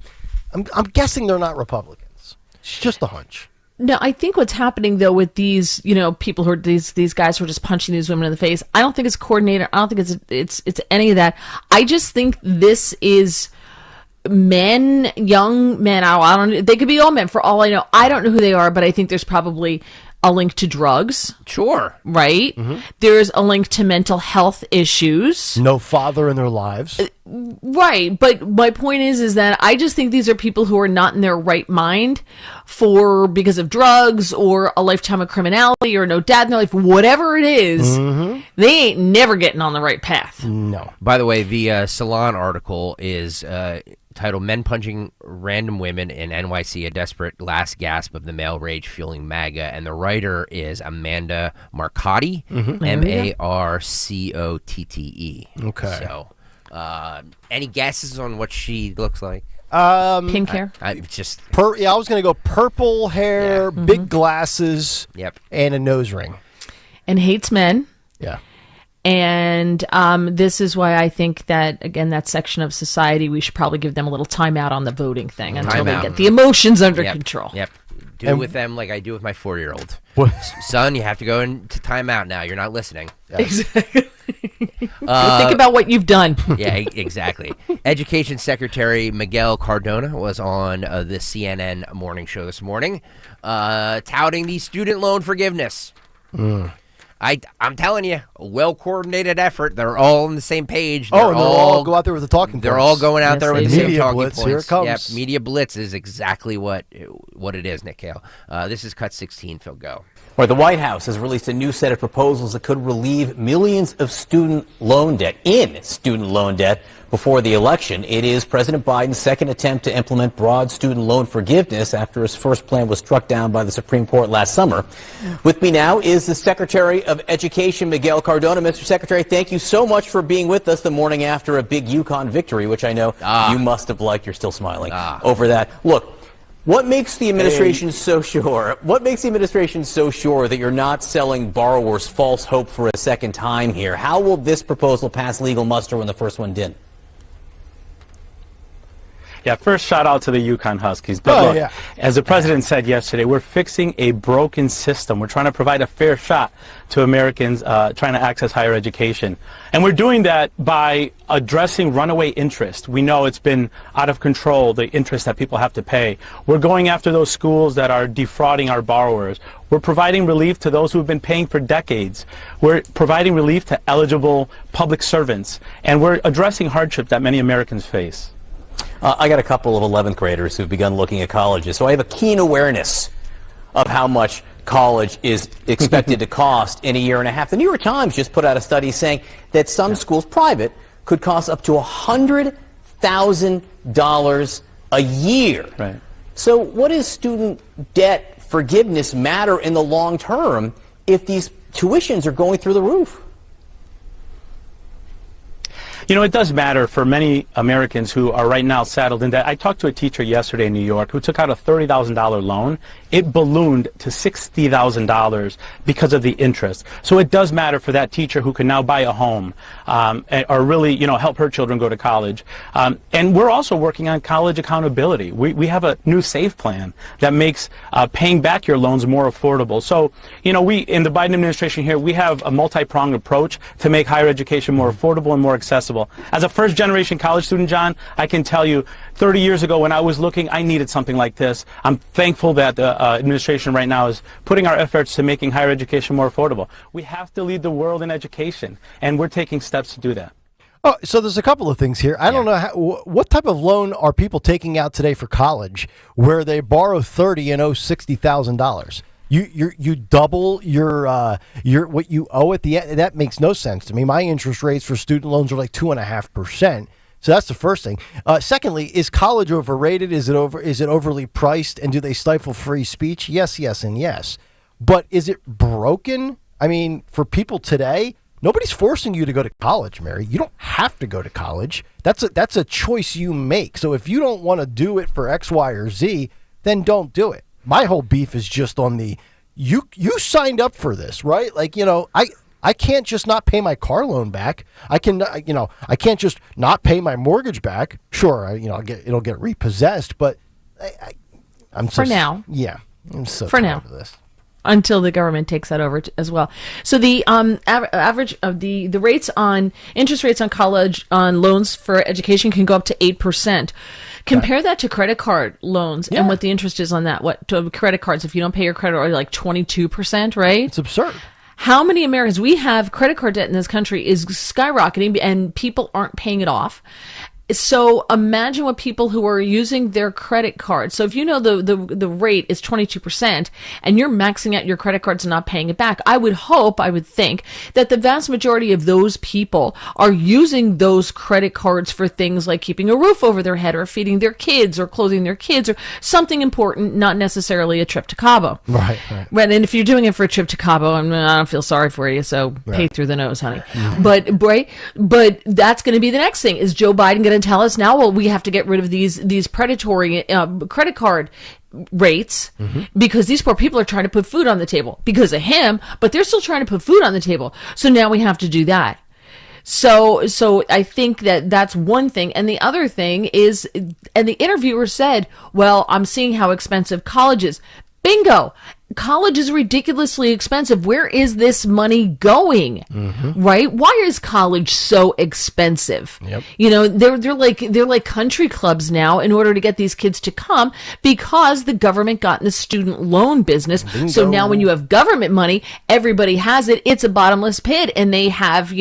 I'm guessing they're not Republicans. It's just a hunch. No, I think what's happening though with these, people who are these guys who are just punching these women in the face, I don't think it's coordinated. I don't think it's any of that. I just think this is men, young men. I don't. They could be all men for all I know. I don't know who they are, but I think there's probably a link to drugs. Sure. Right? Mm-hmm. There's a link to mental health issues. No father in their lives. Right. But my point is that I just think these are people who are not in their right mind because of drugs or a lifetime of criminality or no dad in their life, whatever it is, Mm-hmm. they ain't never getting on the right path. No. By the way, the Salon article is titled Men Punching Random Women in NYC, a Desperate Last Gasp of the Male Rage Fueling MAGA. And the writer is Amanda Marcotte, Marcotte. Okay. So, any guesses on what she looks like? Pink hair? I was going to go purple hair, big glasses, and a nose ring. And hates men. Yeah. And this is why I think that, again, that section of society, we should probably give them a little time out on the voting thing until they get the emotions under control. Yep. Do with them like I do with my 4-year-old. Son, you have to go into timeout now. You're not listening. Exactly. Think about what you've done. Yeah, exactly. Education Secretary Miguel Cardona was on the CNN morning show this morning, touting the student loan forgiveness. I'm telling you, a well-coordinated effort. They're all on the same page. They're all go out there with the talking points. They're all going out there with the same talking blitz, points. Here it comes. Yep, media blitz is exactly what it is, Nick Kayal. This is Cut 16, Phil, go. Well, the White House has released a new set of proposals that could relieve millions of student loan debt before the election. It is President Biden's second attempt to implement broad student loan forgiveness after his first plan was struck down by the Supreme Court last summer. With me now is the Secretary of Education, Miguel Cardona. Mr. Secretary, thank you so much for being with us the morning after a big UConn victory, which I know you must have liked. You're still smiling over that. Look, what makes the administration so sure? What makes the administration so sure that you're not selling borrowers false hope for a second time here? How will this proposal pass legal muster when the first one didn't? Yeah, first shout out to the UConn Huskies. But look, as the president said yesterday, we're fixing a broken system. We're trying to provide a fair shot to Americans trying to access higher education. And we're doing that by addressing runaway interest. We know it's been out of control, the interest that people have to pay. We're going after those schools that are defrauding our borrowers. We're providing relief to those who have been paying for decades. We're providing relief to eligible public servants. And we're addressing hardship that many Americans face. I got a couple of 11th graders who've begun looking at colleges, so I have a keen awareness of how much college is expected to cost in a year and a half. The New York Times just put out a study saying that some schools, private, could cost up to $100,000 a year. Right. So what does student debt forgiveness matter in the long term if these tuitions are going through the roof? You know, it does matter for many Americans who are right now saddled in debt. I talked to a teacher yesterday in New York who took out a $30,000 loan. It ballooned to $60,000 because of the interest. So it does matter for that teacher who can now buy a home or really, help her children go to college. And we're also working on college accountability. We have a new SAVE plan that makes paying back your loans more affordable. So, we in the Biden administration here, we have a multi-pronged approach to make higher education more affordable and more accessible. As a first-generation college student, John, I can tell you 30 years ago when I was looking, I needed something like this. I'm thankful that the administration right now is putting our efforts to making higher education more affordable. We have to lead the world in education, and we're taking steps to do that. Oh, so there's a couple of things here. I don't know what type of loan are people taking out today for college where they borrow $30,000 and owe $60,000. You double your what you owe at the end. That makes no sense to me. My interest rates for student loans are like 2.5%. So that's the first thing. Secondly, is college overrated? Is it overly priced? And do they stifle free speech? Yes, and yes. But is it broken? I mean, for people today, nobody's forcing you to go to college, Mary. You don't have to go to college. That's a choice you make. So if you don't want to do it for X, Y, or Z, then don't do it. My whole beef is just on the you signed up for this, right? Like, I can't just not pay my car loan back. I can't just not pay my mortgage back. Sure, it'll get repossessed, but I'm for now. Yeah, I'm so for tired now. of this. Until the government takes that over as well. So the average of the rates on interest rates on college on loans for education can go up to 8%. Compare that to credit card loans and what the interest is on that. What to credit cards? If you don't pay your credit, are like 22%, right? It's absurd. How many Americans we have credit card debt in this country is skyrocketing and people aren't paying it off. So imagine what people who are using their credit cards. So if you know the rate is 22% and you're maxing out your credit cards and not paying it back, I would think that the vast majority of those people are using those credit cards for things like keeping a roof over their head or feeding their kids or clothing their kids or something important, not necessarily a trip to Cabo. Right. And if you're doing it for a trip to Cabo, I don't feel sorry for you, so pay through the nose, honey. Mm-hmm. But that's going to be the next thing. Is Joe Biden going to tell us now, well, we have to get rid of these predatory credit card rates because these poor people are trying to put food on the table because of him, but they're still trying to put food on the table. So now we have to do that. So I think that's one thing. And the other thing is, and the interviewer said, well, I'm seeing how expensive college is. Bingo. College is ridiculously expensive. Where is this money going? Right? Why is college so expensive? Yep. They're like country clubs now in order to get these kids to come because the government got in the student loan business. Bingo. So now when you have government money, everybody has it. It's a bottomless pit, and they have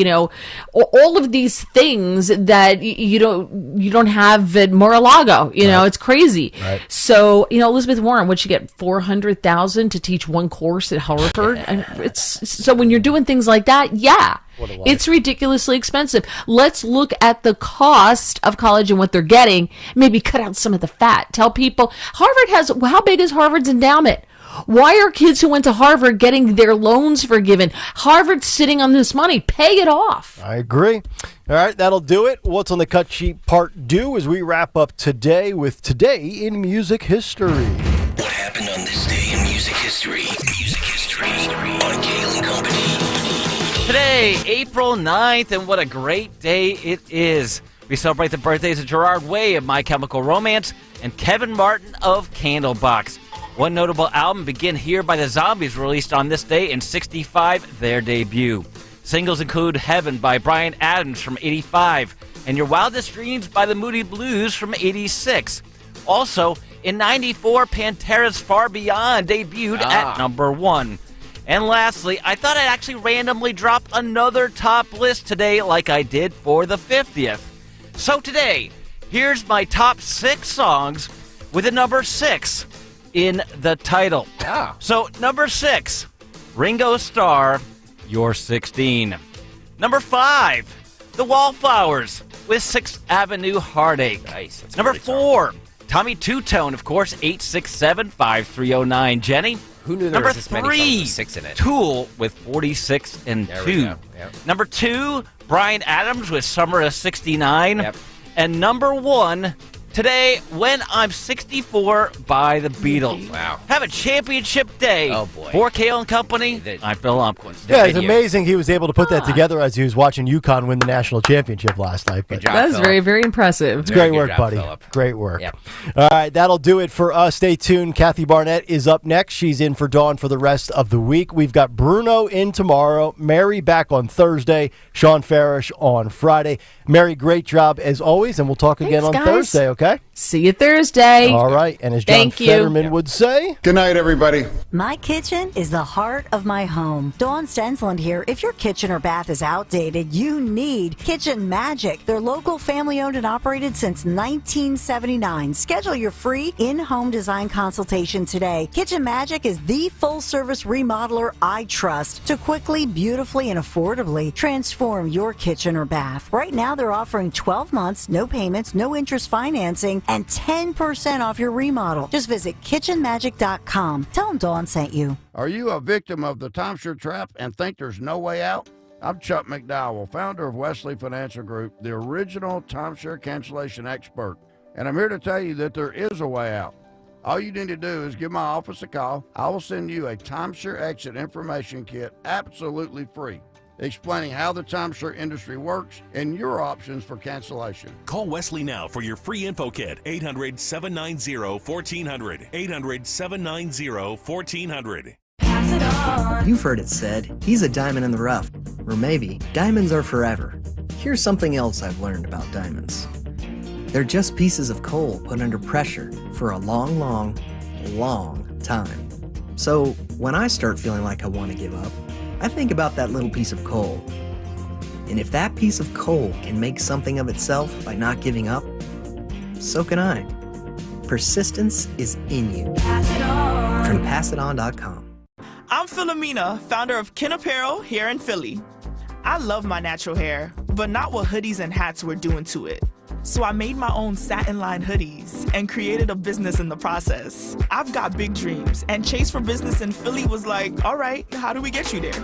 all of these things that you don't have at Mar-a-Lago. It's crazy. Right. So Elizabeth Warren, what'd she get? $400,000 to teach one course at Harvard. And so when you're doing things like that, it's ridiculously expensive. Let's look at the cost of college and what they're getting. Maybe cut out some of the fat. Tell people how big is Harvard's endowment? Why are kids who went to Harvard getting their loans forgiven? Harvard's sitting on this money. Pay it off. I agree. All right, that'll do it. What's on the cut sheet part 2 as we wrap up today with Today in Music History. What happened on this day in music history? Music history on Kayal and Company. Today, April 9th, and what a great day it is. We celebrate the birthdays of Gerard Way of My Chemical Romance and Kevin Martin of Candlebox. One notable album, Begin Here by the Zombies, released on this day in 1965, their debut. Singles include Heaven by Bryan Adams from 1985 and Your Wildest Dreams by the Moody Blues from 1986. Also, in 1994, Pantera's Far Beyond debuted at number 1. And lastly, I thought I'd actually randomly drop another top list today like I did for the 50th. So today, here's my top 6 songs with a number 6 in the title. So, number 6, Ringo Starr, You're 16. Number 5, The Wallflowers with 6th Avenue Heartache. Nice. That's number 4, Tommy Two-Tone, of course, 867-5309. Jenny? Who knew there was this many songs with 6 in it? Tool with 46 and 2. Yep. Number 2, Bryan Adams with Summer of 69. Yep. And number 1, today, When I'm 64 by the Beatles. Wow. Have a championship day. Oh, boy. For Kayal and Company, I'm Phil Lumpkins. Yeah, it's amazing he was able to put that together as he was watching UConn win the national championship last night. Good job, That's very, very impressive. It's great work, buddy. Great work. Yep. All right, that'll do it for us. Stay tuned. Kathy Barnett is up next. She's in for Dawn for the rest of the week. We've got Bruno in tomorrow, Mary back on Thursday, Sean Farish on Friday. Mary, great job as always, and we'll talk again on guys. Thursday, okay? Okay. See you Thursday. All right. And as John Thank you. Fetterman would say, good night, everybody. My kitchen is the heart of my home. Dawn Stensland here. If your kitchen or bath is outdated, you need Kitchen Magic. They're local, family-owned and operated since 1979. Schedule your free in-home design consultation today. Kitchen Magic is the full-service remodeler I trust to quickly, beautifully, and affordably transform your kitchen or bath. Right now, they're offering 12 months, no payments, no interest financing, and 10% off your remodel. Just visit kitchenmagic.com. Tell them Dawn sent you. Are you a victim of the timeshare trap and think there's no way out? I'm Chuck McDowell, founder of Wesley Financial Group, the original timeshare cancellation expert. And I'm here to tell you that there is a way out. All you need to do is give my office a call. I will send you a timeshare exit information kit absolutely free, explaining how the timeshare industry works and your options for cancellation. Call Wesley now for your free info kit. 800-790-1400. 800-790-1400. You've heard it said, he's a diamond in the rough. Or maybe, diamonds are forever. Here's something else I've learned about diamonds. They're just pieces of coal put under pressure for a long, long, long time. So when I start feeling like I want to give up, I think about that little piece of coal. And if that piece of coal can make something of itself by not giving up, so can I. Persistence is in you. Pass it on. From PassItOn.com. I'm Philomena, founder of Kin Apparel here in Philly. I love my natural hair, but not what hoodies and hats were doing to it. So I made my own satin-lined hoodies and created a business in the process. I've got big dreams, and Chase for Business in Philly was like, all right, how do we get you there?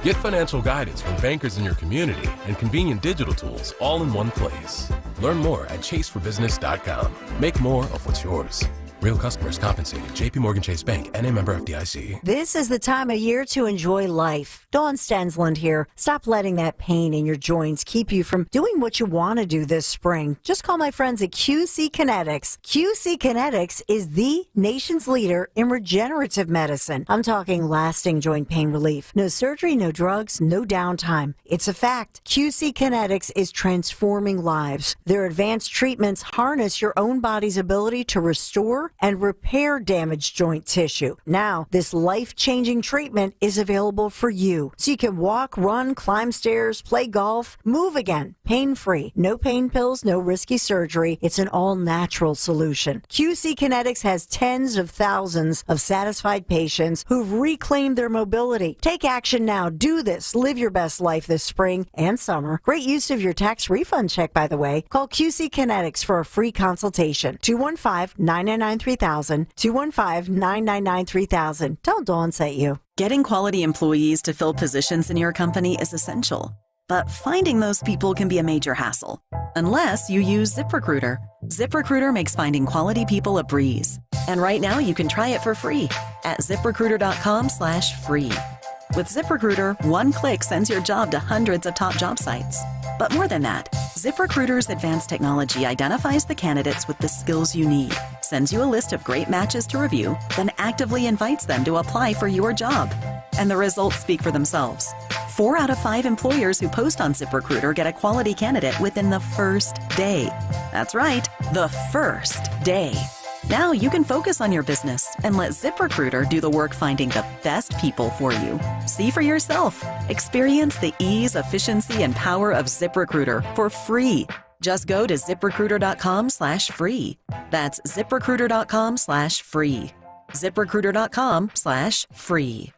Get financial guidance from bankers in your community and convenient digital tools all in one place. Learn more at chaseforbusiness.com. Make more of what's yours. Real customers compensated. JP Morgan Chase Bank, NA member FDIC. This is the time of year to enjoy life. Dawn Stensland here. Stop letting that pain in your joints keep you from doing what you want to do this spring. Just call my friends at QC Kinetics. QC Kinetics is the nation's leader in regenerative medicine. I'm talking lasting joint pain relief. No surgery, no drugs, no downtime. It's a fact. QC Kinetics is transforming lives. Their advanced treatments harness your own body's ability to restore and repair damaged joint tissue. Now, this life-changing treatment is available for you. So you can walk, run, climb stairs, play golf, move again, pain-free. No pain pills, no risky surgery. It's an all-natural solution. QC Kinetics has tens of thousands of satisfied patients who've reclaimed their mobility. Take action now. Do this. Live your best life this spring and summer. Great use of your tax refund check, by the way. Call QC Kinetics for a free consultation. 215-999-3000. 215-999-3000. Tell Dawn sent you. Getting quality employees to fill positions in your company is essential, but finding those people can be a major hassle, unless you use ZipRecruiter. ZipRecruiter makes finding quality people a breeze. And right now you can try it for free at ZipRecruiter.com/free. With ZipRecruiter, one click sends your job to hundreds of top job sites. But more than that, ZipRecruiter's advanced technology identifies the candidates with the skills you need, sends you a list of great matches to review, then actively invites them to apply for your job. And the results speak for themselves. 4 out of 5 employers who post on ZipRecruiter get a quality candidate within the first day. That's right, the first day. Now you can focus on your business and let ZipRecruiter do the work finding the best people for you. See for yourself. Experience the ease, efficiency, and power of ZipRecruiter for free. Just go to ZipRecruiter.com/free. That's ZipRecruiter.com/free. ZipRecruiter.com/free.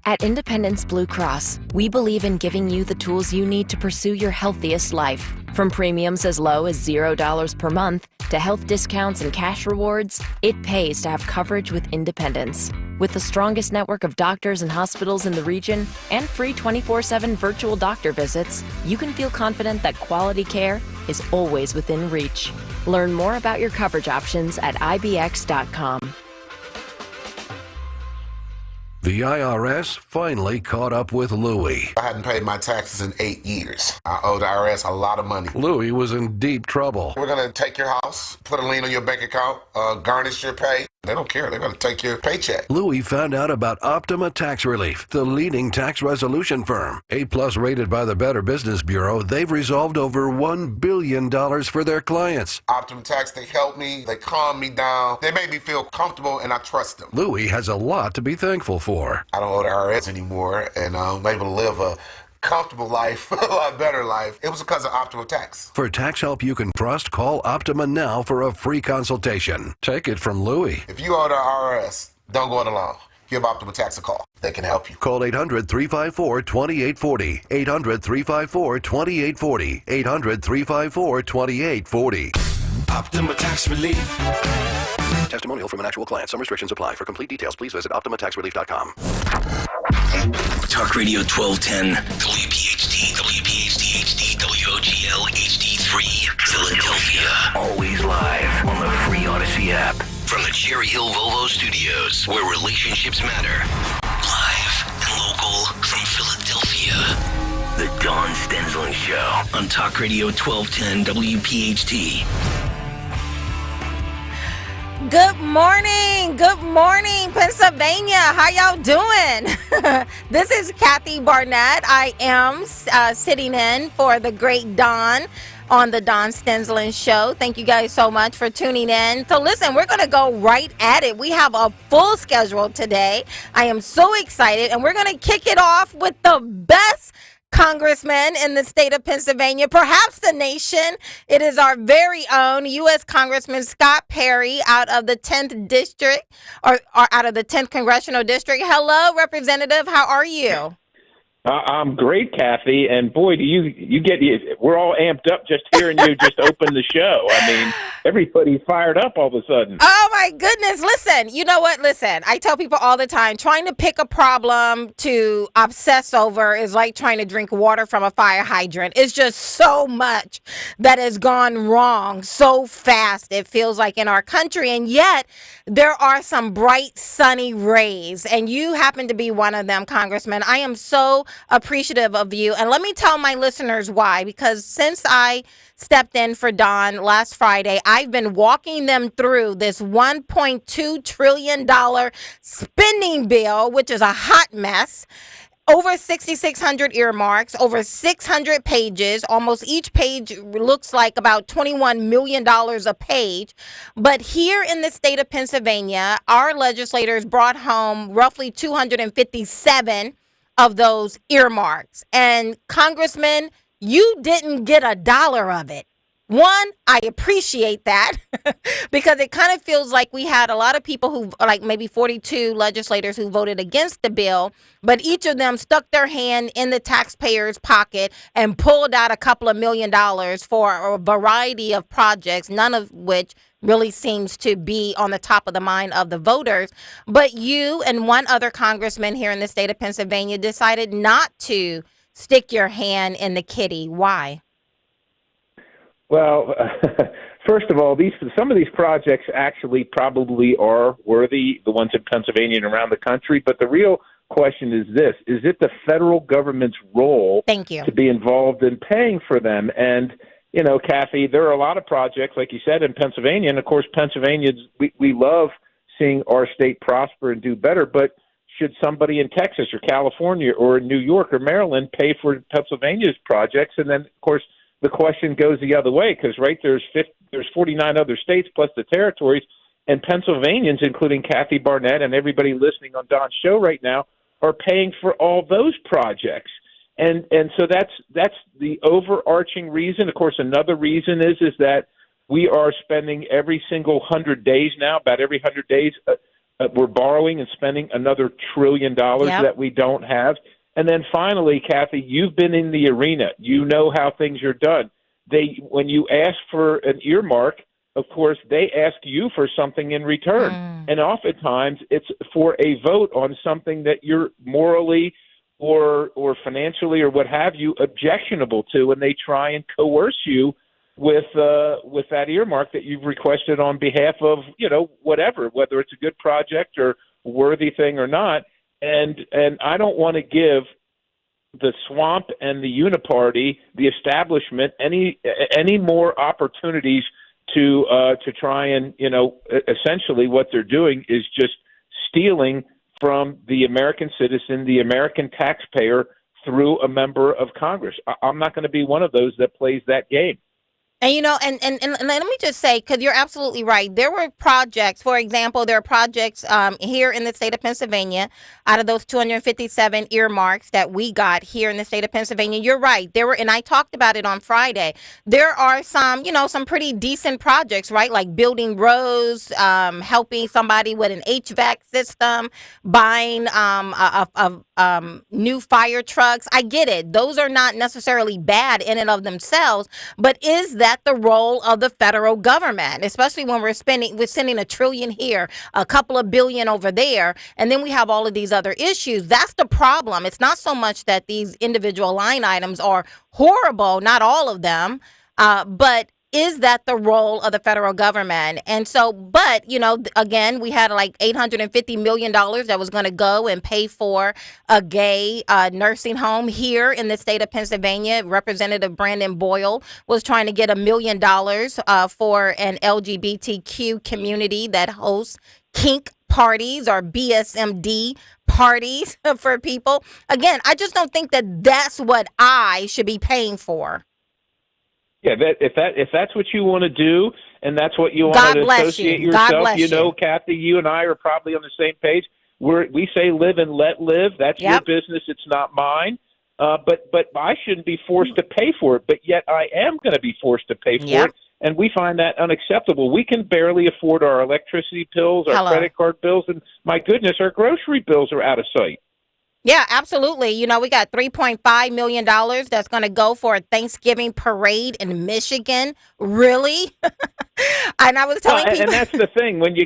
At Independence Blue Cross, we believe in giving you the tools you need to pursue your healthiest life. From premiums as low as $0 per month to health discounts and cash rewards, it pays to have coverage with Independence. With the strongest network of doctors and hospitals in the region and free 24/7 virtual doctor visits, you can feel confident that quality care is always within reach. Learn more about your coverage options at IBX.com. The IRS finally caught up with Louie. I hadn't paid my taxes in 8 years. I owe the IRS a lot of money. Louie was in deep trouble. We're going to take your house, put a lien on your bank account, garnish your pay. They don't care. They're going to take your paycheck. Louis found out about Optima Tax Relief, the leading tax resolution firm. A-plus rated by the Better Business Bureau, they've resolved over $1 billion for their clients. Optima Tax, they help me. They calm me down. They make me feel comfortable, and I trust them. Louis has a lot to be thankful for. I don't owe the IRS anymore, and I'm able to live a comfortable life, a lot better life. It was because of Optima Tax. For tax help you can trust, call Optima now for a free consultation. Take it from Louis. If you owe the IRS, don't go it alone. Give Optima Tax a call. They can help you. Call 800-354-2840. 800-354-2840. 800-354-2840. Optima Tax Relief. Testimonial from an actual client. Some restrictions apply. For complete details, please visit OptimaTaxRelief.com. Talk Radio 1210, WPHT, WPHT HD, WOGL HD3, Philadelphia. Always live on the free Odyssey app. From the Cherry Hill Volvo Studios, where relationships matter. Live and local from Philadelphia. The Dawn Stensland Show on Talk Radio 1210, WPHT. Good morning, Pennsylvania. How y'all doing? This is Kathy Barnett. I am sitting in for the great Dawn on the Dawn Stensland Show. Thank you guys so much for tuning in. So listen, we're going to go right at it. We have a full schedule today. I am so excited, and we're going to kick it off with the best Congressman in the state of Pennsylvania, perhaps the nation. It is our very own U.S. Congressman Scott Perry out of the 10th district, or out of the 10th congressional district. Hello, Representative. How are you? I'm great, Kathy. And boy, do we're all amped up just hearing you just open the show. I mean, everybody's fired up all of a sudden. Oh my goodness. Listen, you know what? Listen, I tell people all the time, trying to pick a problem to obsess over is like trying to drink water from a fire hydrant. It's just so much that has gone wrong so fast, it feels like, in our country. And yet there are some bright, sunny rays, and you happen to be one of them, Congressman. I am so appreciative of you. And let me tell my listeners why, because since I stepped in for Dawn last Friday, I've been walking them through this $1.2 trillion spending bill, which is a hot mess. Over 6,600 earmarks, over 600 pages. Almost each page looks like about $21 million a page. But here in the state of Pennsylvania, our legislators brought home roughly 257 of those earmarks. And Congressman, you didn't get a dollar of it. One, I appreciate that because it kind of feels like we had a lot of people who, like maybe 42 legislators who voted against the bill, but each of them stuck their hand in the taxpayer's pocket and pulled out a couple of $1 million for a variety of projects, none of which really seems to be on the top of the mind of the voters. But you and one other congressman here in the state of Pennsylvania decided not to stick your hand in the kitty. Why? Well, first of all, some of these projects actually probably are worthy, the ones in Pennsylvania and around the country. But the real question is this: is it the federal government's role to be involved in paying for them? And you know, Kathy, there are a lot of projects, like you said, in Pennsylvania. And, of course, Pennsylvania, we love seeing our state prosper and do better. But should somebody in Texas or California or in New York or Maryland pay for Pennsylvania's projects? And then, of course, the question goes the other way because, right, there's 49 other states plus the territories. And Pennsylvanians, including Kathy Barnett and everybody listening on Don's show right now, are paying for all those projects. And so that's the overarching reason. Of course, another reason is that we are spending every single 100 days now, about every 100 days, we're borrowing and spending another $1 trillion that we don't have. And then finally, Kathy, you've been in the arena. You know how things are done. When you ask for an earmark, of course, they ask you for something in return. And oftentimes it's for a vote on something that you're morally or financially or what have you objectionable to, and they try and coerce you with that earmark that you've requested on behalf of, whatever, whether it's a good project or worthy thing or not. And I don't want to give the swamp and the uniparty, the establishment, any more opportunities to try and, essentially what they're doing is just stealing from the American citizen, the American taxpayer, through a member of Congress. I'm not going to be one of those that plays that game. And, and let me just say, because you're absolutely right. There were projects, for example, there are projects here in the state of Pennsylvania out of those 257 earmarks that we got here in the state of Pennsylvania. You're right. There were, and I talked about it on Friday. There are some, some pretty decent projects, right? Like building roads, helping somebody with an HVAC system, buying new fire trucks. I get it. Those are not necessarily bad in and of themselves, but is that the role of the federal government, especially when we're sending $1 trillion here, a couple of billion over there, and then we have all of these other issues? That's the problem. It's not so much that these individual line items are horrible, not all of them, but is that the role of the federal government? And so, but, again, we had like $850 million that was going to go and pay for a gay nursing home here in the state of Pennsylvania. Representative Brandon Boyle was trying to get $1 million for an LGBTQ community that hosts kink parties or BSMD parties for people. Again, I just don't think that that's what I should be paying for. Yeah, if that's what you want to do, and that's what you want to associate yourself, Kathy, you and I are probably on the same page. We say live and let live. That's your business. It's not mine. But I shouldn't be forced to pay for it. But yet I am going to be forced to pay for it, and we find that unacceptable. We can barely afford our electricity bills, our credit card bills, and my goodness, our grocery bills are out of sight. Yeah, absolutely. We got $3.5 million that's going to go for a Thanksgiving parade in Michigan. Really? And I was telling people, and that's the thing, when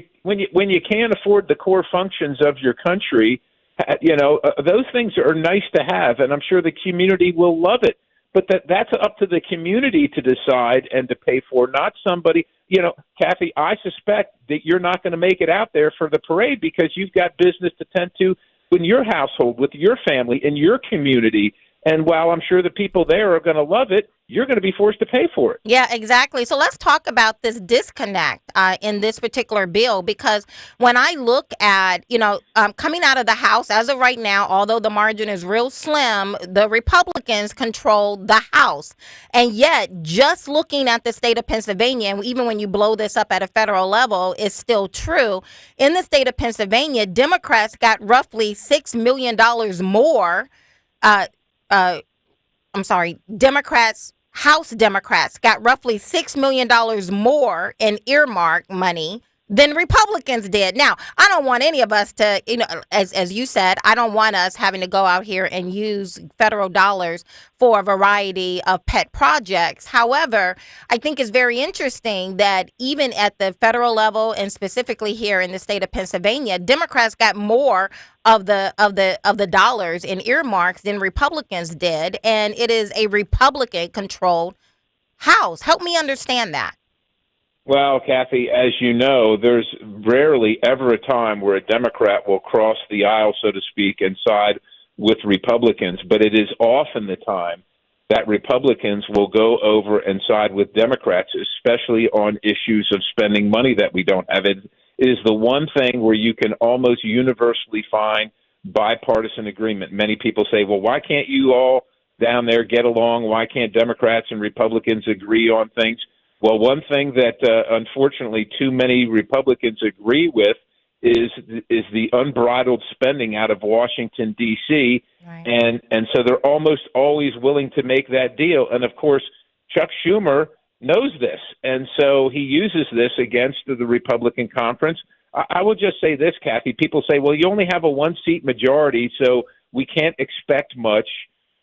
you can't afford the core functions of your country, those things are nice to have, and I'm sure the community will love it. But that's up to the community to decide and to pay for, not somebody. Kathy, I suspect that you're not going to make it out there for the parade because you've got business to tend to in your household, with your family, in your community. And while I'm sure the people there are going to love it, you're going to be forced to pay for it. Yeah, exactly. So let's talk about this disconnect in this particular bill, because when I look at, coming out of the House as of right now, although the margin is real slim, the Republicans control the House. And yet, just looking at the state of Pennsylvania, and even when you blow this up at a federal level, it's still true. In the state of Pennsylvania, Democrats got roughly $6 million more. House Democrats got roughly $6 million more in earmark money than Republicans did. Now, I don't want any of us to, as you said, I don't want us having to go out here and use federal dollars for a variety of pet projects. However, I think it's very interesting that even at the federal level, and specifically here in the state of Pennsylvania, Democrats got more of the dollars in earmarks than Republicans did, and it is a Republican-controlled House. Help me understand that. Well, Kathy, as you know, there's rarely ever a time where a Democrat will cross the aisle, so to speak, and side with Republicans. But it is often the time that Republicans will go over and side with Democrats, especially on issues of spending money that we don't have. It is the one thing where you can almost universally find bipartisan agreement. Many people say, well, why can't you all down there get along? Why can't Democrats and Republicans agree on things? Well, one thing that unfortunately too many Republicans agree with is the unbridled spending out of Washington, D.C., right. and so they're almost always willing to make that deal. And, of course, Chuck Schumer knows this, and so he uses this against the Republican conference. I will just say this, Kathy. People say, well, you only have a one-seat majority, so we can't expect much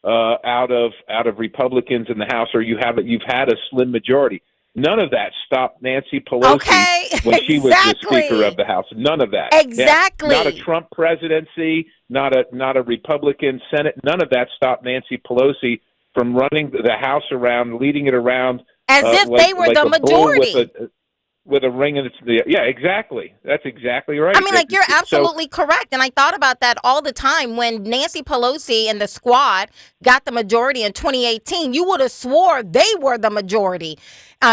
out of Republicans in the House, or you've had a slim majority. None of that stopped Nancy Pelosi when she was the Speaker of the House. None of that. Exactly. Yeah, not a Trump presidency, not a Republican Senate. None of that stopped Nancy Pelosi from running the House around, leading it around. As if they were the majority. With a ring in its yeah, exactly. That's exactly right. I mean, you're absolutely correct. And I thought about that all the time. When Nancy Pelosi and the squad got the majority in 2018, you would have swore they were the majority.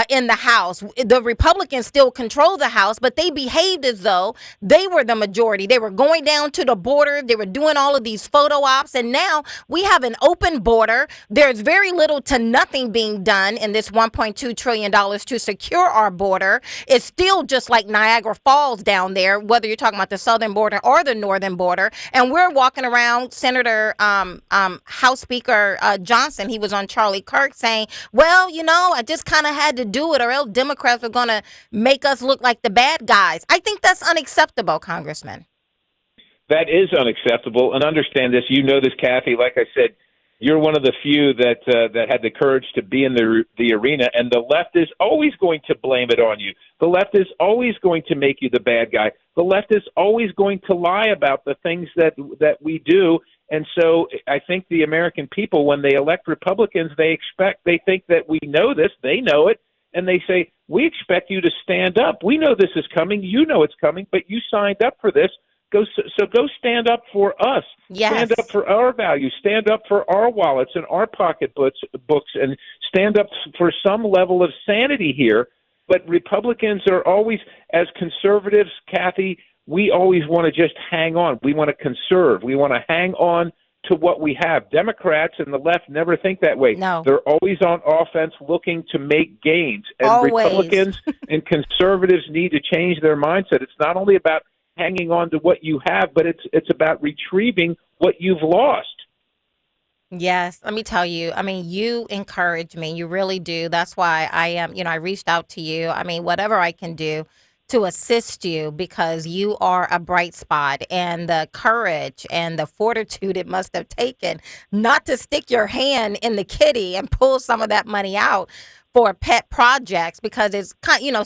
in the House. The Republicans still control the House, but they behaved as though they were the majority. They were going down to the border. They were doing all of these photo ops. And now we have an open border. There's very little to nothing being done in this $1.2 trillion to secure our border. It's still just like Niagara Falls down there, whether you're talking about the southern border or the northern border. And we're walking around, Senator House Speaker Johnson, he was on Charlie Kirk saying, well, you know, I just kind of had to do it or else Democrats are going to make us look like the bad guys. I think that's unacceptable, Congressman. That is unacceptable. And understand this. You know this, Kathy. Like I said, you're one of the few that had the courage to be in the arena, and the left is always going to blame it on you. The left is always going to make you the bad guy. The left is always going to lie about the things that we do. And so I think the American people, when they elect Republicans, they think that we know this, they know it, and they say, we expect you to stand up. We know this is coming. You know it's coming, but you signed up for this. Go stand up for us. Yes. Stand up for our values. Stand up for our wallets and our pocketbooks, and stand up for some level of sanity here. But Republicans are always, as conservatives, Kathy, we always want to just hang on. We want to conserve. We want to hang on to what we have. Democrats and the left never think that way. No. They're always on offense looking to make gains. And Always. Republicans and conservatives need to change their mindset. It's not only about hanging on to what you have, but it's about retrieving what you've lost. Yes, let me tell you. I mean, you encourage me. You really do. That's why I reached out to you. I mean, whatever I can do to assist you, because you are a bright spot, and the courage and the fortitude it must have taken not to stick your hand in the kitty and pull some of that money out for pet projects, because it's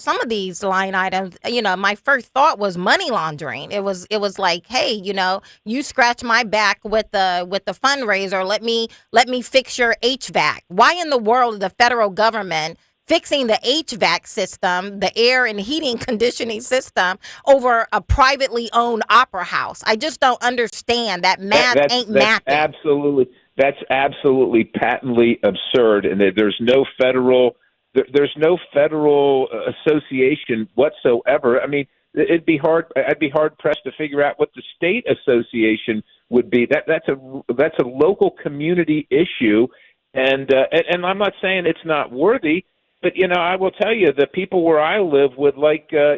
some of these line items, my first thought was money laundering. It was like, hey, you scratch my back with the fundraiser, let me fix your HVAC. Why in the world is the federal government fixing the HVAC system, the air and heating conditioning system, over a privately owned opera house? I just don't understand. That math ain't mathing. That's absolutely patently absurd, and there's no federal association whatsoever. I mean, I'd be hard pressed to figure out what the state association would be. That's a local community issue, and I'm not saying it's not worthy, but I will tell you, the people where I live would like a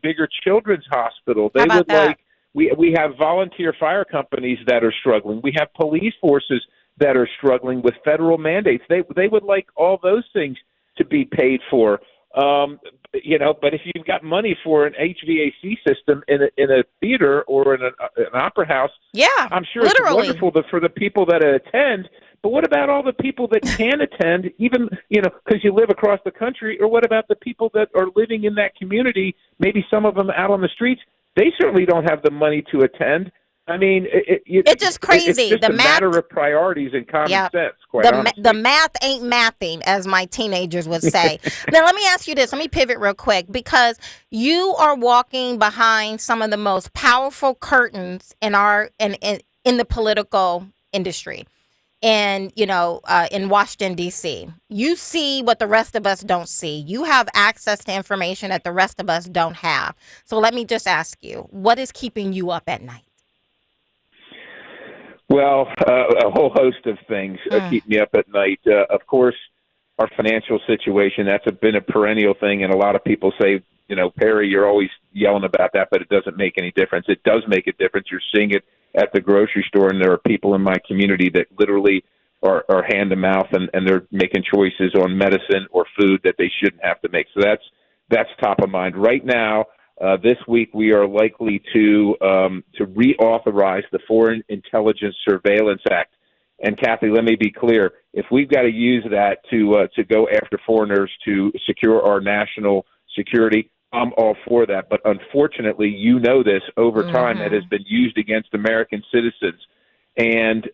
bigger children's hospital. They would like. We have volunteer fire companies that are struggling. We have police forces that are struggling with federal mandates. They would like all those things to be paid for. But if you've got money for an HVAC system in a theater or in an opera house, I'm sure literally. It's wonderful for the people that attend. But what about all the people that can attend, even, because you live across the country? Or what about the people that are living in that community, maybe some of them out on the streets? They certainly don't have the money to attend. I mean, it's just crazy. It's just a matter of priorities and common sense, quite honestly. The math ain't mathing, as my teenagers would say. Now, let me ask you this. Let me pivot real quick, because you are walking behind some of the most powerful curtains in the political industry. And, in Washington, D.C., you see what the rest of us don't see. You have access to information that the rest of us don't have. So let me just ask you, what is keeping you up at night? Well, a whole host of things keep me up at night. Of course, our financial situation, that's been a perennial thing. And a lot of people say, Perry, you're always yelling about that, but it doesn't make any difference. It does make a difference. You're seeing it at the grocery store, and there are people in my community that literally are hand to mouth, and they're making choices on medicine or food that they shouldn't have to make. So that's top of mind right now. This week we are likely to reauthorize the Foreign Intelligence Surveillance Act. And Kathy, let me be clear: if we've got to use that to go after foreigners to secure our national security, I'm all for that. But unfortunately, this over time, it has been used against American citizens. And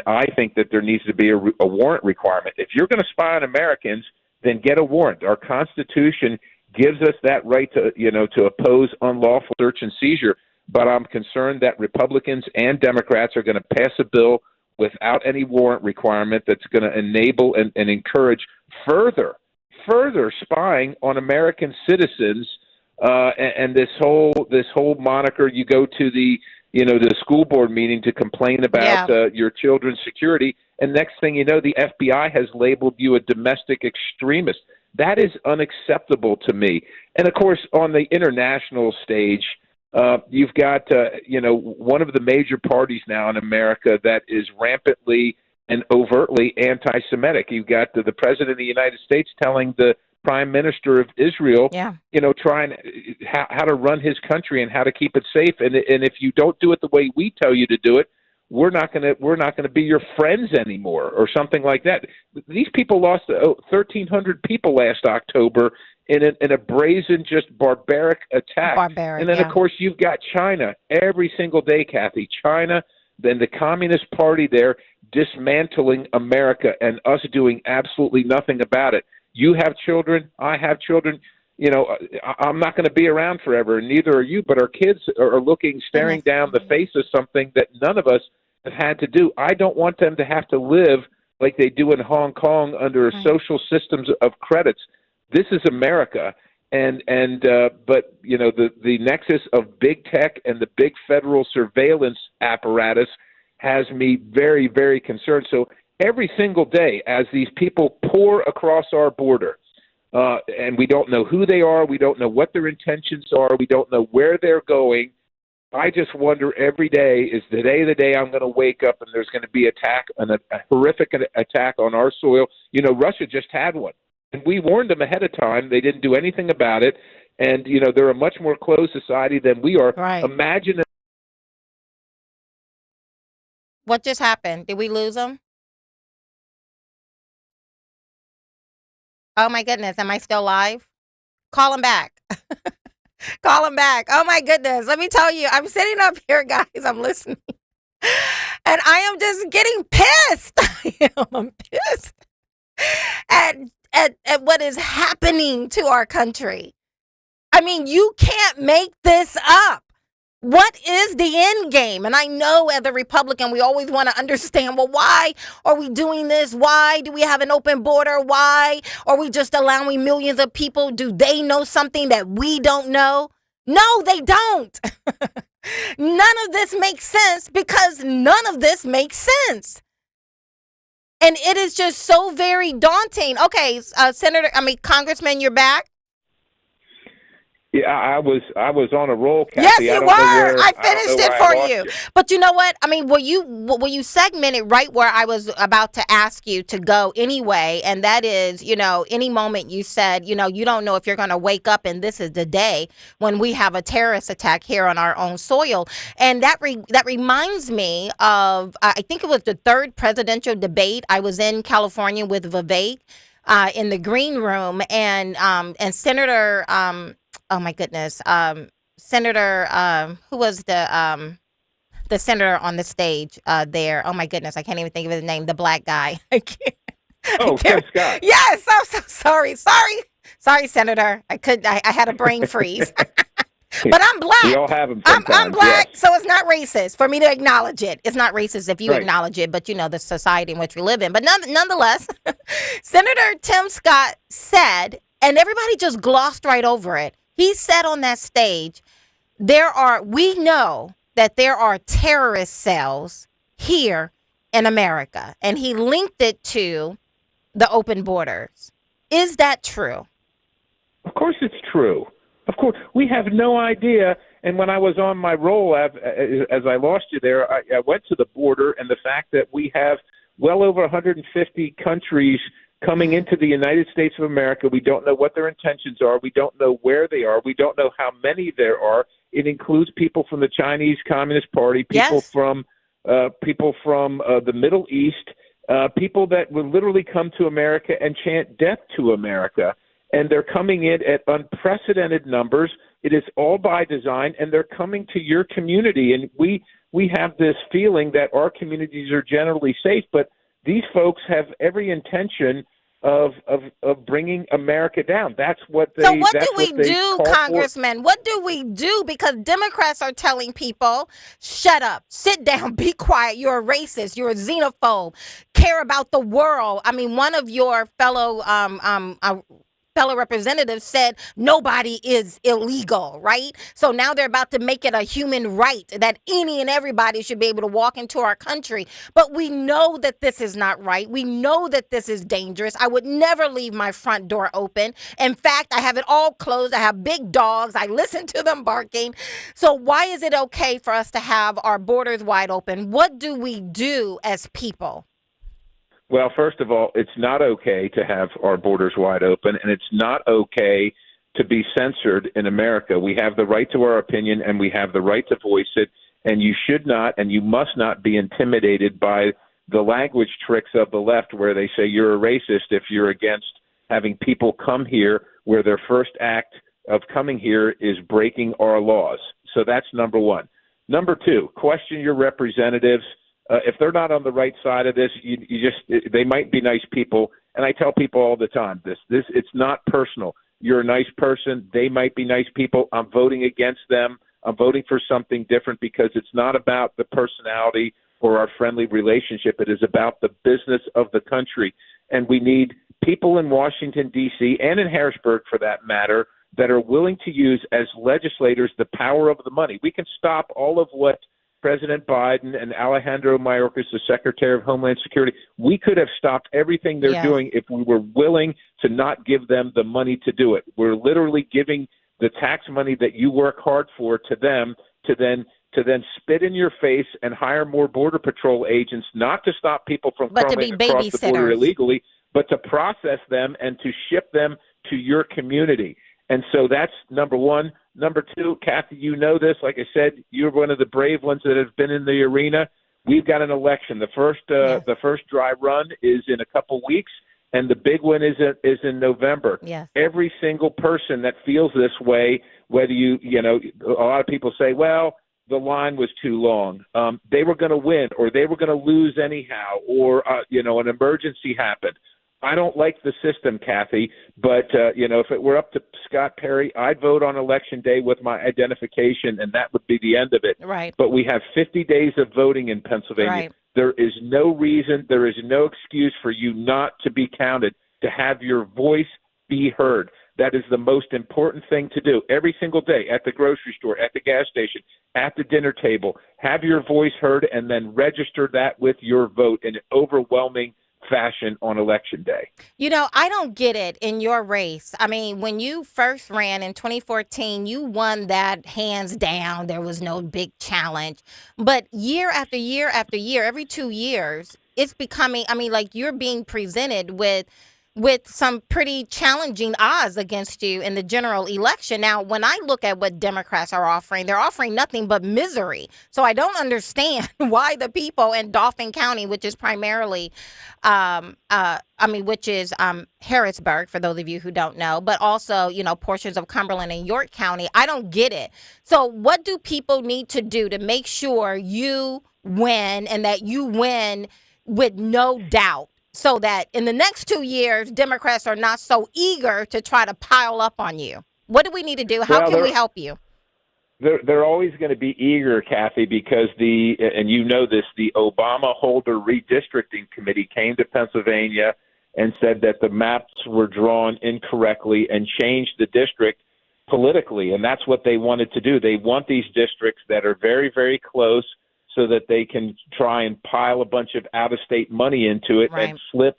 I think that there needs to be a warrant requirement. If you're going to spy on Americans, then get a warrant. Our Constitution gives us that right to oppose unlawful search and seizure. But I'm concerned that Republicans and Democrats are going to pass a bill without any warrant requirement that's going to enable and encourage further further spying on American citizens, and this whole moniker. You go to the school board meeting to complain about your children's security, and next thing you know, the FBI has labeled you a domestic extremist. That is unacceptable to me. And of course, on the international stage, you've got one of the major parties now in America that is rampantly and overtly anti-Semitic. You've got the President of the United States telling the Prime Minister of Israel, trying how to run his country and how to keep it safe. And if you don't do it the way we tell you to do it, we're not going to be your friends anymore, or something like that. These people lost 1,300 people last October in a brazen, just barbaric attack. And then, of course, you've got China every single day, Kathy. China, then the Communist Party there dismantling America and us doing absolutely nothing about it. You have children. I have children. I'm not going to be around forever, and neither are you, but our kids are staring down the face of something that none of us have had to do. I don't want them to have to live like they do in Hong Kong under social systems of credits. This is America, but the nexus of big tech and the big federal surveillance apparatus has me very, very concerned. So every single day, as these people pour across our border, and we don't know who they are, we don't know what their intentions are, we don't know where they're going, I just wonder every day, is today the day I'm going to wake up and there's going to be a horrific attack on our soil? Russia just had one. And we warned them ahead of time. They didn't do anything about it. And, they're a much more closed society than we are. Right. Imagine. What just happened? Did we lose them? Oh, my goodness. Am I still live? Call him back. Call him back. Oh, my goodness. Let me tell you, I'm sitting up here, guys. I'm listening. And I am just getting pissed. I'm pissed at what is happening to our country. I mean, you can't make this up. What is the end game? And I know as a Republican, we always want to understand, well, why are we doing this? Why do we have an open border? Why are we just allowing millions of people? Do they know something that we don't know? No, they don't. None of this makes sense because none of this makes sense. And it is just so very daunting. Okay, Congressman, you're back. Yeah, I was on a roll, Kathy. Yes, you were. I finished it for you. But you know what? I mean, were you segmented right where I was about to ask you to go anyway? And that is, any moment you said, you don't know if you're going to wake up and this is the day when we have a terrorist attack here on our own soil. And that reminds me of, I think it was the third presidential debate. I was in California with Vivek in the green room, and Senator. Oh my goodness, Senator, who was the senator on the stage there? Oh my goodness, I can't even think of his name. The black guy. I can't. Ken Scott. Yes, I'm so sorry. Sorry, Senator. I had a brain freeze. But I'm black. We all have them sometimes. I'm black, yes. so it's not racist for me to acknowledge it. It's not racist if you acknowledge it, but the society in which we live in. But nonetheless, Senator Tim Scott said, and everybody just glossed right over it. He said on that stage, we know that there are terrorist cells here in America. And he linked it to the open borders. Is that true? Of course it's true. Of course. We have no idea. And when I was on my roll, as I lost you there, I went to the border, and the fact that we have well over 150 countries coming into the United States of America. We don't know what their intentions are. We don't know where they are. We don't know how many there are. It includes people from the Chinese Communist Party, people from the Middle East, people that would literally come to America and chant death to America. And they're coming in at unprecedented numbers. It is all by design, and they're coming to your community. And we have this feeling that our communities are generally safe, but these folks have every intention of bringing America down. That's what they. So what do we do, Congressman? What do we do? Because Democrats are telling people, shut up, sit down, be quiet. You're a racist. You're a xenophobe. Care about the world. I mean, one of your fellow fellow representatives said nobody is illegal, right? So now they're about to make it a human right that any and everybody should be able to walk into our country. But we know that this is not right. We know that this is dangerous. I would never leave my front door open. In fact, I have it all closed. I have big dogs. I listen to them barking. So why is it okay for us to have our borders wide open? What do we do as people? Well, first of all, it's not okay to have our borders wide open, and it's not okay to be censored in America. We have the right to our opinion, and we have the right to voice it, and you should not and you must not be intimidated by the language tricks of the left where they say you're a racist if you're against having people come here where their first act of coming here is breaking our laws. So that's number one. Number two, question your representatives. If they're not on the right side of this, they might be nice people. And I tell people all the time, it's not personal. You're a nice person. They might be nice people. I'm voting against them. I'm voting for something different because it's not about the personality or our friendly relationship. It is about the business of the country. And we need people in Washington, D.C., and in Harrisburg, for that matter, that are willing to use as legislators the power of the money. We can stop all of what President Biden and Alejandro Mayorkas, the Secretary of Homeland Security, we could have stopped everything they're doing if we were willing to not give them the money to do it. We're literally giving the tax money that you work hard for to them to then spit in your face and hire more Border Patrol agents, not to stop people from coming across the border illegally, but to process them and to ship them to your community. And so that's number one. Number two, Kathy, you know this. Like I said, you're one of the brave ones that have been in the arena. We've got an election. The first dry run is in a couple weeks, and the big one is in November. Yes. Every single person that feels this way, whether a lot of people say, well, the line was too long. They were going to win, or they were going to lose anyhow, or an emergency happened. I don't like the system, Kathy, but, if it were up to Scott Perry, I'd vote on Election Day with my identification, and that would be the end of it. Right. But we have 50 days of voting in Pennsylvania. Right. There is no reason, there is no excuse for you not to be counted, to have your voice be heard. That is the most important thing to do every single day, at the grocery store, at the gas station, at the dinner table. Have your voice heard, and then register that with your vote in an overwhelming fashion on Election Day. I don't get it in your race. I mean, when you first ran in 2014, you won that hands down. There was no big challenge. But year after year after year, every 2 years, it's becoming, you're being presented with some pretty challenging odds against you in the general election. Now, when I look at what Democrats are offering, they're offering nothing but misery. So I don't understand why the people in Dauphin County, which is primarily, Harrisburg, for those of you who don't know, but also, portions of Cumberland and York County, I don't get it. So what do people need to do to make sure you win, and that you win with no doubt, so that in the next 2 years, Democrats are not so eager to try to pile up on you? What do we need to do? How can we help you? They're always going to be eager, Kathy, because the Obama Holder Redistricting Committee came to Pennsylvania and said that the maps were drawn incorrectly and changed the district politically. And that's what they wanted to do. They want these districts that are very, very close, so that they can try and pile a bunch of out-of-state money into it and flip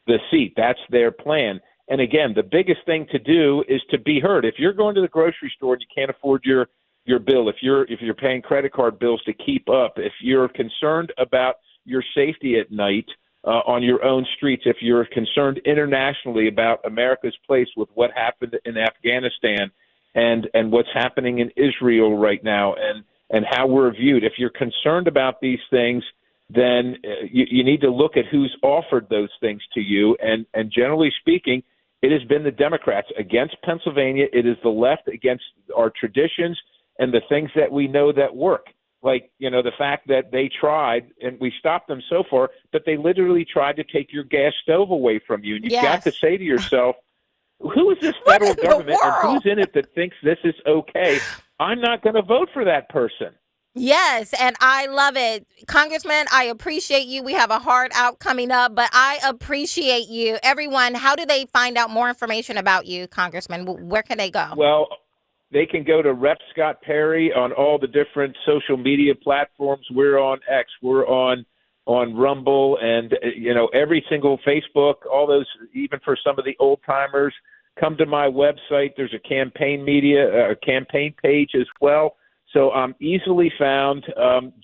the seat. That's their plan. And again, the biggest thing to do is to be heard. If you're going to the grocery store and you can't afford your bill, if you're paying credit card bills to keep up, if you're concerned about your safety at night on your own streets, if you're concerned internationally about America's place with what happened in Afghanistan and what's happening in Israel right now, and how we're viewed. If you're concerned about these things, then you need to look at who's offered those things to you. And generally speaking, it has been the Democrats against Pennsylvania. It is the left against our traditions and the things that we know that work. Like, the fact that they tried, and we stopped them so far, but they literally tried to take your gas stove away from you. And you've got to say to yourself, who is this federal government and who's in it that thinks this is okay? I'm not going to vote for that person. Yes, and I love it. Congressman, I appreciate you. We have a hard out coming up, but I appreciate you. Everyone, how do they find out more information about you, Congressman? Where can they go? Well, they can go to Rep. Scott Perry on all the different social media platforms. We're on X. We're on Rumble, and every single Facebook, all those, even for some of the old timers. Come to my website. There's a campaign page as well. So I'm easily found.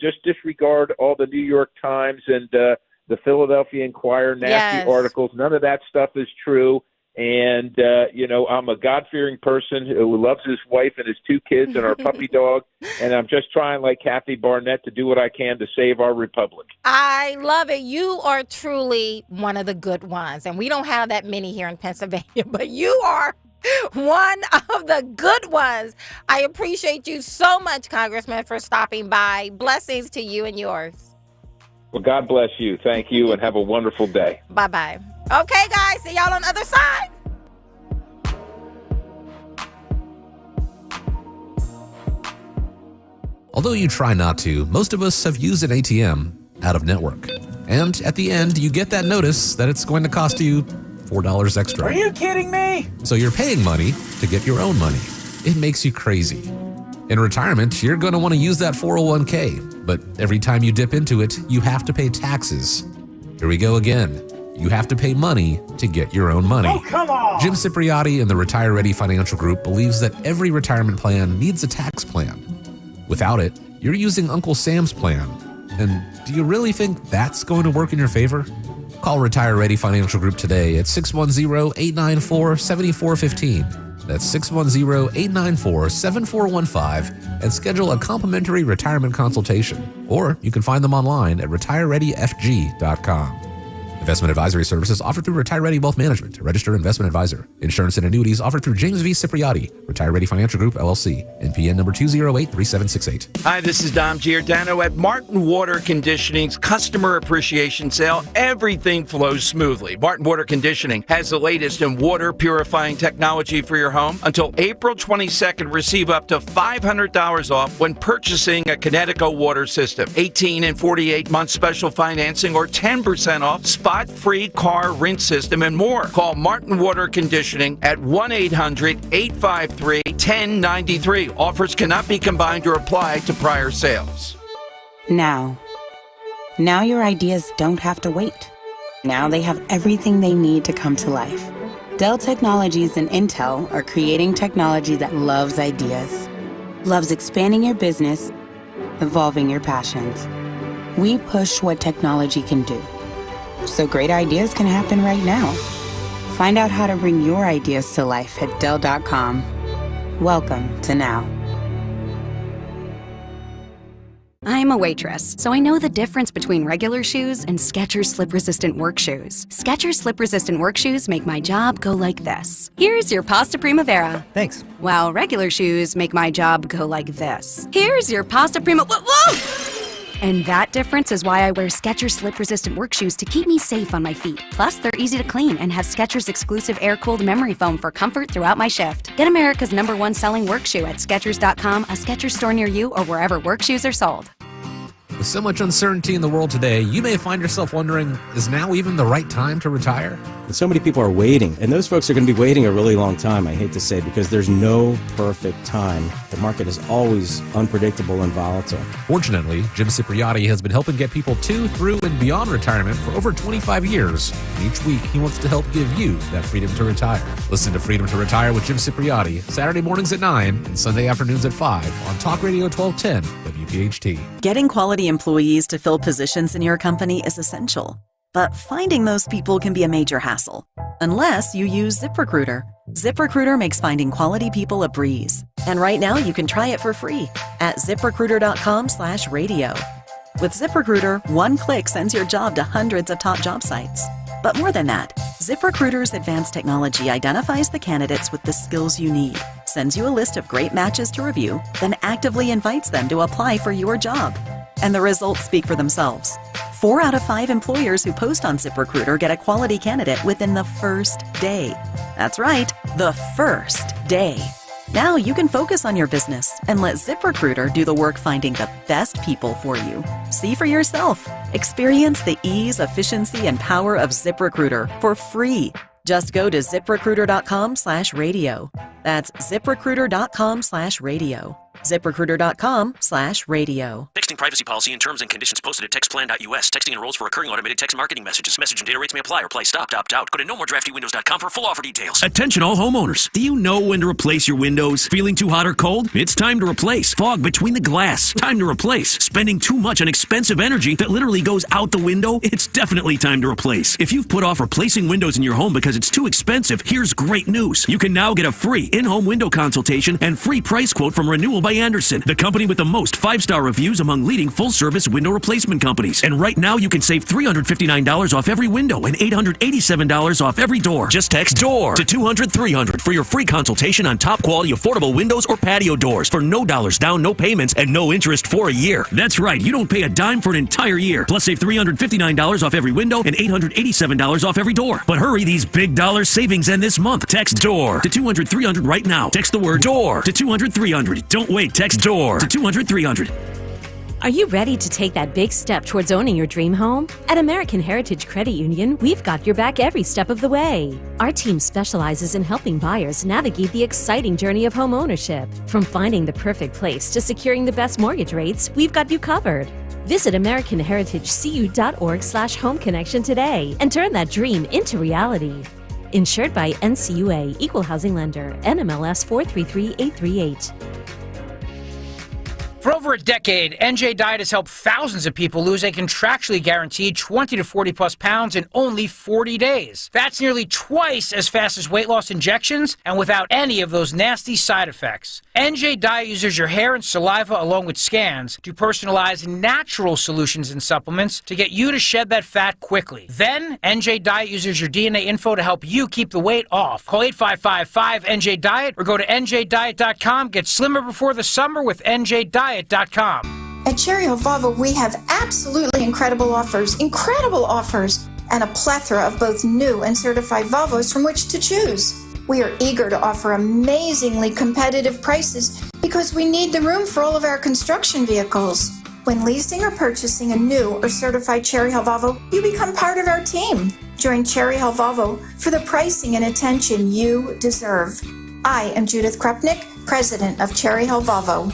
Just disregard all the New York Times and the Philadelphia Inquirer nasty articles. None of that stuff is true. And, I'm a God-fearing person who loves his wife and his 2 kids and our puppy dog. And I'm just trying, like Kathy Barnett, to do what I can to save our republic. I love it. You are truly one of the good ones. And we don't have that many here in Pennsylvania, but you are one of the good ones. I appreciate you so much, Congressman, for stopping by. Blessings to you and yours. Well, God bless you. Thank you, and have a wonderful day. Bye-bye. Okay, guys, see y'all on the other side. Although you try not to, most of us have used an ATM out of network. And at the end, you get that notice that it's going to cost you $4 extra. Are you kidding me? So you're paying money to get your own money. It makes you crazy. In retirement, you're going to want to use that 401k, but every time you dip into it, you have to pay taxes. Here we go again. You have to pay money to get your own money. Oh, come on! Jim Cipriotti and the Retire Ready Financial Group believes that every retirement plan needs a tax plan. Without it, you're using Uncle Sam's plan. And do you really think that's going to work in your favor? Call Retire Ready Financial Group today at 610-894-7415. That's 610-894-7415 and schedule a complimentary retirement consultation. Or you can find them online at retirereadyfg.com. Investment advisory services offered through Retire Ready Wealth Management, a registered investment advisor. Insurance and annuities offered through James V. Cipriotti, Retire Ready Financial Group, LLC, NPN number 2083768. Hi, this is Dom Giordano at Martin Water Conditioning's Customer Appreciation Sale. Everything flows smoothly. Martin Water Conditioning has the latest in water purifying technology for your home. Until April 22nd, receive up to $500 off when purchasing a Connecticut water system. 18 and 48-month special financing or 10% off spot-free car rinse system and more. Call Martin Water Conditioning at 1-800-853-1093. Offers cannot be combined or applied to prior sales. Now your ideas don't have to wait. Now they have everything they need to come to life. Dell Technologies and Intel are creating technology that loves ideas, loves expanding your business, evolving your passions. We push what technology can do, so great ideas can happen right now. Find out how to bring your ideas to life at Dell.com. Welcome to Now. I'm a waitress, so I know the difference between regular shoes and Skechers slip-resistant work shoes. Skechers slip-resistant work shoes make my job go like this. Here's your pasta primavera. Thanks. While regular shoes make my job go like this. Here's your pasta whoa! And that difference is why I wear Skechers slip-resistant work shoes to keep me safe on my feet. Plus, they're easy to clean and have Skechers exclusive air-cooled memory foam for comfort throughout my shift. Get America's #1 selling work shoe at Skechers.com, a Skechers store near you, or wherever work shoes are sold. With so much uncertainty in the world today, you may find yourself wondering, is now even the right time to retire? And so many people are waiting, and those folks are going to be waiting a really long time, I hate to say, because there's no perfect time. The market is always unpredictable and volatile. Fortunately, Jim Cipriotti has been helping get people to, through, and beyond retirement for over 25 years. And each week, he wants to help give you that freedom to retire. Listen to Freedom to Retire with Jim Cipriotti, Saturday mornings at 9 and Sunday afternoons at 5 on Talk Radio 1210 WPHT. Getting quality employees to fill positions in your company is essential. But finding those people can be a major hassle, unless you use ZipRecruiter. ZipRecruiter makes finding quality people a breeze. And right now you can try it for free at ZipRecruiter.com/radio. With ZipRecruiter, one click sends your job to hundreds of top job sites. But more than that, ZipRecruiter's advanced technology identifies the candidates with the skills you need, sends you a list of great matches to review, then actively invites them to apply for your job. And the results speak for themselves. 4 out of 5 employers who post on ZipRecruiter get a quality candidate within the first day. That's right, the first day. Now you can focus on your business and let ZipRecruiter do the work finding the best people for you. See for yourself. Experience the ease, efficiency, and power of ZipRecruiter for free. Just go to ZipRecruiter.com/radio. That's ZipRecruiter.com/radio. ZipRecruiter.com/radio. Texting privacy policy and terms and conditions posted at textplan.us. Texting enrolls for recurring automated text marketing messages. Message and data rates may apply. Reply stopped, opt out. Go to nomoredraftywindows.com for full offer details. Attention all homeowners. Do you know when to replace your windows? Feeling too hot or cold? It's time to replace. Fog between the glass. Time to replace. Spending too much on expensive energy that literally goes out the window? It's definitely time to replace. If you've put off replacing windows in your home because it's too expensive, here's great news. You can now get a free in-home window consultation and free price quote from Renewal by Andersen, the company with the most 5-star reviews among leading full-service window replacement companies. And right now, you can save $359 off every window and $887 off every door. Just text DOOR to 200-300 for your free consultation on top-quality affordable windows or patio doors for no dollars down, no payments, and no interest for a year. That's right, you don't pay a dime for an entire year. Plus, save $359 off every window and $887 off every door. But hurry, these big dollar savings end this month. Text DOOR to 200-300 right now. Text the word DOOR to 200-300. Don't wait, text DOOR to 200-300. Are you ready to take that big step towards owning your dream home? At American Heritage Credit Union, we've got your back every step of the way. Our team specializes in helping buyers navigate the exciting journey of home ownership. From finding the perfect place to securing the best mortgage rates, we've got you covered. Visit AmericanHeritageCU.org/home connection today and turn that dream into reality. Insured by NCUA, Equal Housing Lender, NMLS 433838. For over a decade, NJ Diet has helped thousands of people lose a contractually guaranteed 20 to 40 plus pounds in only 40 days. That's nearly twice as fast as weight loss injections and without any of those nasty side effects. NJ Diet uses your hair and saliva along with scans to personalize natural solutions and supplements to get you to shed that fat quickly. Then, NJ Diet uses your DNA info to help you keep the weight off. Call 855-5NJ-DIET or go to NJDiet.com. Get slimmer before the summer with NJ Diet. At Cherry Hill Volvo, we have absolutely incredible offers, and a plethora of both new and certified Volvos from which to choose. We are eager to offer amazingly competitive prices because we need the room for all of our construction vehicles. When leasing or purchasing a new or certified Cherry Hill Volvo, you become part of our team. Join Cherry Hill Volvo for the pricing and attention you deserve. I am Judith Krupnick, president of Cherry Hill Volvo.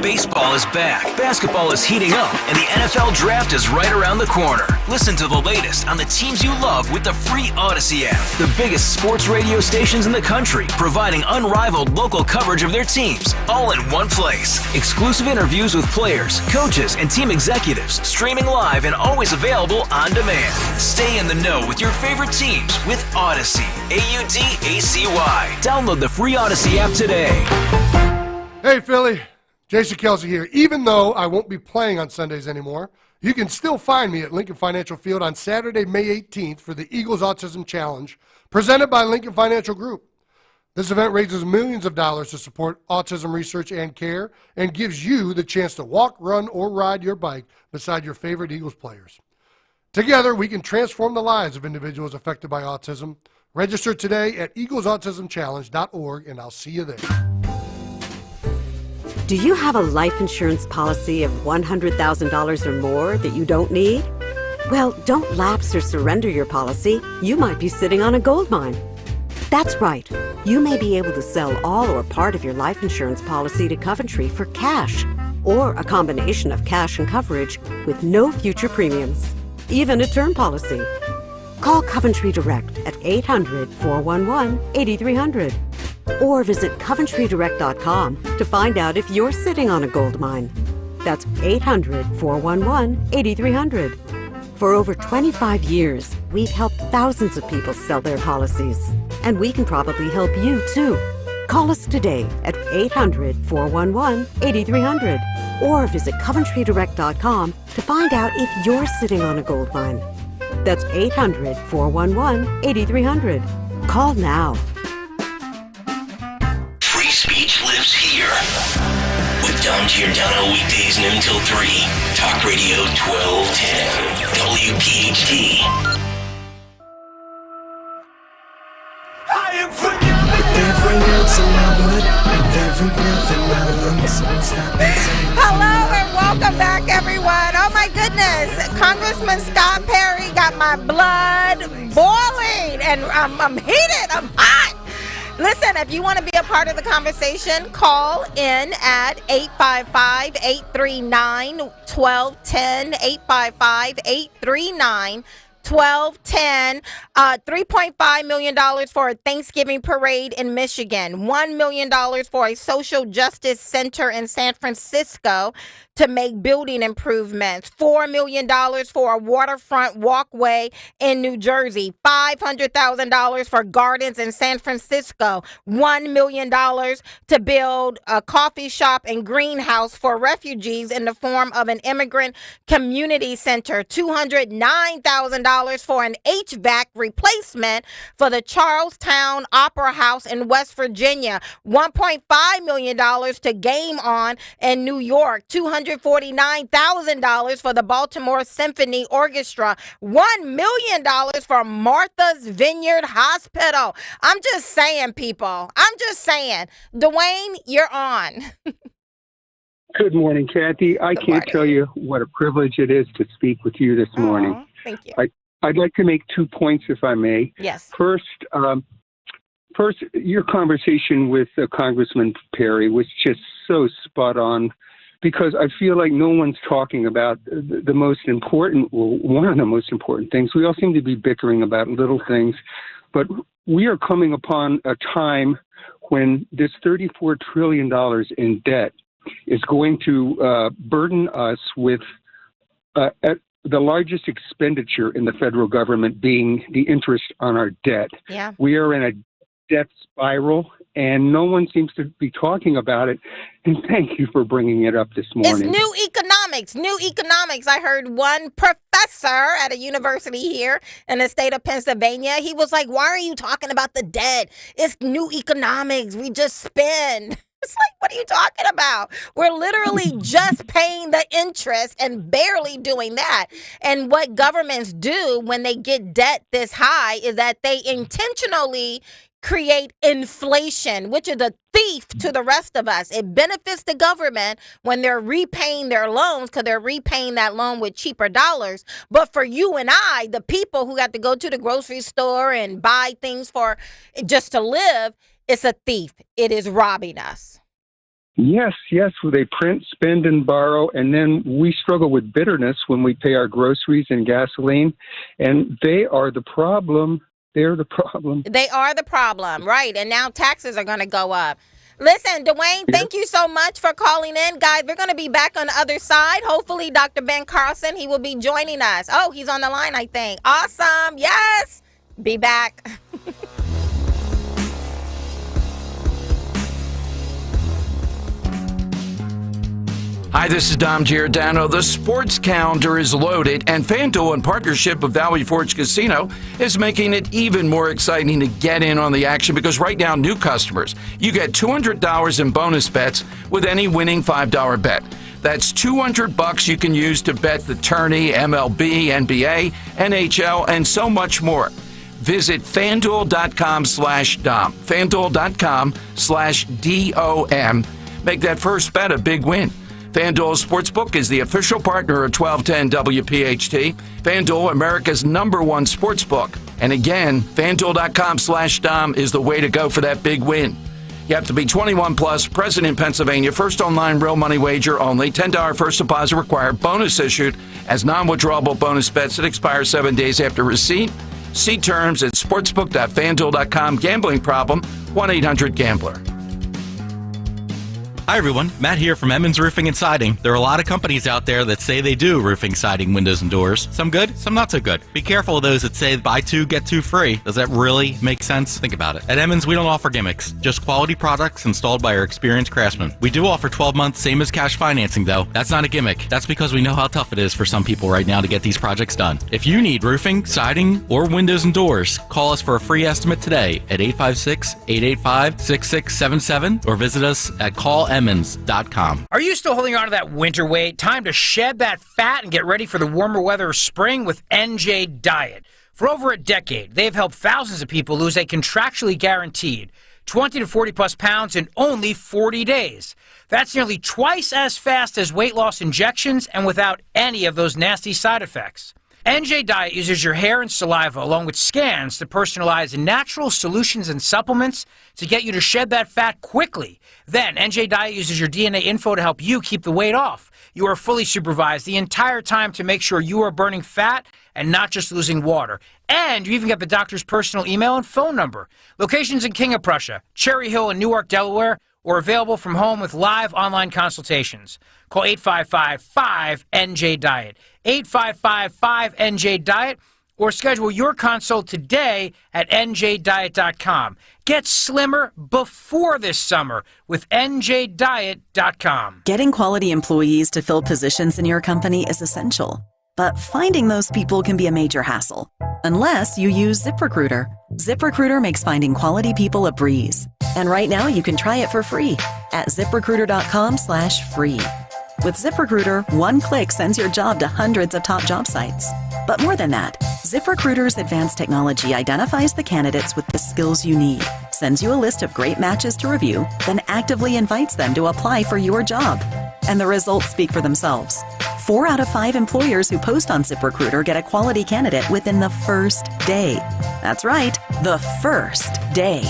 Baseball is back, basketball is heating up, and the NFL Draft is right around the corner. Listen to the latest on the teams you love with the free Odyssey app. The biggest sports radio stations in the country, providing unrivaled local coverage of their teams, all in one place. Exclusive interviews with players, coaches, and team executives, streaming live and always available on demand. Stay in the know with your favorite teams with Odyssey. AUDACY. Download the free Odyssey app today. Hey, Philly. Jason Kelsey here. Even though I won't be playing on Sundays anymore, you can still find me at Lincoln Financial Field on Saturday, May 18th for the Eagles Autism Challenge, presented by Lincoln Financial Group. This event raises millions of dollars to support autism research and care and gives you the chance to walk, run, or ride your bike beside your favorite Eagles players. Together, we can transform the lives of individuals affected by autism. Register today at eaglesautismchallenge.org, and I'll see you there. Do you have a life insurance policy of $100,000 or more that you don't need? Well, don't lapse or surrender your policy. You might be sitting on a gold mine. That's right. You may be able to sell all or part of your life insurance policy to Coventry for cash, or a combination of cash and coverage with no future premiums, even a term policy. Call Coventry Direct at 800-411-8300 or visit CoventryDirect.com to find out if you're sitting on a gold mine. That's 800-411-8300. For over 25 years, we've helped thousands of people sell their policies, and we can probably help you too. Call us today at 800-411-8300 or visit CoventryDirect.com to find out if you're sitting on a gold mine. That's 800-411-8300. Call now. Free speech lives here. With Don Giordano weekdays noon till 3. Talk Radio 1210. WPHT. Every Hello and welcome back, everyone. Oh my goodness, Congressman Scott Perry got my blood boiling, and I'm heated. I'm hot. Listen, if you want to be a part of the conversation, call in at 855-839-1210, 855-839-1210. $3.5 million for a Thanksgiving parade in Michigan. $1 million for a social justice center in San Francisco to make building improvements. $4 million for a waterfront walkway in New Jersey. $500,000 for gardens in San Francisco. $1 million to build a coffee shop and greenhouse for refugees in the form of an immigrant community center. $209,000 for an HVAC replacement for the Charlestown Opera House in West Virginia. $1.5 million to Game On in New York. $249,000 for the Baltimore Symphony Orchestra. $1 million for Martha's Vineyard Hospital. I'm just saying, people. I'm just saying. Dwayne, you're on. Good morning, Kathy. I can't tell you what a privilege it is to speak with you this morning. Thank you. I'd like to make 2 points, if I may. Yes. First, your conversation with Congressman Perry was just so spot on, because I feel like no one's talking about the most important, well, one of the most important things. We all seem to be bickering about little things, but we are coming upon a time when this $34 trillion in debt is going to burden us with the largest expenditure in the federal government being the interest on our debt. Yeah. We are in a debt spiral, and no one seems to be talking about it. And thank you for bringing it up this morning. It's new economics. New economics. I heard one professor at a university here in the state of Pennsylvania. He was like, why are you talking about the debt? It's new economics. We just spend. It's like, what are you talking about? We're literally just paying the interest and barely doing that. And what governments do when they get debt this high is that they intentionally create inflation, which is a thief to the rest of us. It benefits the government when they're repaying their loans, because they're repaying that loan with cheaper dollars. But for you and I, the people who got to go to the grocery store and buy things for just to live, it's a thief. It is robbing us. Yes. They print, spend, and borrow, and then we struggle with bitterness when we pay our groceries and gasoline, and they are the problem. They're the problem. They are the problem, right? And now taxes are going to go up. Listen, Dwayne, thank you so much for calling in. Guys, we're going to be back on the other side. Hopefully, Dr. Ben Carson, he will be joining us. Oh, he's on the line, I think. Awesome. Yes. Be back. Hi, this is Dom Giordano. The sports calendar is loaded, and FanDuel, in partnership with Valley Forge Casino, is making it even more exciting to get in on the action, because right now, new customers, you get $200 in bonus bets with any winning $5 bet. That's $200 you can use to bet the tourney, MLB, NBA, NHL, and so much more. Visit FanDuel.com/Dom. FanDuel.com/DOM. Make that first bet a big win. FanDuel Sportsbook is the official partner of 1210 WPHT. FanDuel, America's #1 sportsbook. And again, FanDuel.com/Dom is the way to go for that big win. You have to be 21 plus, present in Pennsylvania, first online real money wager only, $10 first deposit required, bonus issued as non-withdrawable bonus bets that expire 7 days after receipt. See terms at sportsbook.fanduel.com. Gambling problem, 1-800-GAMBLER. Hi everyone, Matt here from Emmons Roofing and Siding. There are a lot of companies out there that say they do roofing, siding, windows, and doors. Some good, some not so good. Be careful of those that say buy two, get two free. Does that really make sense? Think about it. At Emmons, we don't offer gimmicks, just quality products installed by our experienced craftsmen. We do offer 12 months, same as cash financing though. That's not a gimmick. That's because we know how tough it is for some people right now to get these projects done. If you need roofing, siding, or windows and doors, call us for a free estimate today at 856-885-6677 or visit us at callemmons.com. Are you still holding on to that winter weight? Time to shed that fat and get ready for the warmer weather of spring with NJ Diet. For over a decade, they've helped thousands of people lose a contractually guaranteed 20 to 40 plus pounds in only 40 days. That's nearly twice as fast as weight loss injections and without any of those nasty side effects. NJ Diet uses your hair and saliva along with scans to personalize natural solutions and supplements to get you to shed that fat quickly. Then NJ Diet uses your DNA info to help you keep the weight off. You are fully supervised the entire time to make sure you are burning fat and not just losing water. And you even get the doctor's personal email and phone number. Locations in King of Prussia, Cherry Hill, and Newark, Delaware, or available from home with live online consultations. Call 855-5NJ-DIET, 855-5NJ-DIET, or schedule your consult today at njdiet.com. Get slimmer before this summer with njdiet.com. Getting quality employees to fill positions in your company is essential, but finding those people can be a major hassle, unless you use ZipRecruiter. ZipRecruiter makes finding quality people a breeze. And right now you can try it for free at ZipRecruiter.com/free. With ZipRecruiter, one click sends your job to hundreds of top job sites. But more than that, ZipRecruiter's advanced technology identifies the candidates with the skills you need, sends you a list of great matches to review, then actively invites them to apply for your job. And the results speak for themselves. 4 out of 5 employers who post on ZipRecruiter get a quality candidate within the first day. That's right, the first day.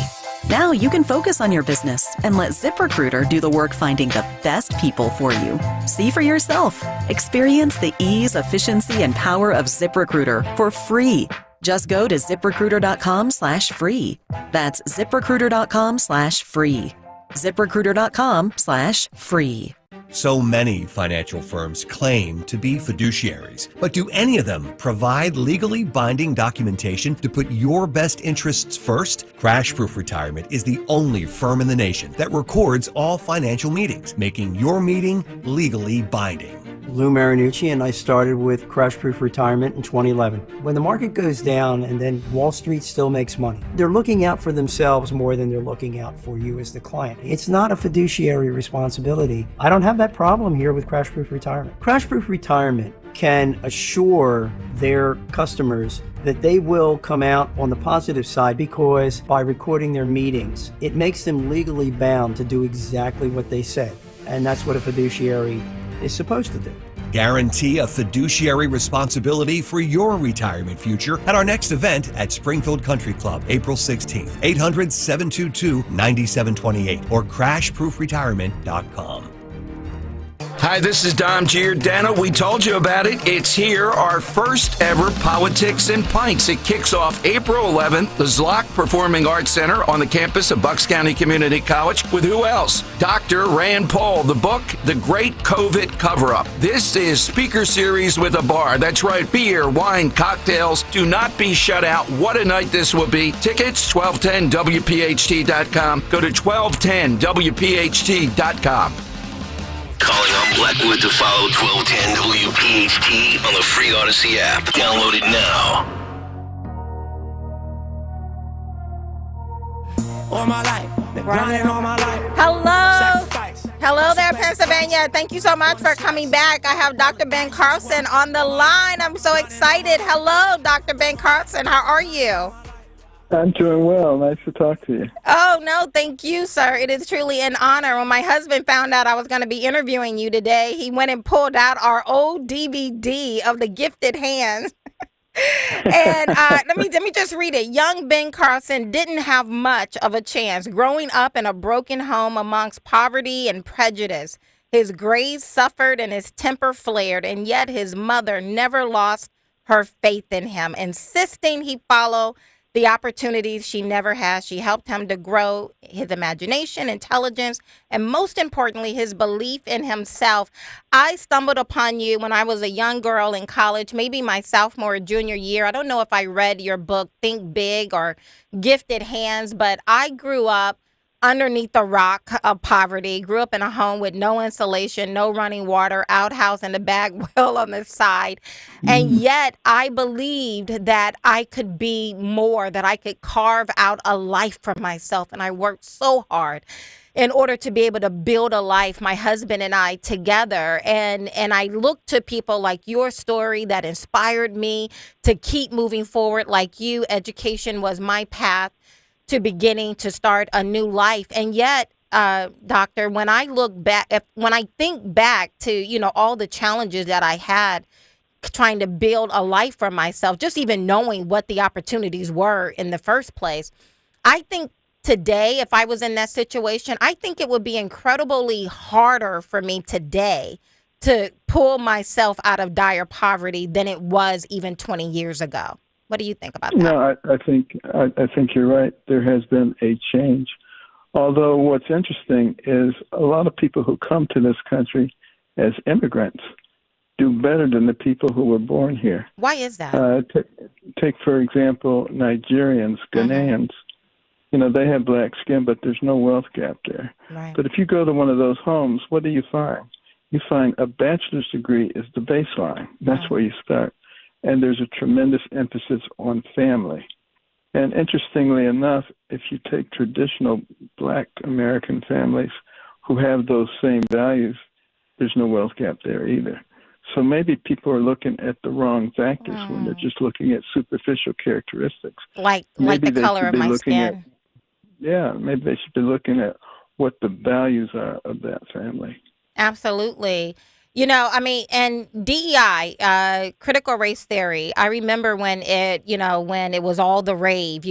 Now you can focus on your business and let ZipRecruiter do the work finding the best people for you. See for yourself. Experience the ease, efficiency, and power of ZipRecruiter for free. Just go to ZipRecruiter.com/free. That's ZipRecruiter.com/free. ZipRecruiter.com/free. So many financial firms claim to be fiduciaries, but do any of them provide legally binding documentation to put your best interests first? Crash Proof Retirement is the only firm in the nation that records all financial meetings, making your meeting legally binding. Lou Marinucci, and I started with Crash Proof Retirement in 2011. When the market goes down and then Wall Street still makes money, they're looking out for themselves more than they're looking out for you as the client. It's not a fiduciary responsibility. I don't have that problem here with Crash Proof Retirement. Crash Proof Retirement can assure their customers that they will come out on the positive side because by recording their meetings, it makes them legally bound to do exactly what they say. And that's what a fiduciary is supposed to do. Guarantee a fiduciary responsibility for your retirement future at our next event at Springfield Country Club, April 16th, 800-722-9728 or crashproofretirement.com. Hi, this is Dom Giordano. We told you about it. It's here, our first ever Politics and Pints. It kicks off April 11th, the Zlock Performing Arts Center on the campus of Bucks County Community College. With who else? Dr. Rand Paul. The book, The Great COVID Cover-Up. This is speaker series with a bar. That's right, beer, wine, cocktails. Do not be shut out. What a night this will be. Tickets, 1210WPHT.com. Go to 1210WPHT.com. Calling on Blackwood to follow 1210 WPHT on the free Odyssey app. Download it now. All my life, been grinding all my life. Hello there, Pennsylvania. Thank you so much for coming back. I have Dr. Ben Carlson on the line. I'm so excited. Hello, Dr. Ben Carlson. How are you? I'm doing well. Nice to talk to you. Oh, no, thank you, sir. It is truly an honor. When my husband found out I was going to be interviewing you today, he went and pulled out our old DVD of The Gifted Hands. And let me just read it. Young Ben Carlson didn't have much of a chance growing up in a broken home amongst poverty and prejudice. His grades suffered and his temper flared, and yet his mother never lost her faith in him, insisting he follow the opportunities she never had. She helped him to grow his imagination, intelligence, and most importantly, his belief in himself. I stumbled upon you when I was a young girl in college, maybe my sophomore or junior year. I don't know if I read your book, Think Big or Gifted Hands, but I grew up underneath the rock of poverty, grew up in a home with no insulation, no running water, outhouse and a bag well on the side. And yet I believed that I could be more, that I could carve out a life for myself. And I worked so hard in order to be able to build a life, my husband and I together. And I looked to people like your story that inspired me to keep moving forward like you. Education was my path to beginning to start a new life. And yet, doctor, when I look back, when I think back to, all the challenges that I had trying to build a life for myself, just even knowing what the opportunities were in the first place, I think today, if I was in that situation, I think it would be incredibly harder for me today to pull myself out of dire poverty than it was even 20 years ago. What do you think about that? No, I think you're right. There has been a change. Although what's interesting is a lot of people who come to this country as immigrants do better than the people who were born here. Why is that? Take, for example, Nigerians, Ghanaians. They have black skin, but there's no wealth gap there. Right. But if you go to one of those homes, what do you find? You find a bachelor's degree is the baseline. That's where you start. And there's a tremendous emphasis on family. And interestingly enough, if you take traditional black American families who have those same values, there's no wealth gap there either. So maybe people are looking at the wrong factors when they're just looking at superficial characteristics. Like the color of my skin. Maybe they should be looking at what the values are of that family. Absolutely. And DEI, critical race theory, I remember when it was all the rave,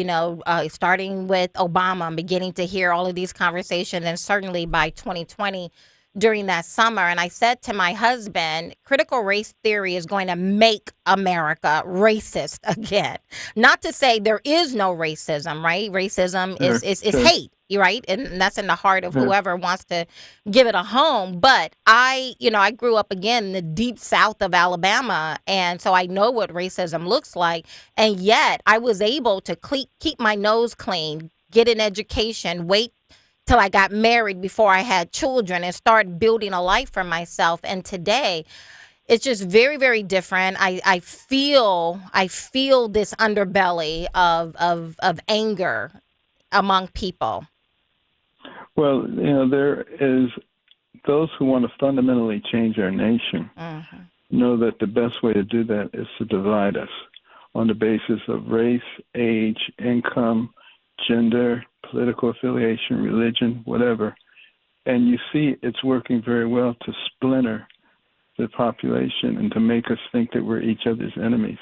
starting with Obama, I'm beginning to hear all of these conversations, and certainly by 2020 during that summer. And I said to my husband, critical race theory is going to make America racist again. Not to say there is no racism, right? Racism is hate. Right. And that's in the heart of whoever wants to give it a home. But I grew up again in the deep south of Alabama. And so I know what racism looks like. And yet I was able to keep my nose clean, get an education, wait till I got married before I had children, and start building a life for myself. And today it's just very, very different. I feel this underbelly of anger among people. Well, there is those who want to fundamentally change our nation know that the best way to do that is to divide us on the basis of race, age, income, gender, political affiliation, religion, whatever. And you see it's working very well to splinter the population and to make us think that we're each other's enemies.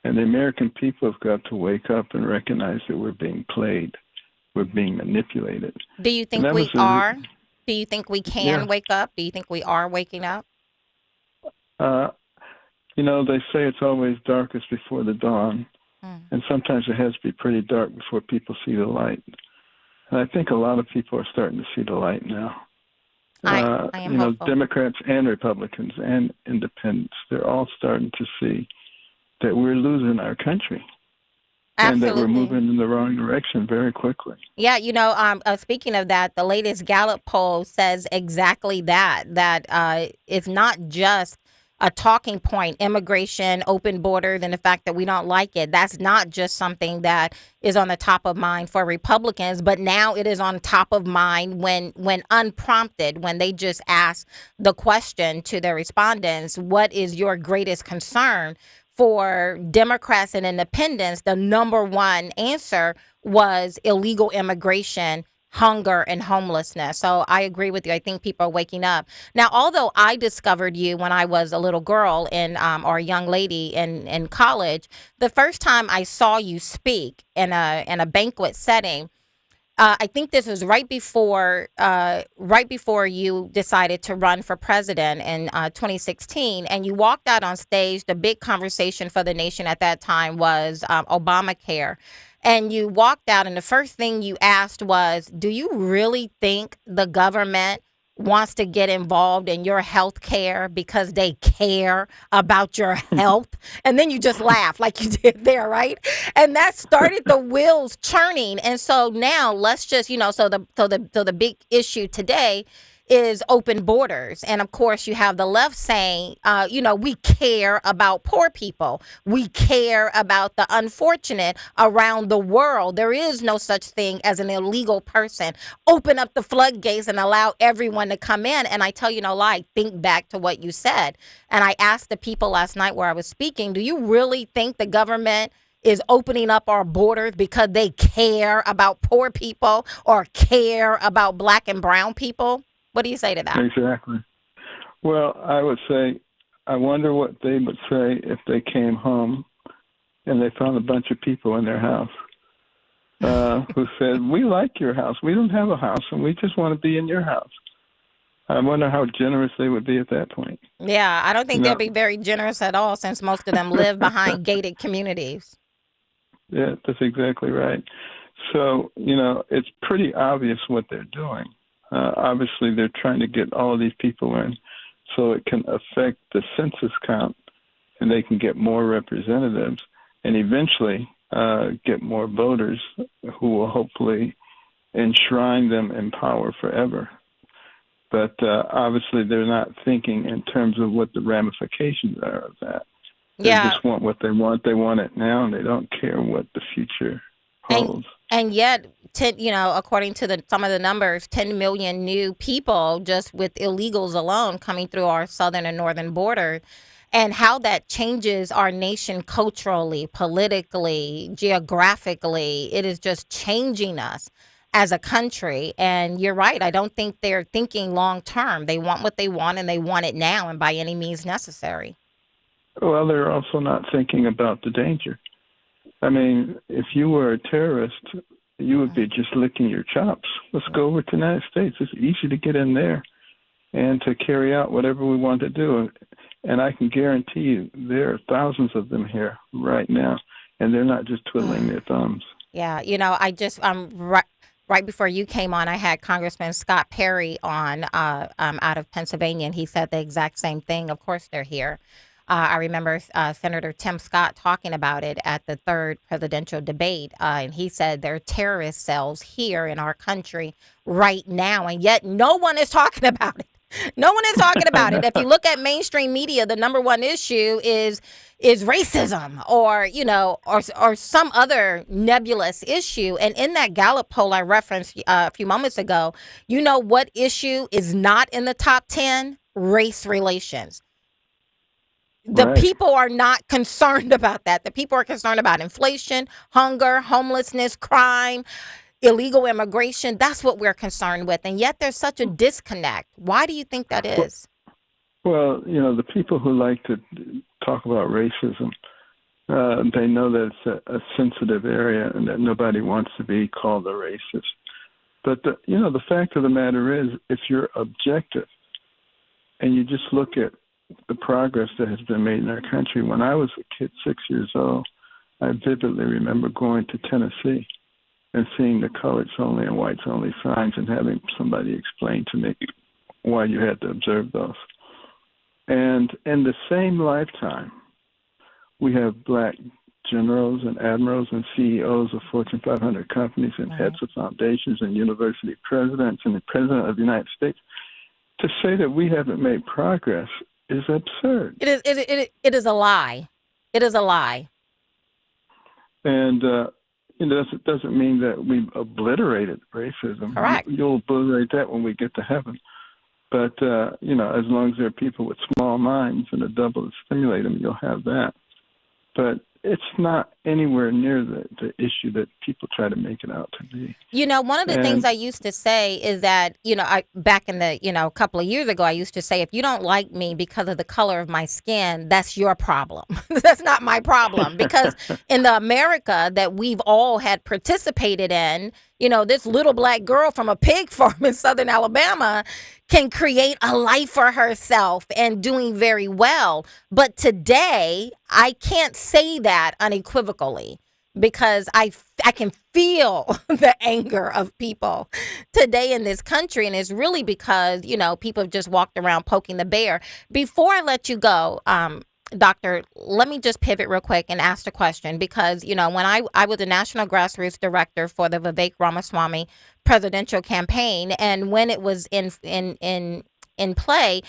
And the American people have got to wake up and recognize that we're being played. We're being manipulated. Do you think we are? Do you think we can wake up? Do you think we are waking up? They say it's always darkest before the dawn. And sometimes it has to be pretty dark before people see the light. And I think a lot of people are starting to see the light now. I am hopeful. Democrats and Republicans and independents, they're all starting to see that we're losing our country. Absolutely. And that we're moving in the wrong direction very quickly. Yeah, speaking of that, the latest Gallup poll says exactly that it's not just a talking point, immigration, open borders, and the fact that we don't like it. That's not just something that is on the top of mind for Republicans, but now it is on top of mind when unprompted, when they just ask the question to their respondents, what is your greatest concern? For Democrats and independents, the number one answer was illegal immigration, hunger, and homelessness. So I agree with you. I think people are waking up. Now, although I discovered you when I was a little girl or a young lady in college, the first time I saw you speak in a banquet setting, I think this was right before you decided to run for president in 2016, and you walked out on stage. The big conversation for the nation at that time was Obamacare, and you walked out, and the first thing you asked was, "Do you really think the government wants to get involved in your health care because they care about your health?" And then you just laugh like you did there, right? And that started the wheels churning. And so now let's just, so the big issue today is open borders. And of course, you have the left saying, we care about poor people. We care about the unfortunate around the world. There is no such thing as an illegal person. Open up the floodgates and allow everyone to come in. And I tell you no lie, think back to what you said. And I asked the people last night where I was speaking, do you really think the government is opening up our borders because they care about poor people or care about black and brown people? What do you say to that? Exactly. Well, I would say, I wonder what they would say if they came home and they found a bunch of people in their house who said, we like your house. We don't have a house, and we just want to be in your house. I wonder how generous they would be at that point. Yeah, I don't think they'll be very generous at all, since most of them live behind gated communities. Yeah, that's exactly right. So, it's pretty obvious what they're doing. Obviously, they're trying to get all of these people in so it can affect the census count, and they can get more representatives and eventually get more voters who will hopefully enshrine them in power forever. But obviously, they're not thinking in terms of what the ramifications are of that. They just want what they want. They want it now, and they don't care what the future holds. And yet, according to some of the numbers, 10 million new people just with illegals alone coming through our southern and northern border, and how that changes our nation culturally, politically, geographically. It is just changing us as a country. And you're right. I don't think they're thinking long term. They want what they want, and they want it now and by any means necessary. Well, they're also not thinking about the danger. I mean, if you were a terrorist, you would be just licking your chops. Let's go over to the United States. It's easy to get in there and to carry out whatever we want to do. And I can guarantee you there are thousands of them here right now, and they're not just twiddling their thumbs. Yeah, I just right before you came on, I had Congressman Scott Perry on out of Pennsylvania, and he said the exact same thing. Of course, they're here. I remember Senator Tim Scott talking about it at the third presidential debate, and he said there are terrorist cells here in our country right now, and yet no one is talking about it. No one is talking about it. If you look at mainstream media, the number one issue is racism or some other nebulous issue. And in that Gallup poll I referenced a few moments ago, what issue is not in the top 10? Race relations. The people are not concerned about that. The people are concerned about inflation, hunger, homelessness, crime, illegal immigration. That's what we're concerned with. And yet there's such a disconnect. Why do you think that is? Well, the people who like to talk about racism, they know that it's a sensitive area and that nobody wants to be called a racist. But, the fact of the matter is, if you're objective and you just look at the progress that has been made in our country. When I was a kid, 6 years old, I vividly remember going to Tennessee and seeing the coloreds only and whites only signs and having somebody explain to me why you had to observe those. And in the same lifetime, we have black generals and admirals and CEOs of Fortune 500 companies and heads of foundations and university presidents and the president of the United States. To say that we haven't made progress is absurd. It is a lie. It is a lie. And it doesn't mean that we've obliterated racism. Correct. You'll obliterate that when we get to heaven. But as long as there are people with small minds and a double to stimulate them, you'll have that. But it's not anywhere near the issue that people try to make it out to be. One of the things I used to say is that, back in the, a couple of years ago, I used to say, if you don't like me because of the color of my skin, that's your problem. That's not my problem. Because in the America that we've all had participated in, this little black girl from a pig farm in southern Alabama can create a life for herself and doing very well. But today, I can't say that unequivocally because I can feel the anger of people today in this country. And it's really because, people have just walked around poking the bear. Before I let you go, Doctor, let me just pivot real quick and ask the question because, when I was the national grassroots director for the Vivek Ramaswamy presidential campaign, and when it was in play,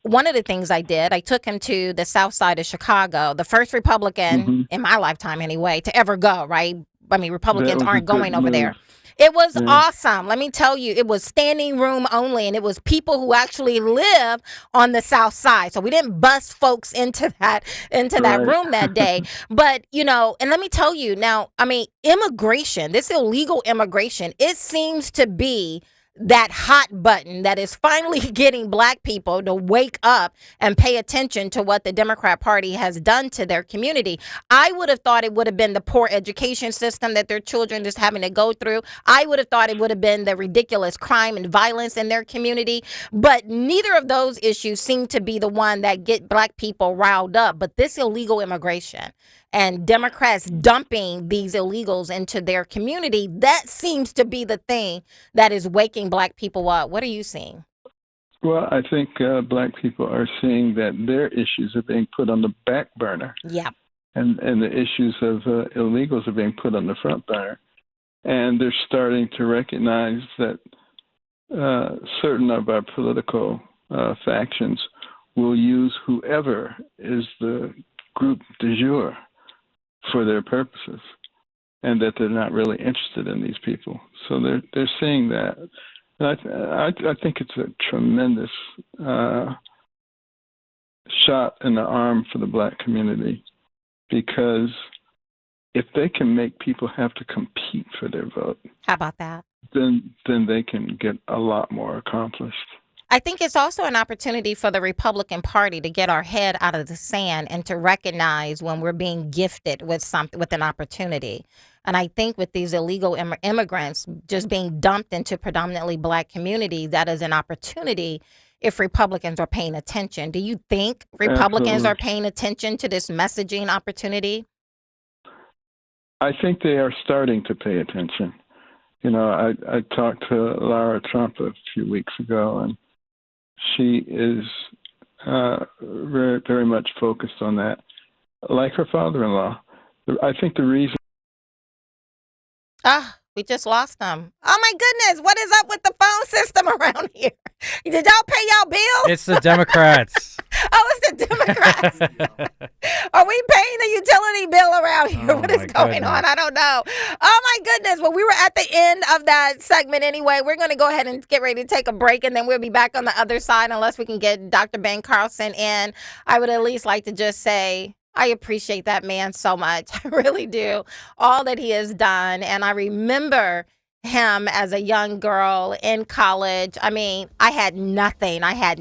one of the things I did, I took him to the south side of Chicago, the first Republican in my lifetime anyway to ever go, right? I mean, Republicans aren't going over there. It was awesome. Let me tell you, it was standing room only, and it was people who actually live on the South Side. So we didn't bust folks into that room that day. But, you know, and let me tell you now, I mean, immigration, this illegal immigration, it seems to be that hot button that is finally getting Black people to wake up and pay attention to what the Democrat Party has done to their community. I would have thought it would have been the poor education system that their children just having to go through. I would have thought it would have been the ridiculous crime and violence in their community. But neither of those issues seem to be the one that get Black people riled up. But this illegal immigration and Democrats dumping these illegals into their community, that seems to be the thing that is waking Black people up. What are you seeing? Well, I think Black people are seeing that their issues are being put on the back burner. Yeah. And the issues of illegals are being put on the front burner. And they're starting to recognize that certain of our political factions will use whoever is the group du jour for their purposes, and that they're not really interested in these people. So they're seeing that. And I think it's a tremendous shot in the arm for the Black community, because if they can make people have to compete for their vote, how about that? Then they can get a lot more accomplished. I think it's also an opportunity for the Republican Party to get our head out of the sand and to recognize when we're being gifted with an opportunity. And I think with these illegal immigrants just being dumped into predominantly Black communities, that is an opportunity if Republicans are paying attention. Do you think Republicans are paying attention to this messaging opportunity? I think they are starting to pay attention. You know, I talked to Lara Trump a few weeks ago, and she is very, very much focused on that, like her father-in-law. I think the reason... We just lost them. Oh, my goodness. What is up with the phone system around here? Did y'all pay y'all bills? It's the Democrats. It's the Democrats. Are we paying the utility bill around here? What is going on? I don't know. Oh, my goodness. Well, we were at the end of that segment anyway. We're going to go ahead and get ready to take a break, and then we'll be back on the other side unless we can get Dr. Ben Carlson in. I would at least like to just say, I appreciate that man so much. I really do. All that he has done. And I remember him as a young girl in college. I mean, I had nothing. I had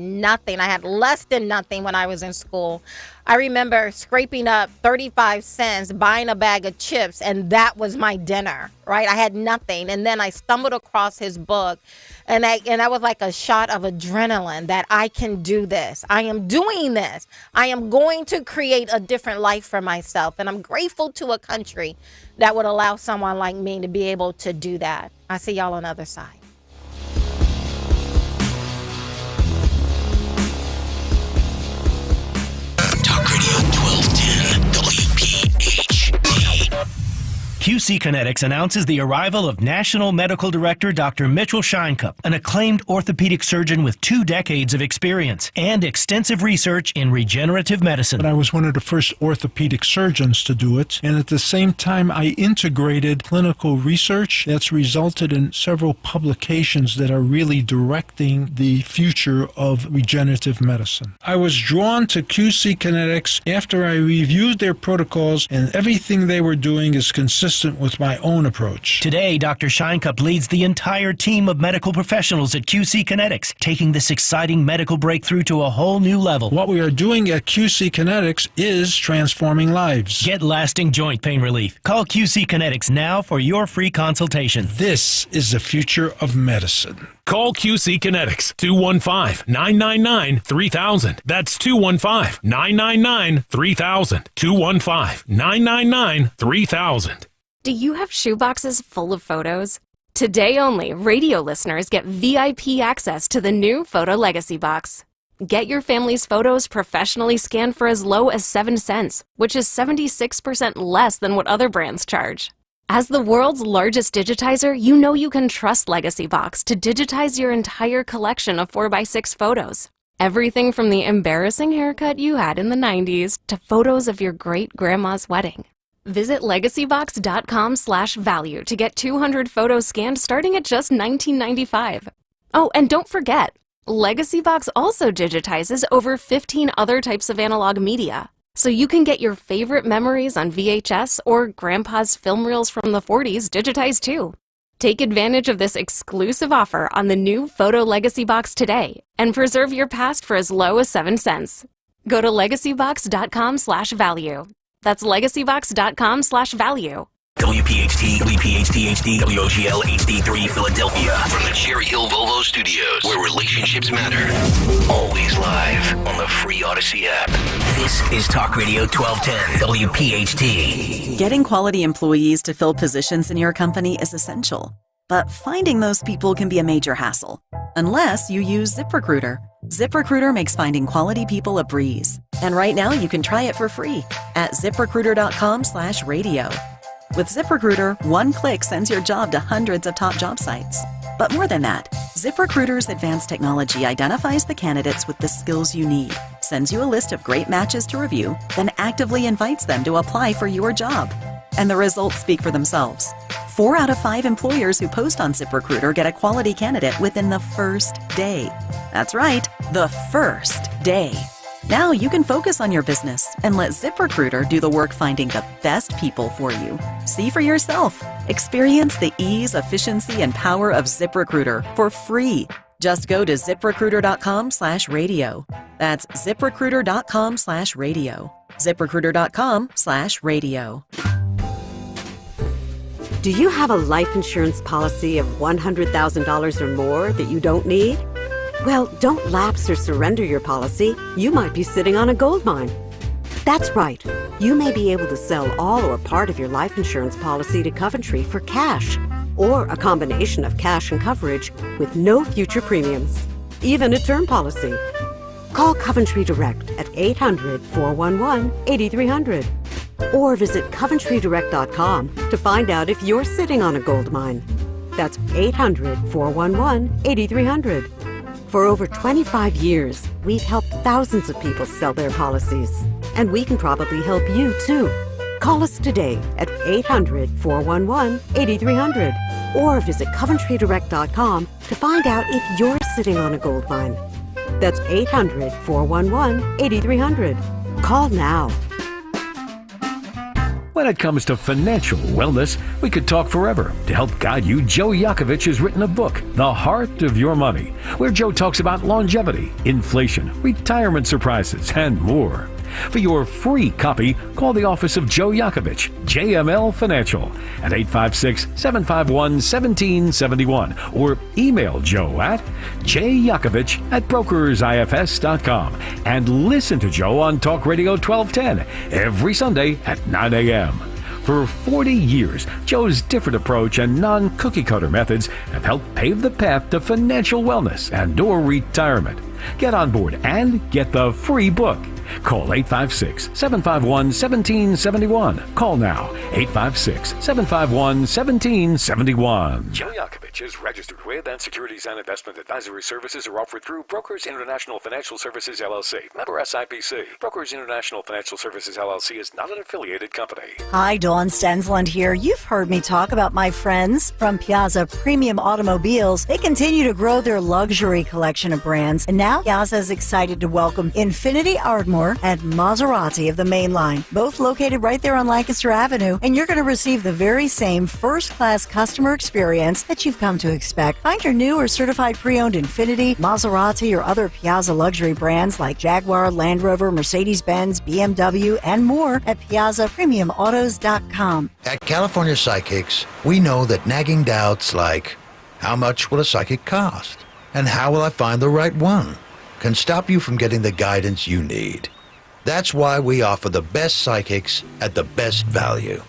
less than nothing when I was in school. I remember scraping up 35 cents, buying a bag of chips, and that was my dinner, right? I had nothing. And then I stumbled across his book, and that was like a shot of adrenaline that I can do this. I am doing this. I am going to create a different life for myself. And I'm grateful to a country that would allow someone like me to be able to do that. I see y'all on the other side. Talk Radio 1210 WPHT. QC Kinetics announces the arrival of National Medical Director Dr. Mitchell Scheinkup, an acclaimed orthopedic surgeon with 2 decades of experience and extensive research in regenerative medicine. But I was one of the first orthopedic surgeons to do it, and at the same time I integrated clinical research that's resulted in several publications that are really directing the future of regenerative medicine. I was drawn to QC Kinetics after I reviewed their protocols, and everything they were doing is consistent with my own approach. Today, Dr. Scheinkup leads the entire team of medical professionals at QC Kinetics, taking this exciting medical breakthrough to a whole new level. What we are doing at QC Kinetics is transforming lives. Get lasting joint pain relief. Call QC Kinetics now for your free consultation. This is the future of medicine. Call QC Kinetics, 215-999-3000. That's 215-999-3000. 215-999-3000. Do you have shoeboxes full of photos? Today only, radio listeners get VIP access to the new Photo Legacy Box. Get your family's photos professionally scanned for as low as 7 cents, which is 76% less than what other brands charge. As the world's largest digitizer, you know you can trust Legacy Box to digitize your entire collection of 4x6 photos. Everything from the embarrassing haircut you had in the 90s to photos of your great-grandma's wedding. Visit legacybox.com/value to get 200 photos scanned starting at just $19.95. Oh, and don't forget, LegacyBox also digitizes over 15 other types of analog media, so you can get your favorite memories on VHS or Grandpa's film reels from the 40s digitized too. Take advantage of this exclusive offer on the new Photo Legacy Box today and preserve your past for as low as 7 cents. Go to legacybox.com/value. That's legacybox.com/value. WPHT, WPHT HD, WOGL HD3 Philadelphia. From the Cherry Hill Volvo Studios, where relationships matter. Always live on the free Odyssey app. This is Talk Radio 1210, WPHT. Getting quality employees to fill positions in your company is essential, but finding those people can be a major hassle, unless you use ZipRecruiter. ZipRecruiter makes finding quality people a breeze. And right now you can try it for free at ZipRecruiter.com/radio. With ZipRecruiter, one click sends your job to hundreds of top job sites. But more than that, ZipRecruiter's advanced technology identifies the candidates with the skills you need, sends you a list of great matches to review, then actively invites them to apply for your job. And the results speak for themselves. 4 out of 5 employers who post on ZipRecruiter get a quality candidate within the first day. That's right, the first day. Now you can focus on your business and let ZipRecruiter do the work finding the best people for you. See for yourself. Experience the ease, efficiency, and power of ZipRecruiter for free. Just go to ZipRecruiter.com/radio. That's ZipRecruiter.com/radio. ZipRecruiter.com/radio. Do you have a life insurance policy of $100,000 or more that you don't need? Well, don't lapse or surrender your policy. You might be sitting on a gold mine. That's right. You may be able to sell all or part of your life insurance policy to Coventry for cash, or a combination of cash and coverage with no future premiums, even a term policy. Call Coventry Direct at 800-411-8300 or visit coventrydirect.com to find out if you're sitting on a gold mine. That's 800-411-8300. For over 25 years, we've helped thousands of people sell their policies. And we can probably help you, too. Call us today at 800-411-8300 or visit coventrydirect.com to find out if you're sitting on a gold mine. That's 800-411-8300. Call now. When it comes to financial wellness, we could talk forever. To help guide you, Joe Yakovich has written a book, The Heart of Your Money, where Joe talks about longevity, inflation, retirement surprises, and more. For your free copy, call the office of Joe Yakovich, JML Financial, at 856-751-1771 or email Joe at jyakovich@brokersifs.com and listen to Joe on Talk Radio 1210 every Sunday at 9 a.m. For 40 years, Joe's different approach and non-cookie cutter methods have helped pave the path to financial wellness and/or retirement. Get on board and get the free book. Call 856-751-1771. Call now, 856-751-1771. Joe Yakovich is registered with, and securities and investment advisory services are offered through Brokers International Financial Services, LLC. Member SIPC. Brokers International Financial Services, LLC is not an affiliated company. Hi, Dawn Stensland here. You've heard me talk about my friends from Piazza Premium Automobiles. They continue to grow their luxury collection of brands, and now Piazza is excited to welcome Infiniti Ardmore and Maserati of the main line, both located right there on Lancaster Avenue, and you're going to receive the very same first-class customer experience that you've come to expect. Find your new or certified pre-owned Infiniti, Maserati, or other Piazza luxury brands like Jaguar, Land Rover, Mercedes-Benz, BMW, and more at PiazzaPremiumAutos.com. At California Psychics, we know that nagging doubts like, how much will a psychic cost? And how will I find the right one? Can stop you from getting the guidance you need. That's why we offer the best psychics at the best value.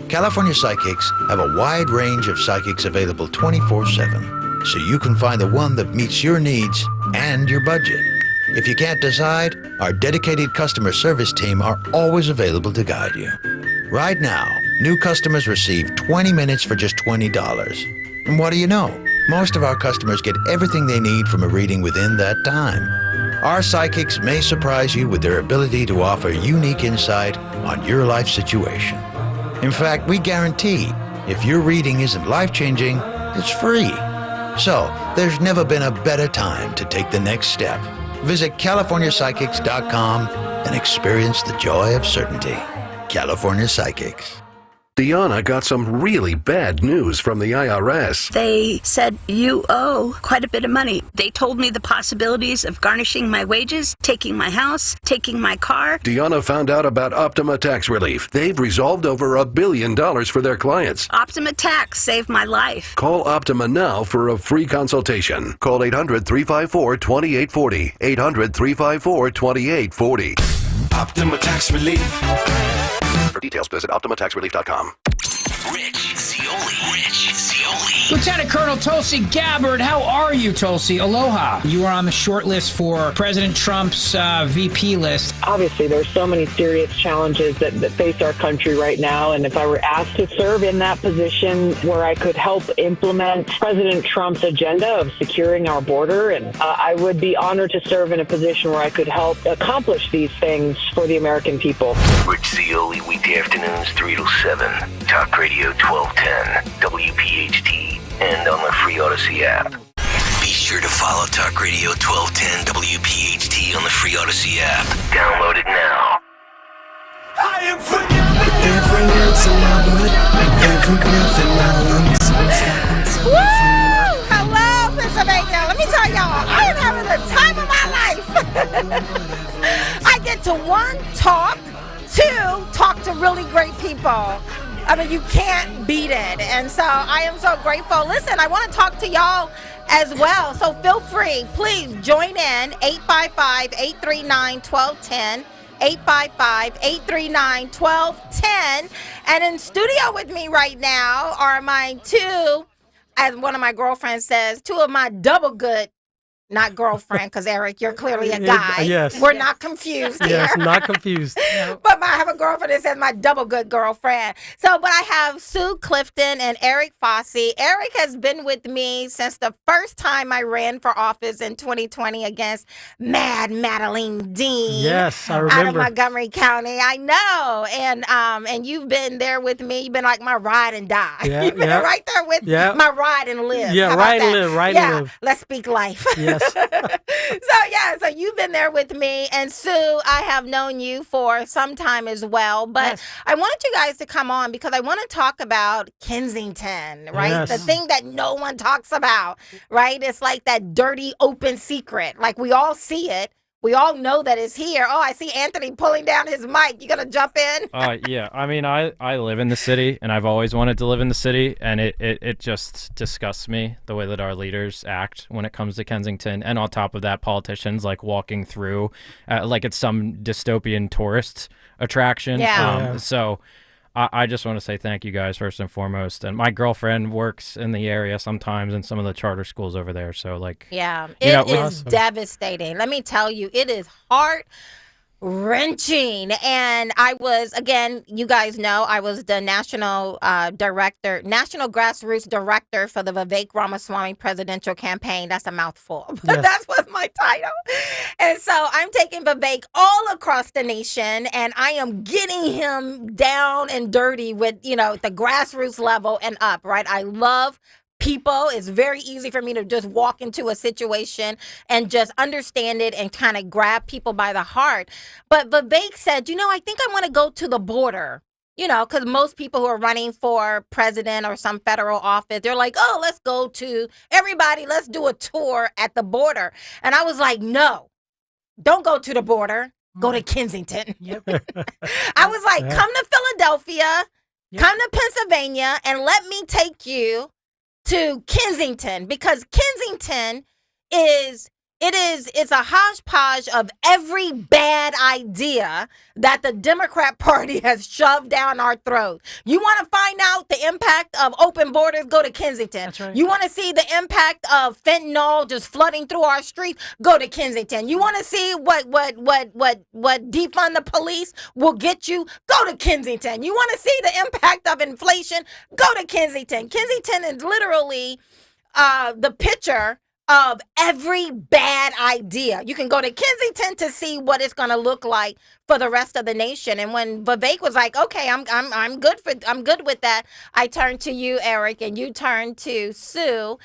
California Psychics have a wide range of psychics available 24/7, so you can find the one that meets your needs and your budget. If you can't decide, our dedicated customer service team are always available to guide you. Right now, new customers receive 20 minutes for just $20. And what do you know? Most of our customers get everything they need from a reading within that time. Our psychics may surprise you with their ability to offer unique insight on your life situation. In fact, we guarantee if your reading isn't life-changing, it's free. So, there's never been a better time to take the next step. Visit CaliforniaPsychics.com and experience the joy of certainty. California Psychics. Deanna got some really bad news from the IRS. They said you owe quite a bit of money. They told me the possibilities of garnishing my wages, taking my house, taking my car. Deanna found out about Optima Tax Relief. They've resolved over $1 billion for their clients. Optima Tax saved my life. Call Optima now for a free consultation. Call 800-354-2840. 800-354-2840. Optima Tax Relief. For details, visit OptimaTaxRelief.com. Rich Zioli. Lieutenant Colonel Tulsi Gabbard, how are you, Tulsi? Aloha. You are on the short list for President Trump's VP list. Obviously, there's so many serious challenges that face our country right now, and if I were asked to serve in that position where I could help implement President Trump's agenda of securing our border, and I would be honored to serve in a position where I could help accomplish these things for the American people. Rich Zioli, weekday afternoons 3 to 7. Talk Radio 1210, WPHT, and on the free Odyssey app. Be sure to follow Talk Radio 1210 WPHT on the free Odyssey app. Download it now. I am free. With every ounce of my blood, every breath in my lungs. Woo! Hello, Pennsylvania. Let me tell y'all, I am having the time of my life. I get to one, talk to really great people. I mean, you can't beat it. And so I am so grateful. Listen, I want to talk to y'all as well. So feel free. Please join in. 855-839-1210. 855-839-1210. And in studio with me right now are my two, as one of my girlfriends says, two of my double good, not girlfriend, because Eric, you're clearly a guy. Yes. We're not confused here. Yes, not confused. But I have a girlfriend that says my double good girlfriend. So, but I have Sue Clifton and Eric Fossey. Eric has been with me since the first time I ran for office in 2020 against Mad Madeline Dean. Yes, I remember. Out of Montgomery County. I know. And you've been there with me. You've been like my ride and die. Yeah, You've been right there with my ride and live. Yeah, ride and live, ride and live. Let's speak life. Yes. So you've been there with me, and Sue, I have known you for some time as well, but I wanted you guys to come on because I want to talk about Kensington, right? Yes. The thing that no one talks about, right? It's like that dirty open secret. Like we all see it. We all know that it's here. Oh, I see Anthony pulling down his mic. You gonna jump in? Yeah. I mean, I live in the city, and I've always wanted to live in the city, and it just disgusts me the way that our leaders act when it comes to Kensington. And on top of that, politicians like walking through like it's some dystopian tourist attraction. Yeah. So I just want to say thank you guys first and foremost. And my girlfriend works in the area sometimes in some of the charter schools over there. So like, yeah, it is devastating. Let me tell you, it is heart-wrenching. And I was, again, you guys know, I was the national grassroots director for the Vivek Ramaswamy presidential campaign. That's a mouthful, but that was my title. And so I'm taking Vivek all across the nation, and I am getting him down and dirty with, the grassroots level and up, right? I love people. It's very easy for me to just walk into a situation and just understand it and kind of grab people by the heart. But Vivek said, I think I want to go to the border. Because most people who are running for president or some federal office, they're like, oh, let's go to everybody. Let's do a tour at the border. And I was like, no, don't go to the border. Go to Kensington. Yep. I was like, come to Philadelphia, come to Pennsylvania, and let me take you to Kensington, because Kensington it's a hodgepodge of every bad idea that the Democrat Party has shoved down our throat. You want to find out the impact of open borders? Go to Kensington. That's right. You want to see the impact of fentanyl just flooding through our streets? Go to Kensington. You want to see what defund the police will get you? Go to Kensington. You want to see the impact of inflation? Go to Kensington. Kensington is literally the picture of every bad idea. You can go to Kensington to see what it's going to look like for the rest of the nation. And when Vivek was like, "Okay, I'm good with that," I turned to you, Eric, and you turned to Sue.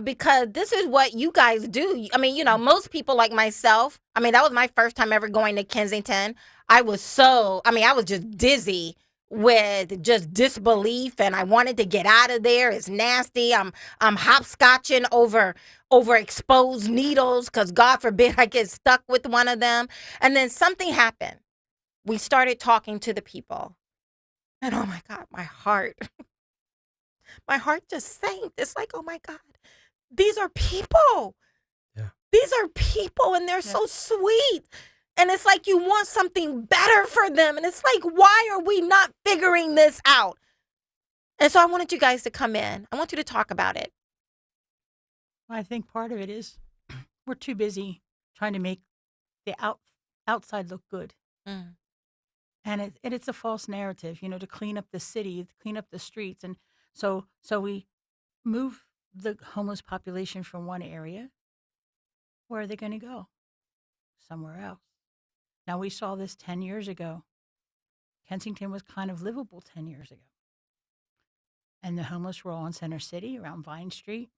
Because this is what you guys do. I mean, most people like myself, that was my first time ever going to Kensington. I was just dizzy with just disbelief, and I wanted to get out of there. It's nasty. I'm hopscotching over exposed needles because God forbid I get stuck with one of them. And then something happened. We started talking to the people. And oh my God, my heart just sank. It's like, oh my God, these are people. Yeah. These are people, and they're so sweet. And it's like you want something better for them. And it's like, why are we not figuring this out? And so I wanted you guys to come in. I want you to talk about it. Well, I think part of it is we're too busy trying to make the outside look good. Mm. And it's a false narrative, to clean up the city, to clean up the streets. And so we move the homeless population from one area. Where are they going to go? Somewhere else. Now, we saw this 10 years ago. Kensington was kind of livable 10 years ago. And the homeless were all in Center City, around Vine Street.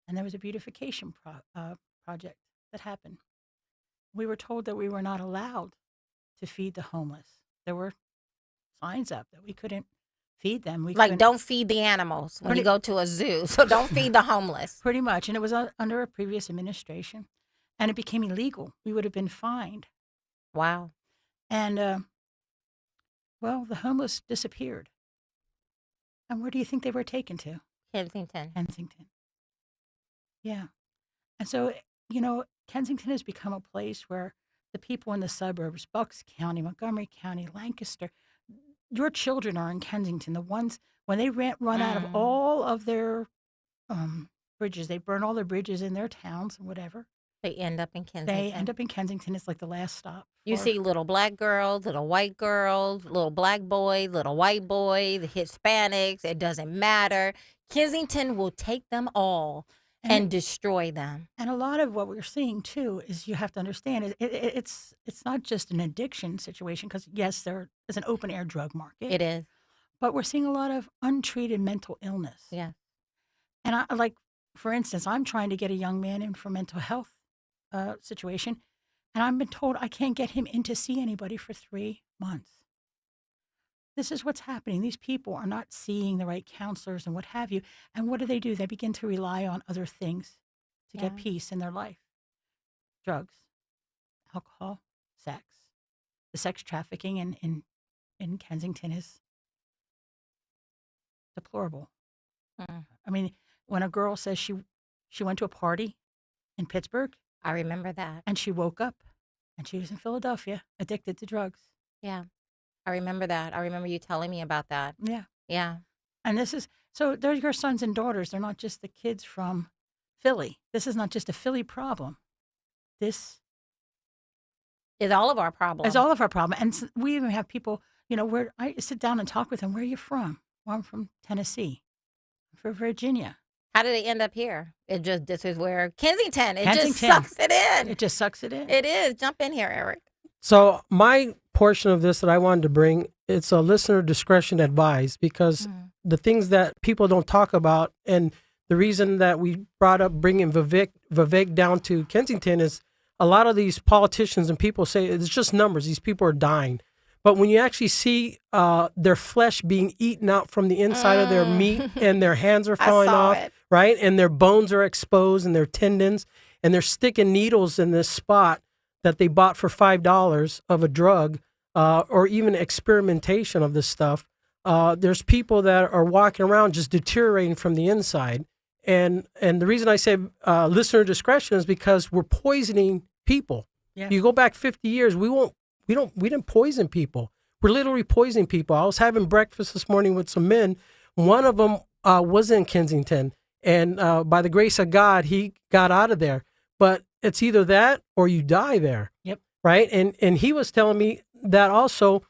And there was a beautification project that happened. We were told that we were not allowed to feed the homeless. There were signs up that we couldn't feed them. Don't feed the animals when you go to a zoo. So don't feed the homeless. Pretty much. And it was under a previous administration. And it became illegal. We would have been fined. Wow. And, the homeless disappeared. And where do you think they were taken to? Kensington. Yeah. And so, Kensington has become a place where the people in the suburbs, Bucks County, Montgomery County, Lancaster, your children are in Kensington. The ones, when they run out of all of their bridges, they burn all their bridges in their towns and whatever. They end up in Kensington. It's like the last stop. You see little black girls, little white girls, little black boy, little white boy, the Hispanics. It doesn't matter. Kensington will take them all and destroy them. And a lot of what we're seeing, too, is you have to understand, it's not just an addiction situation, because, yes, there is an open-air drug market. It is. But we're seeing a lot of untreated mental illness. Yeah. And for instance, I'm trying to get a young man in for mental health situation, and I've been told I can't get him in to see anybody for 3 months. This is what's happening. These people are not seeing the right counselors and what have you. And what do? They begin to rely on other things to get peace in their life. Drugs, alcohol, sex. The sex trafficking in Kensington is deplorable. When a girl says she went to a party in Pittsburgh. I remember that. And she woke up and she was in Philadelphia, addicted to drugs. Yeah. I remember that. I remember you telling me about that. Yeah. Yeah. And they're your sons and daughters. They're not just the kids from Philly. This is not just a Philly problem. This is all of our problem. It's all of our problem. And we even have people, where I sit down and talk with them. Where are you from? Well, I'm from Tennessee. I'm from Virginia. How did they end up here? This is where Kensington. Just sucks it in. It just sucks it in. It is. Jump in here, Eric. So my portion of this that I wanted to bring, it's a listener discretion advised, because the things that people don't talk about, and the reason that we brought up bringing Vivek down to Kensington is a lot of these politicians and people say it's just numbers. These people are dying. But when you actually see their flesh being eaten out from the inside of their meat, and their hands are falling off, right? And their bones are exposed and their tendons, and they're sticking needles in this spot that they bought for $5 of a drug, or even experimentation of this stuff. There's people that are walking around just deteriorating from the inside. And the reason I say listener discretion is because we're poisoning people. Yeah. You go back 50 years, we didn't poison people. We're literally poisoning people. I was having breakfast this morning with some men. One of them was in Kensington, and by the grace of God, he got out of there. But it's either that or you die there. Yep. Right. And he was telling me that also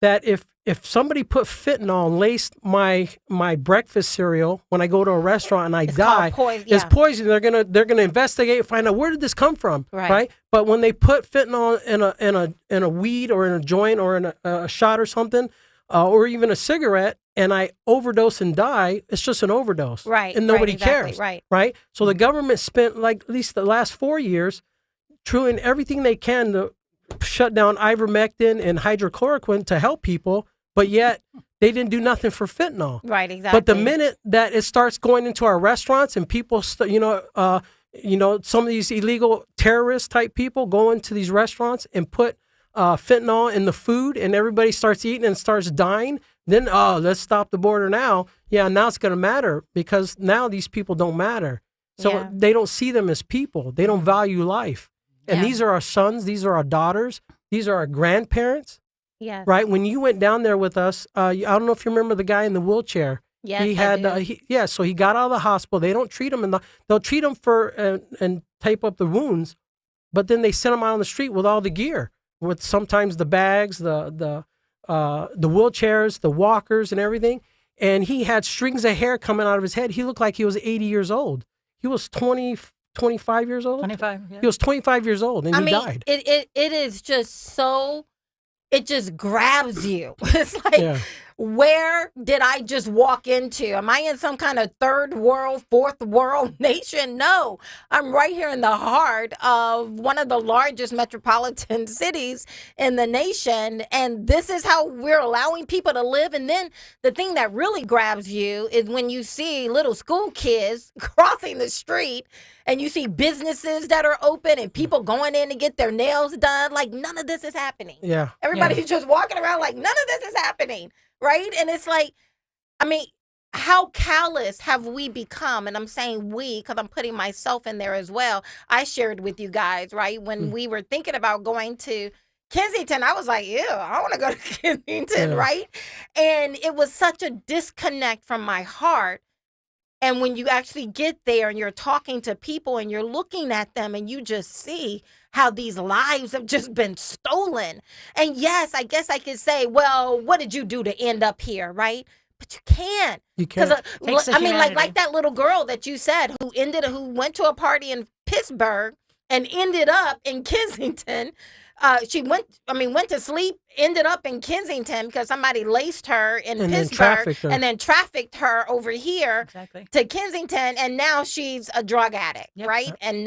that if somebody put fentanyl and laced my breakfast cereal when I go to a restaurant and I die, it's poison. They're gonna investigate, find out where did this come from, right? But when they put fentanyl in a weed or in a joint or in a shot or something, or even a cigarette, and I overdose and die, it's just an overdose, right? And nobody exactly, cares, right? So the government spent like at least the last 4 years doing everything they can to shut down ivermectin and hydrochloroquine to help people, but yet they didn't do nothing for fentanyl. Right, exactly. But the minute that it starts going into our restaurants and people, some of these illegal terrorist type people go into these restaurants and put fentanyl in the food, and everybody starts eating and starts dying, then, let's stop the border now. Yeah, now it's going to matter because now these people don't matter. So they don't see them as people. They don't value life. And these are our sons. These are our daughters. These are our grandparents. Yeah. Right? When you went down there with us, I don't know if you remember the guy in the wheelchair. Yes, he had, so he got out of the hospital. They don't treat him, they'll treat him for and tape up the wounds, but then they send him out on the street with all the gear, with sometimes the bags, the wheelchairs, the walkers, and everything. And he had strings of hair coming out of his head. He looked like he was 80 years old. He was 25 years old. 25. Yeah. He was 25 years old, and he died. It is just so. It just grabs you. It's like, where did I just walk into? Am I in some kind of third world, fourth world nation? No, I'm right here in the heart of one of the largest metropolitan cities in the nation. And this is how we're allowing people to live. And then the thing that really grabs you is when you see little school kids crossing the street and you see businesses that are open and people going in to get their nails done. Like, none of this is happening. Yeah. Everybody's just walking around like none of this is happening. Right. And it's like, I mean, how callous have we become? And I'm saying we, because I'm putting myself in there as well. I shared with you guys, right, when we were thinking about going to Kensington, I was like, ew, I want to go to Kensington, right? And it was such a disconnect from my heart. And when you actually get there and you're talking to people and you're looking at them and you just see how these lives have just been stolen. And yes, I guess I could say, well, what did you do to end up here, right? But you can't. You can't. Because I mean, like that little girl that you said who went to a party in Pittsburgh and ended up in Kensington. She went to sleep, ended up in Kensington because somebody laced her in Pittsburgh and then trafficked her over here to Kensington, and now she's a drug addict, right? And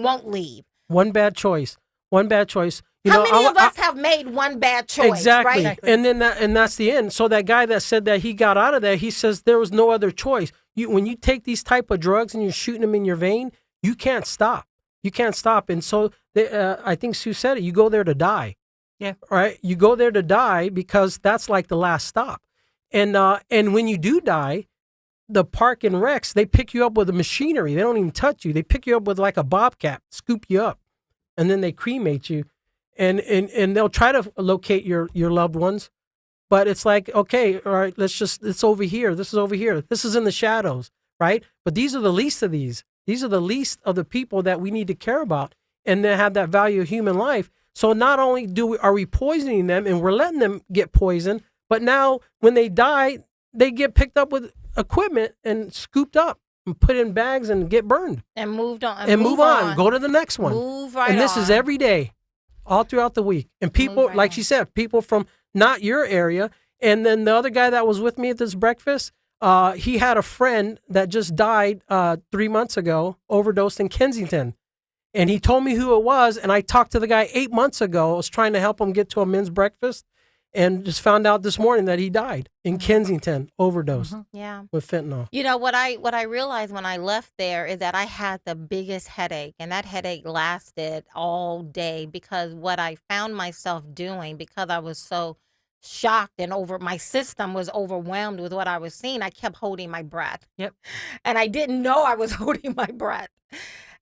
won't leave. One bad choice. How many of us have made one bad choice? Exactly. Right? And then that's the end. So that guy that said that he got out of there, he says there was no other choice. When you take these type of drugs and you're shooting them in your vein, you can't stop. You can't stop. And so I think Sue said it. You go there to die. Yeah. Right. You go there to die because that's like the last stop. And when you do die, the park and recs, they pick you up with a machinery. They don't even touch you. They pick you up with like a bobcat, scoop you up, and then they cremate you. And they'll try to locate your loved ones. But it's like, okay, all right, it's over here. This is over here. This is in the shadows, right? But these are the least of these. These are the least of the people that we need to care about and then have that value of human life. So not only are we poisoning them and we're letting them get poisoned, but now when they die, they get picked up with equipment and scooped up and put in bags and get burned. And moved on. And move on. Go to the next one. Move right on. And this is every day, all throughout the week. And people, like she said, people from not your area. And then the other guy that was with me at this breakfast, he had a friend that just died 3 months ago, overdosed in Kensington. And he told me who it was. And I talked to the guy 8 months ago. I was trying to help him get to a men's breakfast and just found out this morning that he died in Kensington, overdosed with fentanyl. You know, what I realized when I left there is that I had the biggest headache, and that headache lasted all day because what I found myself doing, because I was so shocked and my system was overwhelmed with what I was seeing, I kept holding my breath. Yep. And I didn't know I was holding my breath.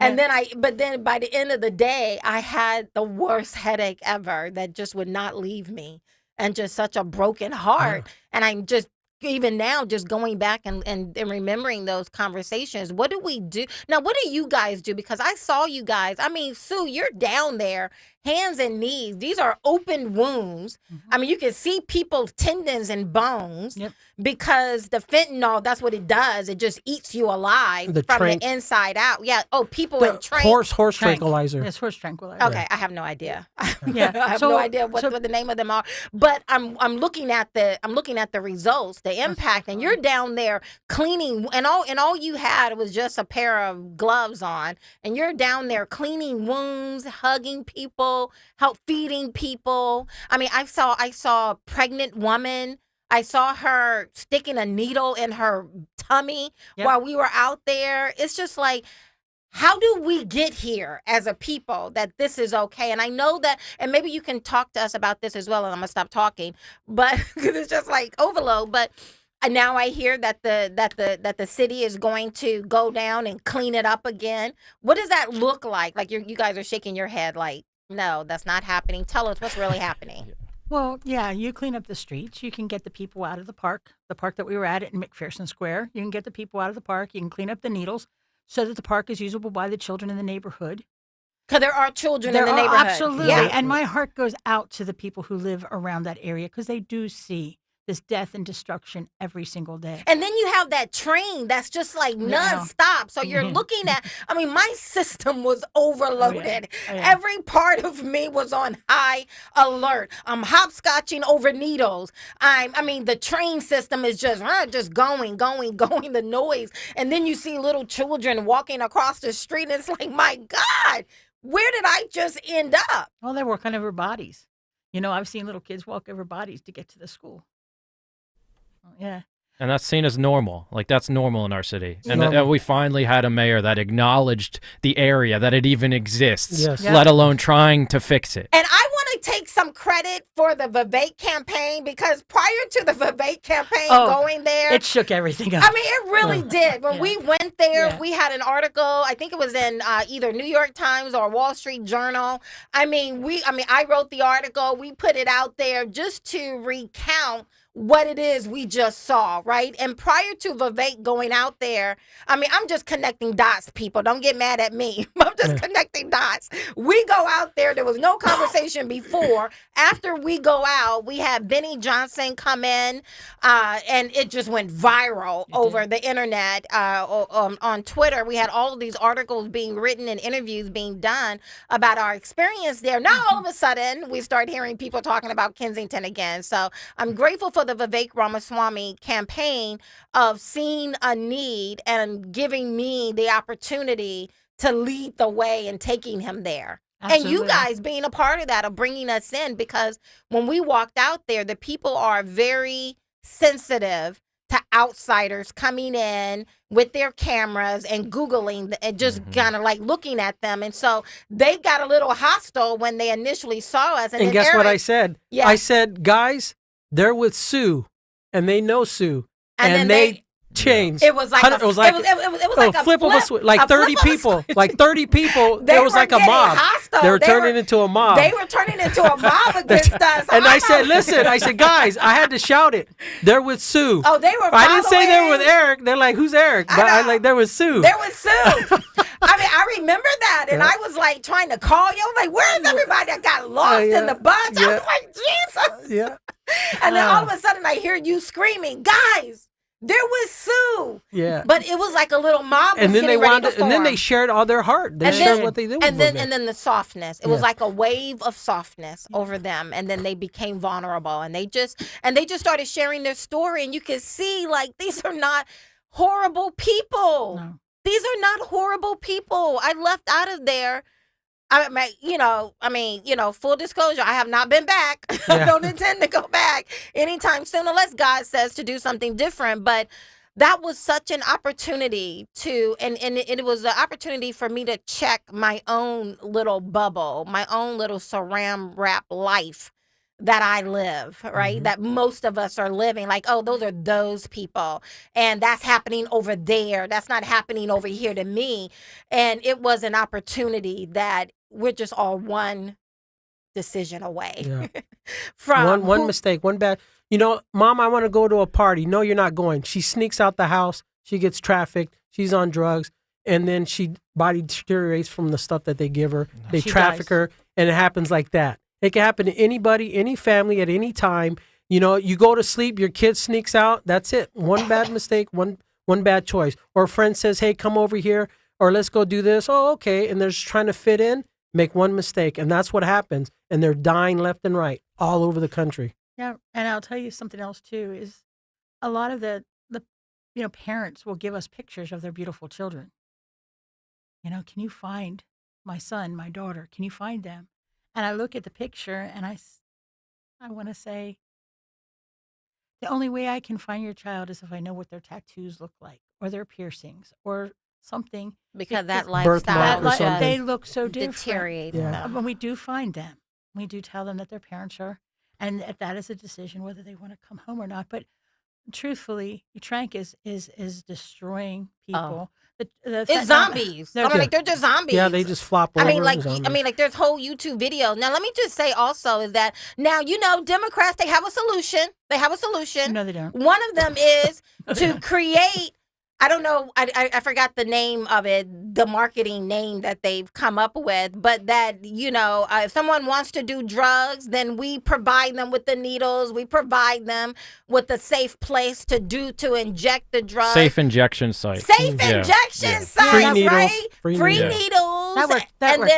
And but then by the end of the day, I had the worst headache ever that just would not leave me, and just such a broken heart. And I'm just, even now, just going back and remembering those conversations. What do we do? Now, what do you guys do? Because I saw you guys. I mean, Sue, you're down there hands and knees. These are open wounds. I mean, you can see people's tendons and bones because the fentanyl, that's what it does. It just eats you alive from the inside out. Yeah. Oh, people in trank. Horse tranquilizer. Yes, horse tranquilizer. Okay, I have no idea. Yeah. I have no idea what the name of them are. But I'm looking at the results, the impact, and you're down there cleaning, and all you had was just a pair of gloves on, and you're down there cleaning wounds, hugging people, help feeding people. I mean, I saw a pregnant woman. I saw her sticking a needle in her tummy while we were out there. It's just like, how do we get here as a people that this is okay? And I know that, and maybe you can talk to us about this as well, and I'm gonna stop talking, but because it's just like overload. But now I hear that the city is going to go down and clean it up again. What does that look like? Like you guys are shaking your head like, no, that's not happening. Tell us what's really happening. Well, yeah, you clean up the streets. You can get the people out of the park that we were at in McPherson Square. You can get the people out of the park. You can clean up the needles so that the park is usable by the children in the neighborhood. Because there are children in the neighborhood. Absolutely. Yeah. And my heart goes out to the people who live around that area because they do see this death and destruction every single day. And then you have that train that's just like nonstop. So you're looking at, I mean, my system was overloaded. Every part of me was on high alert. I'm hopscotching over needles. I mean, the train system is just going, the noise. And then you see little children walking across the street and it's like, my God, where did I just end up? Well, they're working over bodies. You know, I've seen little kids walk over bodies to get to the school. Yeah. And that's seen as normal. Like, that's normal in our city. And we finally had a mayor that acknowledged the area, that it even exists, let alone trying to fix it. And I want to take some credit for the Vivek campaign, because prior to the Vivek campaign going there, it shook everything up. I mean, it really did. When we went there, we had an article, I think it was in either New York Times or Wall Street Journal. I wrote the article. We put it out there just to recount what it is we just saw, right? And prior to Vivek going out there, I mean, I'm just connecting dots, people. Don't get mad at me. I'm just connecting dots. We go out there. There was no conversation before. After we go out, we had Benny Johnson come in, and it just went viral over the internet, on Twitter. We had all of these articles being written and interviews being done about our experience there. Now, all of a sudden, we start hearing people talking about Kensington again. So I'm grateful for the Vivek Ramaswamy campaign of seeing a need and giving me the opportunity to lead the way and taking him there. Absolutely. And you guys being a part of that, of bringing us in, because when we walked out there, the people are very sensitive to outsiders coming in with their cameras and Googling and just kind of like looking at them. And so they got a little hostile when they initially saw us. And guess what I said? Yeah. I said, guys, they're with Sue, and they know Sue, and they changed. It was like it was like a flip of a switch. Like 30 people. Like 30 people. It was like a mob. Hostile. They were turning into a mob. They were turning into a mob against us. And I said, listen, guys, I had to shout it. They're with Sue. Oh, they were. I didn't say they were with Eric. They're like, who's Eric? But I like, they're with Sue. They're with Sue. I mean, I remember that, and I was like trying to call you. I was like, where's everybody that got lost in the bunch? I was like, Jesus. Yeah. And then all of a sudden, I hear you screaming, guys, there was Sue. Yeah. But it was like a little mob. And then and then they shared all their heart. They shared what they did. And then the softness. It was like a wave of softness over them. And then they became vulnerable. And they just started sharing their story. And you could see, like, these are not horrible people. No. These are not horrible people. I left out of there. Full disclosure, I have not been back. I don't intend to go back anytime soon unless God says to do something different. But that was such an opportunity and it was an opportunity for me to check my own little bubble, my own little saran wrap life that I live, right? Mm-hmm. That most of us are living. Like, oh, those are those people. And that's happening over there. That's not happening over here to me. And it was an opportunity that we're just all one decision away from one mistake, one bad. You know, Mom, I want to go to a party. No, you're not going. She sneaks out the house. She gets trafficked. She's on drugs. And then she body deteriorates from the stuff that they give her. They traffic her. and it happens like that. It can happen to anybody, any family at any time. You know, you go to sleep, your kid sneaks out. That's it. One bad mistake, one bad choice. Or a friend says, hey, come over here, or let's go do this. Oh, okay. And they're just trying to fit in, make one mistake. And that's what happens. And they're dying left and right all over the country. Yeah, and I'll tell you something else too, is a lot of the parents will give us pictures of their beautiful children. Can you find my son, my daughter? Can you find them? And I look at the picture and I want to say, the only way I can find your child is if I know what their tattoos look like, or their piercings, or something. Because that Birthmark lifestyle or they look so different. deteriorates Yeah. them. When we do find them, we do tell them that their parents are, and that is a decision whether they want to come home or not. But truthfully, Trank is destroying people. It's zombies. They're just zombies. Yeah, they just flop over. Like there's whole YouTube videos. Now, let me just say also is that now, Democrats, they have a solution. No, they don't. One of them is to create, I don't know, I forgot the name of it, the marketing name that they've come up with, but that, if someone wants to do drugs, then we provide them with the needles. We provide them with a safe place to inject the drugs. Safe injection site. Injection sites, Free needles. right? Free Yeah. needles. That works. That works.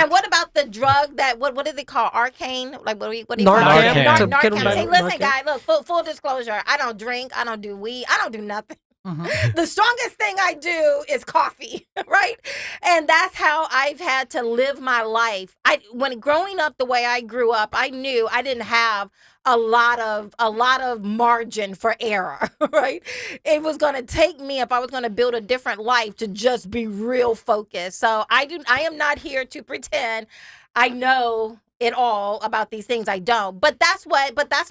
And what about the drug that, what do they call Arcane? Like, what do you call it? Narcan. To get 'em Narcan. back- Say, listen, Narcan. guy, look, full disclosure. I don't drink. I don't do weed. I don't do nothing. Mm-hmm. The strongest thing I do is coffee, right? And that's how I've had to live my life. When growing up the way I grew up, I knew I didn't have a lot of margin for error, right? It was going to take me, if I was going to build a different life, to just be real focused. So I am not here to pretend I know it all about these things. I don't. But that's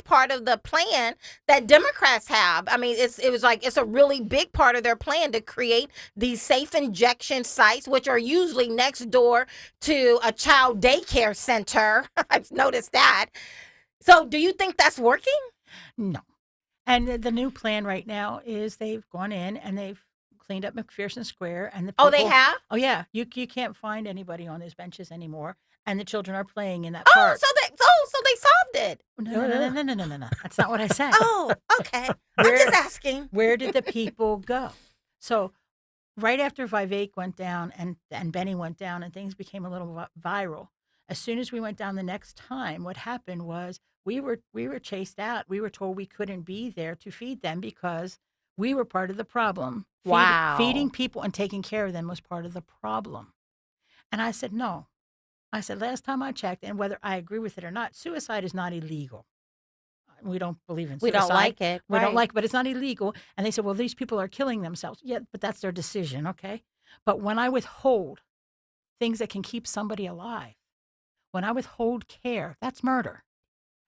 part of the plan that Democrats have. I mean, it's a really big part of their plan to create these safe injection sites, which are usually next door to a child daycare center. I've noticed that. So do you think that's working? No. And the new plan right now is they've gone in and they've cleaned up McPherson Square. And the people, they have? Oh, yeah. You can't find anybody on those benches anymore. And the children are playing in that park. So they solved it. No. That's not what I said. Oh, okay. I'm just asking. Where did the people go? So right after Vivek went down and Benny went down and things became a little viral, as soon as we went down the next time, what happened was we were chased out. We were told we couldn't be there to feed them because we were part of the problem. Wow. Feeding people and taking care of them was part of the problem. And I said, no. I said, last time I checked, and whether I agree with it or not, suicide is not illegal. We don't believe in suicide. We don't like it. We don't right. like it, but it's not illegal. And they said, well, these people are killing themselves. Yeah, but that's their decision, okay? But when I withhold things that can keep somebody alive, when I withhold care, that's murder.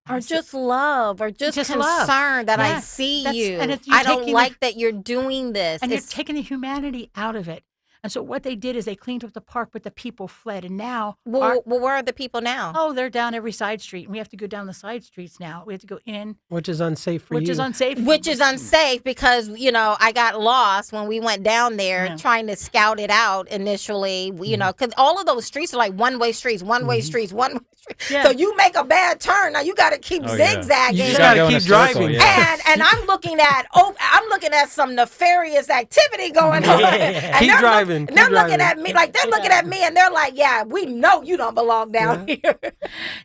Or just love, or just concern love. that I Yeah, see that's- you. and it's- you're I don't taking like that you're doing this. And you're taking the humanity out of it. And so what they did is they cleaned up the park, but the people fled. And now... Well, where are the people now? Oh, they're down every side street. And we have to go down the side streets now. We have to go in. Which is unsafe for you. Which is unsafe. Which is unsafe because, I got lost when we went down there trying to scout it out initially, because all of those streets are like one-way streets, one-way streets, one-way streets. Yeah. So you make a bad turn, now you got to keep zigzagging. You just got to keep driving. Yeah. And I'm looking at some nefarious activity going on. And Keep they're driving. They're looking at me like they're looking at me and they're like, yeah, we know you don't belong down here.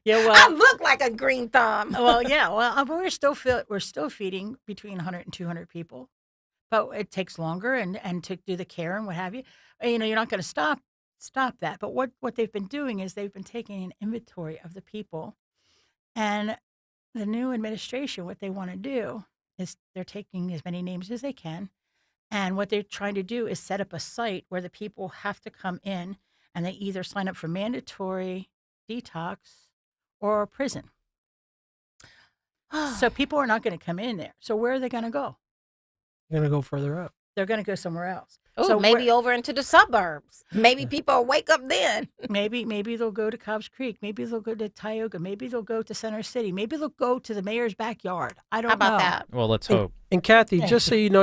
Yeah, well, I look like a green thumb. Well, yeah, well, we're still feeding between 100 and 200 people, but it takes longer and to do the care and what have you. You're not going to stop that. But what they've been doing is they've been taking an inventory of the people, and the new administration, what they want to do is they're taking as many names as they can. And what they're trying to do is set up a site where the people have to come in and they either sign up for mandatory detox or prison. So people are not going to come in there. So where are they going to go? They're going to go further up. They're going to go somewhere else. Oh, so maybe over into the suburbs. Maybe people will wake up then. Maybe they'll go to Cobbs Creek. Maybe they'll go to Tioga. Maybe they'll go to Center City. Maybe they'll go to the mayor's backyard. I don't know. How about that? Well, let's hope. And Kathy, just so you know,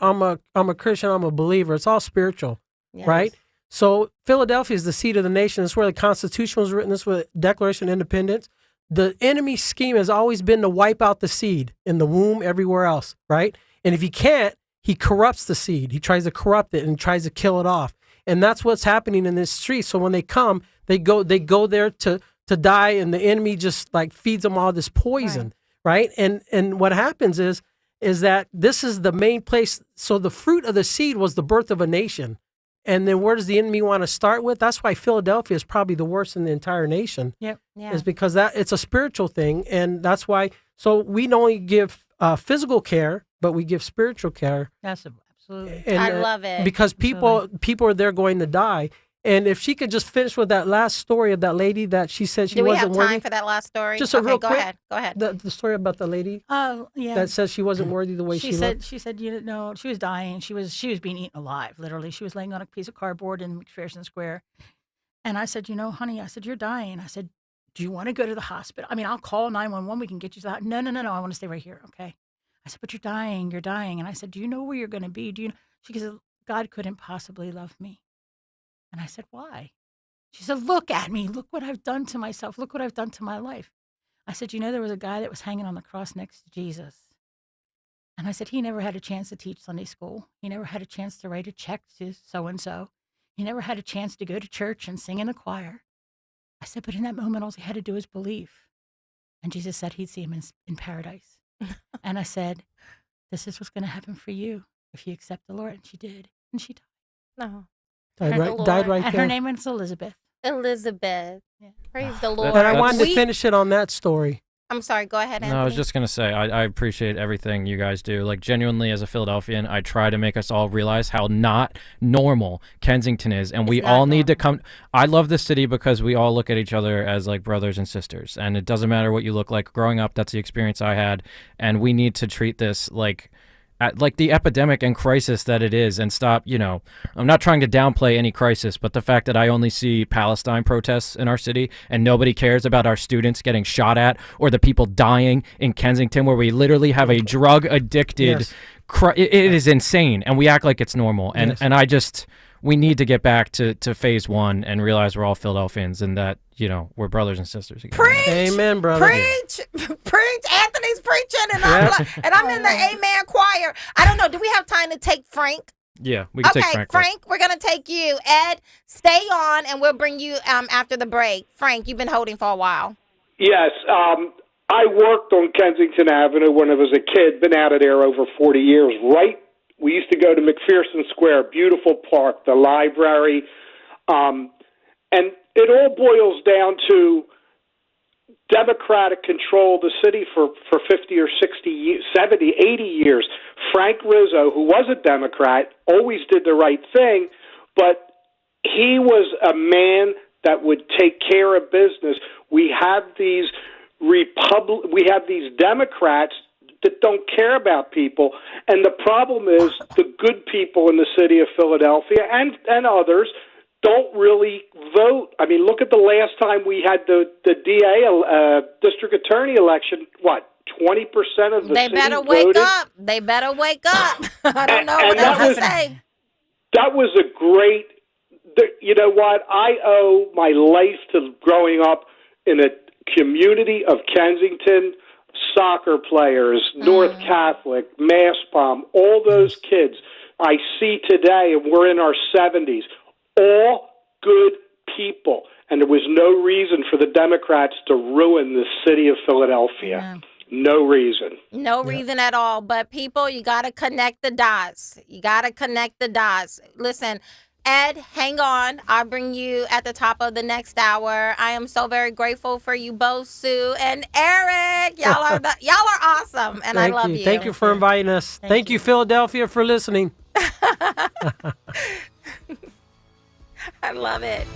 I'm a Christian. I'm a believer. It's all spiritual, Yes. right? So Philadelphia is the seat of the nation. It's where the Constitution was written. This is where the Declaration of Independence. The enemy's scheme has always been to wipe out the seed in the womb, everywhere else, right? And if he can't, he corrupts the seed. He tries to corrupt it and tries to kill it off. And that's what's happening in this street. So when they come, they go there to die, and the enemy just like feeds them all this poison, right? And what happens is that this is the main place. So the fruit of the seed was the birth of a nation. And then where does the enemy want to start with? That's why Philadelphia is probably the worst in the entire nation. Yep. Yeah. Is because that it's a spiritual thing. And that's why, so we don't only give physical care, but we give spiritual care. That's absolutely. And, I love it. Because people are there going to die. And if she could just finish with that last story of that lady that she said she wasn't worthy. Do we have time for that last story? Just okay, real go quick. ahead. Go ahead. The story about the lady. Oh, yeah. That says she wasn't worthy the way she looked. She said, you know, she was dying. She was being eaten alive, literally. She was laying on a piece of cardboard in McPherson Square. And I said, you know, honey, I said, you're dying. I said, do you want to go to the hospital? I mean, I'll call 911. We can get you to that. No. I want to stay right here. Okay. I said, but you're dying. You're dying. And I said, do you know where you're going to be? Do you know? She said, God couldn't possibly love me. And I said, why? She said, look at me. Look what I've done to myself. Look what I've done to my life. I said, you know, there was a guy that was hanging on the cross next to Jesus. And I said, he never had a chance to teach Sunday school. He never had a chance to write a check to so-and-so. He never had a chance to go to church and sing in a choir. I said, but in that moment, all he had to do was believe. And Jesus said he'd see him in paradise. And I said, this is what's going to happen for you if you accept the Lord. And she did. And she died. No. Died right and there. her name was Elizabeth. Elizabeth. Yeah. Praise the Lord. And I wanted to finish it on that story. I'm sorry. Go ahead, Anthony. No, I was just going to say, I appreciate everything you guys do. Like, genuinely, as a Philadelphian, I try to make us all realize how not normal Kensington is. And we all need to come. I love this city because we all look at each other as, like, brothers and sisters. And it doesn't matter what you look like. Growing up, that's the experience I had. And we need to treat this like the epidemic and crisis that it is, and stop, you know, I'm not trying to downplay any crisis, but the fact that I only see Palestine protests in our city and nobody cares about our students getting shot at or the people dying in Kensington, where we literally have a drug addicted, it is insane, and we act like it's normal. And and I just, we need to get back to phase one and realize we're all Philadelphians and that, you know, we're brothers and sisters again. Preach! Amen, brother. Preach! Anthony's preaching, and I'm in the amen choir. I don't know. Do we have time to take Frank? Yeah, we can take Frank. Frank, we're going to take you. Ed, stay on, and we'll bring you after the break. Frank, you've been holding for a while. Yes. I worked on Kensington Avenue when I was a kid. Been out of there over 40 years. We used to go to McPherson Square, beautiful park, the library. And it all boils down to Democratic control of the city for 50 or 60, 70, 80 years. Frank Rizzo, who was a Democrat, always did the right thing, but he was a man that would take care of business. We have these Democrats that don't care about people, and the problem is the good people in the city of Philadelphia and others don't really vote. I mean, look at the last time we had the DA, district attorney election, 20% of the They city better voted? wake up. They better wake up. I don't know what else to say. That was a great, you know what, I owe my life to growing up in a community of Kensington soccer players, North Catholic, Mass Palm, all those kids I see today, and we're in our 70s, all good people. And there was no reason for the Democrats to ruin the city of Philadelphia. No reason. No reason at all. But people, you got to connect the dots. Listen, Ed, hang on. I'll bring you at the top of the next hour. I am so very grateful for you both, Sue and Eric. Y'all are awesome, and I love you. Thank you for inviting us. Thank you, Philadelphia, for listening. I love it.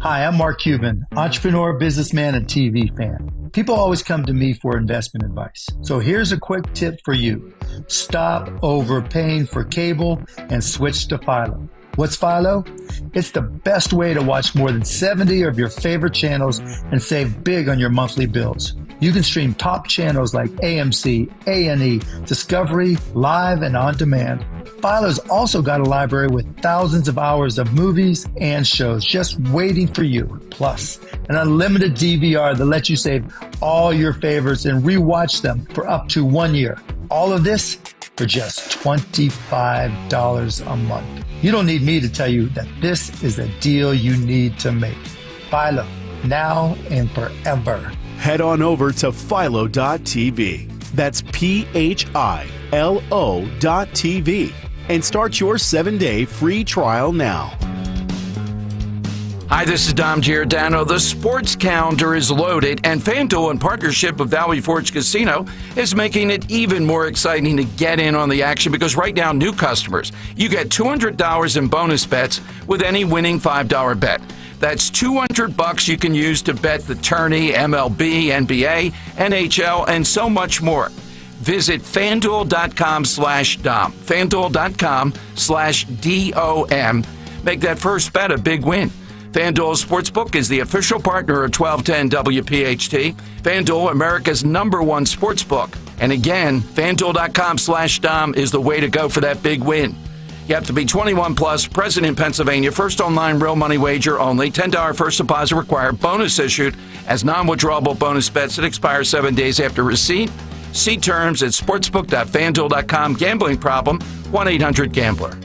Hi, I'm Mark Cuban, entrepreneur, businessman, and TV fan. People always come to me for investment advice. So here's a quick tip for you. Stop overpaying for cable and switch to Philo. What's Philo? It's the best way to watch more than 70 of your favorite channels and save big on your monthly bills. You can stream top channels like AMC, A&E, Discovery, Live, and On Demand. Philo's also got a library with thousands of hours of movies and shows just waiting for you. Plus, an unlimited DVR that lets you save all your favorites and rewatch them for up to 1 year. All of this for just $25 a month. You don't need me to tell you that this is a deal you need to make. Philo, now and forever. Head on over to philo.tv. That's PHILO.tv. And start your 7-day free trial now. Hi, this is Dom Giordano. The sports calendar is loaded, and FanDuel, in partnership with Valley Forge Casino, is making it even more exciting to get in on the action because right now, new customers, you get $200 in bonus bets with any winning $5 bet. That's $200 you can use to bet the tourney, MLB, NBA, NHL, and so much more. Visit FanDuel.com/Dom. FanDuel.com/DOM. Make that first bet a big win. FanDuel Sportsbook is the official partner of 1210 WPHT. FanDuel, America's #1 sportsbook. And again, FanDuel.com/Dom is the way to go for that big win. You have to be 21 plus, present in Pennsylvania, first online real money wager only, $10 first deposit required, bonus issued as non-withdrawable bonus bets that expire 7 days after receipt. See terms at sportsbook.fanduel.com. Gambling problem, 1-800-GAMBLER.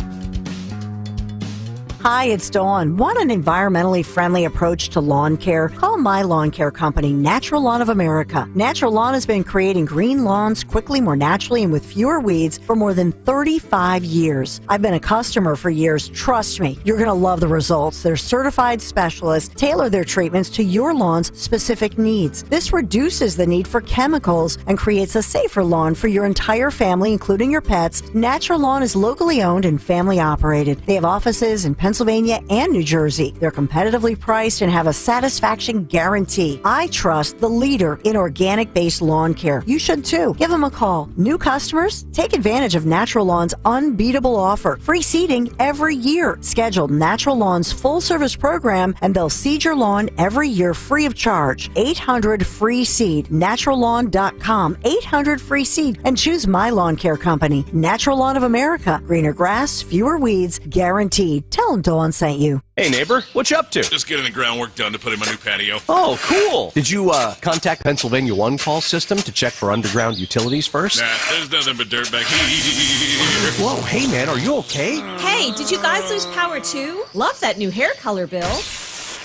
Hi, it's Dawn. Want an environmentally friendly approach to lawn care? Call my lawn care company, Natural Lawn of America. Natural Lawn has been creating green lawns quickly, more naturally, and with fewer weeds for more than 35 years. I've been a customer for years. Trust me, you're going to love the results. Their certified specialists tailor their treatments to your lawn's specific needs. This reduces the need for chemicals and creates a safer lawn for your entire family, including your pets. Natural Lawn is locally owned and family operated. They have offices in Pennsylvania and New Jersey. They're competitively priced and have a satisfaction guarantee. I trust the leader in organic-based lawn care. You should too. Give them a call. New customers, take advantage of Natural Lawn's unbeatable offer. Free seeding every year. Schedule Natural Lawn's full-service program and they'll seed your lawn every year free of charge. 800-FREE-SEED. NaturalLawn.com. 800-FREE-SEED. And choose my lawn care company. Natural Lawn of America. Greener grass, fewer weeds, guaranteed. Tell them Dawn sent you. Hey neighbor, what you up to? Just getting the groundwork done to put in my new patio. Oh, cool. Did you contact Pennsylvania One Call System to check for underground utilities first? Nah, there's nothing but dirt back here. Whoa, hey man, are you okay? Hey, did you guys lose power too? Love that new hair color, Bill.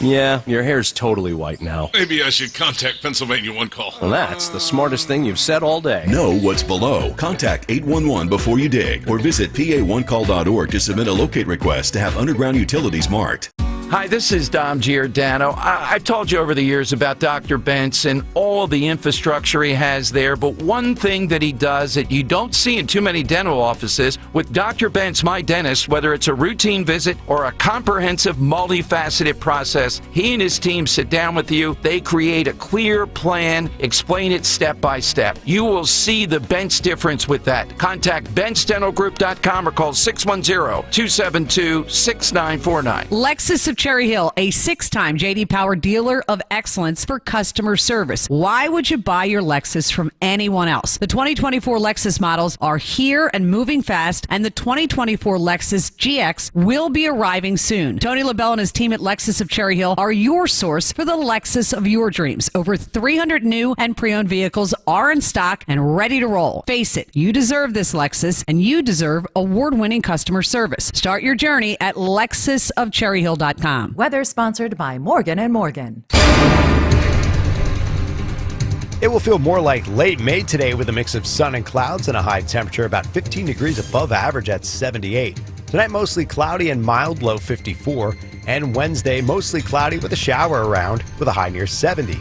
Yeah, your hair's totally white now. Maybe I should contact Pennsylvania One Call. Well, that's the smartest thing you've said all day. Know what's below. Contact 811 before you dig or visit pa1call.org to submit a locate request to have underground utilities marked. Hi, this is Dom Giordano. I've told you over the years about Dr. Pence and all the infrastructure he has there, but one thing that he does that you don't see in too many dental offices, with Dr. Pence, my dentist, whether it's a routine visit or a comprehensive, multifaceted process, he and his team sit down with you, they create a clear plan, explain it step by step. You will see the Pence difference with that. Contact BenceDentalGroup.com or call 610-272-6949. Lexus of Cherry Hill, a 6-time J.D. Power dealer of excellence for customer service. Why would you buy your Lexus from anyone else? The 2024 Lexus models are here and moving fast, and the 2024 Lexus GX will be arriving soon. Tony LaBelle and his team at Lexus of Cherry Hill are your source for the Lexus of your dreams. Over 300 new and pre-owned vehicles are in stock and ready to roll. Face it, you deserve this Lexus, and you deserve award-winning customer service. Start your journey at LexusofCherryHill.com. Weather sponsored by Morgan & Morgan. It will feel more like late May today with a mix of sun and clouds and a high temperature about 15 degrees above average at 78. Tonight, mostly cloudy and mild, low 54. And Wednesday, mostly cloudy with a shower around with a high near 70.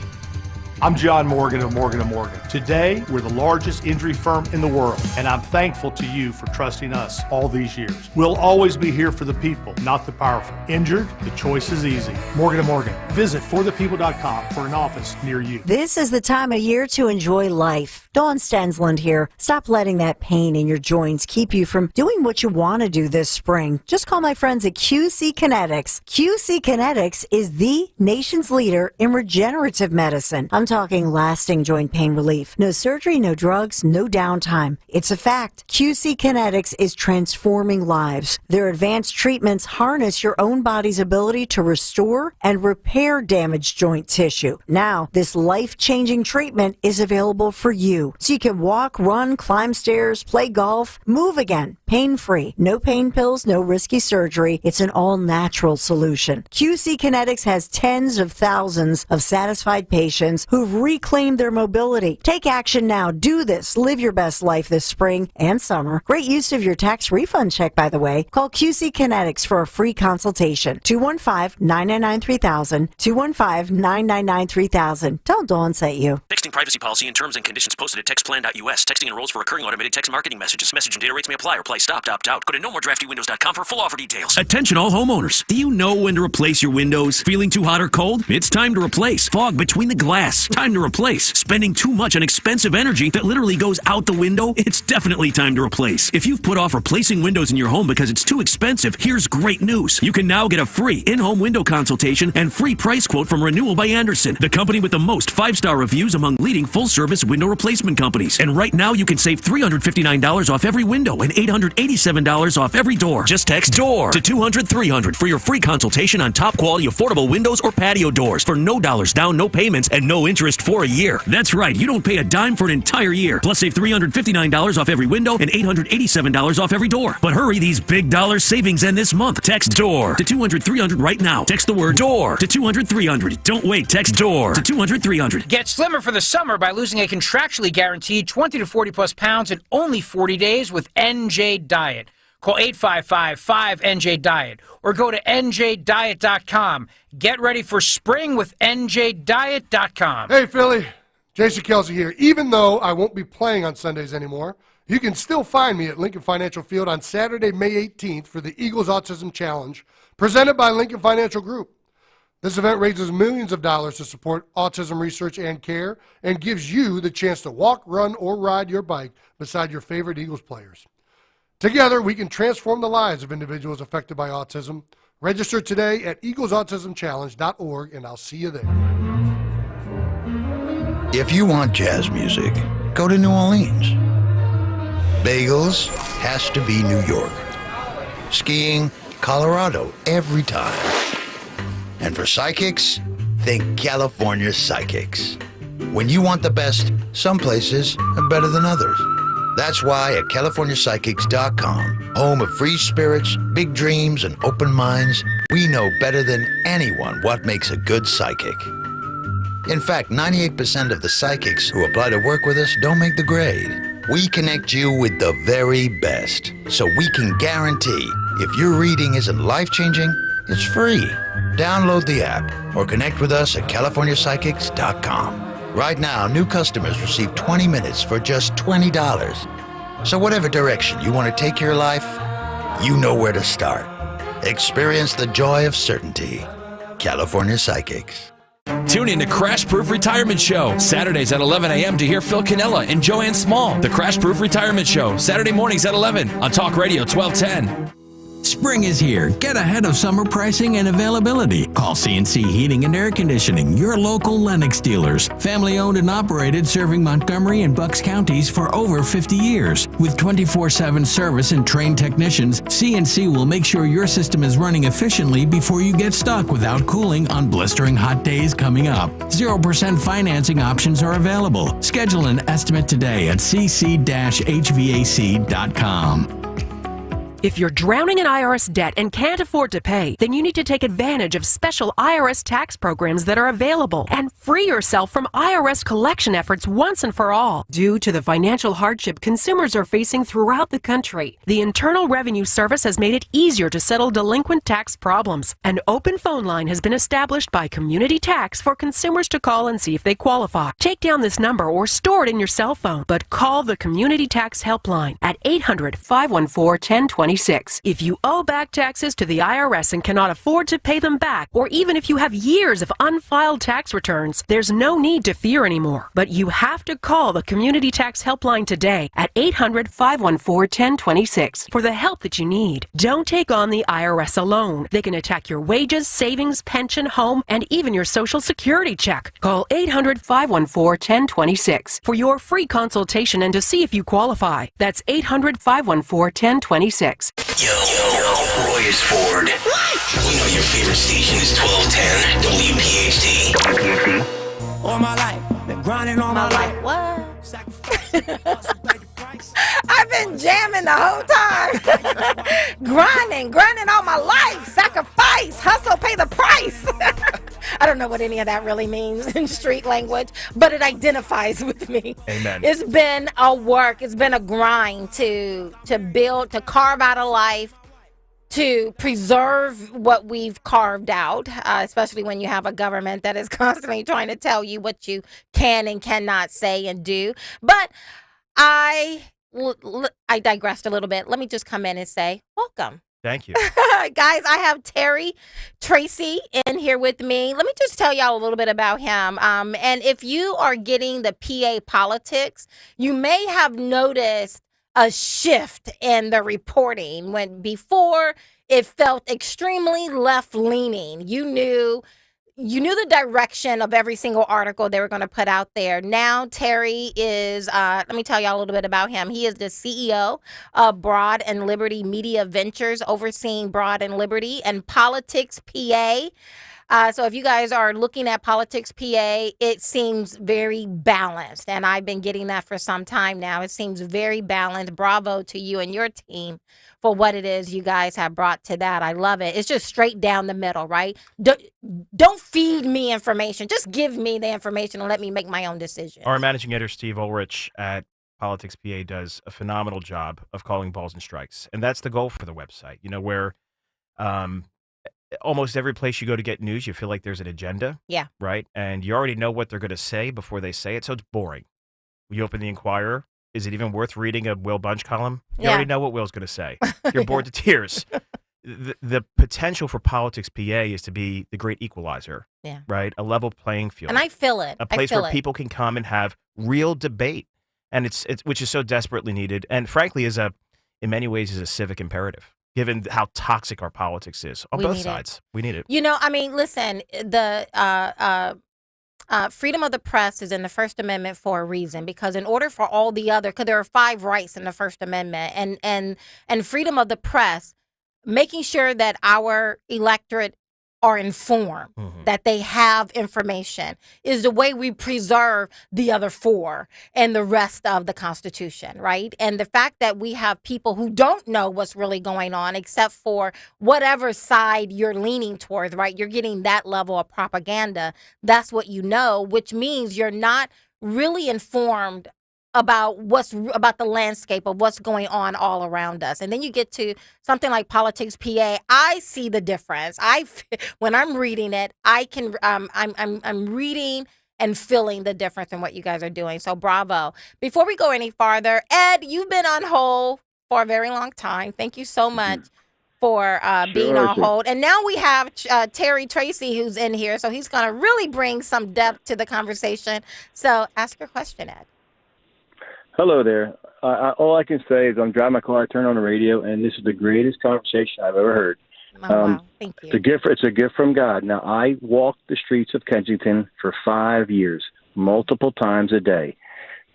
I'm John Morgan of Morgan & Morgan. Today, we're the largest injury firm in the world, and I'm thankful to you for trusting us all these years. We'll always be here for the people, not the powerful. Injured? The choice is easy. Morgan & Morgan. Visit forthepeople.com for an office near you. This is the time of year to enjoy life. Dawn Stensland here. Stop letting that pain in your joints keep you from doing what you want to do this spring. Just call my friends at QC Kinetics. QC Kinetics is the nation's leader in regenerative medicine. I'm talking lasting joint pain relief. No surgery, no drugs, no downtime. It's a fact. QC Kinetics is transforming lives. Their advanced treatments harness your own body's ability to restore and repair damaged joint tissue. Now, this life-changing treatment is available for you. So you can walk, run, climb stairs, play golf, move again, pain-free. No pain pills, no risky surgery. It's an all-natural solution. QC Kinetics has tens of thousands of satisfied patients who've reclaimed their mobility. Take action now. Do this. Live your best life this spring and summer. Great use of your tax refund check, by the way. Call QC Kinetics for a free consultation. 215-999-3000. 215-999-3000. Tell Dawn sent you. Texting privacy policy and terms and conditions posted at textplan.us. Texting enrolls for recurring automated text marketing messages. Message and data rates may apply. Reply stop, opt out. Go to nomoredraftywindows.com for full offer details. Attention all homeowners. Do you know when to replace your windows? Feeling too hot or cold? It's time to replace. Fog between the glass. Time to replace. Spending too much on expensive energy that literally goes out the window? It's definitely time to replace. If you've put off replacing windows in your home because it's too expensive, here's great news. You can now get a free in-home window consultation and free price quote from Renewal by Andersen, the company with the most 5-star reviews among leading full-service window replacement companies. And right now you can save $359 off every window and $887 off every door. Just text DOOR to 200-300 for your free consultation on top quality affordable windows or patio doors for no dollars down, no payments, and no interest for a year. That's right, you don't pay a dime for an entire year. Plus save $359 off every window and $887 off every door. But hurry, these big dollar savings end this month. Text DOOR to 200-300 right now. Text the word DOOR to 200-300. Don't wait, text DOOR to 200-300. Get slimmer for the summer by losing a contractually guaranteed 20 to 40 plus pounds in only 40 days with NJ Diet. Call 855-5NJ-DIET or go to njdiet.com. Get ready for spring with njdiet.com. Hey, Philly. Jason Kelsey here. Even though I won't be playing on Sundays anymore, you can still find me at Lincoln Financial Field on Saturday, May 18th for the Eagles Autism Challenge, presented by Lincoln Financial Group. This event raises millions of dollars to support autism research and care and gives you the chance to walk, run, or ride your bike beside your favorite Eagles players. Together, we can transform the lives of individuals affected by autism. Register today at eaglesautismchallenge.org, and I'll see you there. If you want jazz music, go to New Orleans. Bagels has to be New York. Skiing, Colorado, every time. And for psychics, think California Psychics. When you want the best, some places are better than others. That's why at CaliforniaPsychics.com, home of free spirits, big dreams, and open minds, we know better than anyone what makes a good psychic. In fact, 98% of the psychics who apply to work with us don't make the grade. We connect you with the very best, so we can guarantee if your reading isn't life-changing, it's free. Download the app or connect with us at CaliforniaPsychics.com. Right now, new customers receive 20 minutes for just $20. So whatever direction you want to take your life, you know where to start. Experience the joy of certainty. California Psychics. Tune in to Crash Proof Retirement Show, Saturdays at 11 a.m. to hear Phil Cannella and Joanne Small. The Crash Proof Retirement Show, Saturday mornings at 11 on Talk Radio 1210. Spring is here. Get ahead of summer pricing and availability. Call CNC Heating and Air Conditioning, your local Lennox dealers. Family owned and operated, serving Montgomery and Bucks counties for over 50 years. With 24/7 service and trained technicians, CNC will make sure your system is running efficiently before you get stuck without cooling on blistering hot days coming up. 0% financing options are available. Schedule an estimate today at cc-hvac.com. If you're drowning in IRS debt and can't afford to pay, then you need to take advantage of special IRS tax programs that are available and free yourself from IRS collection efforts once and for all. Due to the financial hardship consumers are facing throughout the country, the Internal Revenue Service has made it easier to settle delinquent tax problems. An open phone line has been established by Community Tax for consumers to call and see if they qualify. Take down this number or store it in your cell phone, but call the Community Tax Helpline at 800-514-1020. 1026. If you owe back taxes to the IRS and cannot afford to pay them back, or even if you have years of unfiled tax returns, there's no need to fear anymore. But you have to call the Community Tax Helpline today at 800-514-1026 for the help that you need. Don't take on the IRS alone. They can attack your wages, savings, pension, home, and even your Social Security check. Call 800-514-1026 for your free consultation and to see if you qualify. That's 800-514-1026. Yo, Roy is Ford. What? We know your favorite station is 1210 WPHT. All my life, been grinding all my life. What? I've been jamming the whole time. grinding all my life. Sacrifice, hustle, pay the price. I don't know what any of that really means in street language, but it identifies with me. Amen. It's been a work. It's been a grind to build, to carve out a life, to preserve what we've carved out, especially when you have a government that is constantly trying to tell you what you can and cannot say and do. But I digressed a little bit. Let me just come in and say, welcome. Thank you. Guys, I have Tracy in here with me. Let me just tell y'all a little bit about him. And if you are getting the PA politics, you may have noticed a shift in the reporting when before it felt extremely left-leaning. You knew the direction of every single article they were going to put out there. Now, Terry is, let me tell y'all a little bit about him. He is the CEO of Broad and Liberty Media Ventures, overseeing Broad and Liberty and Politics PA. So if you guys are looking at Politics PA, it seems very balanced. And I've been getting that for some time now. It seems very balanced. Bravo to you and your team for what it is you guys have brought to that. I love it. It's just straight down the middle, right? Don't feed me information. Just give me the information and let me make my own decision. Our managing editor, Steve Ulrich at Politics PA, does a phenomenal job of calling balls and strikes. And that's the goal for the website, where almost every place you go to get news, you feel like there's an agenda. Yeah. Right? And you already know what they're going to say before they say it, so it's boring. You open the Inquirer. Is it even worth reading a Will Bunch column? You already know what Will's going to say. You're bored to tears. The potential for Politics PA is to be the great equalizer. Yeah. Right? A level playing field. And I feel it. A place where people can come and have real debate. And it's which is so desperately needed. And frankly, in many ways, is a civic imperative, given how toxic our politics is on both sides. We need it. Listen, the freedom of the press is in the First Amendment for a reason, because in order for all the other, because there are 5 rights in the First Amendment, and freedom of the press, making sure that our electorate are informed, that they have information, is the way we preserve the other 4 and the rest of the Constitution, right? And the fact that we have people who don't know what's really going on except for whatever side you're leaning towards, right? You're getting that level of propaganda. That's what you know, which means you're not really informed about the landscape of what's going on all around us. And then you get to something like Politics PA. I see the difference. When I'm reading it, I can I'm reading and feeling the difference in what you guys are doing. So bravo. Before we go any farther, Ed, you've been on hold for a very long time. Thank you so much for being on hold. And now we have Tracy who's in here, so he's going to really bring some depth to the conversation. So ask your question, Ed. Hello there. All I can say is I'm driving my car, I turn on the radio, and this is the greatest conversation I've ever heard. Wow. Thank you. It's a gift from God. Now, I walked the streets of Kensington for 5 years, multiple times a day.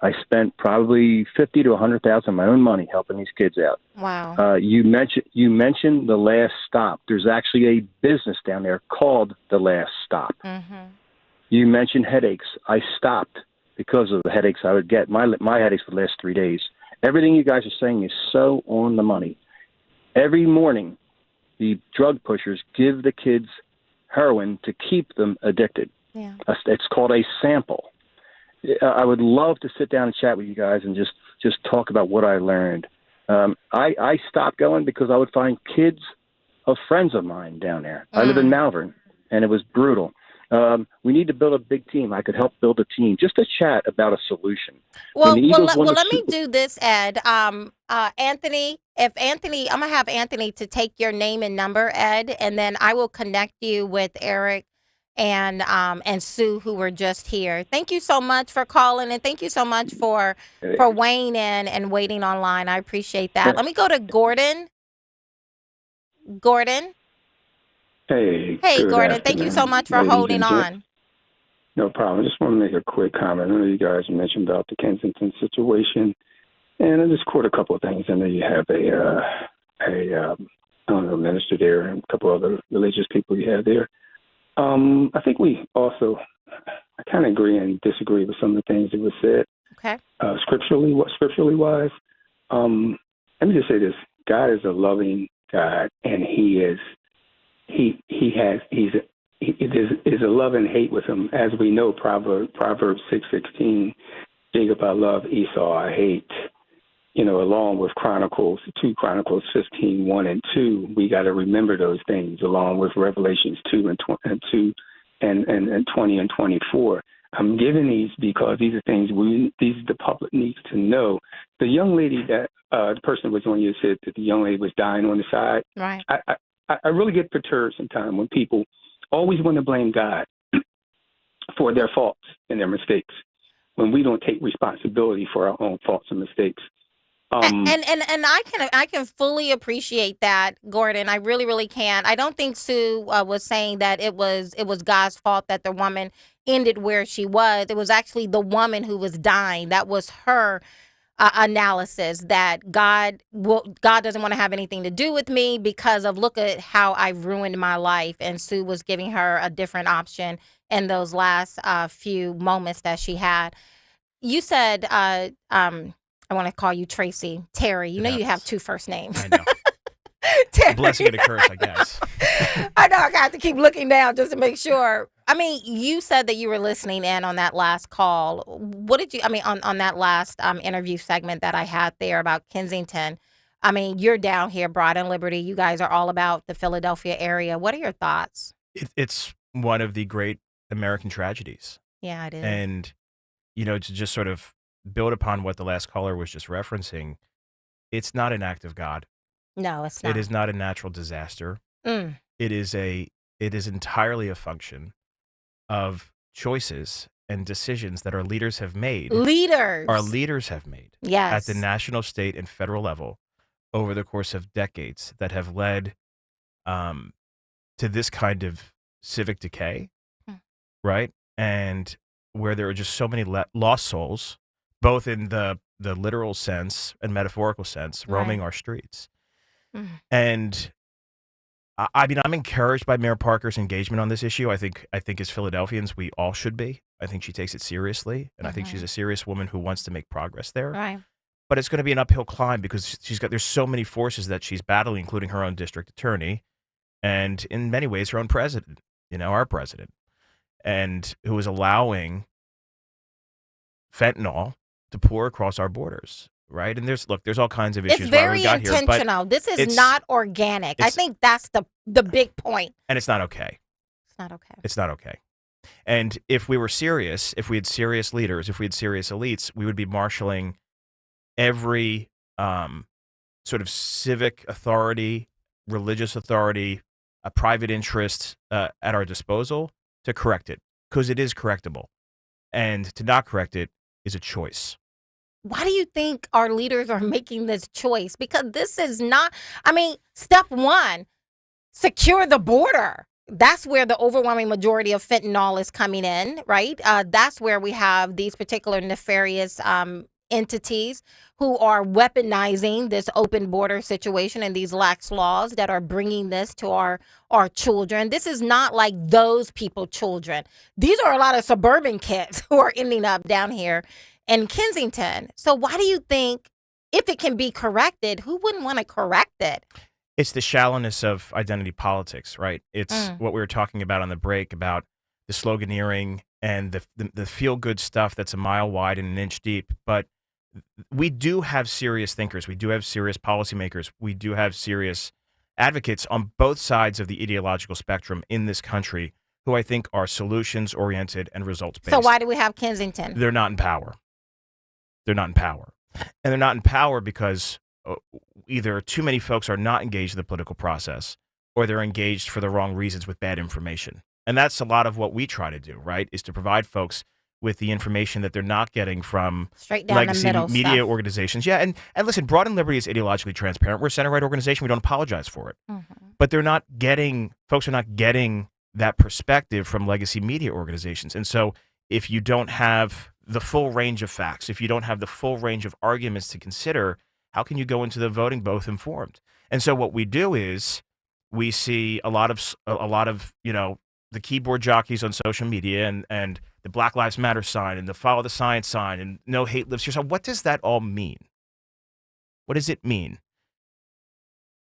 I spent probably $50,000 to $100,000 of my own money helping these kids out. Wow. You mentioned The Last Stop. There's actually a business down there called The Last Stop. Mm-hmm. You mentioned headaches. I stopped because of the headaches I would get. My headaches for the last 3 days. Everything you guys are saying is so on the money. Every morning, the drug pushers give the kids heroin to keep them addicted. Yeah. It's called a sample. I would love to sit down and chat with you guys and just talk about what I learned. I stopped going because I would find kids of friends of mine down there. I live in Malvern, and it was brutal. We need to build a big team. I could help build a team just to chat about a solution. Well, let me do this, Ed. Anthony, if Anthony, I'm going to have Anthony to take your name and number, Ed, and then I will connect you with Eric and Sue, who were just here. Thank you so much for calling, and thank you so much for weighing in and waiting online. I appreciate that. Let me go to Gordon. Gordon. Hey, Gordon. Thank you so much for holding on. No problem. I just want to make a quick comment. I know you guys mentioned about the Kensington situation, and I just quote a couple of things. I know you have a minister there and a couple other religious people you have there. I think we also, I kind of agree and disagree with some of the things that were said. Okay. Scripturally wise. Let me just say this: God is a loving God, and He is a love and hate with Him, as we know. Proverbs 6:16, Jacob I love, Esau I hate. Along with Chronicles 15:1 and 2, we got to remember those things, along with Revelations 2 and 20 and 24. I'm giving these because these are things the public needs to know. The young lady that the person was on you said that the young lady was dying on the side. Right. I really get perturbed sometimes when people always want to blame God for their faults and their mistakes when we don't take responsibility for our own faults and mistakes. And I can fully appreciate that, Gordon. I really, really can. I don't think Sue was saying that it was God's fault that the woman ended where she was. It was actually the woman who was dying. That was her analysis, that God doesn't want to have anything to do with me because of look at how I've ruined my life. And Sue was giving her a different option in those last few moments that she had. You said, I want to call you Tracy. Terry, you have two first names. I know. Terry. A blessing and a curse, I guess. I know. I got to keep looking down just to make sure. I mean, you said that you were listening in on that last call. What did you, on that last interview segment that I had there about Kensington? I mean, you're down here, Broad and Liberty. You guys are all about the Philadelphia area. What are your thoughts? It's one of the great American tragedies. Yeah, it is. And, to just sort of build upon what the last caller was just referencing, it's not an act of God. No, it's not. It is not a natural disaster. Mm. It is entirely a function of choices and decisions that our leaders have made. Our leaders have made. Yes. At the national, state, and federal level over the course of decades that have led to this kind of civic decay, right? And where there are just so many lost souls, both in the literal sense and metaphorical sense, roaming our streets. And I'm encouraged by Mayor Parker's engagement on this issue. I think as Philadelphians, we all should be. I think she takes it seriously, and I think she's a serious woman who wants to make progress there. Right. But it's going to be an uphill climb because there's so many forces that she's battling, including her own district attorney, and in many ways her own president. Our president, and who is allowing fentanyl to pour across our borders, right? And there's all kinds of issues. It's very why we got intentional. Here, this is not organic. I think that's the big point. And it's not okay. It's not okay. It's not okay. And if we were serious, if we had serious leaders, if we had serious elites, we would be marshaling every sort of civic authority, religious authority, a private interest at our disposal to correct it, because it is correctable. And to not correct it is a choice. Why do you think our leaders are making this choice? Because this is not, step one, secure the border. That's where the overwhelming majority of fentanyl is coming in, right? That's where we have these particular nefarious entities who are weaponizing this open border situation and these lax laws that are bringing this to our children. This is not like those people's children. These are a lot of suburban kids who are ending up down here in Kensington. So why do you think, if it can be corrected, who wouldn't want to correct it? It's the shallowness of identity politics, right? It's what we were talking about on the break about the sloganeering and the feel-good stuff that's a mile wide and an inch deep. But we do have serious thinkers. We do have serious policymakers. We do have serious advocates on both sides of the ideological spectrum in this country who I think are solutions-oriented and results-based. So why do we have Kensington? They're not in power. They're not in power. And they're not in power because either too many folks are not engaged in the political process, or they're engaged for the wrong reasons with bad information. And that's a lot of what we try to do, right? Is to provide folks with the information that they're not getting from Straight down legacy the middle media stuff. organizations. Yeah, and listen, Broad and Liberty is ideologically transparent. We're a center-right organization. We don't apologize for it. But folks are not getting that perspective from legacy media organizations. And so if you don't have the full range of facts, if you don't have the full range of arguments to consider, how can you go into the voting both informed? And so what we do is we see a lot of the keyboard jockeys on social media and the Black Lives Matter sign and the Follow the Science sign and no hate lives here. So what does that all mean? What does it mean?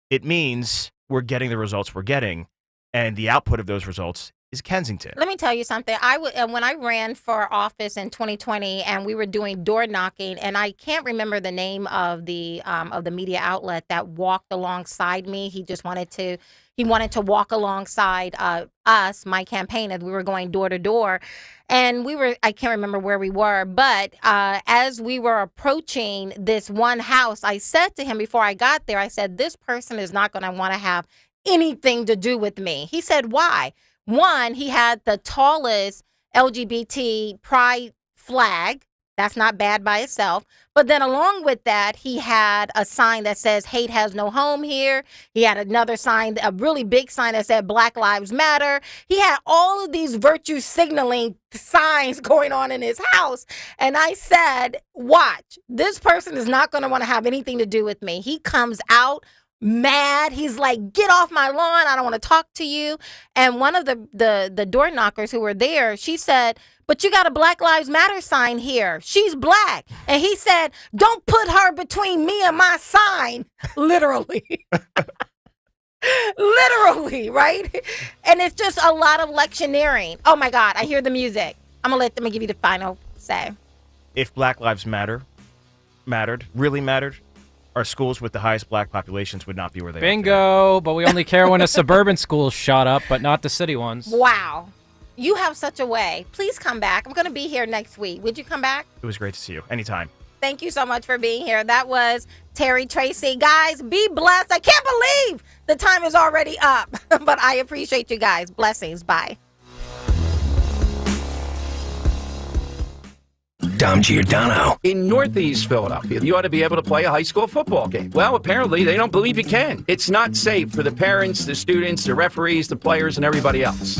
It means we're getting the results we're getting, and the output of those results is Kensington. Let me tell you something. When I ran for office in 2020, and we were doing door knocking, and I can't remember the name of the media outlet that walked alongside me. He wanted to walk alongside us, my campaign, as we were going door to door, and I can't remember where we were, but as we were approaching this one house, I said to him before I got there, I said, this person is not going to want to have anything to do with me. He said, why? One, he had the tallest LGBT pride flag. That's not bad by itself. But then along with that, he had a sign that says hate has no home here. He had another sign, a really big sign that said Black Lives Matter. He had all of these virtue signaling signs going on in his house. And I said, watch, this person is not going to want to have anything to do with me. He comes out mad. He's like, get off my lawn. I don't want to talk to you. And one of the door knockers who were there, she said, but you got a Black Lives Matter sign here. She's black. And he said, don't put her between me and my sign. Literally. Literally, right? And it's just a lot of electioneering. Oh my God, I hear the music. I'm gonna give you the final say. If Black Lives really mattered, our schools with the highest black populations would not be where they are. Bingo! But we only care when a suburban school's shot up, but not the city ones. Wow. You have such a way. Please come back. I'm going to be here next week. Would you come back? It was great to see you. Anytime. Thank you so much for being here. That was Terry Tracy. Guys, be blessed. I can't believe the time is already up, but I appreciate you guys. Blessings. Bye. Dom Giordano. In Northeast Philadelphia, you ought to be able to play a high school football game. Well, apparently they don't believe you can. It's not safe for the parents, the students, the referees, the players, and everybody else.